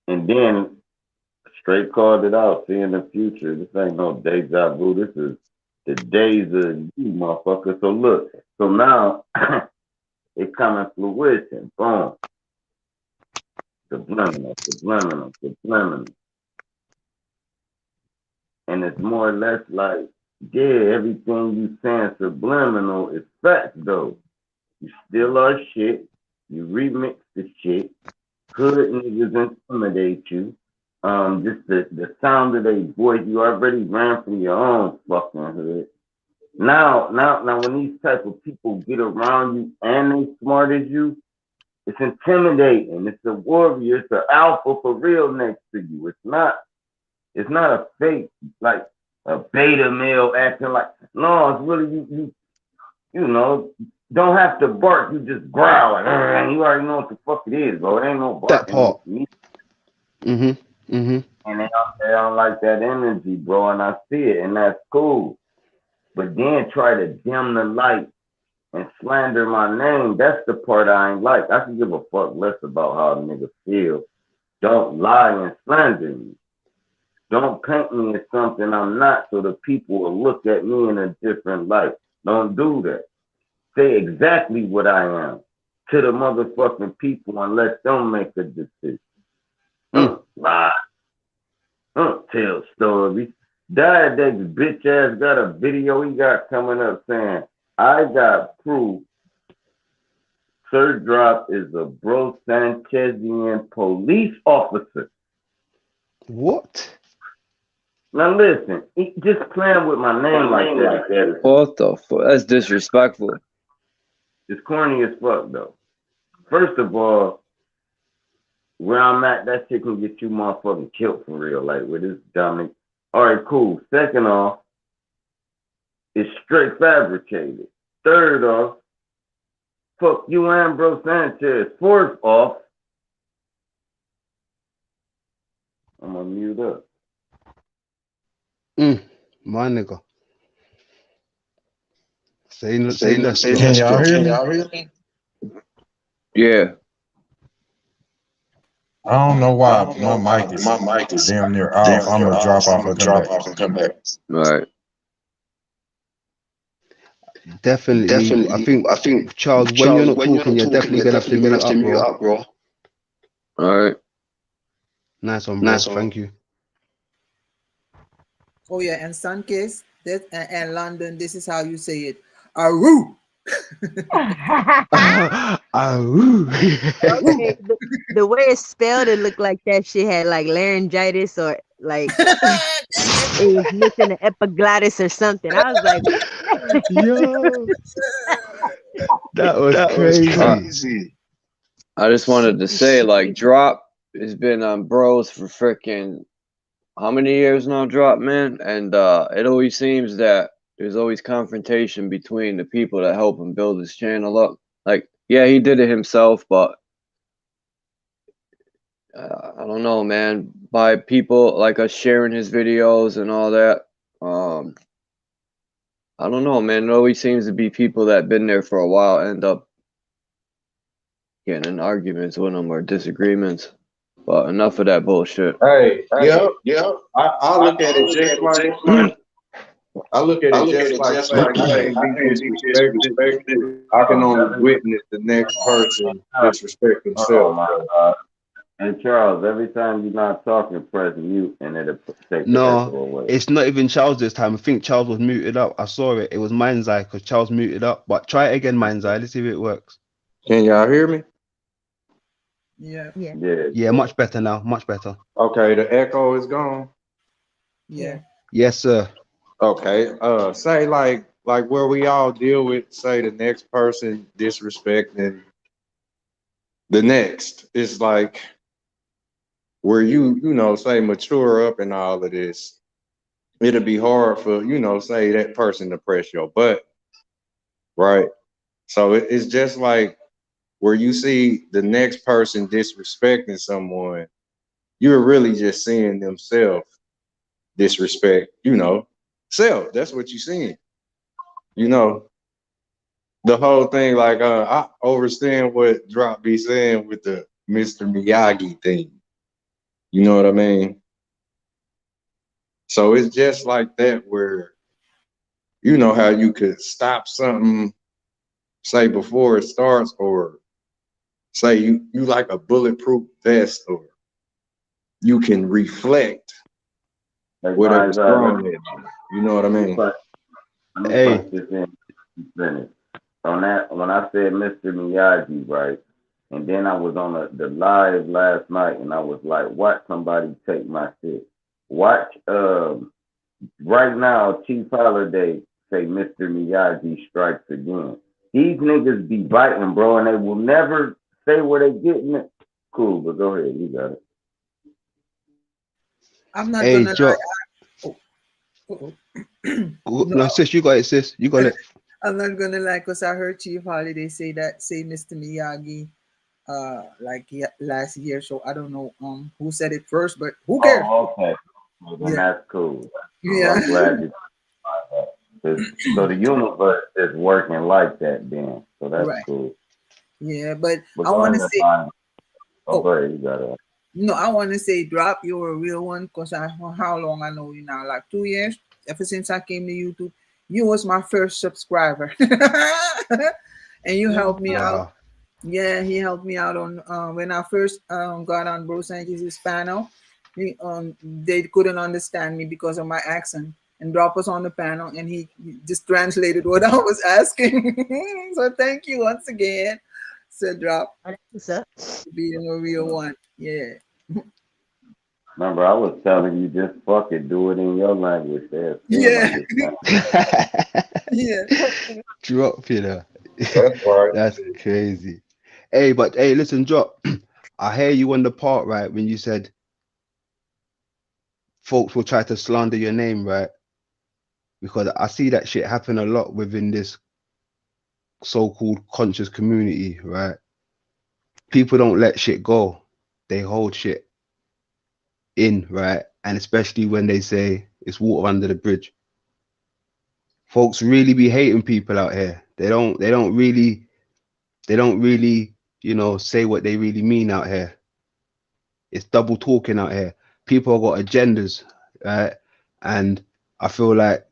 And then straight called it out, seeing the future. This ain't no deja vu. This is the days of you, motherfucker. So look, so now it coming fruition. Boom. Subliminal. And it's more or less like, yeah, everything you saying subliminal is facts though. You still are shit. You remix the shit. Hood niggas intimidate you. Just the sound of their voice, you already ran from your own fucking hood. Now when these type of people get around you and they smart as you, it's intimidating. It's a warrior, it's an alpha for real next to you. It's not a fake, like a beta male acting like, no, it's really you know, don't have to bark, you just growl like, you already know what the fuck it is, bro. It ain't no bark. That part. And they don't like that energy, bro, and I see it, and that's cool. But then try to dim the light and slander my name, that's the part I ain't like. I can give a fuck less about how a nigga feel. Don't lie and slander me. Don't paint me as something I'm not so the people will look at me in a different light. Don't do that. Say exactly what I am to the motherfucking people and let them make a decision. Lie. Tell stories. Diadex's bitch ass got a video he got coming up saying, I got proof Sir Drop is a Bro Sanchezian police officer. What? Now listen, just playing with my name like that. What the fuck? That's disrespectful. It's corny as fuck though. First of all, where I'm at, that shit can get you motherfucking killed for real, like with this Dominic. All right, cool. Second off, it's straight fabricated. Third off, fuck you and Bro Sanchez. Fourth off, I'm gonna mute up. My nigga. Say less. Can y'all hear me? Yeah. I don't know why my mic is damn near off. I'm gonna drop off and come back. Right. Definitely. I think Charles, when you're not talking, you're definitely gonna have to mute up, bro. All right. Nice one, bro. Thank you. Oh yeah, and Suncase, that and London, this is how you say it. Aroo. The way it's spelled, it looked like that shit had like laryngitis or like it was missing an epiglottis or something. I was like, yo, that was crazy. I just wanted to say, like, Drop has been on Bros for freaking how many years now, Drop, man? And it always seems that there's always confrontation between the people that help him build his channel up. Like, yeah, he did it himself, but I don't know, man. By people like us sharing his videos and all that, I don't know, man. It always seems to be people that been there for a while end up getting in arguments with him or disagreements. But enough of that bullshit. Hey, yeah. I look at it just like I look at it just like I can't be disrespected. I can only witness the next person disrespect themselves. And Charles, every time you're not talking, press mute, and it'll take the echo away. It's not even Charles this time. I think Charles was muted up. I saw it. It was Mind's Eye because Charles muted up. But try it again, Mind's Eye. Let's see if it works. Can y'all hear me? Yeah, much better now. Much better. Okay, the echo is gone. Yeah. Yes, sir. Okay. Say like where we all deal with, say the next person disrespecting the next. It's like where you know, say mature up and all of this. It'll be hard for, you know, say that person to press your butt. Right. So it's just like where you see the next person disrespecting someone, you're really just seeing themselves disrespect, self. That's what you're seeing. The whole thing, like I understand what Drop be saying with the Mr. Miyagi thing. You know what I mean? So it's just like that where you know how you could stop something, say before it starts, or say you like a bulletproof vest, or you can reflect whatever's thrown at you. You know what I mean? Hey. On that, when I said Mr. Miyagi, right, and then I was on the live last night, and I was like, watch somebody take my shit. Watch, right now, Chief Holiday say Mr. Miyagi strikes again. These niggas be biting, bro, and they will never say where they getting it. Cool, but go ahead, you got it. I'm not gonna lie. No, sis, you got it, sis. You got it. I'm not gonna lie, because I heard Chief Holiday say Mr. Miyagi last year. So I don't know who said it first, but who cares? Oh, okay. Well, then that's cool. Yeah. I'm glad so the universe is working like that then. So that's cool. Yeah, but I want to say go ahead, you got it. No, I want to say, Drop, you're a real one, because how long I know you now, like 2 years, ever since I came to YouTube. You was my first subscriber. And you helped me out. Yeah, he helped me out on when I first got on Bro Scientist's panel. They couldn't understand me because of my accent. And Drop was on the panel, and he just translated what I was asking. So thank you once again, Sir Drop. Being a real one. Yeah. Remember, I was telling you, just fuck it, do it in your language. Yeah. Yeah. Drop, you know. That's right. That's crazy. Hey, listen, Drop. I hear you on the part, right, when you said folks will try to slander your name, right? Because I see that shit happen a lot within this so-called conscious community, right? People don't let shit go. They hold shit in, right? And especially when they say it's water under the bridge. Folks really be hating people out here. They don't really, say what they really mean out here. It's double talking out here. People have got agendas, right? And I feel like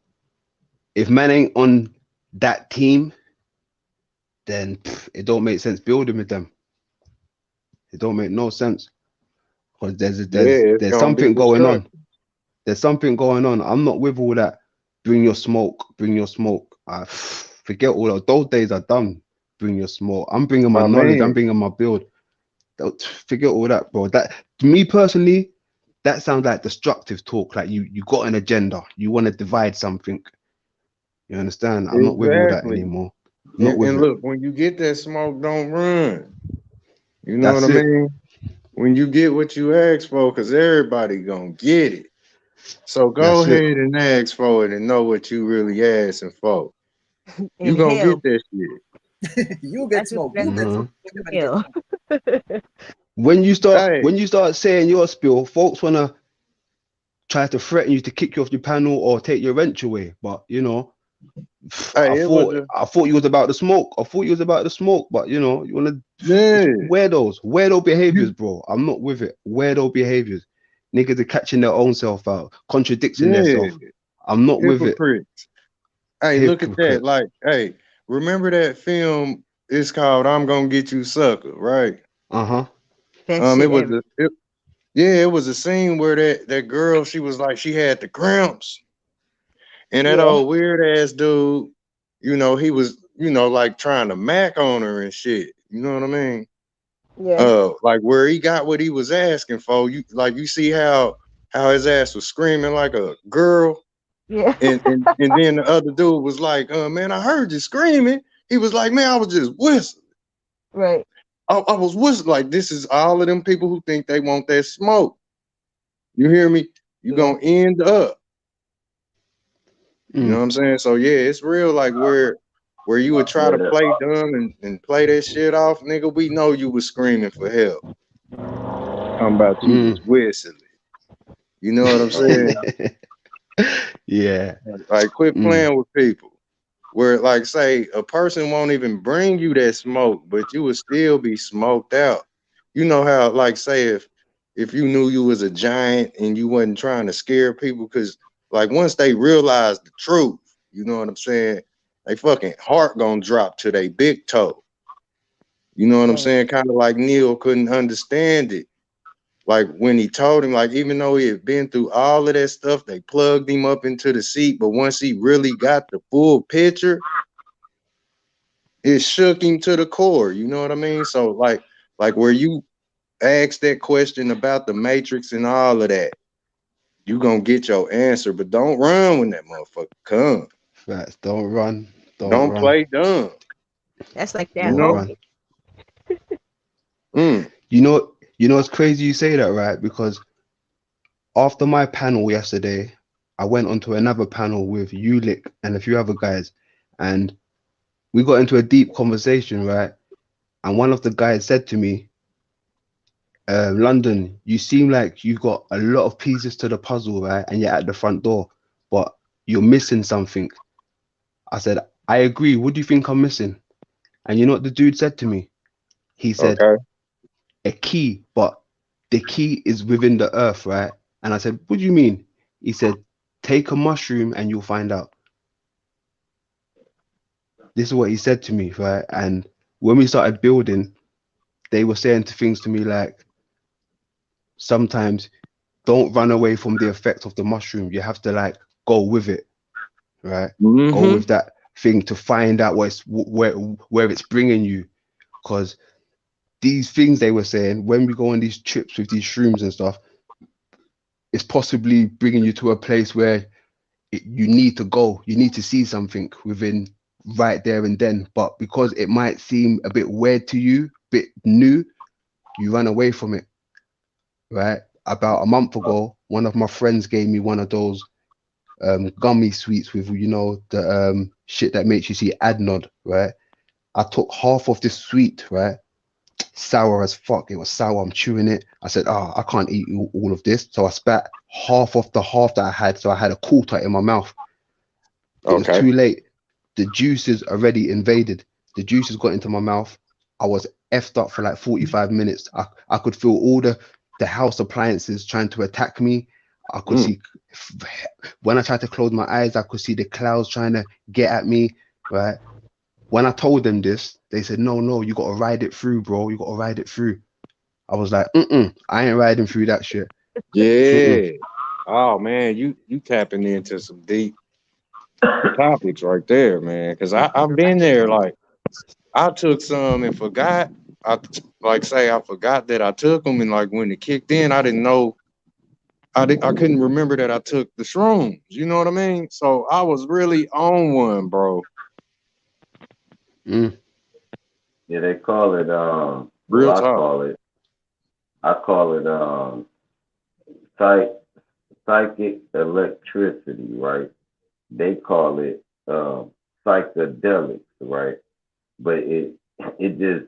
if man ain't on that team, then it don't make sense building with them. It don't make no sense. Because there's something going on. There's something going on. I'm not with all that. Bring your smoke. I forget all of those days are done. Bring your smoke. I'm bringing my knowledge. I'm bringing my build. Don't forget all that, bro. That, to me personally, that sounds like destructive talk. Like you got an agenda. You want to divide something. You understand? I'm not with all that anymore. And look, when you get that smoke, don't run. You know what I mean? When you get what you ask for, because everybody gonna get it. So go ahead and ask for it and know what you really asking for. You gonna get that shit. You get smoke. When you start saying your spiel, folks wanna try to threaten you to kick you off your panel or take your wrench away. But I thought you was about the smoke. But you wanna weirdo behaviors, bro. I'm not with it. Weirdo behaviors. Niggas are catching their own self out, contradicting themselves. I'm not with it. Hey, look at that. Like, hey, remember that film? It's called "I'm Gonna Get You, Sucker," right? It was a scene where that girl, she was like, she had the cramps, and that old weird ass dude, he was, like trying to mac on her and shit. You know what I mean? Yeah. Like where he got what he was asking for. You see how his ass was screaming like a girl. Yeah. And then the other dude was like, man, I heard you screaming. He was like, man, I was just whistling. Right. I was whistling. Like, this is all of them people who think they want that smoke. You hear me? You gonna end up. You know what I'm saying? So yeah, it's real, like where where you would try to play dumb and play that shit off, nigga, we know you was screaming for help. Talking about you was whistling. You know what I'm saying? Yeah. Like, quit playing with people. Where, like, say, a person won't even bring you that smoke, but you would still be smoked out. You know how, like, say, if you knew you was a giant and you wasn't trying to scare people, because, like, once they realize the truth, you know what I'm saying, they fucking heart gonna drop to their big toe. You know what I'm saying? Kind of like Neil couldn't understand it. Like, when he told him, like, even though he had been through all of that stuff, they plugged him up into the seat, but once he really got the full picture, it shook him to the core. You know what I mean? So, like where you ask that question about the Matrix and all of that, you gonna get your answer, but don't run when that motherfucker comes. Facts. Don't run. Don't run. play dumb. That's like that. You know? You know, it's crazy you say that, right? Because after my panel yesterday, I went onto another panel with Ulick and a few other guys, and we got into a deep conversation, right? And one of the guys said to me, London, you seem like you got a lot of pieces to the puzzle, right? And you're at the front door, but you're missing something. I said, I agree. What do you think I'm missing? And you know what the dude said to me? He said, a key, but the key is within the earth, right? And I said, what do you mean? He said, take a mushroom and you'll find out. This is what he said to me, right? And when we started building, they were saying things to me like, sometimes don't run away from the effect of the mushroom. You have to like go with it, right? Go with that thing to find out where it's bringing you. Because these things they were saying, when we go on these trips with these shrooms and stuff, it's possibly bringing you to a place where you need to go. You need to see something within right there and then. But because it might seem a bit weird to you, bit new, you run away from it, right? About a month ago, one of my friends gave me one of those gummy sweets with, you know, the shit that makes you see Adnod, right? I took half of this sweet, right? Sour as fuck. It was sour. I'm chewing it. I said, I can't eat all of this. So I spat half of the half that I had. So I had a quarter in my mouth. It was too late. The juices already invaded. The juices got into my mouth. I was effed up for like 45 minutes. I could feel all the house appliances trying to attack me. I could see, when I tried to close my eyes, I could see the clouds trying to get at me, right? When I told them this, they said, no, you got to ride it through, bro. You got to ride it through. I was like, I ain't riding through that shit. Yeah. Oh, man, you tapping into some deep topics right there, man. Because I've been there. Like, I took some and forgot. I forgot that I took them. And, like, when it kicked in, I didn't know. I couldn't remember that I took the shrooms. You know what I mean? So I was really on one, bro. Yeah, they call it real talk. I call it psychic electricity, right? They call it psychedelics, right? But it just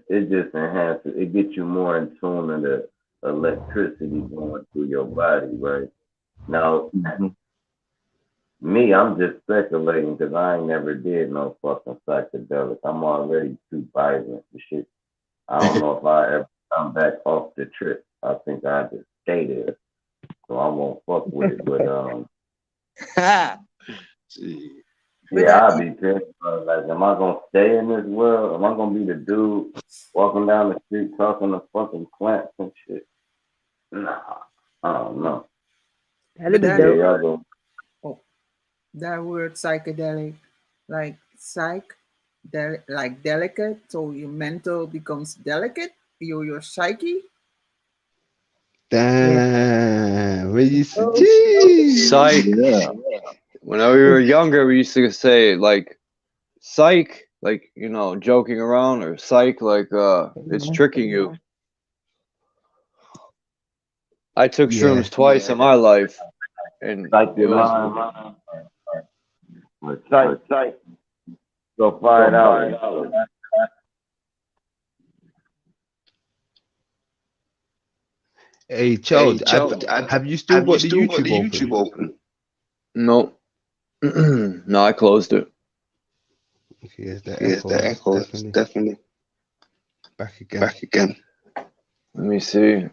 enhances, it gets you more in tune to the electricity going through your body, right? Now, me, I'm just speculating because I ain't never did no fucking psychedelic. I'm already too violent for shit. I don't know if I ever come back off the trip. I think I just stay there. So I won't fuck with it. But yeah, I'll be pissed. Like, am I gonna stay in this world? Am I gonna be the dude walking down the street talking to fucking plants and shit? Nah, I don't know. That'd be dope. That word psychedelic, like like delicate, so your mental becomes delicate, your psyche. Damn, what you say? Psych. When we were younger, we used to say like psych, like, you know, joking around, or psych, like it's tricking you. I took shrooms twice in my life, and Psych it was psych. So $5. Hey, Charles, have you still got the YouTube open? No. No, I closed it. Okay, here's the Here's echo. the echo. It's Definitely. back again. Back again. Let me see. I'm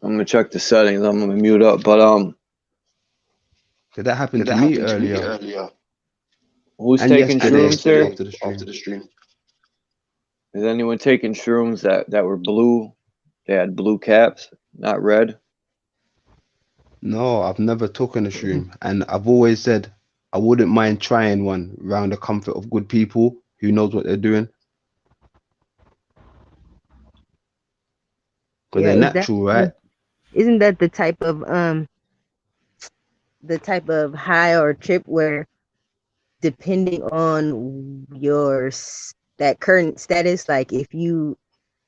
gonna check the settings. I'm gonna mute up. But Did that happen to me earlier? who's And taking yesterday shrooms there? after the stream. Is anyone taking shrooms that were blue? They had blue caps, not red. No, I've never taken a shroom, and I've always said I wouldn't mind trying one around the comfort of good people who knows what they're doing. Because they're natural, right? Isn't that the type of high or trip where, depending on that current status, like if you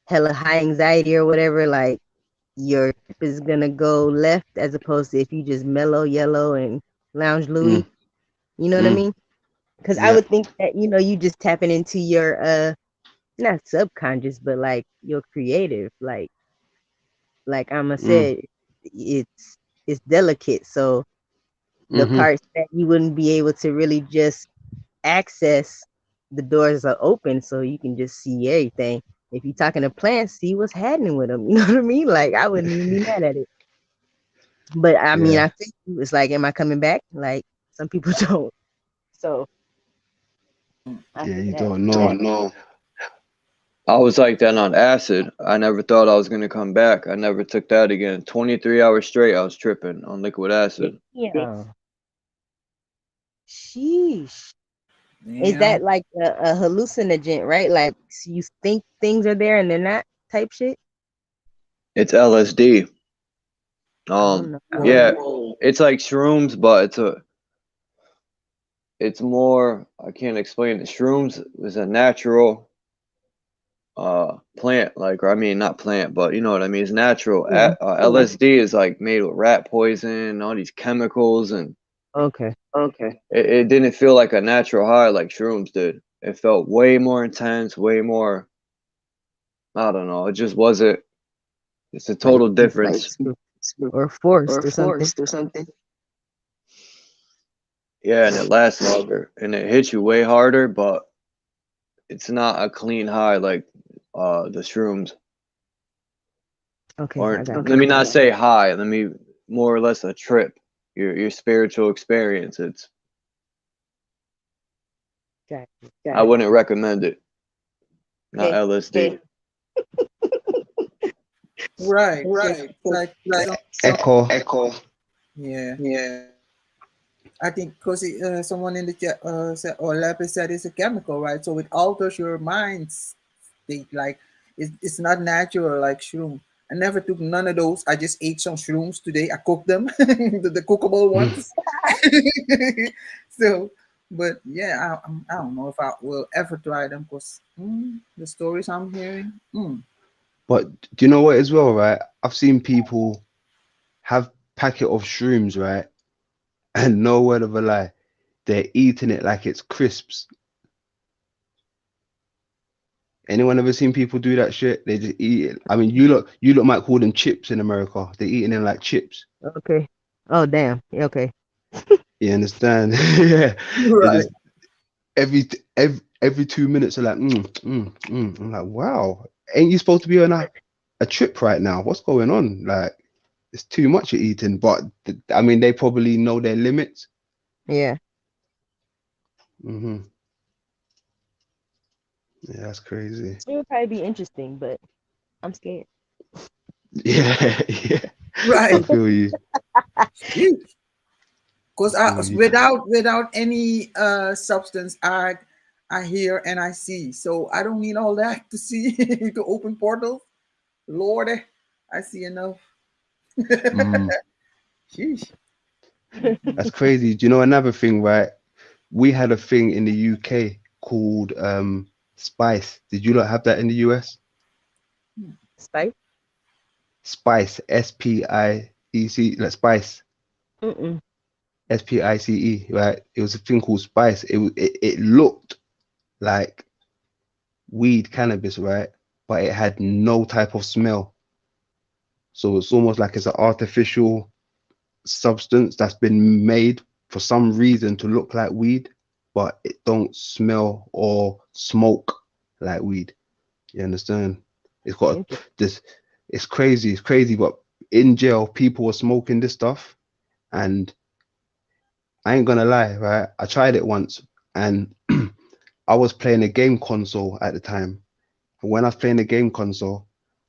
hella high anxiety or whatever, like your trip is gonna go left, as opposed to if you just mellow yellow and lounge Louis. You know what I mean? Because I would think that, you just tapping into your not subconscious, but like your creative, like Amma said, it's delicate. So the parts that you wouldn't be able to really just access, the doors are open so you can just see everything. If you're talking to plants, see what's happening with them. You know what I mean? Like, I wouldn't even be mad at it. But I mean, I think it's like, am I coming back? Like, some people don't. So you don't know. I was like that on acid. I never thought I was gonna come back. I never took that again. 23 hours straight, I was tripping on liquid acid. Yeah. Sheesh. Is that like a hallucinogen, right? Like, you think things are there and they're not, type shit? It's LSD. Yeah, it's like shrooms, but it's more, I can't explain it. Shrooms is a natural plant, like, or I mean not plant, but you know what I mean, it's natural. LSD is like made with rat poison, all these chemicals, and okay. It didn't feel like a natural high like shrooms did. It felt way more intense, way more, I don't know, it just wasn't. It's a total difference. Or forced or something. Yeah, and it lasts longer and it hits you way harder, but it's not a clean high like the shrooms. Okay. Or let me not say high, let me more or less a trip. Your spiritual experience. It's I wouldn't recommend it. Not LSD. Right. Like Echo. Yeah. I think because someone in the chat said, or Lapis said it's a chemical, right? So it alters your mind state. Like it's not natural like shroom. I never took none of those. I just ate some shrooms today. I cooked them, the cookable ones. So, but yeah, I don't know if I will ever try them because the stories I'm hearing. But do you know what as well, right? I've seen people have packet of shrooms, right? And no word of a lie, they're eating it like it's crisps. Anyone ever seen people do that shit? They just eat it. I mean, you look might call them chips in America. They're eating them like chips. Okay. Oh damn. Okay. You understand? Yeah. Right. Every 2 minutes they're like, I'm like, wow, ain't you supposed to be on a trip right now? What's going on? Like, it's too much you're eating. But I mean, they probably know their limits. Yeah. Yeah, that's crazy. It would probably be interesting, but I'm scared. Yeah. Right. I feel you. Because without any substance, I hear and I see. So I don't need all that to see to open portals. Lord, I see enough. Sheesh. That's crazy. Do you know another thing, right? We had a thing in the UK called Spice. Did you not have that in the US? Spice? Spice. S-P-I-E-C. Like Spice. S-P-I-C-E. Right? It was a thing called Spice. It looked like weed, cannabis, right? But it had no type of smell. So it's almost like it's an artificial substance that's been made for some reason to look like weed, but it don't smell or smoke like weed. You understand? It's got this. It's crazy. It's crazy. But in jail, people were smoking this stuff, and I ain't gonna lie, right? I tried it once, and I was playing a game console at the time. And when I was playing the game console,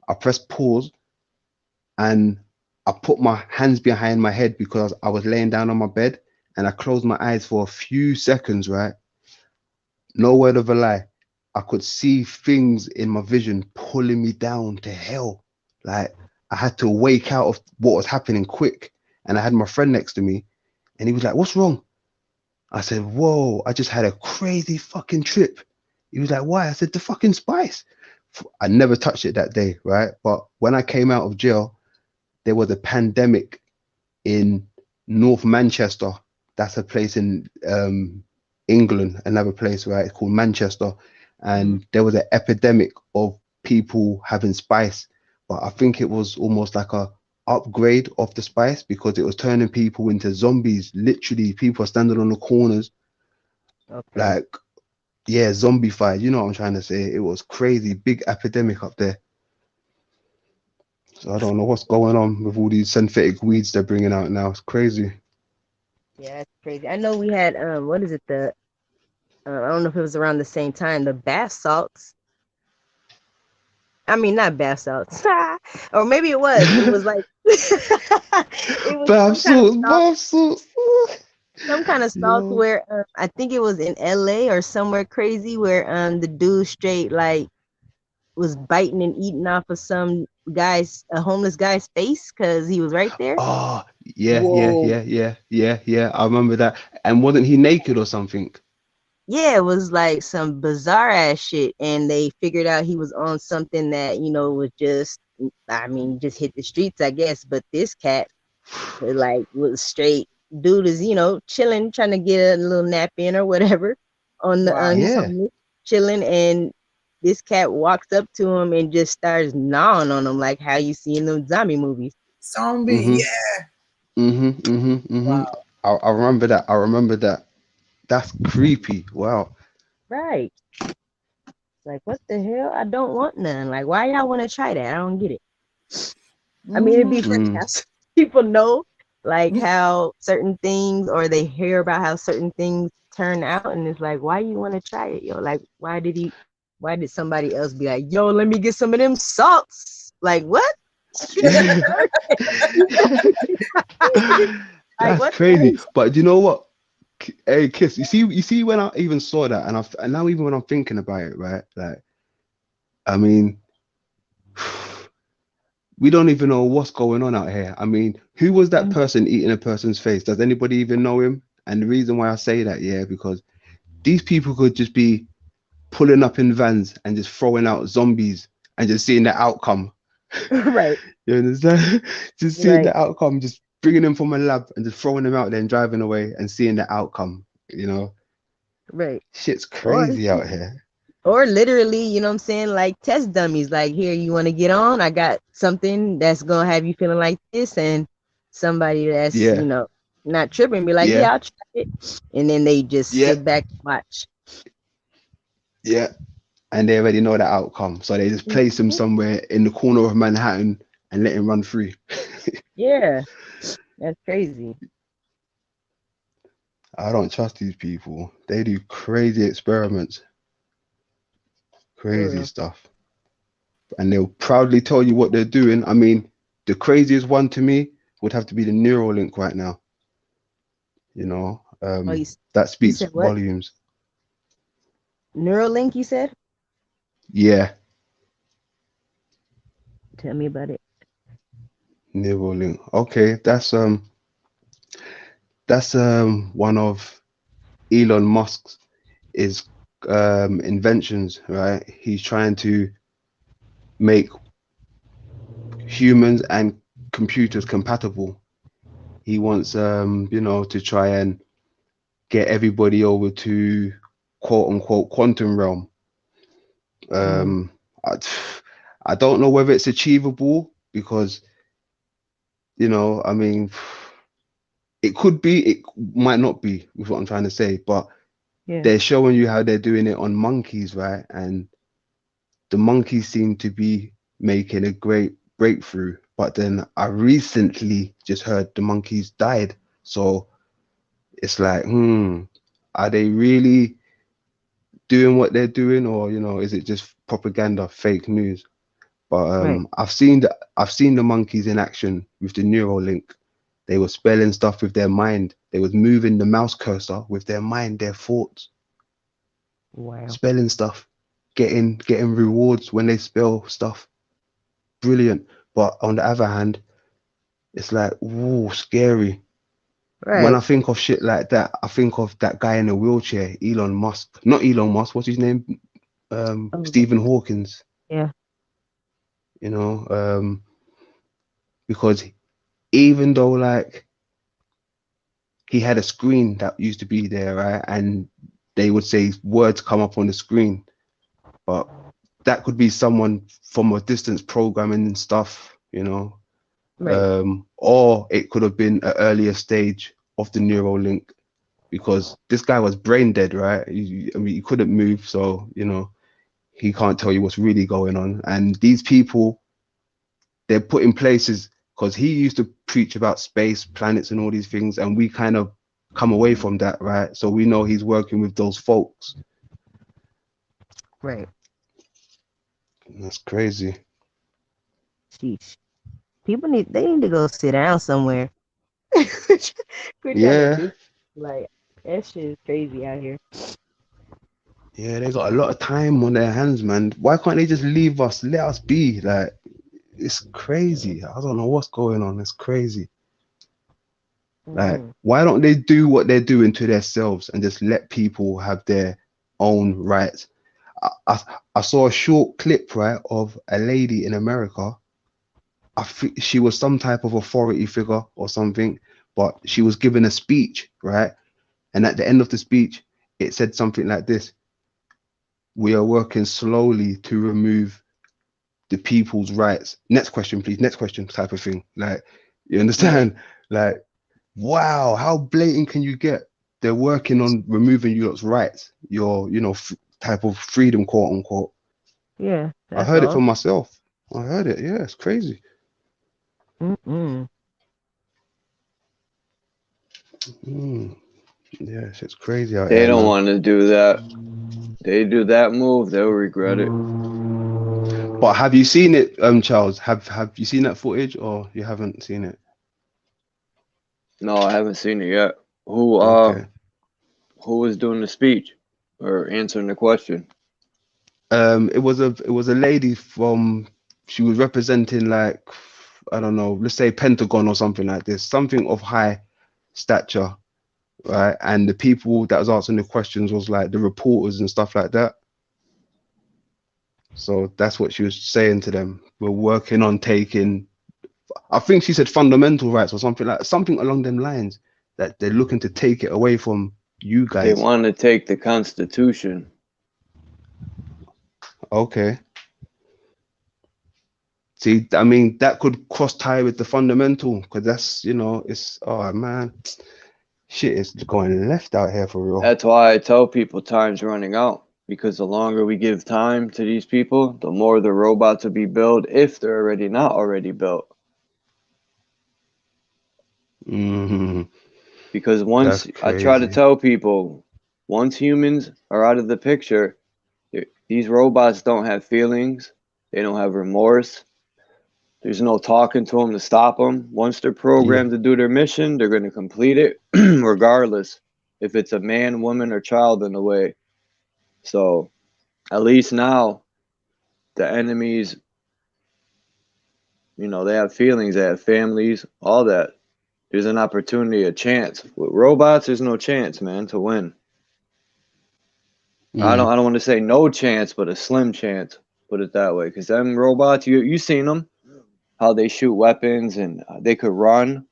I pressed pause, and I put my hands behind my head because I was laying down on my bed, and I closed my eyes for a few seconds, right? No word of a lie. I could see things in my vision pulling me down to hell. Like, I had to wake out of what was happening quick. And I had my friend next to me, and he was like, "What's wrong?" I said, "Whoa, I just had a crazy fucking trip." He was like, "Why?" I said, "The fucking spice." I never touched it that day, right? But when I came out of jail, there was a pandemic in North Manchester. That's a place in England, another place, right? It's called Manchester. And there was an epidemic of people having spice. But I think it was almost like a upgrade of the spice because it was turning people into zombies. Literally, people are standing on the corners. Okay. Like, yeah, zombified. You know what I'm trying to say? It was crazy, big epidemic up there. So I don't know what's going on with all these synthetic weeds they're bringing out now. It's crazy. Yeah, that's crazy. I know we had what is it, the I don't know if it was around the same time, the bath salts. I mean, not bath salts, or maybe it was. It was like it was Bath salts. Some kind of salt where I think it was in LA or somewhere crazy where the dude straight like was biting and eating off of some guy's, a homeless guy's face because he was right there. Oh, yeah, Whoa. yeah. I remember that. And wasn't he naked or something? Yeah, it was like some bizarre ass shit, and they figured out he was on something that, you know, was just, I mean, just hit the streets, I guess. But this cat, like, was straight. Dude is, you know, chilling, trying to get a little nap in or whatever on the he's homeless, chilling, and this cat walks up to him and just starts gnawing on him like how you see in those zombie movies. Zombie, Wow. I remember that. I remember that. That's creepy. Wow. Right. Like, what the hell? I don't want none. Like, why y'all want to try that? I don't get it. I mean, it'd be fantastic. People know like how certain things, or they hear about how certain things turn out, and it's like, why you want to try it, yo? Like, why did somebody else be like, yo, let me get some of them salts? Like, what? That's crazy. But you know what? Hey, Kiss, you see when I even saw that, and now even when I'm thinking about it, right? Like, I mean, we don't even know what's going on out here. I mean, who was that person eating a person's face? Does anybody even know him? And the reason why I say that, yeah, because these people could just be pulling up in vans and just throwing out zombies and just seeing the outcome. Right. You understand? Just seeing the outcome, just bringing them from a lab and just throwing them out there and driving away and seeing the outcome, you know? Right. Shit's crazy out here. Or literally, you know what I'm saying? Like test dummies, like, here, you want to get on? I got something that's going to have you feeling like this. And somebody that's, you know, not tripping, be like, yeah, I'll try it. And then they just sit back and watch. Yeah. And they already know the outcome. So they just place him somewhere in the corner of Manhattan and let him run free. Yeah. That's crazy. I don't trust these people. They do crazy experiments. Crazy stuff. And they'll proudly tell you what they're doing. I mean, the craziest one to me would have to be the Neuralink right now. You know, that speaks volumes. Neuralink, you said? Yeah. Tell me about it. Neuralink. Okay, that's one of Elon Musk's inventions, right? He's trying to make humans and computers compatible. He wants you know, to try and get everybody over to quote unquote quantum realm. I don't know whether it's achievable because, you know, I mean, it could be, it might not be, with what I'm trying to say, but they're showing you how they're doing it on monkeys, right? And the monkeys seem to be making a great breakthrough. But then I recently just heard the monkeys died. So it's like, are they really doing what they're doing, or, you know, is it just propaganda, fake news? But I've seen the monkeys in action with the Neuralink. They were spelling stuff with their mind. They was moving the mouse cursor with their mind, their thoughts. Wow. Spelling stuff, getting rewards when they spell stuff. Brilliant. But on the other hand, it's like, ooh, scary. Right. When I think of shit like that, I think of that guy in a wheelchair, Elon Musk. Not Elon Musk, what's his name? Stephen Hawkins. Yeah. You know, because even though like he had a screen that used to be there, right? And they would say words come up on the screen, but that could be someone from a distance programming and stuff, you know. Right. Or it could have been an earlier stage of the Neuralink, because this guy was brain dead, right? I mean, he couldn't move, so, you know, he can't tell you what's really going on. And these people, they're put in places, because he used to preach about space, planets and all these things, and we kind of come away from that, right? So we know he's working with those folks. Right. That's crazy. Jeez. People need to go sit down somewhere. Yeah. Like, that shit is crazy out here. Yeah, they got a lot of time on their hands, man. Why can't they just leave us, let us be? Like, it's crazy. I don't know what's going on. It's crazy. Like, why don't they do what they're doing to themselves and just let people have their own rights? I saw a short clip, right, of a lady in America. I think she was some type of authority figure or something, but she was giving a speech, right? And at the end of the speech, it said something like this: "We are working slowly to remove the people's rights." Next question, please. Next question, type of thing. Like, you understand? Like, wow, how blatant can you get? They're working on removing your rights, your, you know, type of freedom, quote unquote. Yeah. I heard it for myself. I heard it. Yeah, it's crazy. Yes, it's crazy out They here, don't man. want to do that. They do that move, they'll regret it. But have you seen it, Charles? Have you seen that footage, or you haven't seen it? No, I haven't seen it yet. Who was doing the speech or answering the question? It was a lady from, she was representing, like, I don't know, let's say Pentagon or something like this, something of high stature, right? And the people that was answering the questions was like the reporters and stuff like that. So that's what she was saying to them. We're working on taking, I think she said fundamental rights or something along them lines, that they're looking to take it away from you guys. They want to take the Constitution. Okay. See, I mean, that could cross tie with the fundamental, because that's, you know, it's, oh man, shit is going left out here for real. That's why I tell people time's running out, because the longer we give time to these people, the more the robots will be built, if they're already not already built. Because once, I try to tell people, once humans are out of the picture, these robots don't have feelings, they don't have remorse. There's no talking to them to stop them. Once they're programmed to do their mission, they're going to complete it, regardless if it's a man, woman, or child in the way. So, at least now, the enemies, you know, they have feelings, they have families, all that. There's an opportunity, a chance. With robots, there's no chance, man, to win. I don't want to say no chance, but a slim chance. Put it that way, because them robots, you seen them. How they shoot weapons, and they could run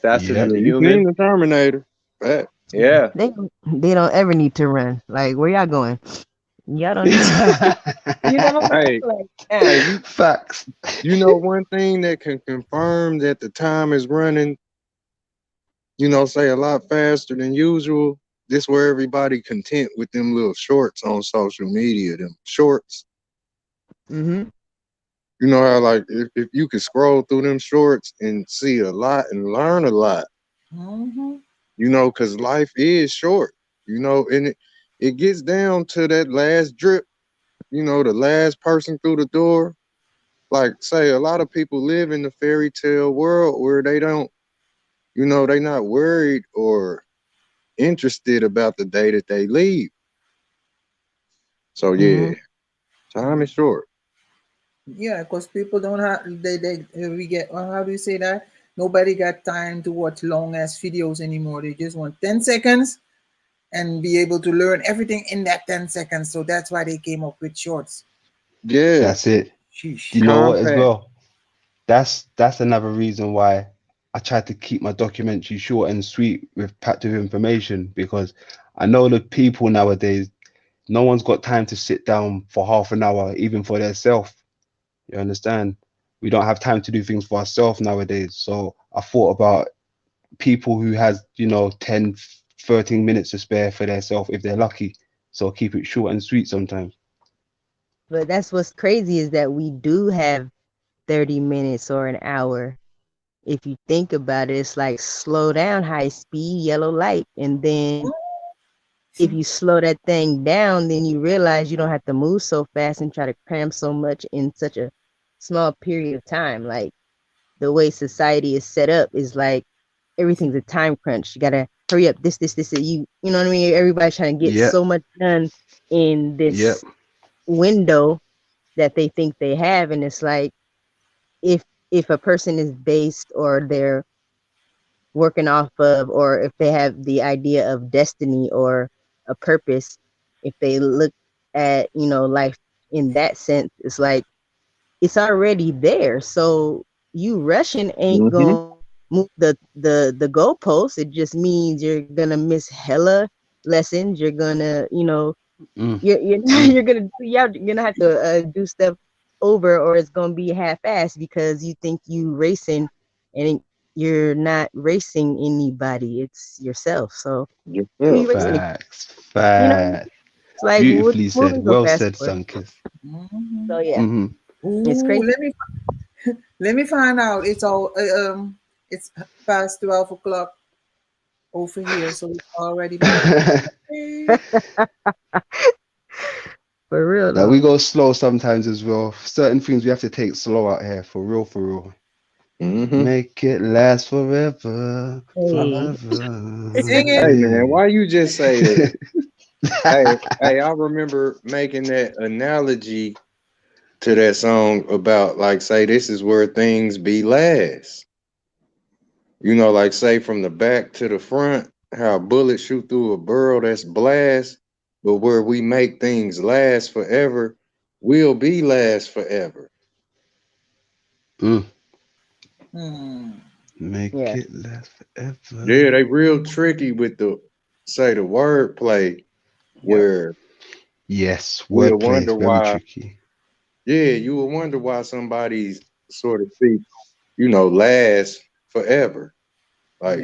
faster than the human. The Terminator. Right. Yeah. They don't ever need to run. Like, where y'all going? Y'all don't need to. You know what I'm Hey, saying? hey, you, Facts. you know one thing that can confirm that the time is running, say a lot faster than usual. This where everybody content with them little shorts on social media, them shorts. Mm-hmm. You know how like if you could scroll through them shorts and see a lot and learn a lot, Mm-hmm. because life is short, and it gets down to that last drip, the last person through the door. Like, say, a lot of people live in the fairy tale world where they don't, they not worried or interested about the day that they leave. So yeah, time is short. Yeah, because people don't have we get how do you say that? Nobody got time to watch long ass videos anymore. They just want 10 seconds and be able to learn everything in that 10 seconds. So that's why they came up with shorts. Yeah, That's it. Sheesh. You know what as compact. well? That's another reason why I try to keep my documentary short and sweet with packed with information, because I know the people nowadays, no one's got time to sit down for half an hour, even for their self. You understand? We don't have time to do things for ourselves nowadays. So I thought about people who has, 10, 13 minutes to spare for their self if they're lucky. So keep it short and sweet sometimes. But that's what's crazy is that we do have 30 minutes or an hour. If you think about it, it's like slow down, high speed, yellow light. And then if you slow that thing down, then you realize you don't have to move so fast and try to cram so much in such a small period of time. Like the way society is set up is like everything's a time crunch. You gotta hurry up, this. You know what I mean? Everybody's trying to get Yep. so much done in this Yep. window that they think they have. And it's like if a person is based or they're working off of, or if they have the idea of destiny or a purpose, if they look at life in that sense, it's like it's already there. So you rushing ain't gonna move the goalposts. It just means you're gonna miss hella lessons. You're gonna you're gonna have to do stuff over, or it's gonna be half-assed because you think you racing and you're not racing anybody, it's yourself. So who you racing against? Facts. It's like Beautifully said. moving so Well fast said, for it. Sunkist. So yeah, it's Ooh, crazy. let me find out. It's all it's past 12 o'clock over here, so it's already for real Now though. we go slow sometimes as well. Certain things we have to take slow out here, for real, for real. Make it last forever, forever. Sing it. Hey man, why you just say that? hey, I remember making that analogy to that song about, like, say this is where things be last. Like, say from the back to the front, how a bullet shoot through a barrel, that's blast. But where we make things last forever, will be last forever. Make it last forever. Yeah, they real tricky with the wordplay, where yes, we'll wordplay wonder is very why. tricky. Yeah, you will wonder why somebody's sort of speak, last forever. Like,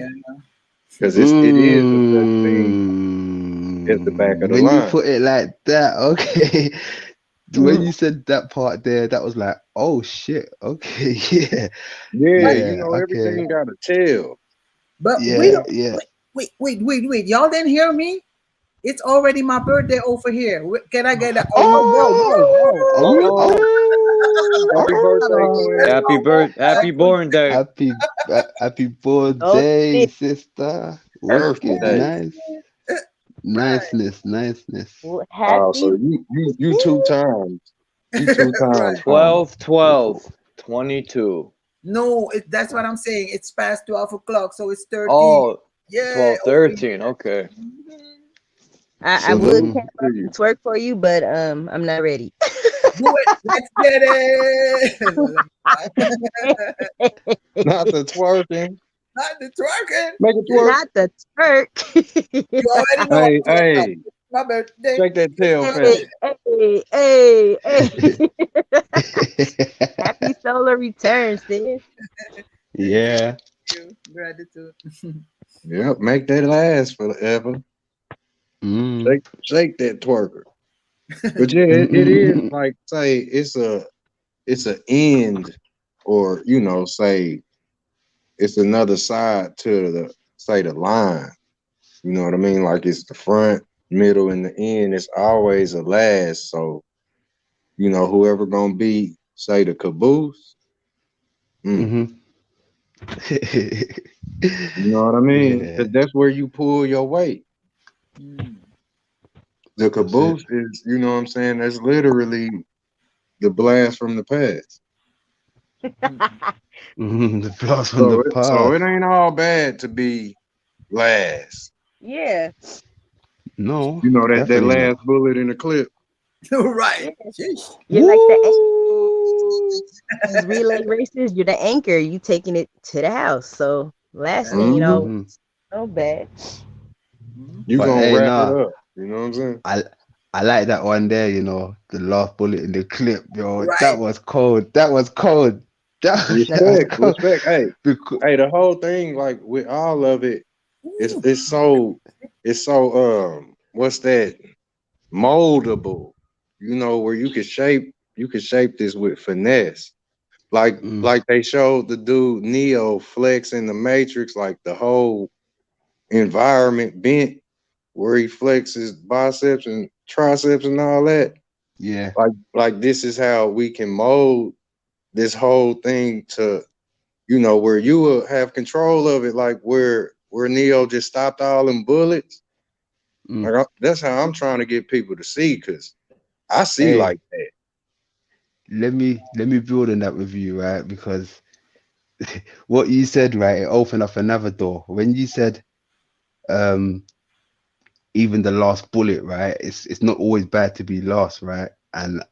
because it is a such thing as the back of the When line. you put it like that, okay. When you said that part there, that was like, oh shit, okay, yeah. Yeah, okay. everything got a tail. But Yeah, wait. Y'all didn't hear me? It's already my birthday over here. Can I get that? Happy birthday, Quinn. Happy born day. Happy born day, sister. Wicked nice. Niceness. Oh, so you 2 times. You 2 times. 12, 22. No, that's what I'm saying. It's past 12 o'clock, so it's 13. Oh, yeah, 12, 13. Okay. I would twerk for you, but I'm not ready. Do it. Let's get it. Not the twerking. Not the twerking. Make it twerk. Not the twerk. You already know Hey, I'm twerking. hey, My birthday. shake that tail Hey, feather. hey. Happy solar return, sis. Yeah. Gratitude. Yep, make that last forever. Shake that twerker. But yeah, it is like say it's a end, or you know, say it's another side to the line. You know what I mean? Like it's the front, middle, and the end. It's always a last. So, you know, whoever gonna be, say, the caboose. You know what I mean? Yeah. That's where you pull your weight. The caboose is, you know what I'm saying? That's literally the blast from the past. The blast from the past. So it ain't all bad to be last. Yeah. No. You know that definitely last not. bullet in the clip. Right. You're like the these relay races. You're the anchor. You taking it to the house. So last thing, you know, no bad. You But, gonna hey, wrap nah, it up. You know what I'm saying? I like that one there, you know, the last bullet in the clip, yo. Right. That was cold. That was cold. That was cold. Respect. Hey, the whole thing, like with all of it, it's so what's that? Moldable. You know, where you can shape this with finesse. Like they showed the dude Neo flex in the Matrix, like the whole environment bent where he flexes biceps and triceps and all that. Yeah. Like this is how we can mold this whole thing to, you know, where you will have control of it, like where Neo just stopped all them bullets. Like that's how I'm trying to get people to see, because I see like that. Let me build on that with you, right? Because what you said, right, it opened up another door. When you said even the last bullet, right? It's not always bad to be last, right? And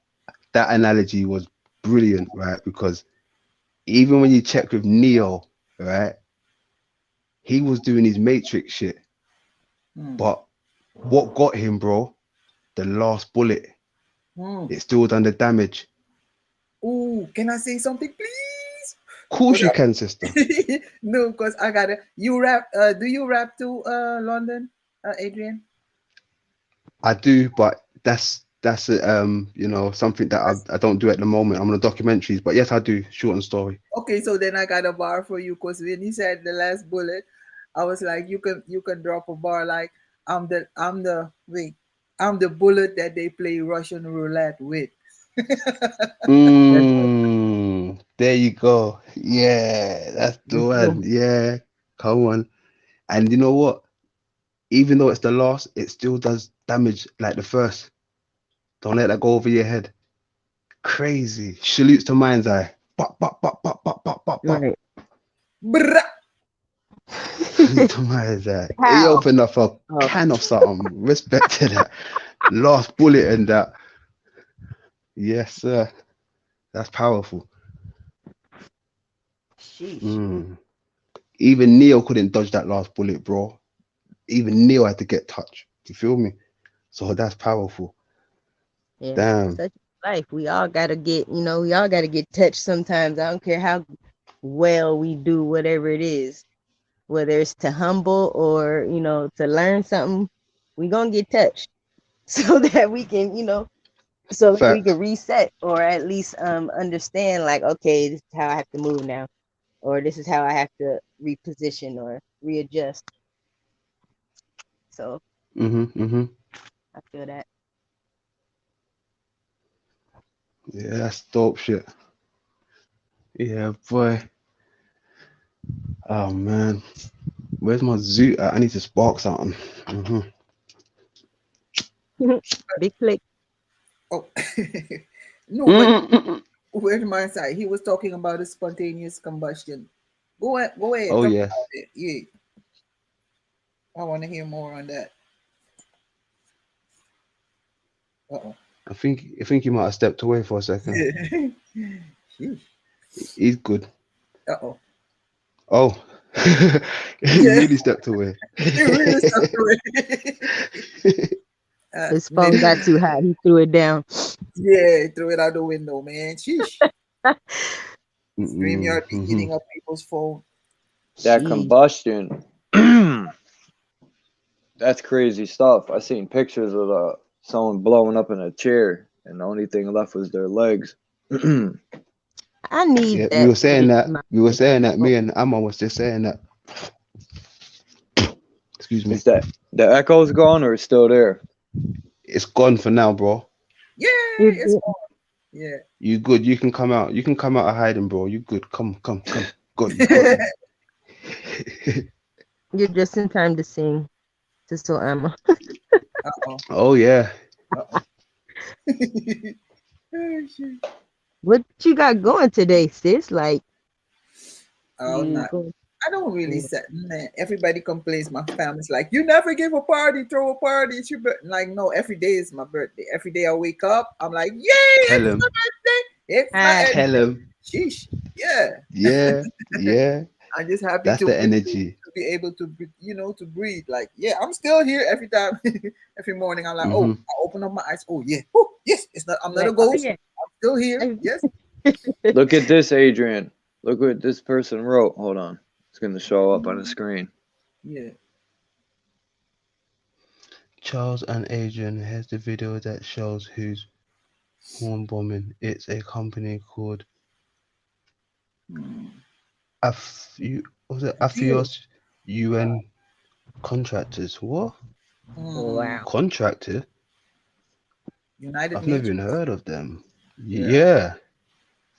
that analogy was brilliant, right? Because even when you check with Neo, right, he was doing his Matrix shit, but what got him, bro? The last bullet. It still done the damage. Ooh, can I say something, please? Of course you can, sister. No, because I gotta. You rap? Do you rap too, London, Adrian? I do, but that's you know, something that I don't do at the moment. I'm on the documentaries, but yes, I do short and story. Okay, so then I got a bar for you, because when he said the last bullet, I was like, you can drop a bar like I'm the bullet that they play Russian roulette with. There you go. Yeah, that's the one. Yeah, come on. And you know what? Even though it's the last, it still does damage like the first. Don't let that go over your head. Crazy. Salutes to Mind's Eye. Bop, bop, bop, bop, bop, bop, bop, bop. Salutes to Mind's Eye. He opened up a can of something. Respect to that. Last bullet and that. Yes, sir. That's powerful. Even Neo couldn't dodge that last bullet, bro. Even Neo had to get touched. You feel me? So that's powerful. Yeah, Damn. such life. We all gotta get, you know, we all gotta get touched sometimes. I don't care how well we do whatever it is, whether it's to humble or, you know, to learn something, we gonna get touched so that we can, you know, so that we can reset or at least understand like, okay, this is how I have to move now, or this is how I have to reposition or readjust. So I feel that. Yeah, that's dope shit. Yeah, boy. Oh man, where's my zoot at? I need to spark something. Big click. Oh, no, but where's my side? He was talking about the spontaneous combustion. Go ahead. Oh talk yeah. about it. Yeah, I want to hear more on that. I think he might have stepped away for a second. He's good. Oh, He really stepped away. He really stepped away. His phone got too hot. He threw it down. Yeah, threw it out the window, man. Sheesh. StreamYard be eating up people's phone. That combustion. That's crazy stuff. I seen pictures of someone blowing up in a chair, and the only thing left was their legs. I need Yeah, that. we were saying that. Me and Amma was just saying that. Excuse me. Is that the echo's gone or it's still there? It's gone for now, bro. Yeah, it's gone. Yeah. You good? You can come out. You can come out of hiding, bro. You good? Come. Good. You're just in time to sing. Just so Amma. Oh yeah. What you got going today, sis? Like, I don't really set. Man, everybody complains. My family's like, you never give a party, throw a party. It's your birthday. Like, no, every day is my birthday. Every day I wake up, I'm like, yay, it's my birthday. It's my Tell him. Sheesh. Yeah. Yeah. I'm just happy That's the energy. to be able to, to breathe. Like, yeah, I'm still here every time. Every morning, I'm like, oh, I open up my eyes. Oh, yeah. Oh, yes. It's not. I'm not a ghost. I'm still here. Yes. Look at this, Adrian. Look what this person wrote. Hold on. It's going to show up on the screen. Yeah. Charles and Adrian, here's the video that shows who's horn bombing. It's a company called Afios UN Contractors. What? Wow. Contractor? United I've never Nations. even heard of them. Yeah.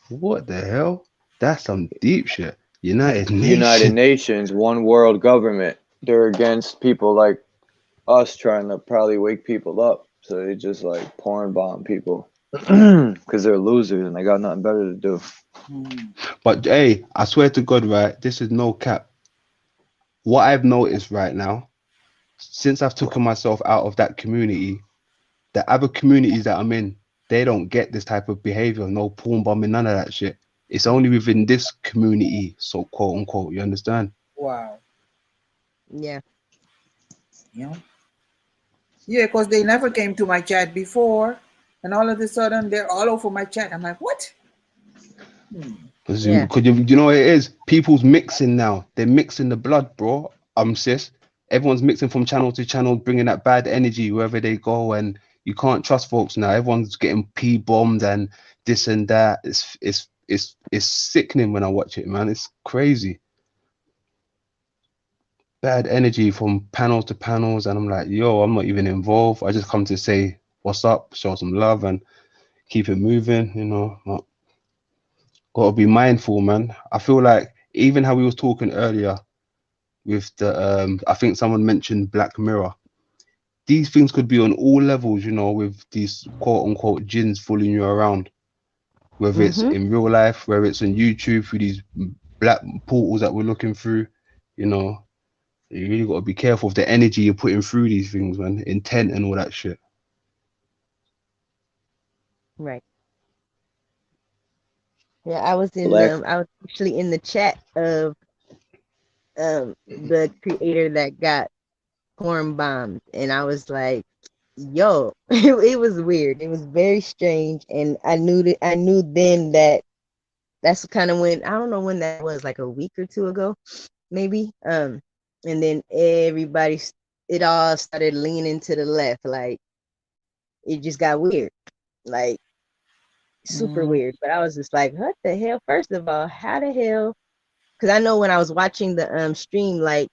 What the hell? That's some deep shit. United Nations, one world government. They're against people like us trying to probably wake people up. So they just like porn bomb people because they're losers and they got nothing better to do. But hey, I swear to God, right? This is no cap. What I've noticed right now, since I've taken myself out of that community, the other communities that I'm in, they don't get this type of behavior. No porn bombing, none of that shit. It's only within this community, so quote unquote. You understand? Wow. Yeah. Yeah. Yeah, because they never came to my chat before, and all of a sudden they're all over my chat. I'm like, what? Because you know what it is? People's mixing now. They're mixing the blood, bro. Sis. Everyone's mixing from channel to channel, bringing that bad energy wherever they go, and you can't trust folks now. Everyone's getting P-bombed and this and that. It's sickening when I watch it, man. It's crazy. Bad energy from panel to panels, and I'm like, yo, I'm not even involved. I just come to say what's up, show some love, and keep it moving. You know, gotta be mindful, man. I feel like even how we was talking earlier with the, I think someone mentioned Black Mirror. These things could be on all levels, you know, with these quote unquote jinns fooling you around. Whether it's in real life, whether it's on YouTube through these black portals that we're looking through, you know, you really got to be careful of the energy you're putting through these things, man. Intent and all that shit. Right. Yeah, I was actually in the chat of the creator that got porn bombed, and I was like, yo, it was weird. It was very strange, and I knew then that that's kind of when, I don't know when that was, like a week or two ago, maybe. And then it all started leaning to the left, like it just got weird, like super weird. But I was just like, what the hell? First of all, how the hell? Because I know when I was watching the stream, like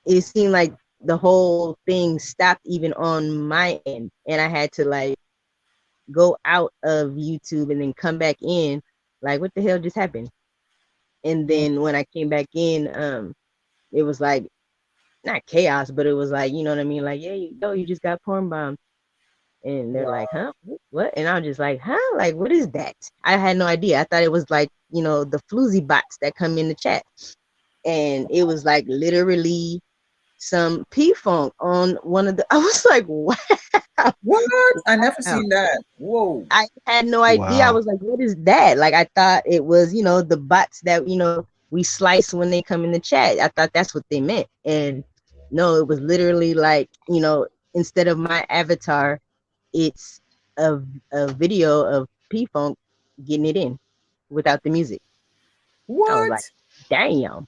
it seemed like the whole thing stopped even on my end, and I had to like go out of YouTube and then come back in. Like, what the hell just happened? And then when I came back in, it was like not chaos, but it was like, you know what I mean? Like, yeah, you just got porn bombed. And they're like, huh? What? And I'm just like, huh? Like, what is that? I had no idea. I thought it was like, you know, the floozy bots that come in the chat. And it was like literally some P-Funk on one of the, I was like, wow. What? I never seen that. Whoa. I had no idea. Wow. I was like, what is that? Like, I thought it was, you know, the bots that, you know, we slice when they come in the chat. I thought that's what they meant. And no, it was literally like, you know, instead of my avatar, it's a video of P-Funk getting it in without the music. What? I was like, damn.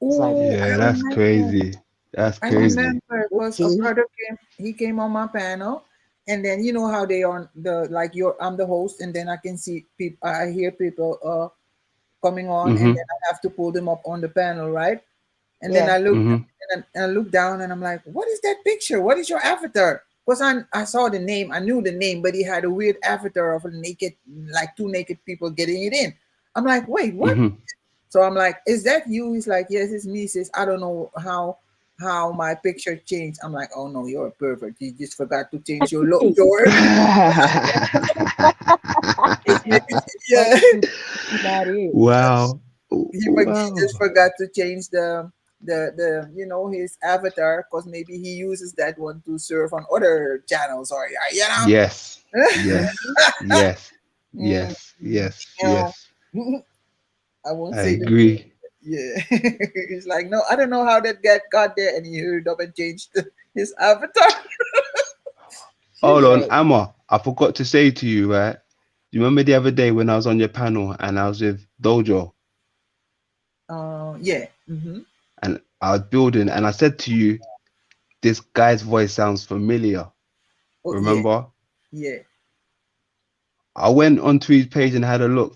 It's like, yeah, that's crazy. That's crazy. I remember was a brother came on my panel, and then you know how they on the like I'm the host, and then I can see people, I hear people coming on, and then I have to pull them up on the panel, right? And then I look and I look down, and I'm like, what is that picture? What is your avatar? Because I saw the name, I knew the name, but he had a weird avatar of a naked, like two naked people getting it in. I'm like, wait, what? So I'm like, is that you? He's like, yes, it's me. He says, I don't know how my picture changed. I'm like, oh no, you're a pervert. You just forgot to change your logo. Yeah. Wow. He just forgot to change the you know, his avatar, because maybe he uses that one to surf on other channels, or you know. Yes. Yes. Yes. Yes. Yes. Yes. I won't I say agree. Yeah. He's like, no, I don't know how that got there, and he hurried up and changed his avatar. Hold on, Amma, I forgot to say to you, right? You remember the other day when I was on your panel and I was with Dojo? Yeah. And I was building, and I said to you, this guy's voice sounds familiar. Remember? Yeah. I went onto his page and had a look.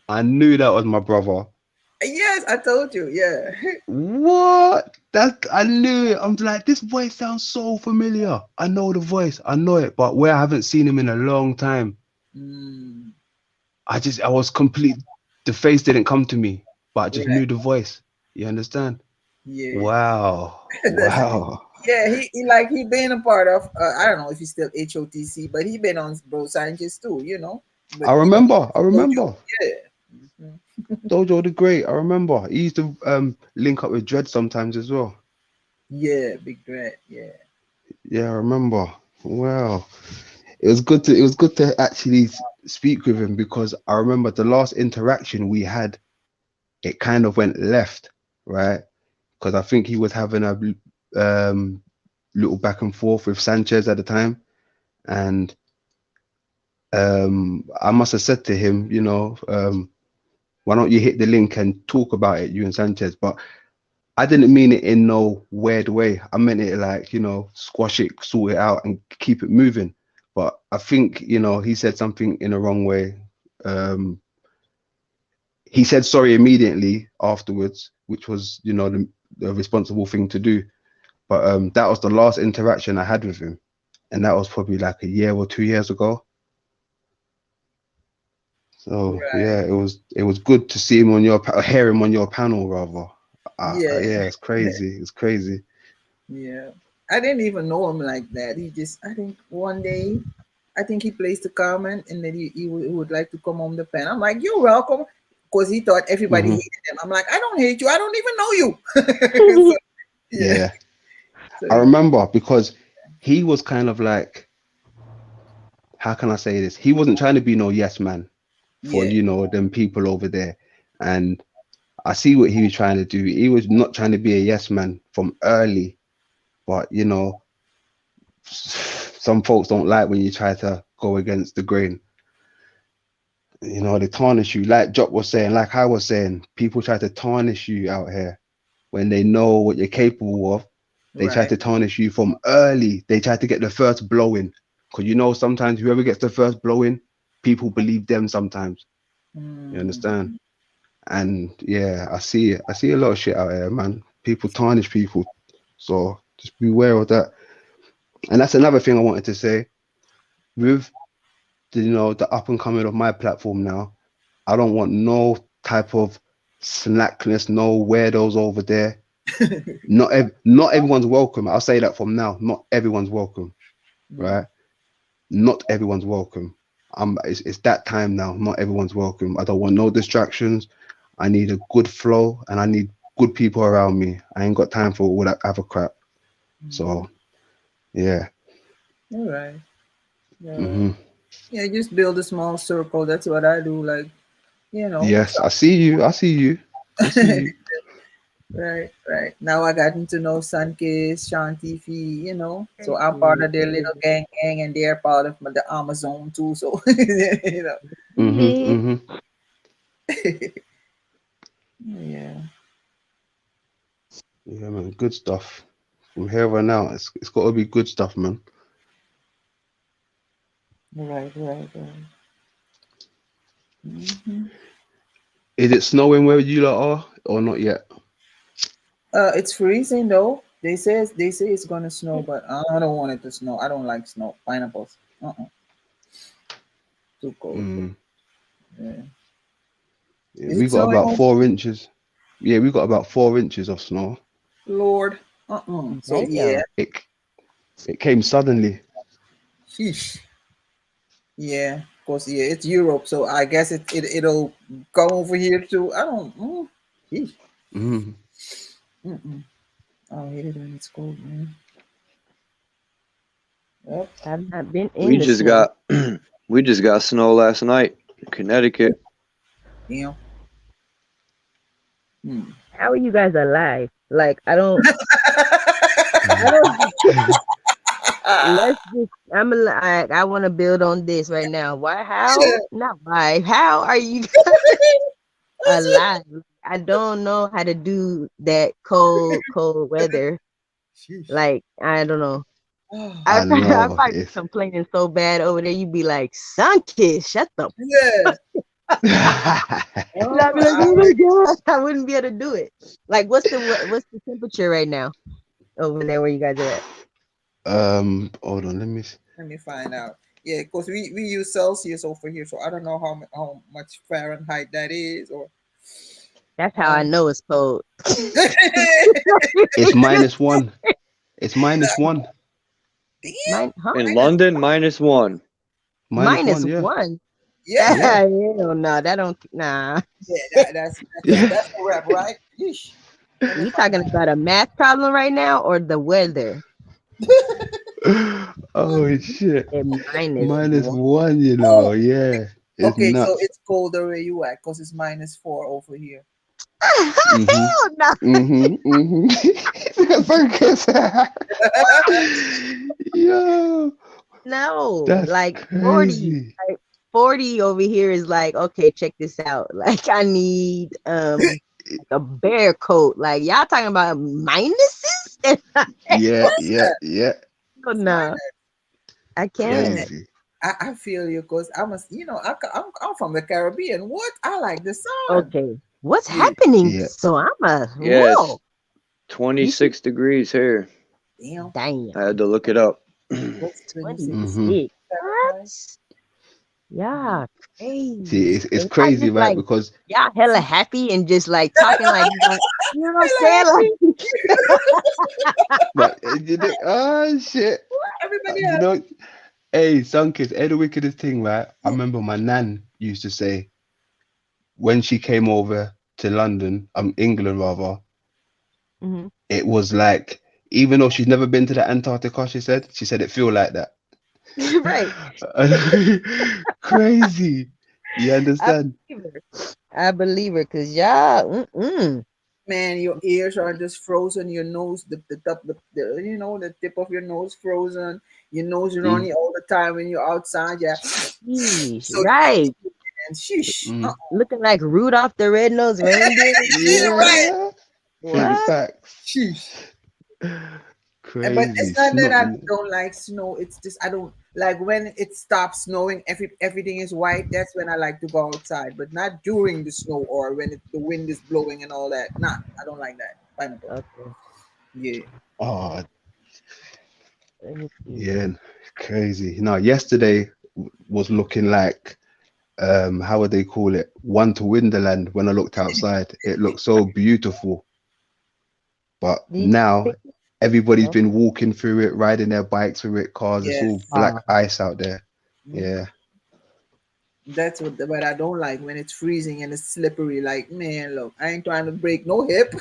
I knew that was my brother. Yes, I told you. Yeah. What? I knew it. I'm like, this voice sounds so familiar. I know the voice. I know it. But where I haven't seen him in a long time. I was complete. The face didn't come to me, but I just knew the voice. You understand? Yeah. Wow. Wow. Yeah, he been a part of, I don't know if he's still HOTC, but he been on Bro Scientist too, you know. But, I remember. Yeah. Dojo the Great, I remember. He used to link up with Dread sometimes as well. Yeah, Big Dread, yeah. Yeah, I remember. Wow. It was good to actually speak with him, because I remember the last interaction we had, it kind of went left, right? Because I think he was having a little back and forth with Sanchez at the time. And I must have said to him, you know, why don't you hit the link and talk about it, you and Sanchez? But I didn't mean it in no weird way. I meant it like, you know, squash it, sort it out, and keep it moving. But I think, you know, he said something in the wrong way. He said sorry immediately afterwards, which was, you know, the responsible thing to do. But that was the last interaction I had with him. And that was probably like a year or 2 years ago. So yeah, it was good to see him on hear him on your panel rather. Yeah, it's crazy. It's crazy. Yeah, I didn't even know him like that. I think one day, I think he placed a comment, and then he would like to come on the panel. I'm like, you're welcome, because he thought everybody hated him. I'm like, I don't hate you. I don't even know you. So, yeah. So, I remember, because he was kind of like, how can I say this? He wasn't trying to be no yes man for, you know, them people over there. And I see what he was trying to do. He was not trying to be a yes man from early, but you know, some folks don't like when you try to go against the grain. You know, they tarnish you. Like Jock was saying, like I was saying, people try to tarnish you out here when they know what you're capable of. They try to tarnish you from early. They try to get the first blow in. Because you know, sometimes whoever gets the first blow in, people believe them sometimes. You understand? And yeah, I see it. I see a lot of shit out here, man. People tarnish people. So just beware of that. And that's another thing I wanted to say. With the, you know, the up and coming of my platform now, I don't want no type of slackness, no weirdos over there. Not everyone's welcome. I'll say that from now. Not everyone's welcome. Right? Not everyone's welcome. It's that time now. Not everyone's welcome. I don't want no distractions. I need a good flow, and I need good people around me. I ain't got time for all that other crap. So, yeah. All right. Yeah. Yeah, just build a small circle. That's what I do. Like, you know. Yes, I see you. I see you. I see you. Right. Now I gotten to know Sunkiss, Shanti Fee, you know. So I'm part of their little gang, and they're part of the Amazon too. So you know. Yeah. Yeah, man. Good stuff. From here on out, it's got to be good stuff, man. Right. Mm-hmm. Is it snowing where you lot are, or not yet? It's freezing though. They say it's gonna snow, but I don't want it to snow. I don't like snow. Pineapples. Too cold. Yeah. Yeah, we got about 4 inches. Yeah, we got about 4 inches of snow. Lord. So yeah. It came suddenly. Sheesh. Yeah, of course. Yeah, it's Europe, so I guess it'll come over here too. I don't. Sheesh. I hate it when it's cold, man. Yep. I've not been in We the just snow. got we just got snow last night in Connecticut. Yeah. How are you guys alive? Like I don't. Let's just. I want to build on this right now. Why? How? Not why. How are you guys alive? I don't know how to do that cold weather. Like I don't know. I'm probably complaining so bad over there. You'd be like, Sunkiss, shut the. Yeah. And I'd be like, oh my god, I wouldn't be able to do it. Like, what's the temperature right now over there where you guys are at? Hold on, Let me find out. Yeah, because we use Celsius over here, so I don't know how much Fahrenheit that is, or. That's how I know it's cold. It's -1. It's -1. In London, -1. -1. Yeah. Hell no, that don't. Nah. Yeah, that's a wrap, right? Yeesh. You talking about a math problem right now or the weather? Oh shit! -1, you know, yeah. It's Okay, nuts. so it's colder where you at, because it's -4 over here. Hell no. Yo. No, That's like 40. crazy. Like 40 over here is like, okay, check this out. Like I need a bear coat. Like y'all talking about minuses? Yeah. Oh, no, I can't. Crazy. I feel you, because I'm from the Caribbean. What? I like the sun. Okay, what's happening? Yeah. So I'm a Yes. whoa. 26 degrees here. Damn. I had to look it up. What's 26? What? Yeah, crazy. See, it's And I crazy, just, right? like, Because y'all hella happy and just like talking like you know what I'm saying? but oh shit. Everybody You know, hey, Sunkiss, the wickedest thing, right? I remember my nan used to say when she came over to London, England rather, Mhm. it was like, even though she's never been to the Antarctica, she said it feel like that. Right. Crazy. You understand? I believe her, cause y'all, Man, your ears are just frozen. Your nose, the tip of your nose frozen. Your nose runny all the time when you're outside. Yeah. Sheesh, right. And sheesh. Looking like Rudolph the Red-Nosed Reindeer. Yeah, right. What? Facts. Sheesh. Crazy. But it's not that I Snot- don't like snow. It's just I don't like when it stops snowing. Everything is white. That's when I like to go outside, but not during the snow or when the wind is blowing and all that. Nah, I don't like that. Pineapple. Okay. Yeah. Oh, yeah, crazy. No, yesterday was looking like, how would they call it? One to Winterland. When I looked outside, it looked so beautiful. But now everybody's been walking through it, riding their bikes through it, cars. It's all black ice out there. Yeah. That's what I don't like, when it's freezing and it's slippery. Like, man, look, I ain't trying to break no hip.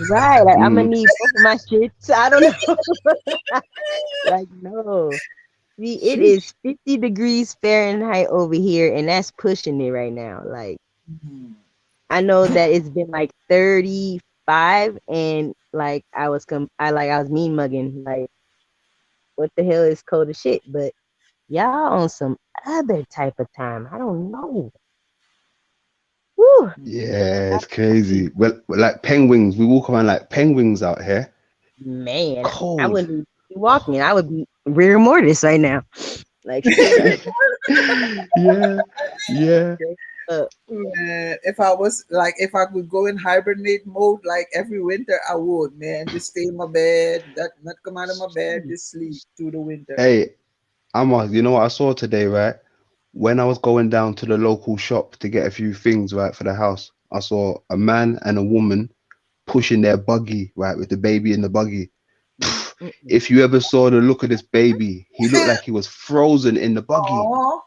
Right. Like, I'm gonna need both of my shits. I don't know. Like, no. See, it is 50 degrees Fahrenheit over here, and that's pushing it right now. Like, I know that it's been like 35, and like I was mean mugging. Like, what the hell is cold as shit? But y'all on some other type of time. I don't know. Woo. Yeah, it's crazy. Well, like penguins, we walk around like penguins out here. Man, Cold. I wouldn't be walking. I would be rigor mortis right now. Like, yeah. If I could go in hibernate mode like every winter, I would, man. Just stay in my bed, not come out of my bed, just sleep through the winter. Hey, you know what I saw today, right? When I was going down to the local shop to get a few things, right, for the house, I saw a man and a woman pushing their buggy, right, with the baby in the buggy. If you ever saw the look of this baby, he looked like he was frozen in the buggy. Aww.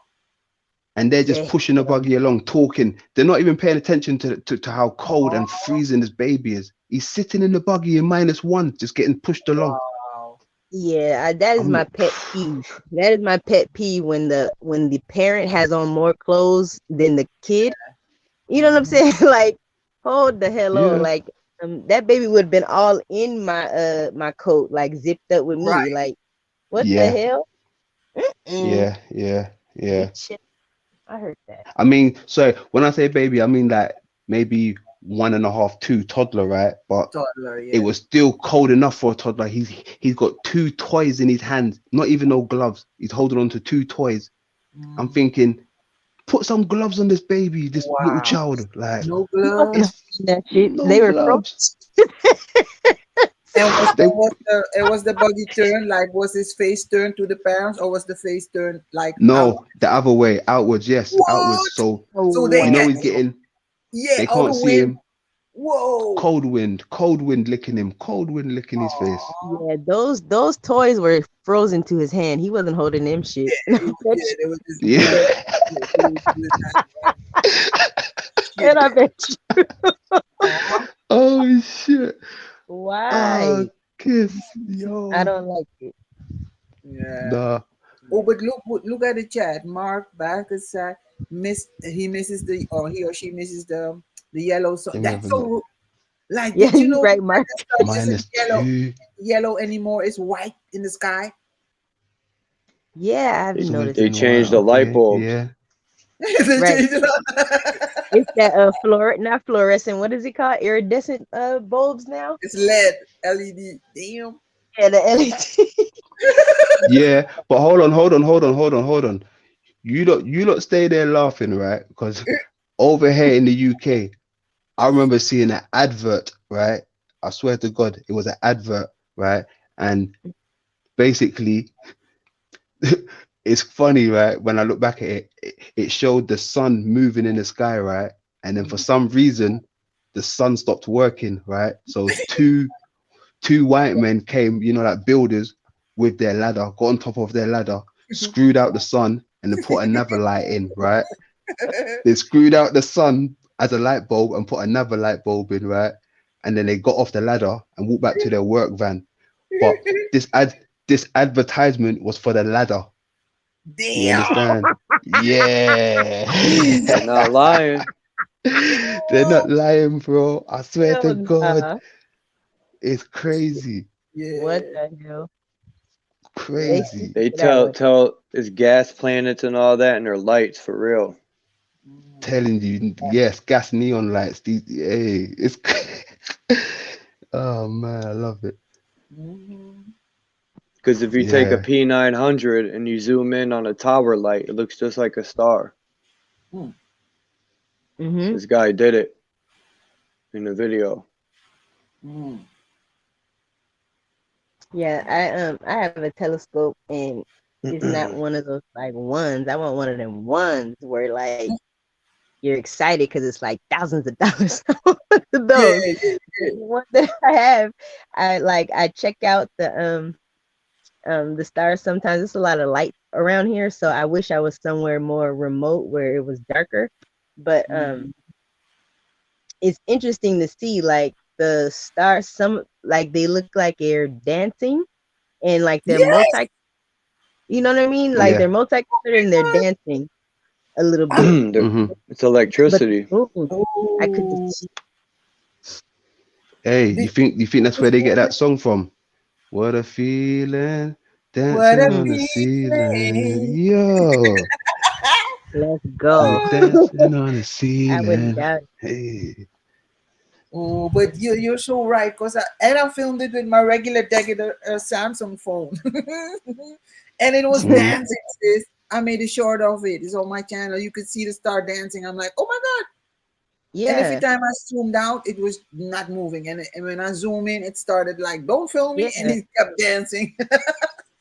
And they're just pushing the buggy along, talking. They're not even paying attention to how cold and freezing this baby is. He's sitting in the buggy in -1, just getting pushed along. Yeah, that is my pet peeve. That is my pet peeve when the parent has on more clothes than the kid. You know what I'm saying? Like, hold the hell on. Like, that baby would have been all in my my coat, like zipped up with me. Right. Like, what the hell? Yeah. I heard that. I mean, so when I say baby, I mean like maybe 1.5, 2 toddler, right? But toddler, it was still cold enough for a toddler. He's got 2 toys in his hands, not even no gloves. He's holding on to 2 toys. I'm thinking, put some gloves on this baby, this little child. Like, no gloves. That shit. They were gloves. And was the buggy turned? Like, was his face turned to the parents, or was the face turned like? No, outward? the other way, outwards. Yes, outwards. So they he's getting. Yeah, they can't see him. Whoa! Cold wind licking him. Cold wind licking his face. Yeah, those toys were frozen to his hand. He wasn't holding them shit. Yeah. And I bet you. Oh shit. Why? Kiss, yo. I don't like it. Yeah. Nah. Oh, but look at the chat. Mark Barker said he or she misses the yellow. So that's so like, yeah, did you know right, Mark? Yellow anymore? It's white in the sky. Yeah, I've noticed. They changed the light bulbs. Yeah. Right. It's that not fluorescent. What is it called? Iridescent bulbs now. It's LED. Damn. Yeah, the LED. Yeah, but hold on. You lot stay there laughing, right? Because over here in the UK, I remember seeing an advert, right? I swear to God, it was an advert, right? And basically, it's funny, right? When I look back at it, it showed the sun moving in the sky, right? And then for some reason, the sun stopped working, right? So two white men came, like builders, with their ladder, got on top of their ladder, screwed out the sun, and then put another light in, right? They screwed out the sun as a light bulb and put another light bulb in, right? And then they got off the ladder and walked back to their work van. But this advertisement was for the ladder. Damn. You understand? Yeah. They're not lying. They're not lying, bro. I swear to God. It's crazy. Yeah. What the hell? Crazy. They tell it's gas planets and all that, and they're lights for real. Telling you, yes, gas neon lights. It's oh man, I love it. Because if you take a P900 and you zoom in on a tower light, it looks just like a star. This guy did it in the video. Yeah, I have a telescope, and it's not one of those like ones. I want one of them ones where like you're excited because it's like thousands of dollars. Those one that I have, I check out the stars sometimes. There's a lot of light around here, so I wish I was somewhere more remote where it was darker. But it's interesting to see like the stars, some like they look like they're dancing, and like they're multi, you know what I mean? Like they're multicolored and they're dancing. a little bit. It's electricity. But I could just, Hey, you think that's where they get that song from? What a feeling, What dancing a on the ceiling. feeling. Yo, let's go. dancing on the I wouldn't ceiling. doubt it. Hey. Oh, but you're so right, cause I filmed it with my regular Samsung phone, and it was dancing. Sis. I made a short of it. It's on my channel. You could see the star dancing. I'm like, oh my god! And every Yeah. time I zoomed out, it was not moving, and when I zoom in, it started like, don't film me, and Yeah. it kept dancing.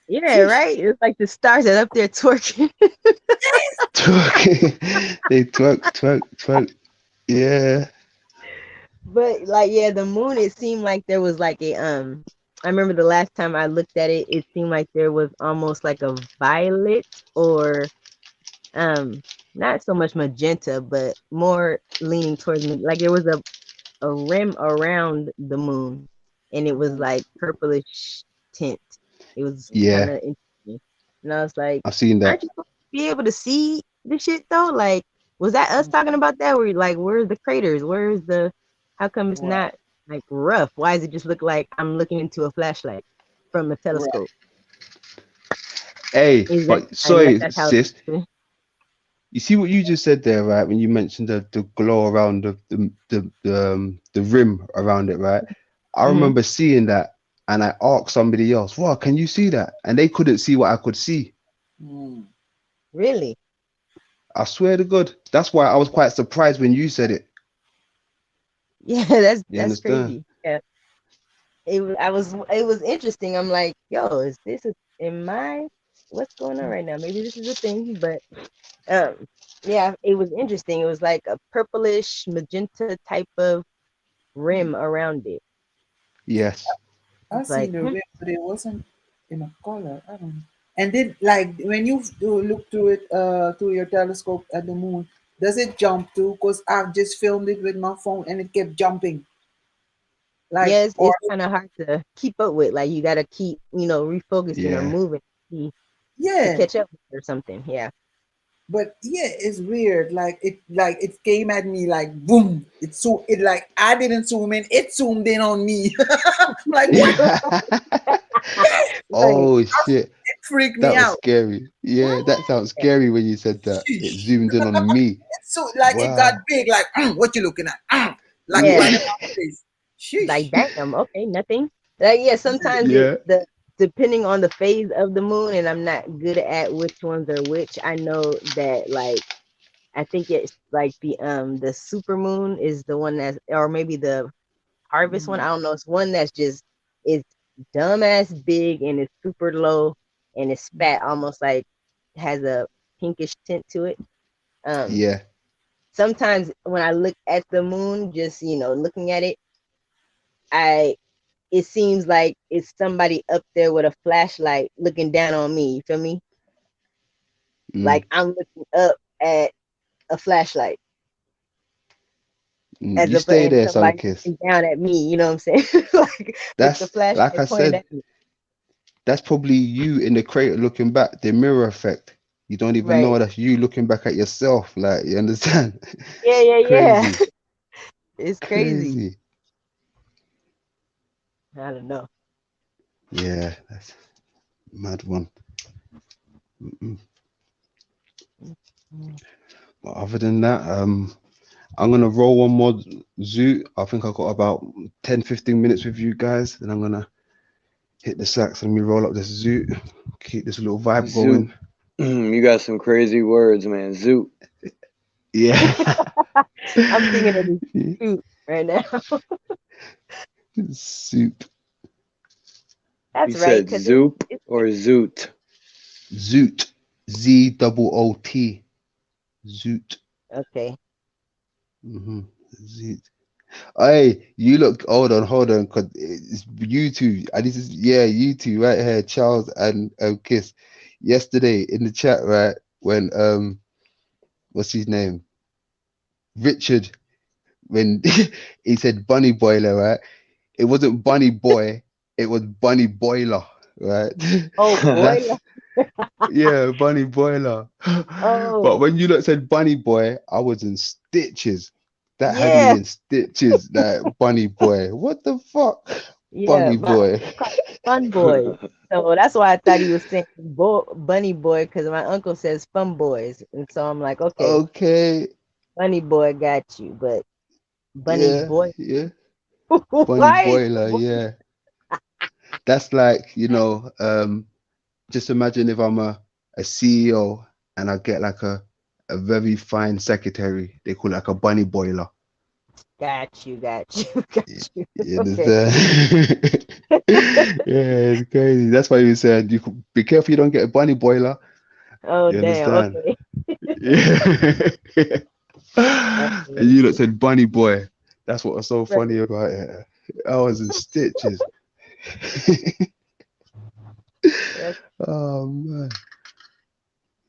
Yeah, right? It's like the stars are up there twerking. Twerk. They twerk. Yeah. But like, yeah, the moon, it seemed like there was like a I remember the last time I looked at it, it seemed like there was almost like a violet or not so much magenta, but more leaning towards me. Like there was a rim around the moon and it was like purplish tint. It was Yeah. kind of interesting. And I was like, I've seen that. aren't you supposed to be able to see the shit though? Like, was that us talking about that? Where like, where's the craters? Where's the, how come it's not like rough? Why does it just look like I'm looking into a flashlight from a telescope? Hey, Is but that, I sorry, guess that's how sis. You see what you just said there, right? When you mentioned the glow around the rim around it, right? I remember seeing that, and I asked somebody else, "Wow, can you see that?" And they couldn't see what I could see. Really? I swear to God, that's why I was quite surprised when you said it. Yeah, that's You understand? crazy. Yeah. It was interesting. I'm like, yo, is this what's going on right now? Maybe this is a thing, but yeah, it was interesting. It was like a purplish magenta type of rim around it. Yes. I It's seen like, the rim, but it wasn't in a color. I don't know. And then, like, when you look through it, through your telescope at the moon, does it jump too? Because I've just filmed it with my phone and it kept jumping. Like, yeah, it's or kind of hard to keep up with. Like, you got to keep, refocusing or Yeah. moving to yeah, catch up or something. Yeah. but yeah, it's weird. Like it came at me like boom. It like I didn't zoom in. It zoomed in on me. I'm like, what? Oh shit, It freaked me that was out. scary. Yeah, that sounds scary when you said that. It zoomed in on me. So like it got Wow. big. Like what you looking at? Like Yeah. right in my face. Sheesh. Like, damn, okay, nothing. Like, yeah, sometimes Yeah. depending on the phase of the moon, and I'm not good at which ones are which. I know that, like, I think it's like the super moon is the one that's, or maybe the harvest one. I don't know. It's one that's just, it's dumbass big and it's super low and it's fat, almost like has a pinkish tint to it. Yeah. Sometimes when I look at the moon, just looking at it, it seems like it's somebody up there with a flashlight looking down on me. You feel me? Like I'm looking up at a flashlight. As You if stay there, somebody Sunkiss. looking down at me. You know what I'm saying? Like That's with the flashlight like I pointed said. at me. That's probably you in the crater looking back. The mirror effect. You don't even know Right. that's you looking back at yourself. Like, you understand? Yeah. Crazy. It's crazy. Crazy. I don't know. Yeah, that's a mad one. But other than that, I'm gonna roll one more Zoot. I think I got about 10-15 minutes with you guys, and I'm gonna hit the sax and we roll up this Zoot. Keep this little vibe going. You got some crazy words, man. Zoot. Yeah. I'm thinking of this shoot right now. Soup. That's You right. said 'cause Zoop or Zoot? Zoot. ZOOT. Zoot. Okay. Zoot. Hey, you look. Hold on, cause it's you two. And this is you two right here, Charles and Kiss. Yesterday in the chat, right, when what's his name? Richard, when he said bunny boiler, right? It wasn't bunny boy, it was bunny boiler, right? Oh, boiler. Yeah, Bunny Boiler. Oh. But when you lot said Bunny Boy, I was in stitches. That had Yeah. me in stitches. That Bunny Boy. What the fuck? Yeah, Bunny but Boy. Fun Boy. So that's why I thought he was saying Bunny Boy, because my uncle says Fun Boys, and so I'm like, okay, Okay. Bunny Boy got you, but Bunny Yeah, Boy. yeah. Bunny Why? Boiler, yeah. That's like, just imagine if I'm a CEO and I get like a very fine secretary. They call it like a bunny boiler. Got you. Got you. You Okay. understand? Yeah, it's crazy. That's why you said you could be careful you don't get a bunny boiler. Oh You damn. understand? Okay. Yeah. And you lot said bunny boy. That's what was so funny about it. I was in stitches. Oh man.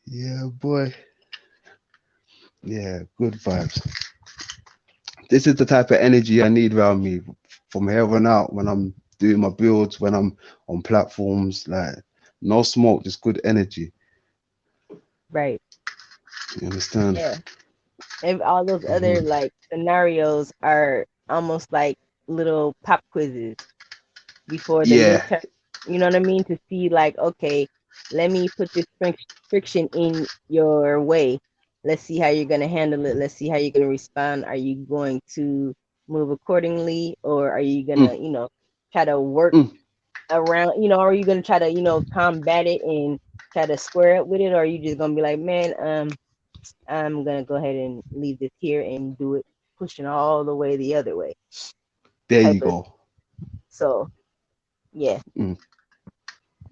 Yeah, boy. Yeah, good vibes. This is the type of energy I need around me from here on out when I'm doing my builds, when I'm on platforms. Like, no smoke, just good energy. Right. You understand? Yeah. And all those other like scenarios are almost like little pop quizzes before the new Yeah. term. You know what I mean? To see like, okay, let me put this friction in your way. Let's see how you're going to handle it. Let's see how you're going to respond. Are you going to move accordingly, or are you going to, try to work around, or are you going to try to, combat it and try to square up with it? Or are you just going to be like, man, I'm going to go ahead and leave this here and do it, pushing all the way the other way. There you go. So, yeah.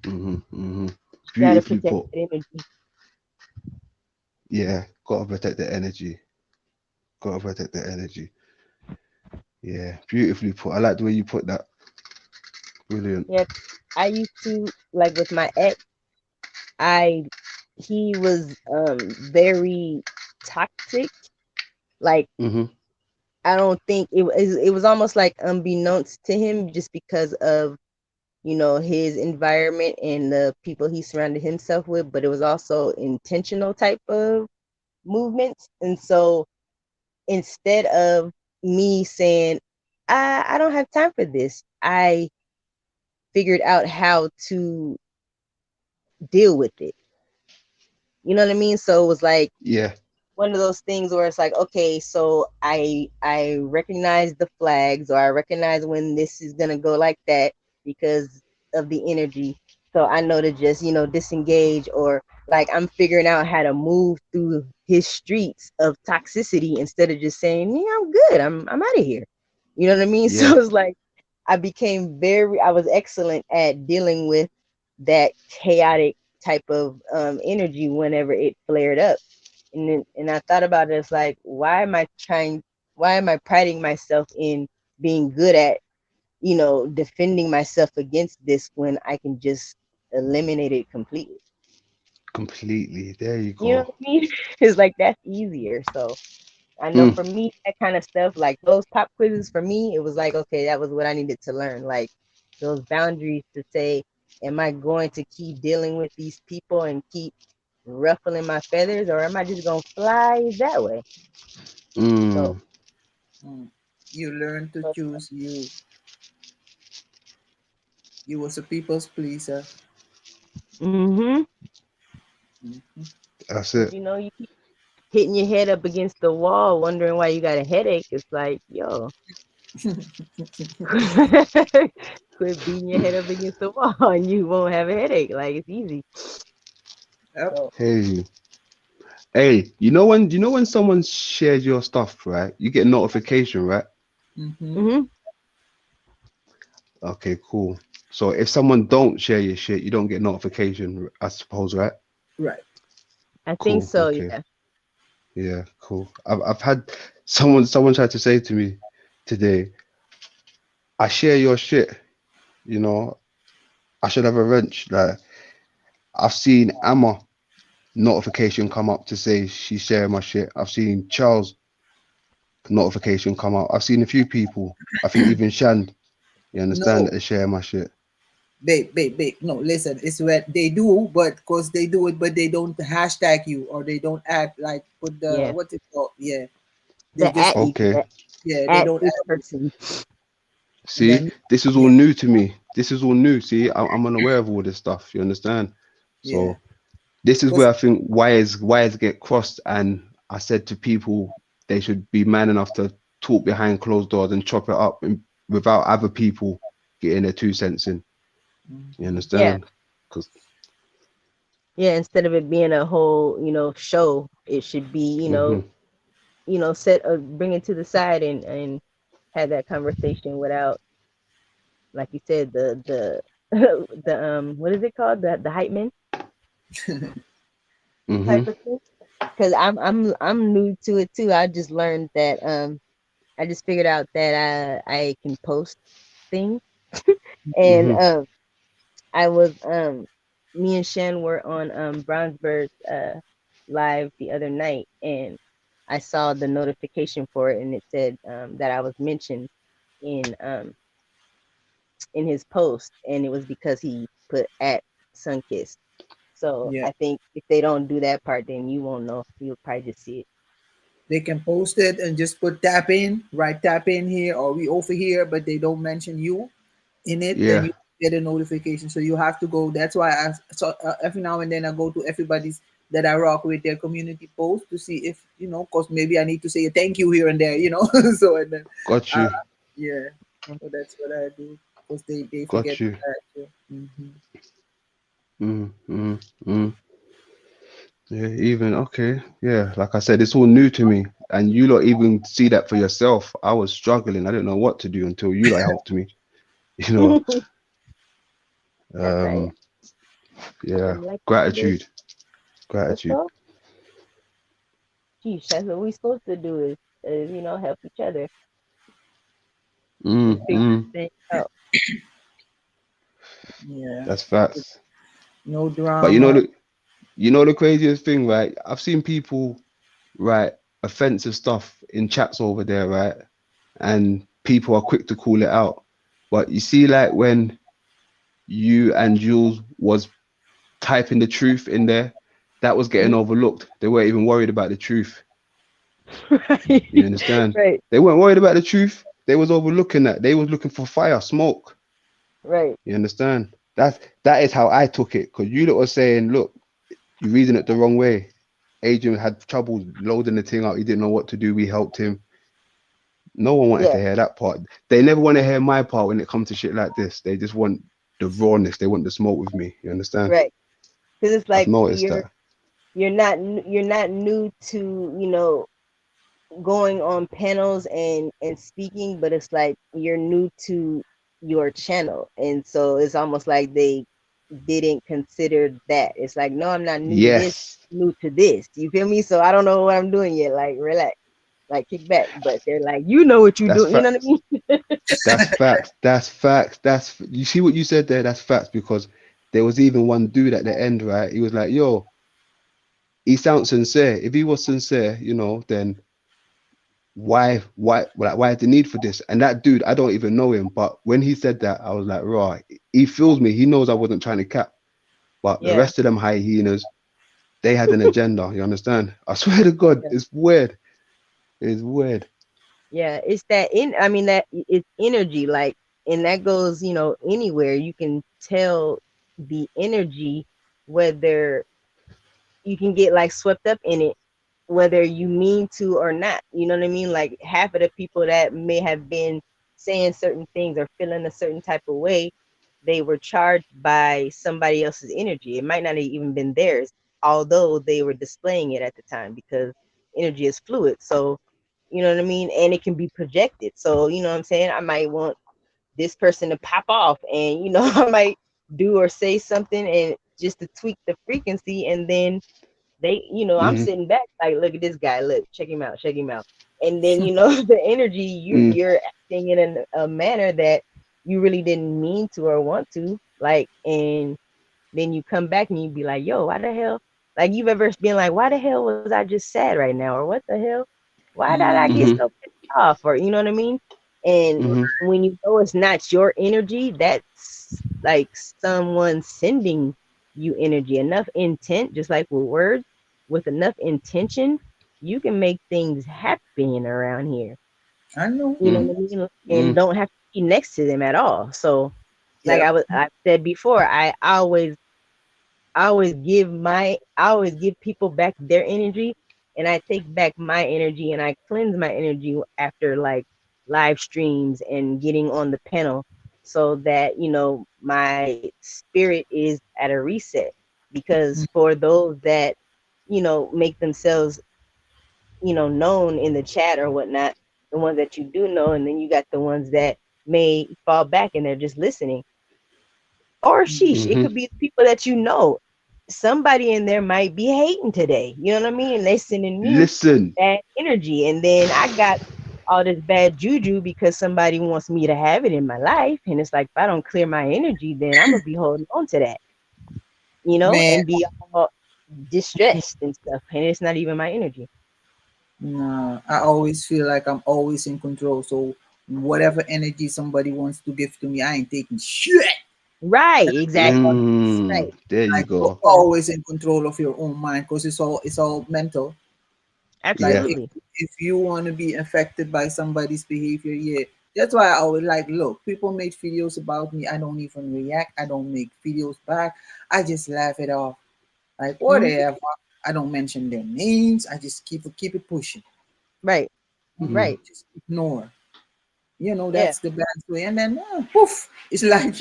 Beautifully protect put. the energy. Yeah, gotta protect the energy. Gotta protect the energy. Yeah, beautifully put. I like the way you put that. Brilliant. Yeah, I used to, like with my ex, he was very toxic. Like, I don't think it was almost like unbeknownst to him, just because of his environment and the people he surrounded himself with, but it was also intentional type of movements. And so instead of me saying, I don't have time for this, I figured out how to deal with it. You know what I mean? So it was like, yeah, one of those things where it's like, okay, so I recognize the flags, or I recognize when this is gonna go like that because of the energy. So I know to just, disengage, or like I'm figuring out how to move through his streets of toxicity instead of just saying, yeah, I'm good. I'm out of here. You know what I mean? Yeah. So it's like I was excellent at dealing with that chaotic type of energy whenever it flared up. And I thought about it as like, why am I priding myself in being good at, defending myself against this when I can just eliminate it completely? Completely. There you go. You know what I mean? It's like, that's easier. So I know for me, that kind of stuff, like those pop quizzes, for me, it was like, okay, that was what I needed to learn. Like those boundaries to say, am I going to keep dealing with these people and keep ruffling my feathers, or am I just gonna fly that way? So you learn to choose you. You was a people's pleaser. That's it. You keep hitting your head up against the wall, wondering why you got a headache. It's like, yo, quit beating your head up against the wall, and you won't have a headache. Like, it's easy. So, Hey, you know when someone shares your stuff, right? You get a notification, right? Okay, cool. So if someone don't share your shit, you don't get notification, I suppose, right? Right. I think so. Okay. Yeah. Yeah, cool. I've had someone tried to say to me today, I share your shit, I should have a wrench. Like, I've seen Emma notification come up to say she's sharing my shit. I've seen Charles notification come up. I've seen a few people. I think even Shand, you understand, that they share my shit. No, listen, it's what they do, but because they do it, but they don't hashtag you or they don't add like put the Yeah. what's it called? Yeah, they The just at you. Okay. yeah, they At don't this add. person. See, Then this is all new to me. This is all new. See, I'm unaware of all this stuff. You understand? yeah, So this is where I think wires get crossed, and I said to people they should be man enough to talk behind closed doors and chop it up without other people getting their 2 cents in. You understand? Because Yeah, instead of it being a whole, show, it should be, bring it to the side and have that conversation without, like you said, the what is it called? The hype man type of thing. Because I'm new to it too. I just learned that I just figured out that I can post things, and I was me and Shen were on Brownsburg live the other night, and I saw the notification for it, and it said that I was mentioned in his post, and it was because he put at Sunkissed. So Yeah. I think if they don't do that part, then you won't know. You'll probably just see it. they can post it and just put tap in, right? Tap in here or we over here, but they don't mention you in it. Then Yeah. you get a notification. So you have to go. That's why every now and then I go to everybody's that I rock with their community post to see if because maybe I need to say a thank you here and there, so and then got you. yeah, so that's what I do because they Got forget you. that. Mm-hmm. Yeah, even okay. Yeah, like I said, it's all new to me, and you lot even see that for yourself. I was struggling. I didn't know what to do until you lot helped me. Right. Yeah, Like gratitude. That's all. Geez, that's what we're supposed to do is help each other. Figure things out. Yeah, That's facts. no drama. But the craziest thing, right? I've seen people write offensive stuff in chats over there, right? And people are quick to call it out. But you see, like when you and Jules was typing the truth in there, that was getting overlooked. They weren't even worried about the truth. Right. You understand? Right. They weren't worried about the truth. They was overlooking that. They was looking for fire, smoke. Right. You understand? That is how I took it. Because you lot were saying, look, you're reading it the wrong way. Adrian had trouble loading the thing out. He didn't know what to do. We helped him. No one wanted to hear that part. They never want to hear my part when it comes to shit like this. They just want the rawness. They want the smoke with me. You understand? Right. Because it's like I've noticed that. you're not new to going on panels and speaking, but it's like you're new to your channel, and so it's almost like they didn't consider that. It's like, no, I'm not new to this, new to this. You feel me? So I don't know what I'm doing yet. Like, relax, like kick back. But they're like, you know what you're doing. You know what I mean? That's facts. That's facts. You see what you said there? That's facts, because there was even one dude at the end, right? He was like, yo, he sounds sincere. If he was sincere, then why the need for this? And that dude, I don't even know him, but when he said that, I was like, right, he feels me. He knows I wasn't trying to cap. But the rest of them hyenas, they had an agenda. You understand? I swear to God, it's weird. It's weird. Yeah, it's that that it's energy, like, and that goes, anywhere. You can tell the energy, whether you can get like swept up in it, whether you mean to or not. You know what I mean? Like, half of the people that may have been saying certain things or feeling a certain type of way, they were charged by somebody else's energy. It might not have even been theirs, although they were displaying it at the time, because energy is fluid. So, you know what I mean? And it can be projected. So, you know what I'm saying? I might want this person to pop off, and, I might do or say something and just to tweak the frequency, and then they, I'm sitting back like, look at this guy, look, check him out. And then, the energy, you're acting in a manner that you really didn't mean to or want to, like, and then you come back and you be like, yo, why the hell? Like, you've ever been like, why the hell was I just sad right now? Or what the hell? Why did I get so pissed off? Or, you know what I mean? And when you know it's not your energy, that's like someone sending you energy, enough intent, just like with words, with enough intention, you can make things happen around here. I know. You know what I mean? And don't have to be next to them at all. So like Yeah. I said before, I always give people back their energy, and I take back my energy and I cleanse my energy after like live streams and getting on the panel, so that my spirit is at a reset. Because for those that make themselves known in the chat or whatnot, the ones that you do know, and then you got the ones that may fall back and they're just listening. Or sheesh, it could be people that somebody in there might be hating today. You know what I mean? And they sending me bad energy. And then I got all this bad juju because somebody wants me to have it in my life. And it's like, if I don't clear my energy, then I'm going to be holding on to that, and be all distressed and stuff. And it's not even my energy. No, I always feel like I'm always in control. So whatever energy somebody wants to give to me, I ain't taking shit. Right, exactly. Right. There you like, go. You're always in control of your own mind, because it's all mental. Absolutely. Like if you want to be affected by somebody's behavior, that's why I always like, look, people make videos about me, I don't even react, I don't make videos back, I just laugh it off. Like whatever. I don't mention their names, I just keep it pushing. Right. Right. Just ignore. That's the best way. And then poof, it's like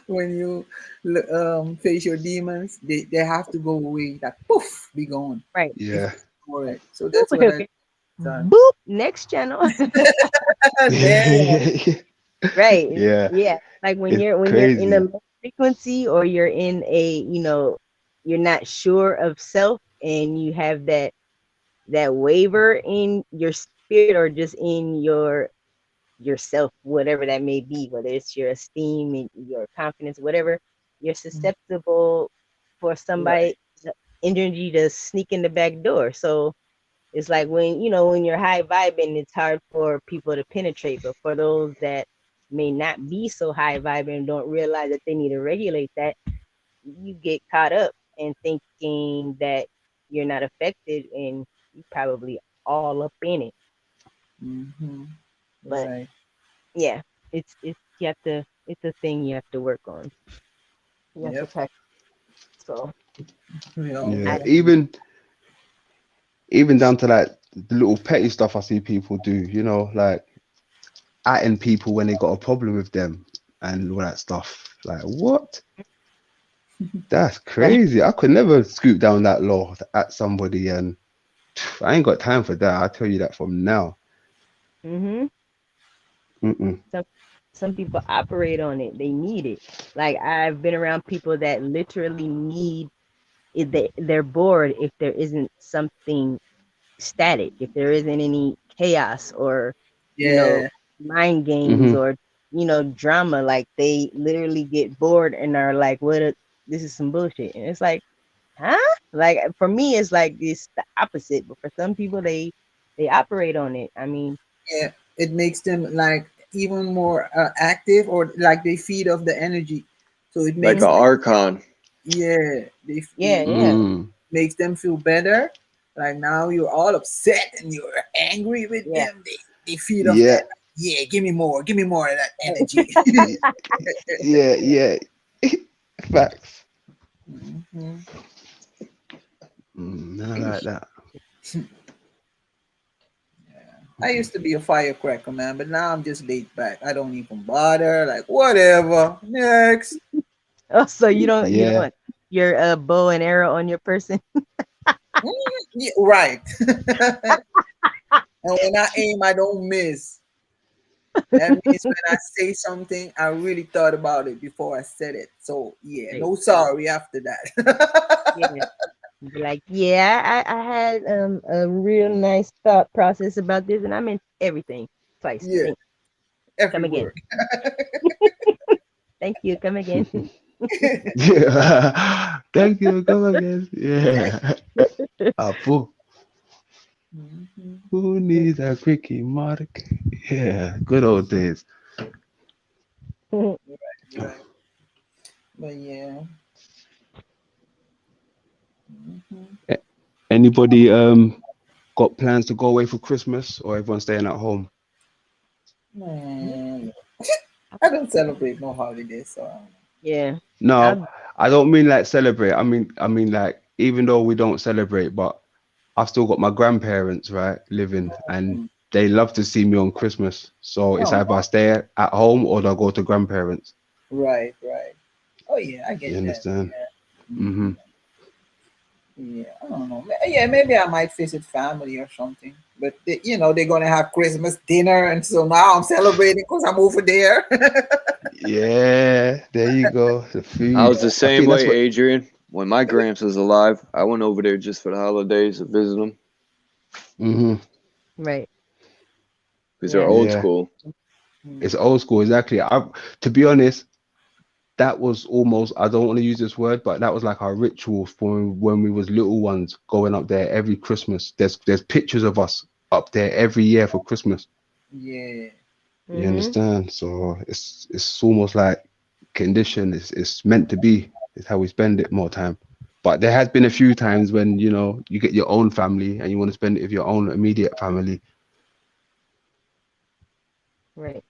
when you face your demons, they have to go away. Like poof, be gone. Right. Yeah. Right. So that's what I done. Boop, next channel. Right. Yeah. Like when you're in a low frequency, or you're in a you're not sure of self, and you have that waver in your spirit, or just in yourself, whatever that may be, whether it's your esteem and your confidence, whatever, you're susceptible for somebody energy to sneak in the back door. So it's like when you're high vibing, it's hard for people to penetrate. But for those that may not be so high vibing and don't realize that they need to regulate that, you get caught up in thinking that you're not affected, and you probably all up in it. But yeah, it's a thing you have to work on. You have to practice. So yeah, even down to like the little petty stuff I see people do, like atting people when they got a problem with them and all that stuff. Like, what? That's crazy. I could never scoop down that low at somebody, and I ain't got time for that. I'll tell you that from now. Some people operate on it. They need it. Like, I've been around people that literally need it. They're bored if there isn't something static, if there isn't any chaos or mind games or drama. Like, they literally get bored and are like, this is some bullshit. And it's like, huh? Like, for me, it's like it's the opposite. But for some people, they operate on it. I mean, it makes them like even more active, or like they feed off the energy. So it makes like an archon. Makes them feel better. Like, now you're all upset and you're angry with them. They feed off that. Yeah, give me more of that energy. Facts. I like that. I used to be a firecracker, man, but now I'm just laid back. I don't even bother. Like, whatever. Next. Oh, so you don't want your bow and arrow on your person? Right. And when I aim, I don't miss. That means when I say something, I really thought about it before I said it. So no sorry after that. Be like, I had a real nice thought process about this, and I meant everything twice. Come again. Thank you. Come again. Thank you. Come again. Yeah. Apu. Who needs a quickie mark? Yeah, good old days. But yeah. Anybody got plans to go away for Christmas, or everyone staying at home? I don't celebrate no holidays, so Yeah. No, I don't mean like celebrate. I mean like even though we don't celebrate, but I've still got my grandparents, right, living, and they love to see me on Christmas. So it's either I stay at home or they'll go to grandparents. Right. Oh yeah, I get You that. understand? Yeah. Mm-hmm. Yeah, I don't know. Yeah, maybe I might visit family or something. But they're gonna have Christmas dinner, and so now I'm celebrating because I'm over there. Yeah, there you go. The food. I was the same way, what... Adrian. When my gramps was alive, I went over there just for the holidays to visit them. Mm-hmm. Right. Because they're old school. It's old school, exactly. To be honest, that was almost, I don't want to use this word, but that was like our ritual for when we was little ones, going up there every Christmas. There's pictures of us up there every year for Christmas. Yeah. You understand? So it's almost like condition. It's meant to be. It's how we spend it more time. But there has been a few times when you get your own family and you want to spend it with your own immediate family. Right.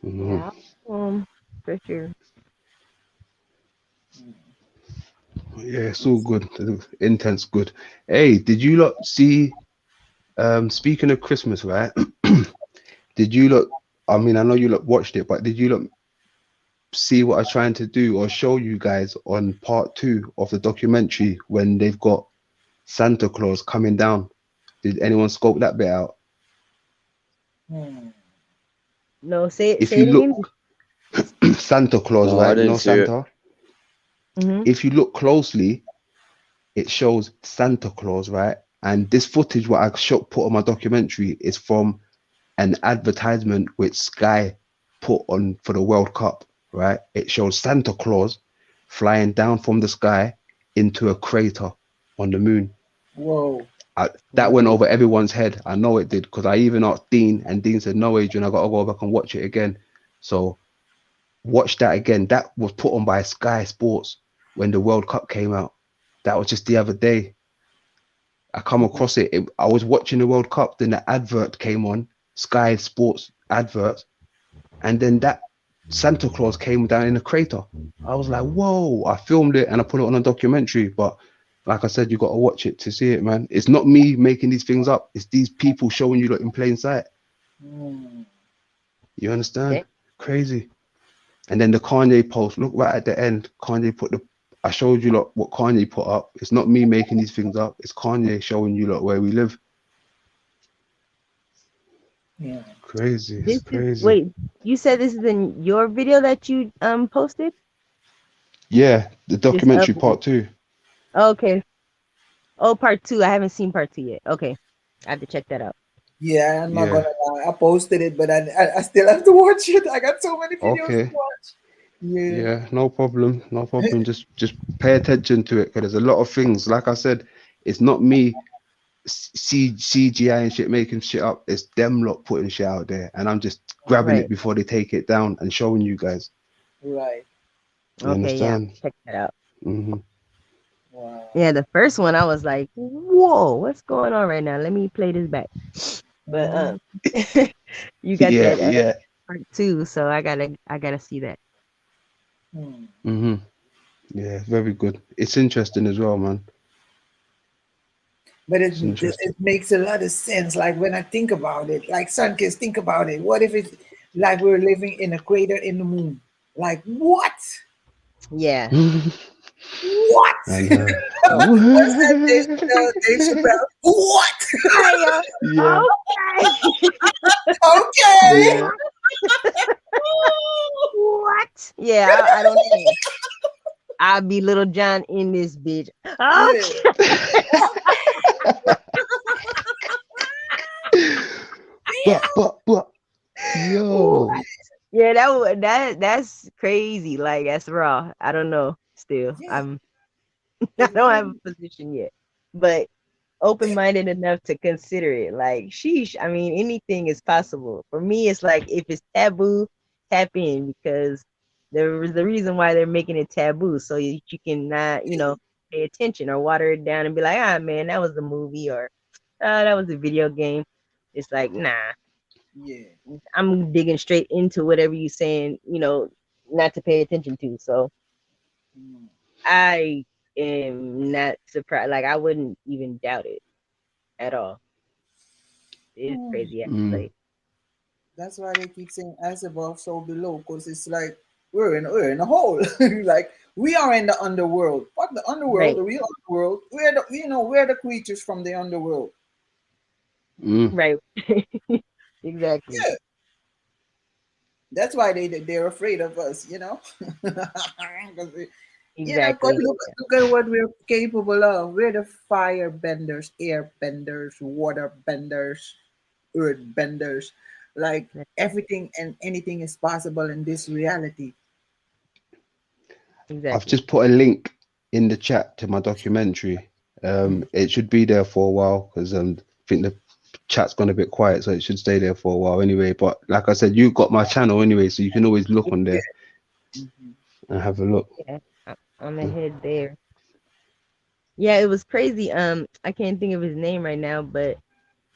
Mm-hmm. Yeah. For sure. Yeah, it's all good. Intense good. Hey, did you lot see? Speaking of Christmas, right? Did you lot? I mean, I know you lot watched it, but did you lot see what I was trying to do or show you guys on part 2 of the documentary when they've got Santa Claus coming down? Did anyone scope that bit out? No, say If it you again. look, Santa Claus, No, I right? didn't see it. Santa. Mm-hmm. If you look closely, it shows Santa Claus, right? And this footage, what I put on my documentary, is from an advertisement which Sky put on for the World Cup, right? It shows Santa Claus flying down from the sky into a crater on the moon. Whoa. That went over everyone's head. I know it did, because I even asked Dean, and Dean said, no, Adrian, I got to go back and watch it again. So watch that again. That was put on by Sky Sports when the World Cup came out. That was just the other day. I come across it. I was watching the World Cup, then the advert came on, Sky Sports advert, and then that Santa Claus came down in a crater. I was like, whoa. I filmed it and I put it on a documentary, but like I said, you got to watch it to see it, man. It's not me making these things up. It's these people showing you in plain sight. You understand? Okay. Crazy. And then the Kanye post, look right at the end. Kanye I showed you what Kanye put up. It's not me making these things up. It's Kanye showing you where we live. Yeah. Crazy. It's crazy. Wait, you said this is in your video that you posted? Yeah, the documentary part 2. Okay. Oh, part 2. I haven't seen part 2 yet. Okay. I have to check that out. Yeah, I'm not gonna lie. I posted it, but I still have to watch it. I got so many videos to watch. Yeah, no problem. just pay attention to it, because there's a lot of things. Like I said, it's not me CGI and shit making shit up. It's them lot putting shit out there, and I'm just grabbing it before they take it down and showing you guys. Right. You understand? Yeah, check that out. Mm-hmm. Wow. Yeah, the first one I was like, whoa, what's going on right now? Let me play this back. But you got that part 2, so I gotta see that. Mm-hmm. Yeah, very good. It's interesting as well, man. But it makes a lot of sense. Like when I think about it, like Sunkist, think about it. What if it's like we're living in a crater in the moon? Like what? Yeah. What? What's that Dave Chappelle? What? Yeah. Okay. Yeah. What? Yeah, I don't know. I'll be Little John in this bitch. But yo. Yeah, that's crazy. Like that's raw. I don't know. Still, I don't have a position yet, but open-minded enough to consider it. Like, sheesh. I mean, anything is possible. For me, it's like if it's taboo, tap in, because the reason why they're making it taboo, so you can not, pay attention or water it down and be like, ah, man, that was a movie, or that was a video game. It's like, nah, Yeah. I'm digging straight into whatever you're saying, not to pay attention to. So I am not surprised. Like, I wouldn't even doubt it at all. It's crazy. Like, that's why they keep saying as above, so below, because it's like we're in a hole. Like, we are in the underworld. Fuck the underworld, Right. the real underworld. We're the creatures from the underworld. Right. Exactly. Yeah. That's why they're afraid of us, 'Cause Exactly. look at what we're capable of. We're the fire benders, air benders, water benders, earth benders. Like, everything and anything is possible in this reality. Exactly. I've just put a link in the chat to my documentary. It should be there for a while, because I think the chat's gone a bit quiet, so it should stay there for a while anyway. But like I said, you've got my channel anyway, so you can always look on there and have a look. Yeah, I'm ahead there. Yeah, it was crazy. I can't think of his name right now, but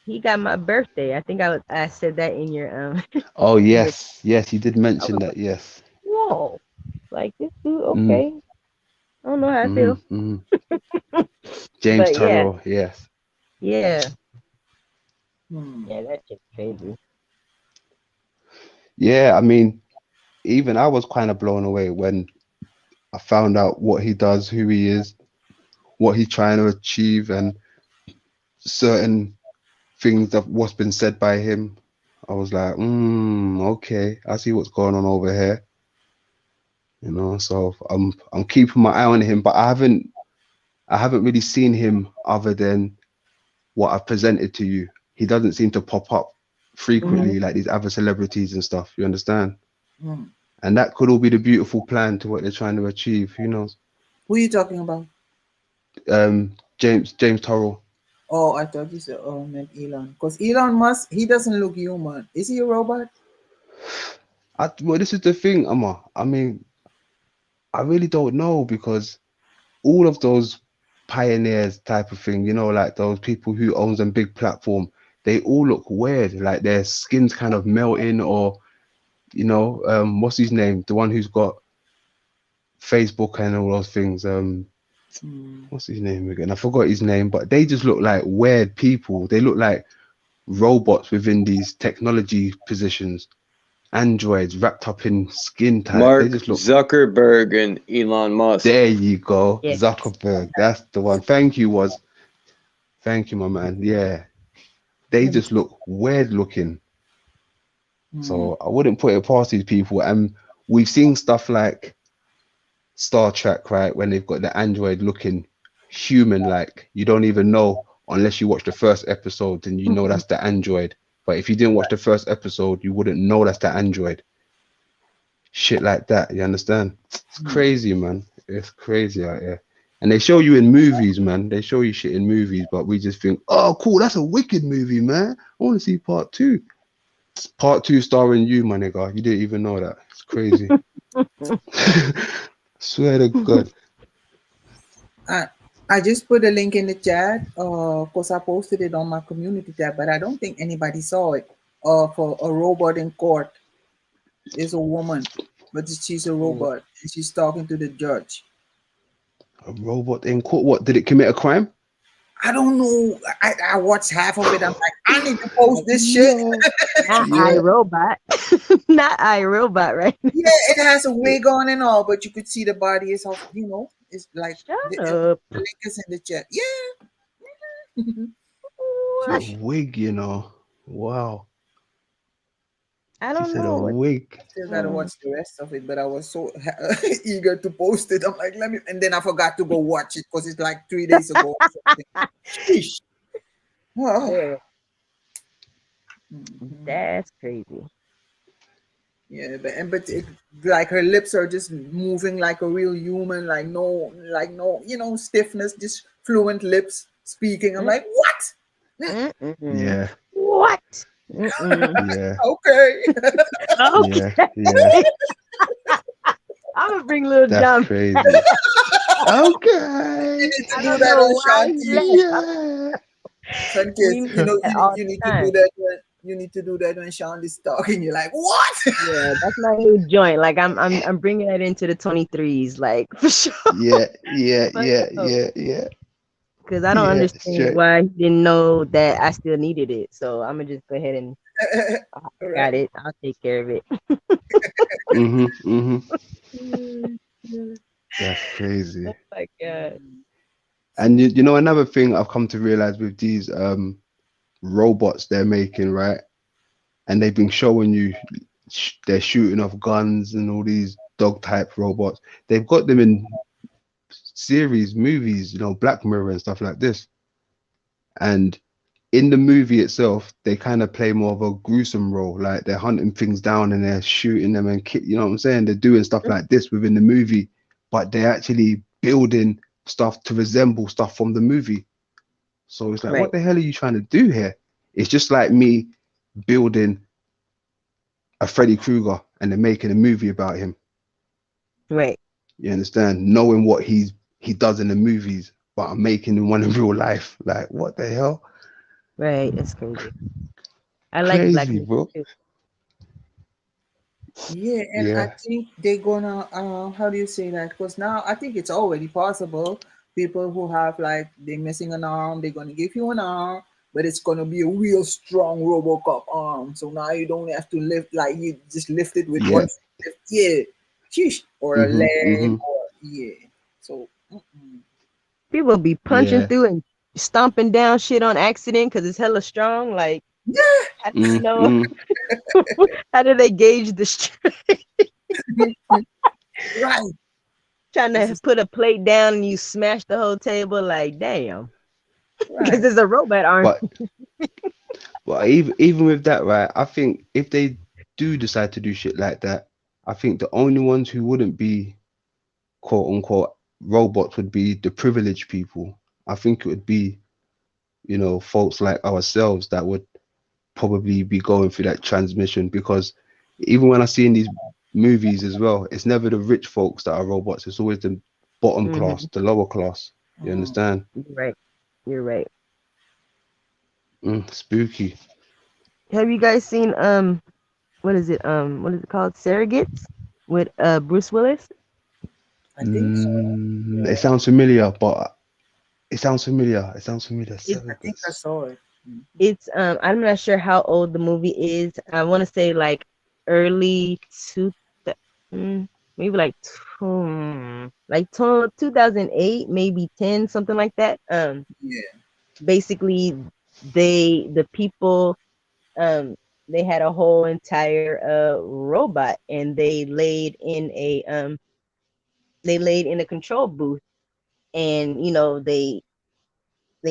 he got my birthday. I think I said that in your Oh yes, yes, you did mention that. Yes. Whoa, like, this dude. Okay, I don't know how I feel. James But Turrell. Yes. Yeah. Yeah, that's just crazy. Yeah, I mean, even I was kind of blown away when I found out what he does, who he is, what he's trying to achieve, and certain things that what's been said by him. I was like, okay, I see what's going on over here. So I'm keeping my eye on him, but I haven't really seen him other than what I've presented to you. He doesn't seem to pop up frequently like these other celebrities and stuff. You understand? And that could all be the beautiful plan to what they're trying to achieve. Who knows? Who are you talking about? James Turrell. Oh, I thought you said, meant Elon. Because Elon Musk, he doesn't look human. Is he a robot? Well, this is the thing, Amma. I mean, I really don't know, because all of those pioneers type of thing, like those people who owns a big platform, they all look weird. Like, their skin's kind of melting, or, what's his name? The one who's got Facebook and all those things. What's his name again? I forgot his name, but they just look like weird people. They look like robots within these technology positions, androids wrapped up in skin type. Mark They just look. Zuckerberg and Elon Musk. There you go, Yeah. Zuckerberg. That's the one. Thank you, my man. Yeah, they just look weird looking. So I wouldn't put it past these people. And we've seen stuff like Star Trek, right? When they've got the android looking human, like you don't even know unless you watch the first episode, and you know that's the android. But if you didn't watch the first episode, you wouldn't know that's the android. Shit like that, you understand? It's crazy, man. It's crazy out here. And they show you in movies, man. They show you shit in movies, but we just think, oh, cool, that's a wicked movie, man. I want to see part 2. Part 2 starring you, my nigga. You didn't even know that. It's crazy. Swear to God. I just put a link in the chat. Because I posted it on my community tab, but I don't think anybody saw it. For a robot in court. Is a woman, but she's a robot, and she's talking to the judge. A robot in court? What, did it commit a crime? I don't know. I watched half of it. I'm like, I need to post this shit. Not iRobot. Not iRobot, right? Yeah, it has a wig on and all, but you could see the body is off, it's like the link is in the chat. Yeah. A wig, Wow. I don't She said know. a wig. Still gotta watch the rest of it, but I was so eager to post it. I'm like, and then I forgot to go watch it because it's like 3 days ago. Sheesh. Oh. That's crazy. Yeah, but like her lips are just moving like a real human, like no, stiffness, just fluent lips speaking. I'm like, what? Yeah. What? Yeah. Okay. Yeah. Yeah. I'm gonna bring Lil That's John. crazy. You Okay. need to I do don't that know on why he Shanti. left. Yeah. Sunkist, We need you know, that all you the need to do time. that when Shanti's talking. You're like, what? Yeah, that's my new joint. Like I'm bringing that into the 23s, like for sure. Yeah. Yeah. Yeah. Yeah. Yeah. Because I don't Yeah. understand Straight. why he didn't know that I still needed it. So I'm gonna just go ahead and got it. I'll take care of it. That's crazy. Oh my god. And you know another thing I've come to realize with these robots they're making, right? And they've been showing you they're shooting off guns and all these dog type robots. They've got them in series, movies, you know, Black Mirror and stuff like this. And in the movie itself, they kind of play more of a gruesome role, like they're hunting things down and they're shooting them and you know what I'm saying? They're doing stuff like this within the movie, but they're actually building stuff to resemble stuff from the movie. So it's like, what the hell are you trying to do here? It's just like me building a Freddy Krueger and then making a movie about him. Right. You understand? Knowing what he does in the movies, but I'm making one in real life. Like, what the hell? Right, that's crazy. I like Crazy, Black Mirror bro. too. Yeah, and I Yeah. think they're gonna how do you say that? Because now I think it's already possible. People who have like they're missing an arm, they're gonna give you an arm, but it's gonna be a real strong RoboCop arm. So now you don't have to lift like you just lift it with Yeah. one lift. Yeah, sheesh, or a Mhm, leg, mhm. or yeah. So People be punching Yeah. through and stomping down shit on accident because it's hella strong. Like, how do you know? How do they gauge the strength? Right. Trying to put a plate down and you smash the whole table. Like, damn. Because it's a robot arm. But even with that, right? I think if they do decide to do shit like that, I think the only ones who wouldn't be quote unquote robots would be the privileged people. I think it would be, you know, folks like ourselves that would probably be going through that transmission, because even when I see in these movies as well, it's never the rich folks that are robots. It's always the bottom class, the lower class. You understand? You're right. You're right. Spooky. Have you guys seen what is it called? Surrogates with Bruce Willis? I think so. It sounds familiar, but it sounds familiar. I think I saw it. It's I'm not sure how old the movie is. I want to say like early maybe like 2008, maybe 10, something like that. Yeah. Basically the people they had a whole entire robot, and they laid in a control booth, and you know they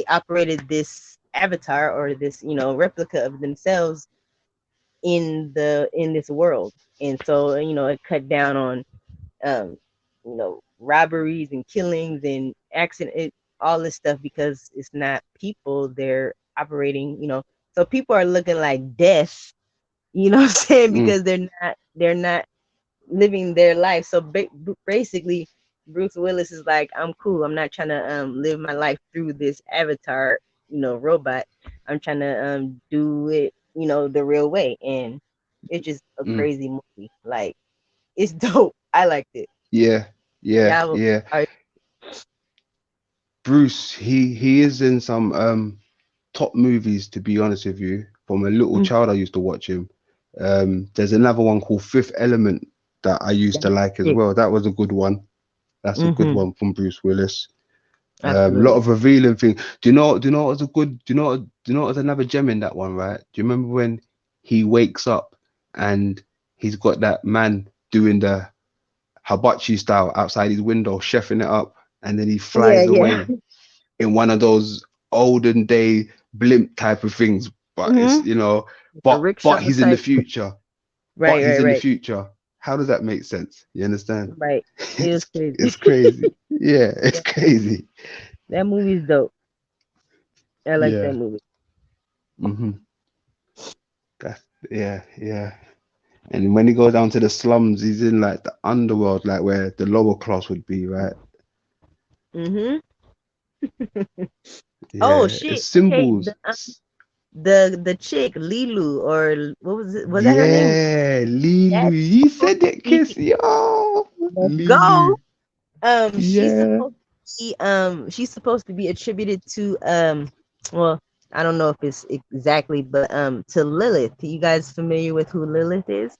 operated this avatar or this, you know, replica of themselves in this world. And so, you know, it cut down on you know, robberies and killings and all this stuff, because it's not people, they're operating, you know, so people are looking like death, you know what I'm saying, because they're not living their life. So basically Bruce Willis is like, I'm cool, I'm not trying to live my life through this avatar, you know, robot. I'm trying to do it, you know, the real way. And it's just a crazy movie. Like, it's dope. I liked it. Yeah. Bruce, he is in some top movies, to be honest with you. From a little child, I used to watch him. There's another one called Fifth Element that I used to like as well. That was a good one. That's a good one from Bruce Willis. A lot of revealing things. Do you know what was a good? Do you know what was another gem in that one? Right? Do you remember when he wakes up and he's got that man doing the hibachi style outside his window, chefing it up, and then he flies away in one of those olden day blimp type of things. But it's, you know, but he's in the future. Right, in the future. How does that make sense? You understand? Right. It was crazy. It's crazy. Yeah, it's crazy. That movie's dope. I like that movie. Yeah, yeah. And when he goes down to the slums, he's in like the underworld, like where the lower class would be, right? Mm-hmm. Oh Yeah, it's shit. Okay, symbols. the chick Lilu, or what was it? Was that her name? Yeah, Lilu. That's You supposed said it, to be. Kiss. Yo, Let's go. Lilu. She's Yeah. supposed to be she's supposed to be attributed to well, I don't know if it's exactly, but to Lilith. You guys familiar with who Lilith is?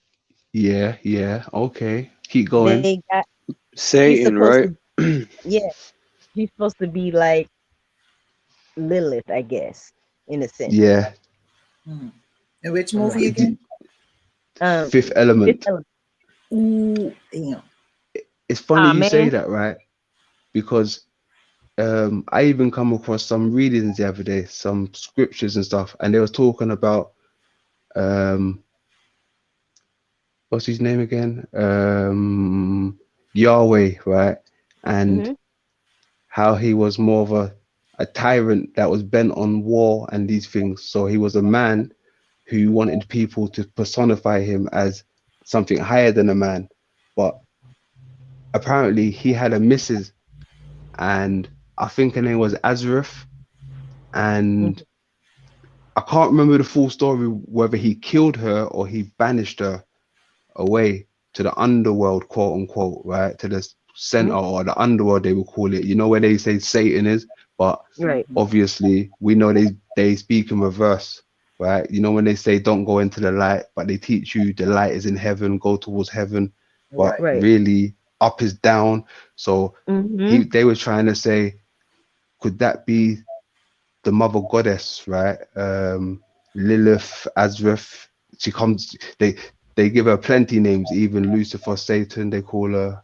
Yeah, yeah. Okay. Keep going. They got she's Satan, supposed right? to, yeah, she's supposed to be like Lilith, I guess, in a sense. Yeah. In which movie again? Fifth Element. Fifth Element. Ooh, damn. It's funny you say man. that, right? Because I even come across some readings the other day, some scriptures and stuff, and they was talking about what's his name again? Yahweh, right? And how he was more of a tyrant that was bent on war and these things. So he was a man who wanted people to personify him as something higher than a man. But apparently he had a missus, and I think her name was Azareth. And I can't remember the full story, whether he killed her or he banished her away to the underworld, quote unquote, right? To the center or the underworld, they will call it. You know where they say Satan is, but obviously we know they speak in reverse, right? You know when they say don't go into the light, but they teach you the light is in heaven, go towards heaven, but really up is down. So they were trying to say, could that be the mother goddess, right? Lilith, Azrith. She comes. They give her plenty names, even Lucifer, Satan. They call her.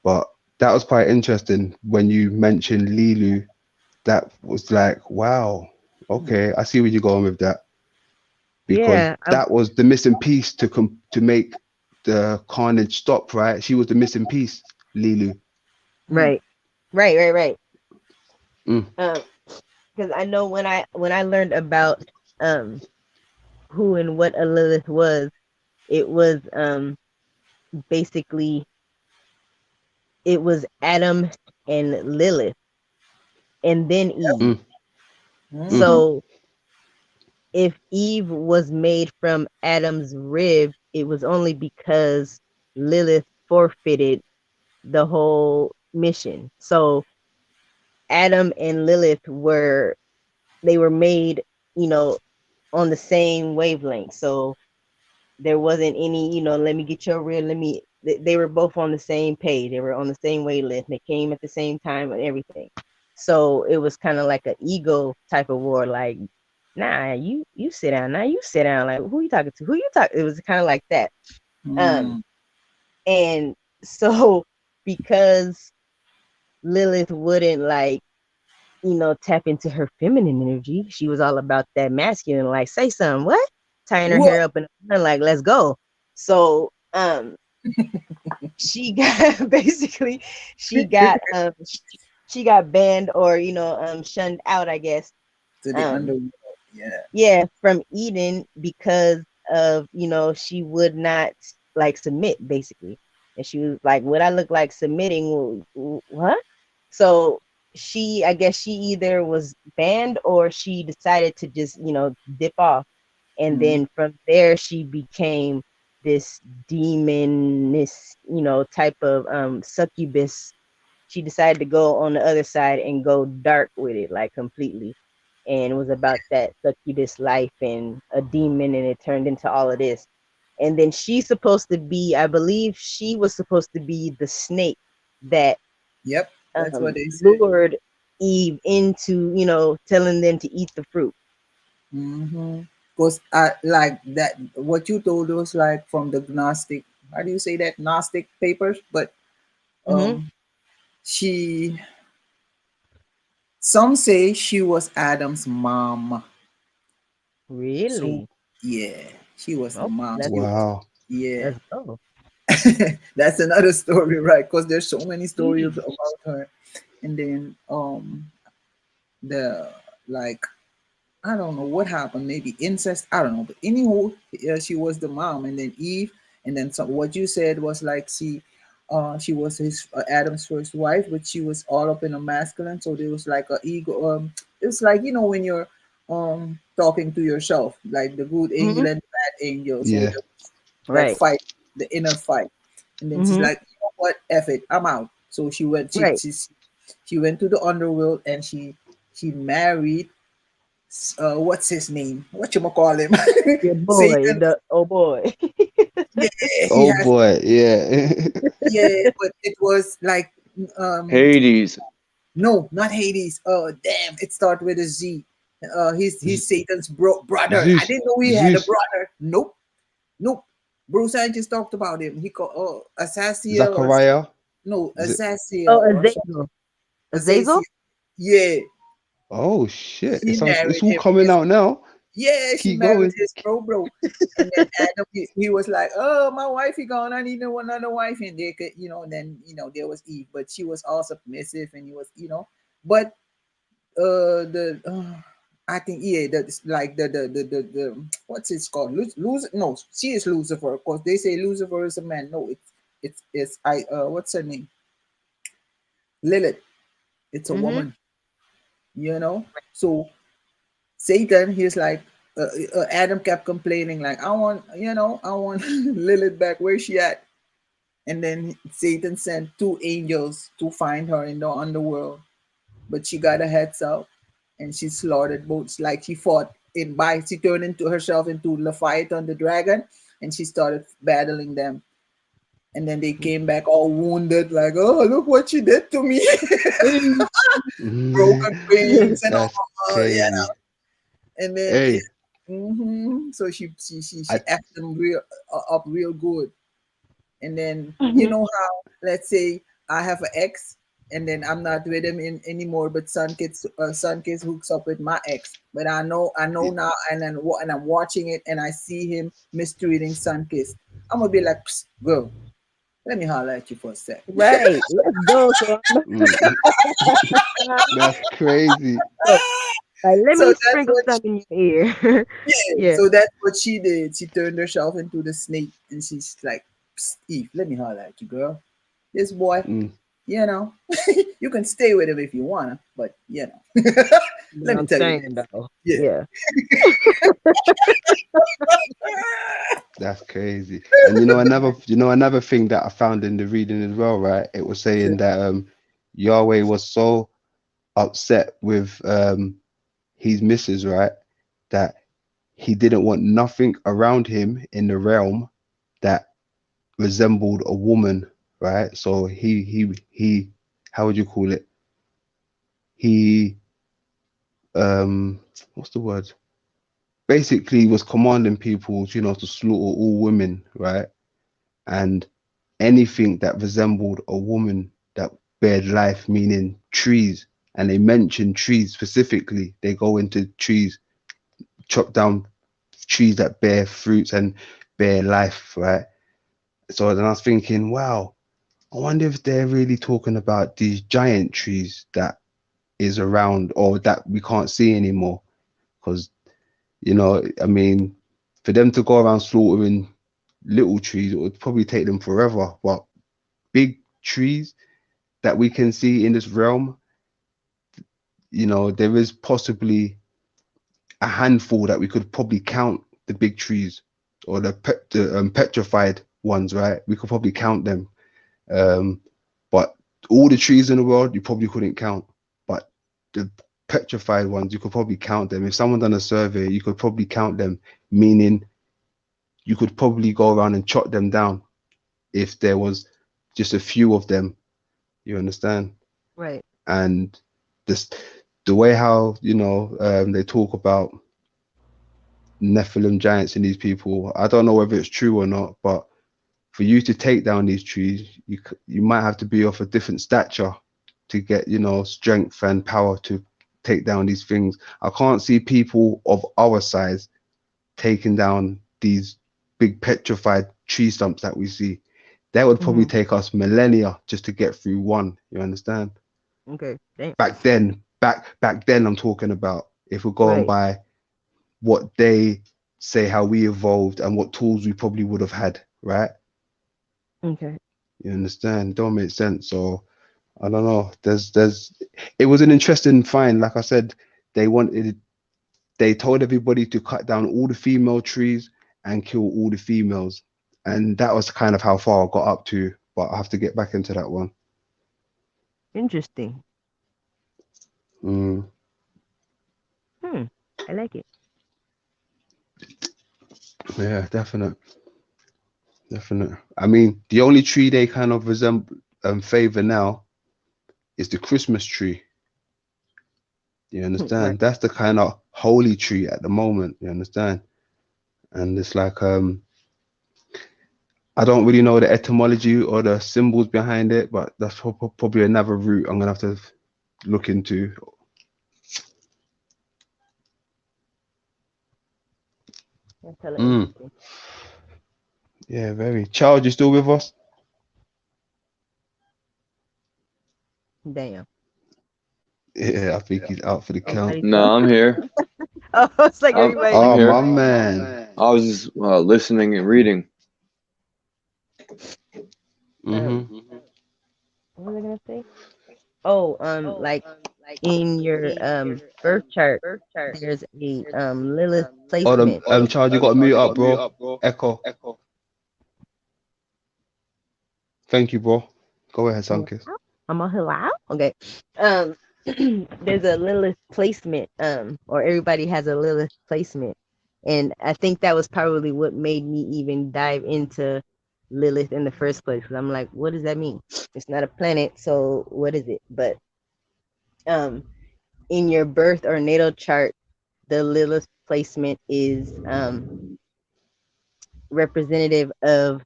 But that was quite interesting when you mentioned Lilu. That was like, wow. Okay, I see where you're going with that. Because that was the missing piece to make the carnage stop, right? She was the missing piece, Lilu. Right. Because I know when I learned about who and what a Lilith was, it was basically it was Adam and Lilith, and then Eve. So if Eve was made from Adam's rib, it was only because Lilith forfeited the whole mission. So Adam and Lilith were made, on the same wavelength. So there wasn't any, let me get your rib, they were both on the same page. They were on the same wavelength. They came at the same time and everything. So it was kind of like an ego type of war, like, nah, you sit down, now you sit down. Like, who you talking to? Who you talking? It was kind of like that. And so because Lilith wouldn't tap into her feminine energy, she was all about that masculine, like, say something, what? Tying her hair up and like, let's go. So she got basically she got banned or shunned out, I guess, to the underworld. From Eden because of she would not submit, basically. And she was like, would I look like submitting? What? So I guess she either was banned or she decided to just dip off, and then from there she became this demoness type of succubus. She decided to go on the other side and go dark with it, like, completely, and it was about that succubus life and a demon, and it turned into all of this. And then she's supposed to be, I believe she was supposed to be the snake that that's what they said. lured Eve into telling them to eat the fruit. Because like that, what you told us, like, from the Gnostic, how do you say that, Gnostic papers? But some say she was Adam's mom. Really? So, she was the mom. Wow. Yeah. That's another story, right? Because there's so many stories about her. And then I don't know what happened, maybe incest, I don't know. But anyhow, she was the mom, and then Eve, and then some. What you said was like she was his Adam's first wife, but she was all up in a masculine. So there was like a ego. It's like when you're talking to yourself, like the good angel and bad angel. So Yeah. that fight, the inner fight, and then she's Mhm. like, you know what, F it, I'm out. So she went. Right. She went to the underworld, and she married. What's his name? What you call him? Your boy, Satan. oh boy. Yeah, he Oh has. boy, yeah. Yeah, but it was like Hades. no, not Hades. Oh damn! It started with a Z. He's Satan's brother. I Zeus. didn't know he had a Zeus. brother. Nope, nope. Bruce, I just talked about him. He called Asaziel or Zachariah. no Z- Asaziel Oh, or Azazel. Azaziel. Azazel? Yeah, Oh shit! she It's married all him. coming out now. Yeah, she Keep married going. his bro. And then Adam, he was like, "Oh, my wife, he gone. I need another wife." And they could, and then there was Eve, but she was all submissive, and he was, but the I think that's like the what's it called? Lucifer? No, she is Lucifer. Of course, they say Lucifer is a man. No, it's what's her name? Lilith. It's a Mhm. woman. So Satan, he's like, Adam kept complaining, like, I want Lilith back. Where's she at? And then Satan sent two angels to find her in the underworld, but she got her heads up, and she slaughtered both. Like she fought she turned herself into Leviathan, the dragon, and she started battling them. And then they came back all wounded, like, oh, look what she did to me. Broken wings and all. That's crazy. And then Hey, so she I effed them up real good. And then you know how, let's say I have an ex, and then I'm not with him anymore, but Sun Kids hooks up with my ex. But I know now, and I'm watching it, and I see him mistreating Sun Kids. I'm gonna be like, "Psst, girl, let me holler at you for a sec." Right. Let's go, son. that's crazy. Like, let So me that's sprinkle what some in your ear. Yeah, Yeah. so that's what she did. She turned herself into the snake, and she's like, "Psst, Eve, let me holler at you, girl. This boy, Mm. you can stay with him if you wanna, but let me I'm tell you saying this. though. Yeah. That's crazy. And another thing that I found in the reading as well, right? It was saying that Yahweh was so upset with his missus, right? That he didn't want nothing around him in the realm that resembled a woman, right? So he how would you call it? He what's the word? Basically was commanding people, to slaughter all women, right? And anything that resembled a woman that bared life, meaning trees. And they mention trees specifically. They go into trees, chop down trees that bear fruits and bear life, right? So then I was thinking, wow, I wonder if they're really talking about these giant trees that is around or that we can't see anymore. Because, I mean, for them to go around slaughtering little trees, it would probably take them forever. But big trees that we can see in this realm, there is possibly a handful that we could probably count the big trees or the petrified ones, right? We could probably count them. But all the trees in the world, you probably couldn't count. But the petrified ones, you could probably count them. If someone done a survey, you could probably count them, meaning you could probably go around and chop them down if there was just a few of them. You understand? Right. And the way how they talk about Nephilim giants and these people, I don't know whether it's true or not, but for you to take down these trees, you might have to be of a different stature to get strength and power to take down these things. I can't see people of our size taking down these big petrified tree stumps that we see. That would probably take us millennia just to get through one. You understand? Okay. Thanks. Back then I'm talking about, if we're going by what they say how we evolved and what tools we probably would have had, right? Okay. You understand? Don't make sense. So I don't know. It was an interesting find. Like I said, they told everybody to cut down all the female trees and kill all the females. And that was kind of how far I got up to, but I have to get back into that one. Interesting. Mm. I like it. Yeah, definite. I mean, the only tree they kind of resemble favor now is the Christmas tree. You understand? Right. That's the kind of holy tree at the moment. You understand? And it's like I don't really know the etymology or the symbols behind it, but that's probably another route I'm gonna have to look into. Yeah, very. Charles, you still with us? Damn. Yeah, I think he's out for the count. No, I'm here. Oh, it's like everybody. I'm here. My man. I was just listening and reading. Mm-hmm. What was I gonna say? Oh, like in your birth chart, there's a Lilith placement. Charles, you got to mute up, bro. Echo. Thank you, bro. Go ahead, Sunkist. I'm on hello. Okay. There's a Lilith placement. Or everybody has a Lilith placement, and I think that was probably what made me even dive into Lilith in the first place. Because I'm like, what does that mean? It's not a planet, so what is it? But in your birth or natal chart, the Lilith placement is representative of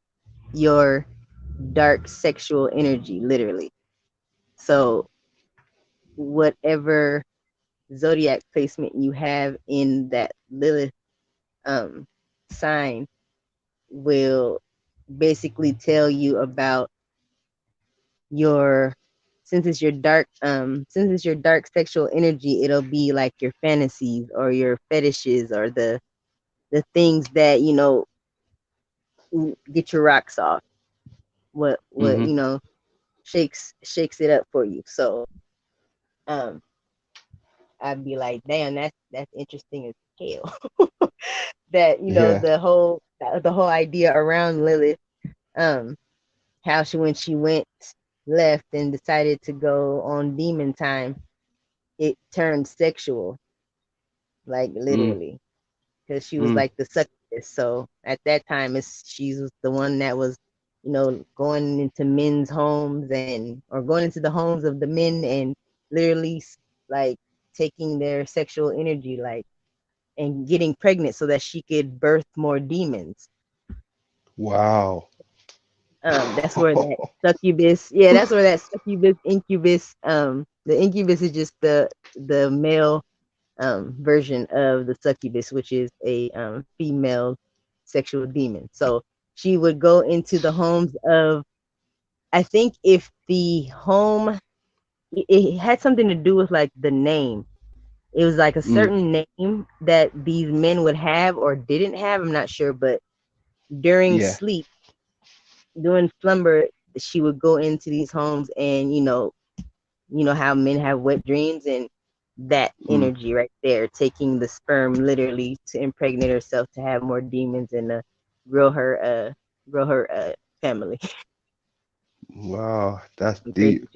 your dark sexual energy, literally. So whatever zodiac placement you have in that Lilith sign will basically tell you about your, since it's your dark sexual energy, it'll be like your fantasies or your fetishes or the things that, you know, get your rocks off. What you know, shakes it up for you. So I'd be like, damn, that's interesting as hell. That, you know, the whole idea around Lilith, how when she left and decided to go on demon time, it turned sexual, like literally, because she was like the succubus. So at that time, she was the one that was, you know, going into men's homes or going into the homes of the men and literally like taking their sexual energy, like, and getting pregnant so that she could birth more demons. Wow. That's where that succubus, that's where that succubus, incubus, the incubus is just the male version of the succubus, which is a female sexual demon. So she would go into the homes of, I think if the home, it had something to do with like the name. It was like a certain name that these men would have or didn't have. I'm not sure, but during sleep, during slumber, she would go into these homes and, you know how men have wet dreams, and that energy right there, taking the sperm literally to impregnate herself to have more demons and grow her family. Wow, that's deep.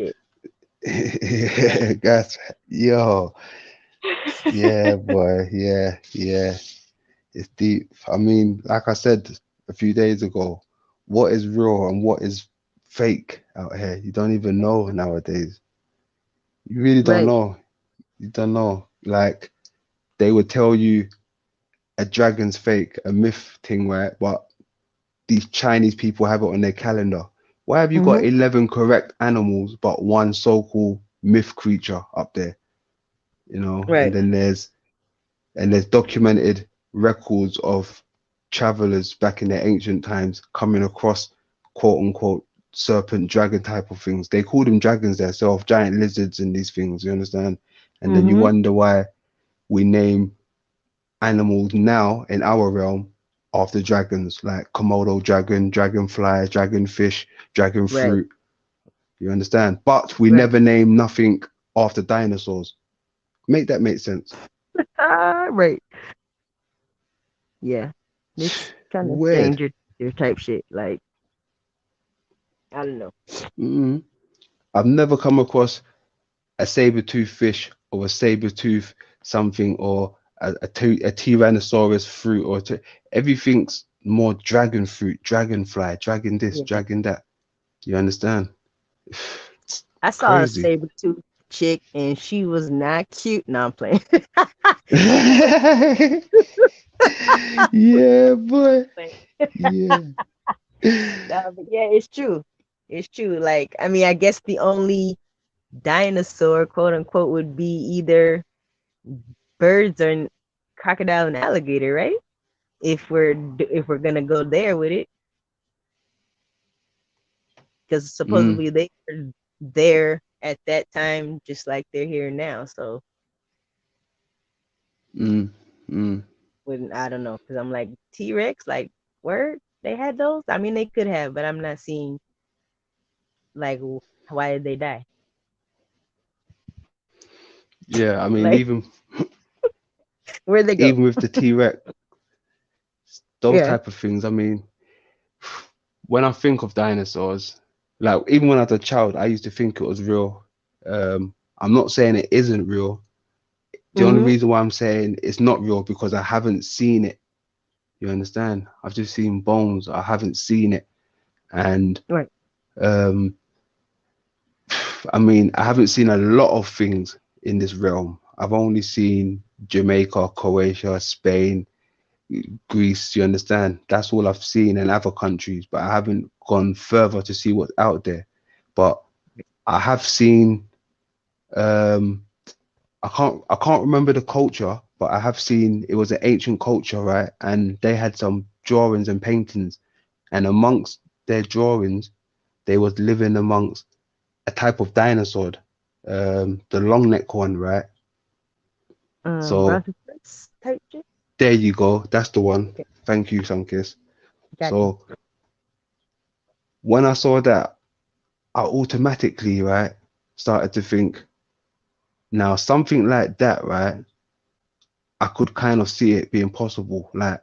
That's yo. Yeah, boy. Yeah. It's deep. I mean, like I said a few days ago, what is real and what is fake out here? You don't even know nowadays. You really don't know. You don't know. Like, they would tell you a dragon's fake, a myth thing, right? But these Chinese people have it on their calendar. Why have you got 11 correct animals but one so-called myth creature up there? You know, and then there's documented records of travelers back in their ancient times coming across quote unquote serpent dragon type of things. They call them dragons themselves, giant lizards and these things, you understand? And then you wonder why we name animals now in our realm after dragons, like Komodo dragon, dragonfly, dragonfish, dragon Right. fruit. You understand? But we Right. never name nothing after dinosaurs. Make that make sense? Right. Yeah. This kind of Weird. stranger type shit. Like, I don't know. Mm. I've never come across a saber-tooth fish or a saber-tooth something or a Tyrannosaurus fruit or everything's more dragon fruit, dragonfly, dragon this, Yeah. dragon that. You understand? I saw a Crazy. saber-tooth chick and she was not cute. No, I'm playing. Yeah, boy. Yeah. No, but yeah, it's true. It's true. Like, I mean, I guess the only dinosaur, quote unquote, would be either birds or crocodile and alligator, right? If we're gonna go there with it, because supposedly they were there at that time, just like they're here now. So, wouldn't I don't know, because I'm like T-Rex, like word they had those. I mean, they could have, but I'm not seeing like why did they die? Yeah, I mean, Like, even where'd they go? even with the T-Rex, those Yeah. type of things. I mean, when I think of dinosaurs, like even when I was a child, I used to think it was real. I'm not saying it isn't real. The only reason why I'm saying it's not real because I haven't seen it. You understand? I've just seen bones. I haven't seen it, and Right. I mean, I haven't seen a lot of things in this realm. I've only seen Jamaica, Croatia, Spain, Greece. You understand? That's all I've seen in other countries, but I haven't gone further to see what's out there. But I have seen. I can't remember the culture, but I have seen it was an ancient culture, right? And they had some drawings and paintings, and amongst their drawings, they was living amongst a type of dinosaur, the long neck one, right? So Brontosaurus type shit. there you go. That's the one. Thank you, Sunkiss. Got So when I saw that, I automatically, right, started to think, now something like that, right, I could kind of see it being possible, like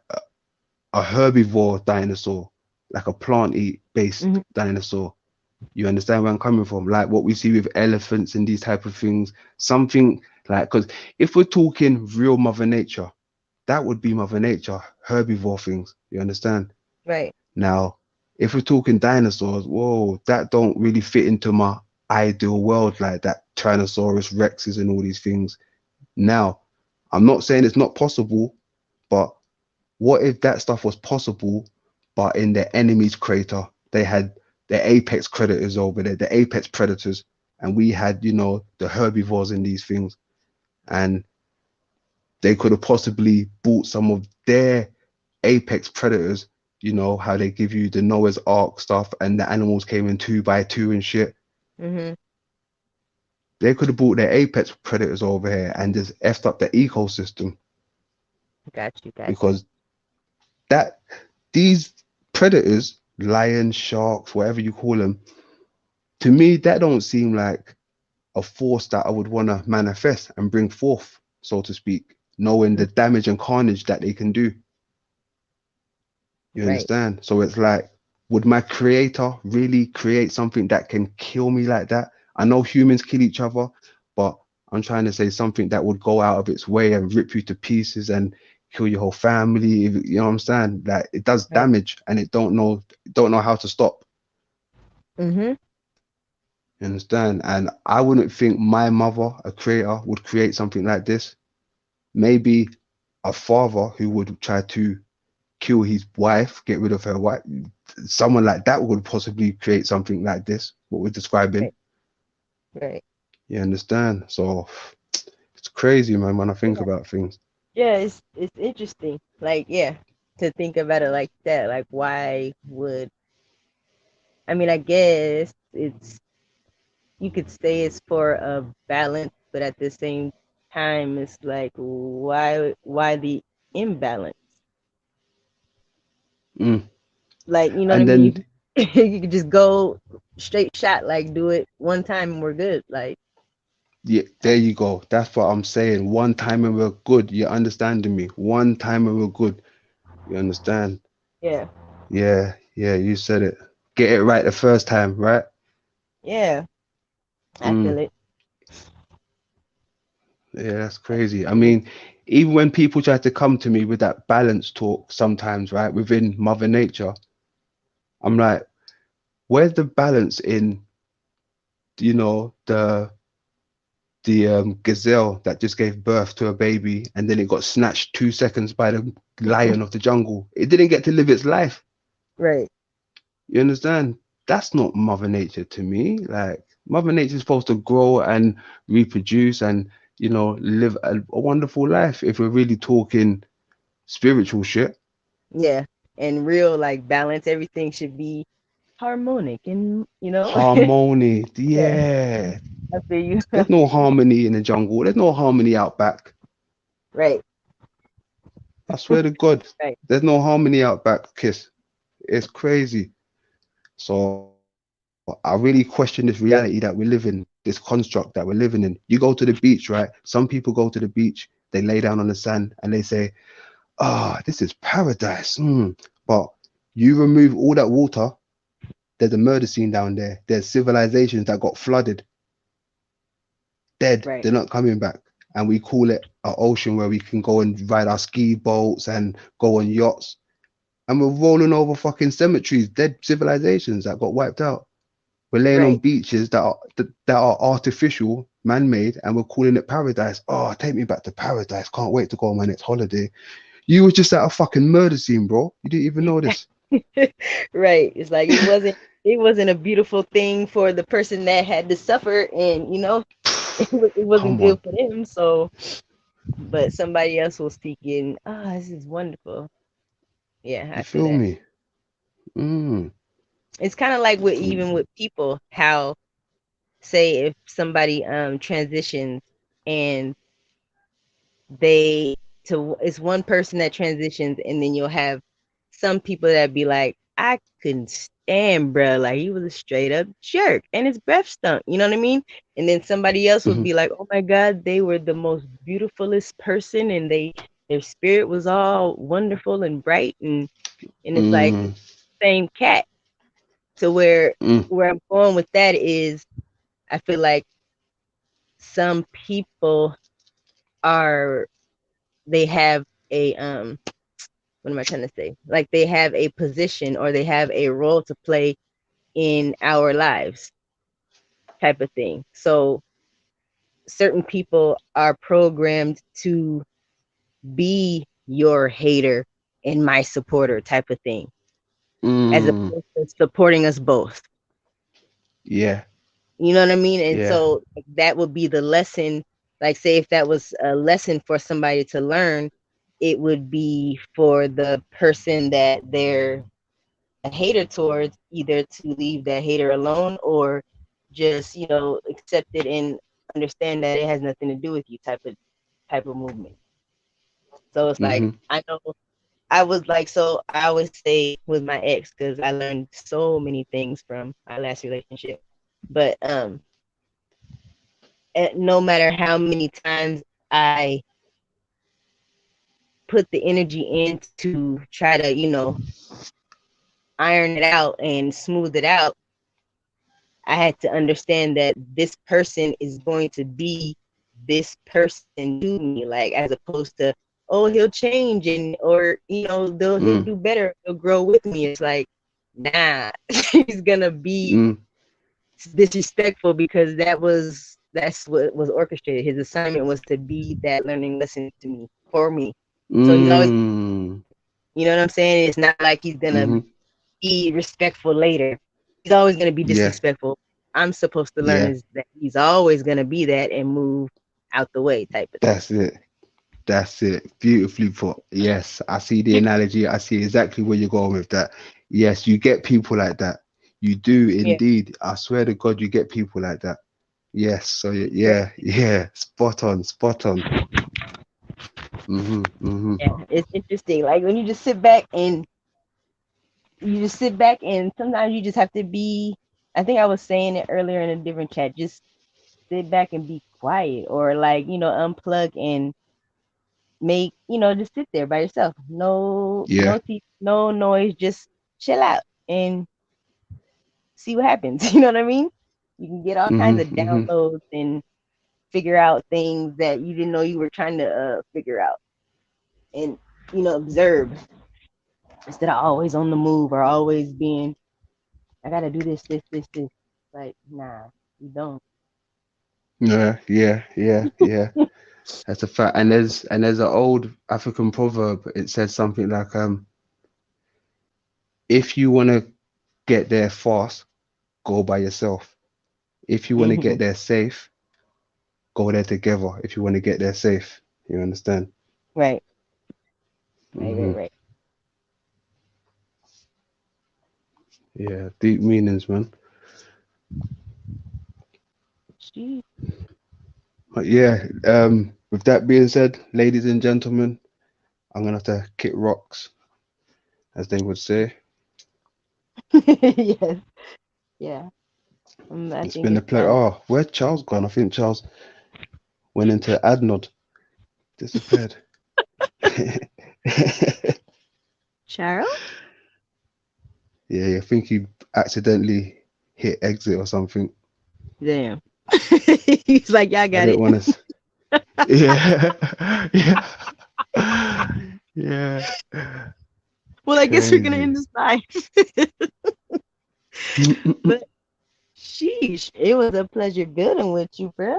a herbivore dinosaur, like a plant eat based dinosaur. You understand where I'm coming from? Like what we see with elephants and these type of things, something like, because if we're talking real Mother Nature, that would be Mother Nature, herbivore things. You understand? Right. Now, if we're talking dinosaurs, whoa, that don't really fit into my ideal world like that. Tyrannosaurus Rexes and all these things. Now, I'm not saying it's not possible, but what if that stuff was possible, but in their enemy's crater, they had the apex predators over there, the apex predators, and we had, you know, the herbivores in these things, and they could have possibly bought some of their apex predators, you know, how they give you the Noah's Ark stuff and the animals came in 2x2 and shit. They could have brought their apex predators over here and just effed up the ecosystem. Got you. Because that these predators, lions, sharks, whatever you call them, to me, that don't seem like a force that I would want to manifest and bring forth, so to speak, knowing the damage and carnage that they can do. You understand? So it's like, would my creator really create something that can kill me like that? I know humans kill each other, but I'm trying to say something that would go out of its way and rip you to pieces and kill your whole family. You know what I'm saying? Like it does damage and it don't know how to stop. You understand? And I wouldn't think my mother, a creator, would create something like this. Maybe a father who would try to kill his wife, get rid of her wife. Someone like that would possibly create something like this, what we're describing. Right. You understand? So it's crazy, man, when I think about things. Yeah, it's interesting. Like, yeah, to think about it like that. Like, why would, I mean, I guess it's, you could say it's for a balance, but at the same time, it's like, why imbalance. Mm. Like, you know And what I mean? then You could just go straight shot, like do it one time and we're good. Like, yeah, there you go. That's what I'm saying. One time and we're good. You're understanding me. One time and we're good. You understand? yeah, Yeah, yeah, you said it. Get it right the first time, right? yeah, I feel it. Yeah, that's crazy. I mean, even when people try to come to me with that balance talk sometimes, right, within Mother Nature, I'm like, where's the balance in, you know, the gazelle that just gave birth to a baby and then it got snatched 2 seconds by the lion of the jungle? It didn't get to live its life. Right. You understand? That's not Mother Nature to me. Like, Mother Nature is supposed to grow and reproduce and, you know, live a wonderful life if we're really talking spiritual shit. Yeah. And real, like, balance, everything should be harmonic and, you know. Harmony. Yeah. I feel you. There's no harmony in the jungle. There's no harmony out back. Right. I swear to God. Right. There's no harmony out back, Kiss. It's crazy. So I really question this reality that we live in, this construct that we're living in. You go to the beach, right? Some people go to the beach, they lay down on the sand and they say, "Ah, this is paradise." But you remove all that water, there's a murder scene down there. There's civilizations that got flooded, dead. Right. They're not coming back. And we call it an ocean where we can go and ride our ski boats and go on yachts. And we're rolling over fucking cemeteries, dead civilizations that got wiped out. We're laying on beaches that are artificial, man-made, and we're calling it paradise. Oh, take me back to paradise. Can't wait to go on my next holiday. You were just at a fucking murder scene, bro. You didn't even know this. Right. It's like it wasn't a beautiful thing for the person that had to suffer, and you know, it wasn't good for them. So, but somebody else was thinking, "Ah, this is wonderful." Yeah, I feel me. It's kind of like with even with people, how say if somebody transitions and it's one person that transitions, and then you'll have some people that be like, "I couldn't stand bruh, like he was a straight up jerk and his breath stunk," you know what I mean? And then somebody else would be like, "Oh my God, they were the most beautifulest person and their spirit was all wonderful and bright," and it's like same cat. So where I'm going with that is, I feel like some people they have a what am I trying to say? Like they have a position or they have a role to play in our lives, type of thing. So certain people are programmed to be your hater and my supporter, type of thing, as opposed to supporting us both. Yeah. You know what I mean? And Yeah. so that would be the lesson. Like, say if that was a lesson for somebody to learn, it would be for the person that they're a hater towards, either to leave that hater alone or just, you know, accept it and understand that it has nothing to do with you, type of movement. So it's like, I know I was like, so I always say with my ex, because I learned so many things from my last relationship, but no matter how many times I put the energy in to try to, you know, iron it out and smooth it out, I had to understand that this person is going to be this person to me, like, as opposed to, oh, he'll change or you know, he'll do better, he'll grow with me. It's like, nah, he's gonna be disrespectful because that's what was orchestrated. His assignment was to be that learning lesson to me, for me. So he's always, you know what I'm saying? It's not like he's gonna be respectful later. He's always gonna be disrespectful. I'm supposed to learn is that he's always gonna be that and move out the way, type of thing. That's it. Beautifully put. Yes, I see the analogy. I see exactly where you're going with that. Yes, you get people like that. You do indeed. I swear to God, you get people like that. Yes. So yeah. Spot on. Yeah, it's interesting. Like when you just sit back and sometimes you just have to be. I think I was saying it earlier in a different chat. Just sit back and be quiet, or like unplug and make just sit there by yourself. No TV, no noise. Just chill out and see what happens. You know what I mean? You can get all kinds of downloads and figure out things that you didn't know you were trying to figure out, and observe instead of always on the move or always being, I gotta do this. Like, nah, you don't. Yeah. That's a fact. And there's an old African proverb. It says something like, if you want to get there fast, go by yourself. If you want to get there safe, go there together. If you want to get there safe, you understand? Right. Right. Yeah, deep meanings, man. Jeez. But yeah, with that being said, ladies and gentlemen, I'm gonna have to kick rocks, as they would say. Yes. Yeah. It's been a pleasure. Oh, where's Charles gone? I think Charles went into Adnod. Disappeared. Charles? Yeah, I think he accidentally hit exit or something. Damn. He's like, y'all got it. Yeah. Well, I guess we're gonna end this live. But sheesh, it was a pleasure building with you, bro.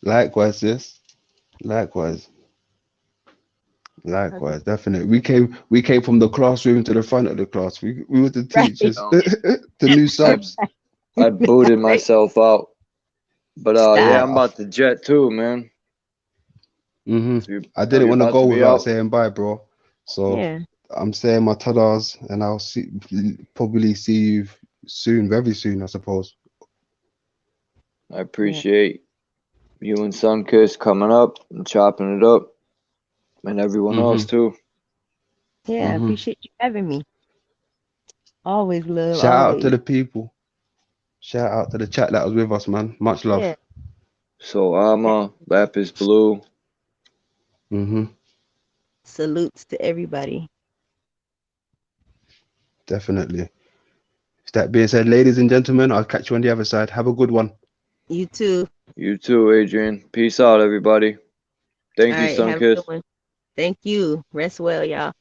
Likewise, sis. Likewise, definitely. We came from the classroom to the front of the class. We were the teachers, the new subs. I booted myself out. But yeah, I'm about to jet too, man. I didn't want to go without saying bye, bro. So I'm saying my tadas, and I'll probably see you soon, very soon, I suppose. I appreciate you and Sunkiss coming up and chopping it up, and everyone else too. Yeah, I appreciate you having me. Always love. Shout out to the people. Shout out to the chat that was with us, man. Much love. Yeah. So Lapis Blue. Salutes to everybody. Definitely. That being said, ladies and gentlemen, I'll catch you on the other side. Have a good one. You too. You too, Adrian. Peace out, everybody. Thank you, Sunkiss. Thank you. Rest well, y'all.